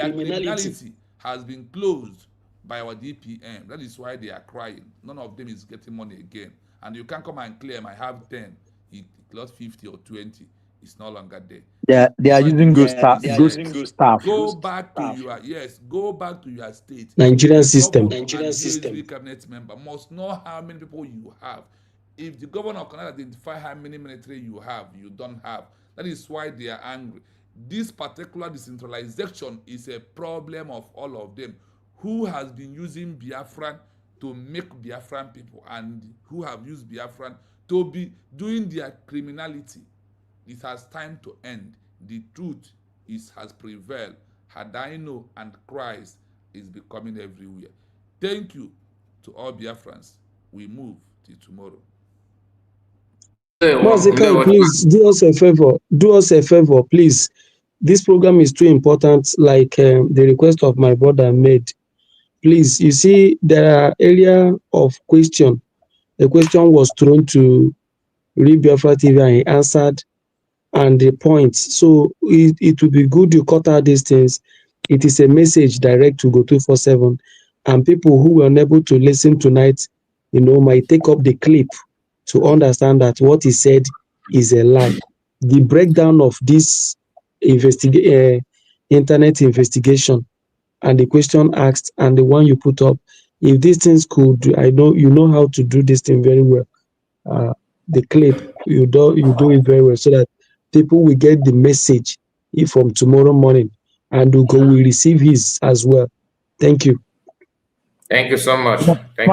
Speaker 5: has been closed by our DPM. That is why they are crying. None of them is getting money again. And you can't come and claim I have 10. He lost 50 or 20. It's no longer there.
Speaker 8: They are using good staff.
Speaker 5: Go back to your state.
Speaker 7: Nigerian system.
Speaker 5: Cabinet member must know how many people you have. If the governor cannot identify how many military you have, you don't have. That is why they are angry. This particular decentralization is a problem of all of them, who has been using Biafran to make Biafran people, and who have used Biafran to be doing their criminality. This has time to end. The truth has prevailed. Had I know, and Christ is becoming everywhere. Thank you to all Biafrans. We move till tomorrow.
Speaker 7: Mazikai, please do us a favor. Do us a favor, please. This program is too important, like the request of my brother made. Please, you see, there are area of question. The question was thrown to Real Biafra TV and he answered, and the points. So it would be good you cut out these things. It is a message direct to Go 247, and people who were unable to listen tonight, might take up the clip to understand that what he said is a lie. The breakdown of this internet investigation and the question asked and the one you put up, if these things could, I know you know how to do this thing very well. The clip, you do it very well, so that people will get the message from tomorrow morning, and will receive his as well. Thank you.
Speaker 2: Thank you so much. Thank you.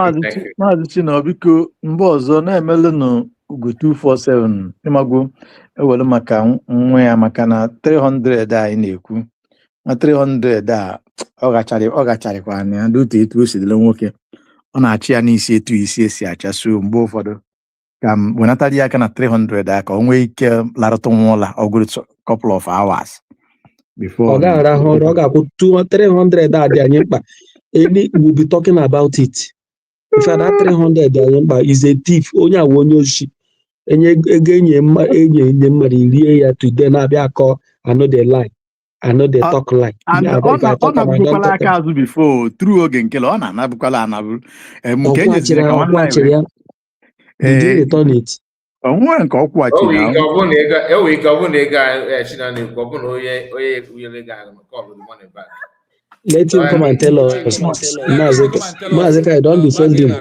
Speaker 8: Maazị Chinobiko, mgbe ọzọ na-emelụnụ Ugo 247 ịmagwo ewere maka nwa ya maka na 300 anyị na-ekwu na 300 a ọ gacharịkwa anya ndị otu etu o sidere nwoke ọ na-achị ya n'isi etu isi esi achasụ mgbe ụfọdụ ka m wenatara ya aka na 300 a ka o nwee ike larụtụ nwa ụla ọgụrụ couple of hours before
Speaker 7: ọ ga-arahụ ọrụ, ọ ga-akwụ 300 a dị anyị mkpa. We'll be talking about it. If that 300 is a thief, onye awo onye oshi, enye mmadụ rie ya today na-abịa akọ another lie, another talk lie.
Speaker 8: Ọ na-abụkwala aka azụ before through oge nkele ọ na-anabụkwala anabụ nke enyeziri ka nwanne ya.
Speaker 7: Did you return it?
Speaker 8: Onwe nke ọ kwụghachiri
Speaker 2: ahụ. Ewe ike ọ bụ na ego China na-ekwu ọ bụ na onye kwunyere ego ahụ call the money back.
Speaker 7: Let him come and tell us. Mazikai, don't defend him.
Speaker 2: I'm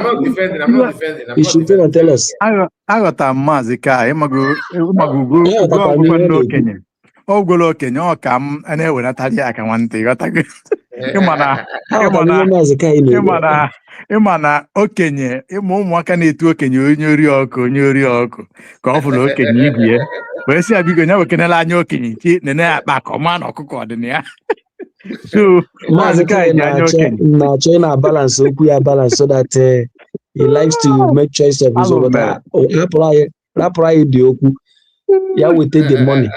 Speaker 2: not defending.
Speaker 7: You should come and tell us.
Speaker 8: Aghọta Mazikai, ịmago ọgwụgwọ ndị okenye. Ogolo okenye ọ ka m na-ewenatara ya aka nwantị ghọtago. Ịma na okenye ụmụaka na-etu okenye onye ori ọkụ ka ọ fụrụ okenye ibie wee sị abigo nya wekenela anya okenye chi nene akpa ka ọma na ọkụkọ dị na ya. So
Speaker 7: Mazikai na-achọ ị na-balance okwu ya balance so that he likes to make choice of his own. Rapụrụ anyị dị okwu ya weta the money.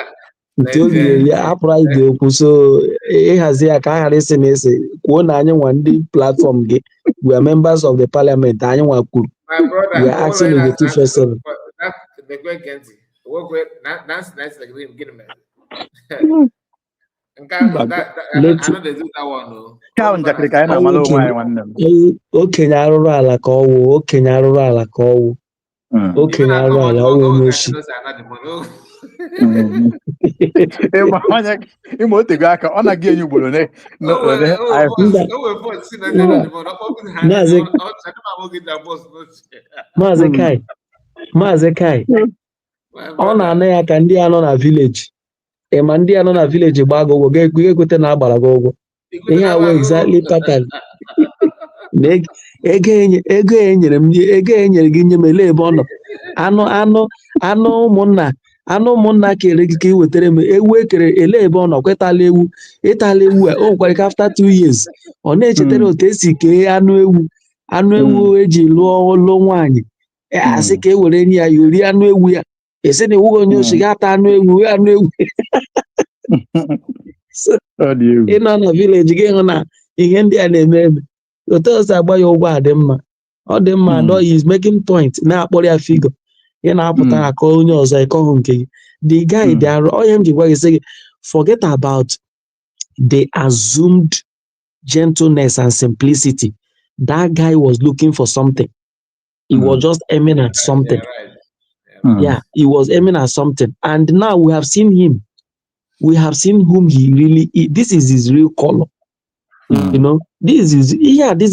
Speaker 7: Hapụrụ anyị dị okwu, so ịhazi ya ka a ghara isi na ese kwuo na anyị nwa ndị platform gị, we are members of the parliament, anyị nwa kwuru we are asking in the 247. Okenye arụrụ ala ka ọwụ, okenye arụrụ ala ka ọwụ, okenye arụrụ ala ọwụ onye oshi.
Speaker 8: Ịma otego aka ọ na-aga enye ugboro
Speaker 7: Maazị Kai ọ na-ana ya ka ndị a nọ na vileji, ịma ndị a nọ na vileji gbaa gị ụgwọ ga-ekwete na agbara gị ụgwọ. Ihe a wee exactly pattern. Ego enyere gị nye m ele ebe ọ nọ. Anụ ụmụnna kere gị ka ị wetara m ewu ekere ele ebe ọ nọ, kwetala ewu ịtala ewu a o nwekwara ka after 2 years ọ na-echetara otu esi kee anụ ewu eji lụọ nwaanyị, asị ka e were nye ya ori anụ ewu ya, esi na iwu onye ochi ga-ata anụ ewu. Ị nọ na vileji gị hụ na ihe ndị a na-eme eme, otu o si agba ya ụgwọ a dị mma, ọ dị mma, and he is making point na-akpọrọ ya figure. Ị na-apụta akọ onye ọzọ ịkọhụ nke gị. The guy dị arụ, onye m ji gwa gị sị gị, forget about the assumed gentleness and simplicity. That guy was looking for something. He was just aiming at something. Yeah, he was aiming at something. And now we have seen him. We have seen whom he really is. This is his real color. This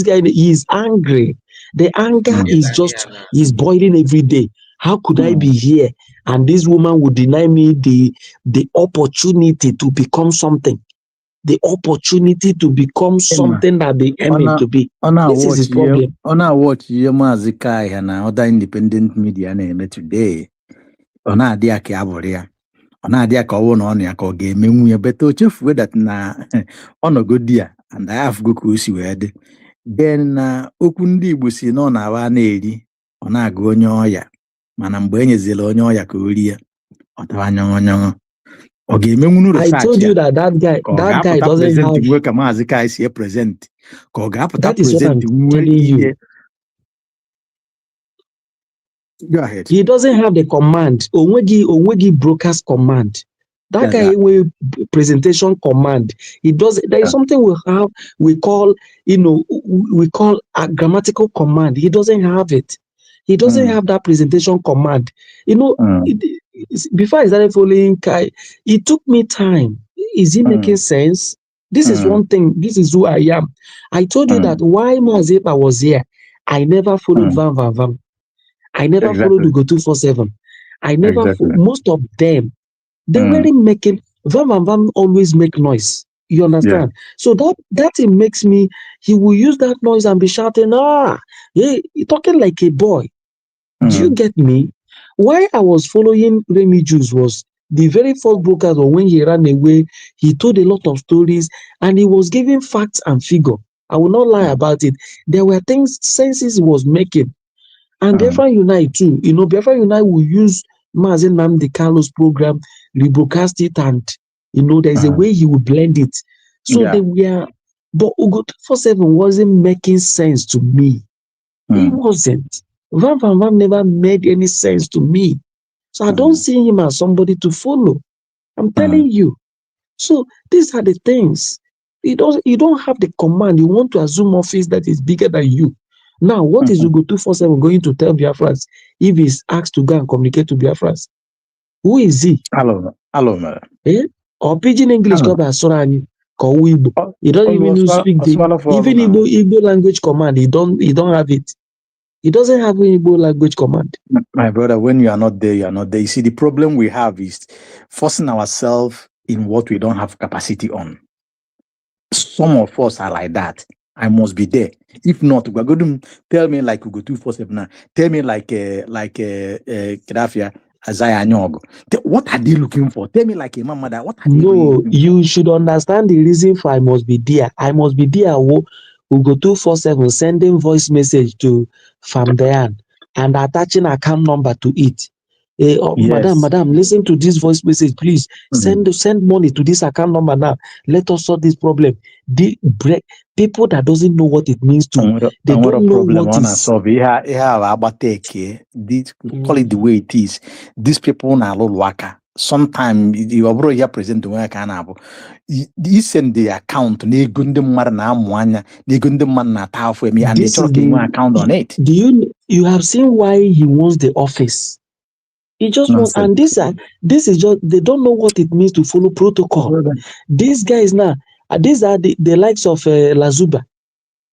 Speaker 7: guy, he is angry. The anger is just, he's boiling every day. How could I be here and this woman would deny me the opportunity to become something? The opportunity to become something that they aim to be. This is his problem.
Speaker 8: On our watch, Mazikai and other independent media name today. ọ na-adị ya ka ya bụrụ ya ọ na-adị ya ka ọ wụ na ọ na ya ka ọ ga-eme nwunye bete o chefuo that na ọnọgodi ya and I have go ka o si wee dị then na okwu ndị Igbo si na ọ na-awa na-eri ọ na-agụ onye ọya mana mgbe e nyezila onye ọya ka o rie ọ tawa nyọṅụ ọ ga-emenwunu
Speaker 7: I
Speaker 8: research
Speaker 7: told
Speaker 8: ya
Speaker 7: you that guy
Speaker 8: ka ọ ga-apụta
Speaker 7: doesn't
Speaker 8: prezent
Speaker 7: have.
Speaker 8: nwe ka Maazị Kai si present ka ọ ga-apụta
Speaker 7: That is what I'm
Speaker 8: prezent nwe
Speaker 7: telling you.
Speaker 8: ihe. Go ahead.
Speaker 7: He doesn't have the command. Onwegi broadcast command. That guy will presentation command. He does. There is something we call a grammatical command. He doesn't have it. He doesn't have that presentation command. Before I started following Kai, it took me time. Is he making sense? This is one thing. This is who I am. I told you that why Mazepa was here. I never followed Van. I never followed Ugo 247. I never most of them. They weren't making Van always make noise. You understand? So that it makes me. He will use that noise and be shouting, yeah, talking like a boy. Do you get me? Why I was following Remy Juice was the very first broadcast, or when he ran away, he told a lot of stories and he was giving facts and figure. I will not lie about it. There were senses he was making. And Biafra Unite too. Biafra Unite will use Mazen Nnamdi Carlos program, rebroadcast it, and there's a way he will blend it. So they were, but Ugo 247 wasn't making sense to me. It wasn't. Van never made any sense to me. So I don't see him as somebody to follow. I'm telling you. So these are the things. You don't have the command. You want to assume office that is bigger than you. Now, what is Ugo 247 going to tell Biafrans if he's asked to go and communicate to Biafrans? Who is he?
Speaker 8: Hello, man.
Speaker 7: Or pidgin English called Asorani, Igbo. He don't even speak even Igbo language command. He don't have it. He doesn't have any Igbo language command.
Speaker 8: My brother, when you are not there, you are not there. You see, the problem we have is forcing ourselves in what we don't have capacity on. Some of us are like that. I must be there. If not, we're going to tell me like Ugo 247 now. Tell me like Kedafia, Isaiah Nyogo. What are they looking for? Tell me like a mama that what are they looking for?
Speaker 7: You should understand the reason for I must be there. I must be there. Ugo 247 sending voice message to Famdean and attaching account number to it. Madam, listen to this voice message, please. Send money to this account number now. Let us solve this problem. People that doesn't know what it means to, they don't know what is.
Speaker 8: Call it the way it is. These people na waka. Sometimes you are here present to where can have. You send the account. They gunde man na muanya. They gunde man na tafu me and they talk in one account on it.
Speaker 7: Do you have seen why he wants the office? He just wants, and this is just, they don't know what it means to follow protocol. These guys now, these are the likes of Lazuba,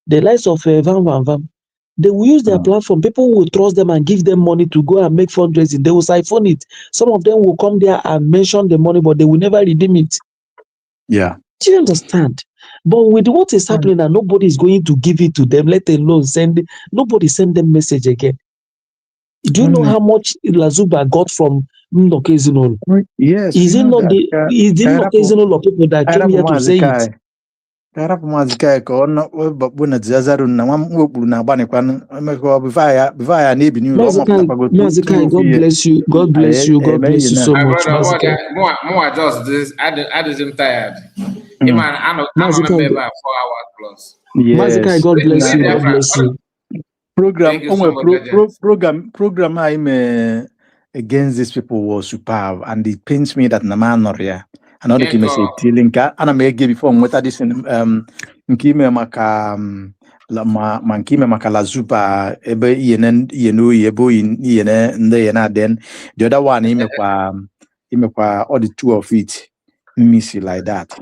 Speaker 7: the likes of Van. They will use their platform. People will trust them and give them money to go and make fundraising. They will siphon it. Some of them will come there and mention the money, but they will never redeem it.
Speaker 8: Yeah.
Speaker 7: Do you understand? But with what is happening, and nobody is going to give it to them, let alone nobody send them message again. Do you know how much Lazuba got from Mnokezinolo?
Speaker 8: Yes.
Speaker 7: Is it not the Mnokezinolo people that came here to say it? Mazikai, God bless you. God bless you. God bless you so much.
Speaker 2: More just this. I didn't tired. I'm a member 4 hours plus.
Speaker 7: Mazikai, God bless you. God bless you.
Speaker 8: Program I'm against these people was superb, and it pains me that Namanoria. Another key message Tilinka and I may give before what this Nkime Maka Mankime Makalazupa Ebe Yenu Yebo in Yena then the other one Imekwa all the two of it missy like that.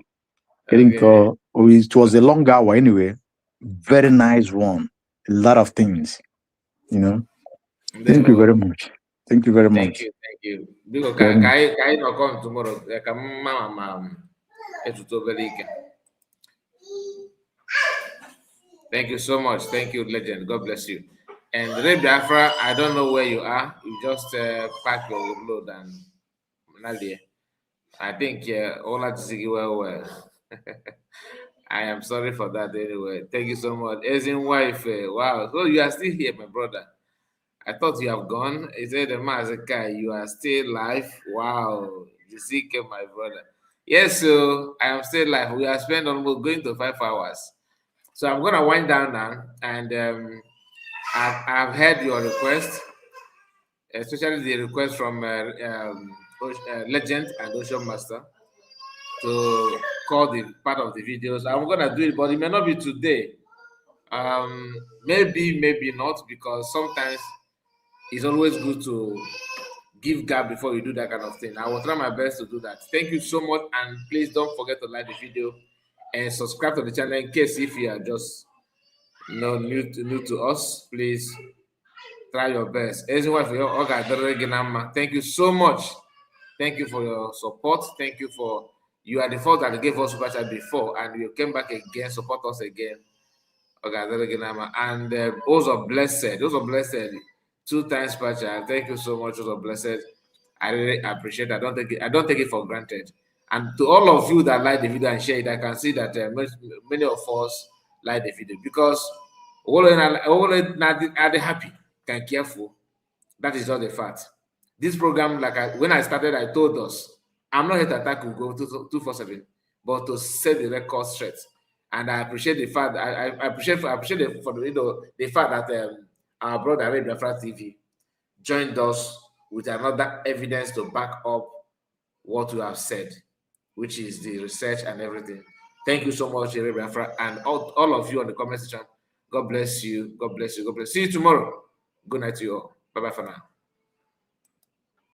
Speaker 8: It was a long hour anyway. Very nice one. A lot of things, Thank you very much. Thank you very much.
Speaker 2: Thank you. Because I not come tomorrow. Thank you so much. Thank you, legend. God bless you. And Ray Biafra, I don't know where you are. You just pack your load and Nadia. I think Ola Tsigi well. I am sorry for that anyway. Thank you so much. As in wife, wow. So you are still here, my brother. I thought you have gone. He said, Mazaka, you are still alive. Wow. Jessica, my brother. Yes, so I am still alive. We have spent almost going to 5 hours. So I'm going to wind down now. And I've heard your request, especially the request from Legend and Ocean Master to call the part of the videos. I'm going to do it, but it may not be today. Maybe not, because sometimes it's always good to give gap before you do that kind of thing. I will try my best to do that. Thank you so much, and please don't forget to like the video and subscribe to the channel in case if you are just new to us. Please try your best. Thank you so much. Thank you for your support. Thank you for you are the first that gave us super chat before, and you came back again, support us again. And those are blessed. Those are blessed. 2 times per child. Thank you so much. Those are blessed. I really appreciate it. I don't take it for granted. And to all of you that like the video and share it, I can see that many of us like the video because all are they happy, can careful. That is not the fact. This program, when I started, I told us, I'm not here to attack Ugo 247, but to set the record straight. And I appreciate the fact I appreciate the fact that our brother Red Biafra TV joined us with another evidence to back up what we have said, which is the research and everything. Thank you so much, Red Biafra, and all of you on the comment section. God bless you. God bless you. God bless you. See you tomorrow. Good night to you all. Bye bye for now.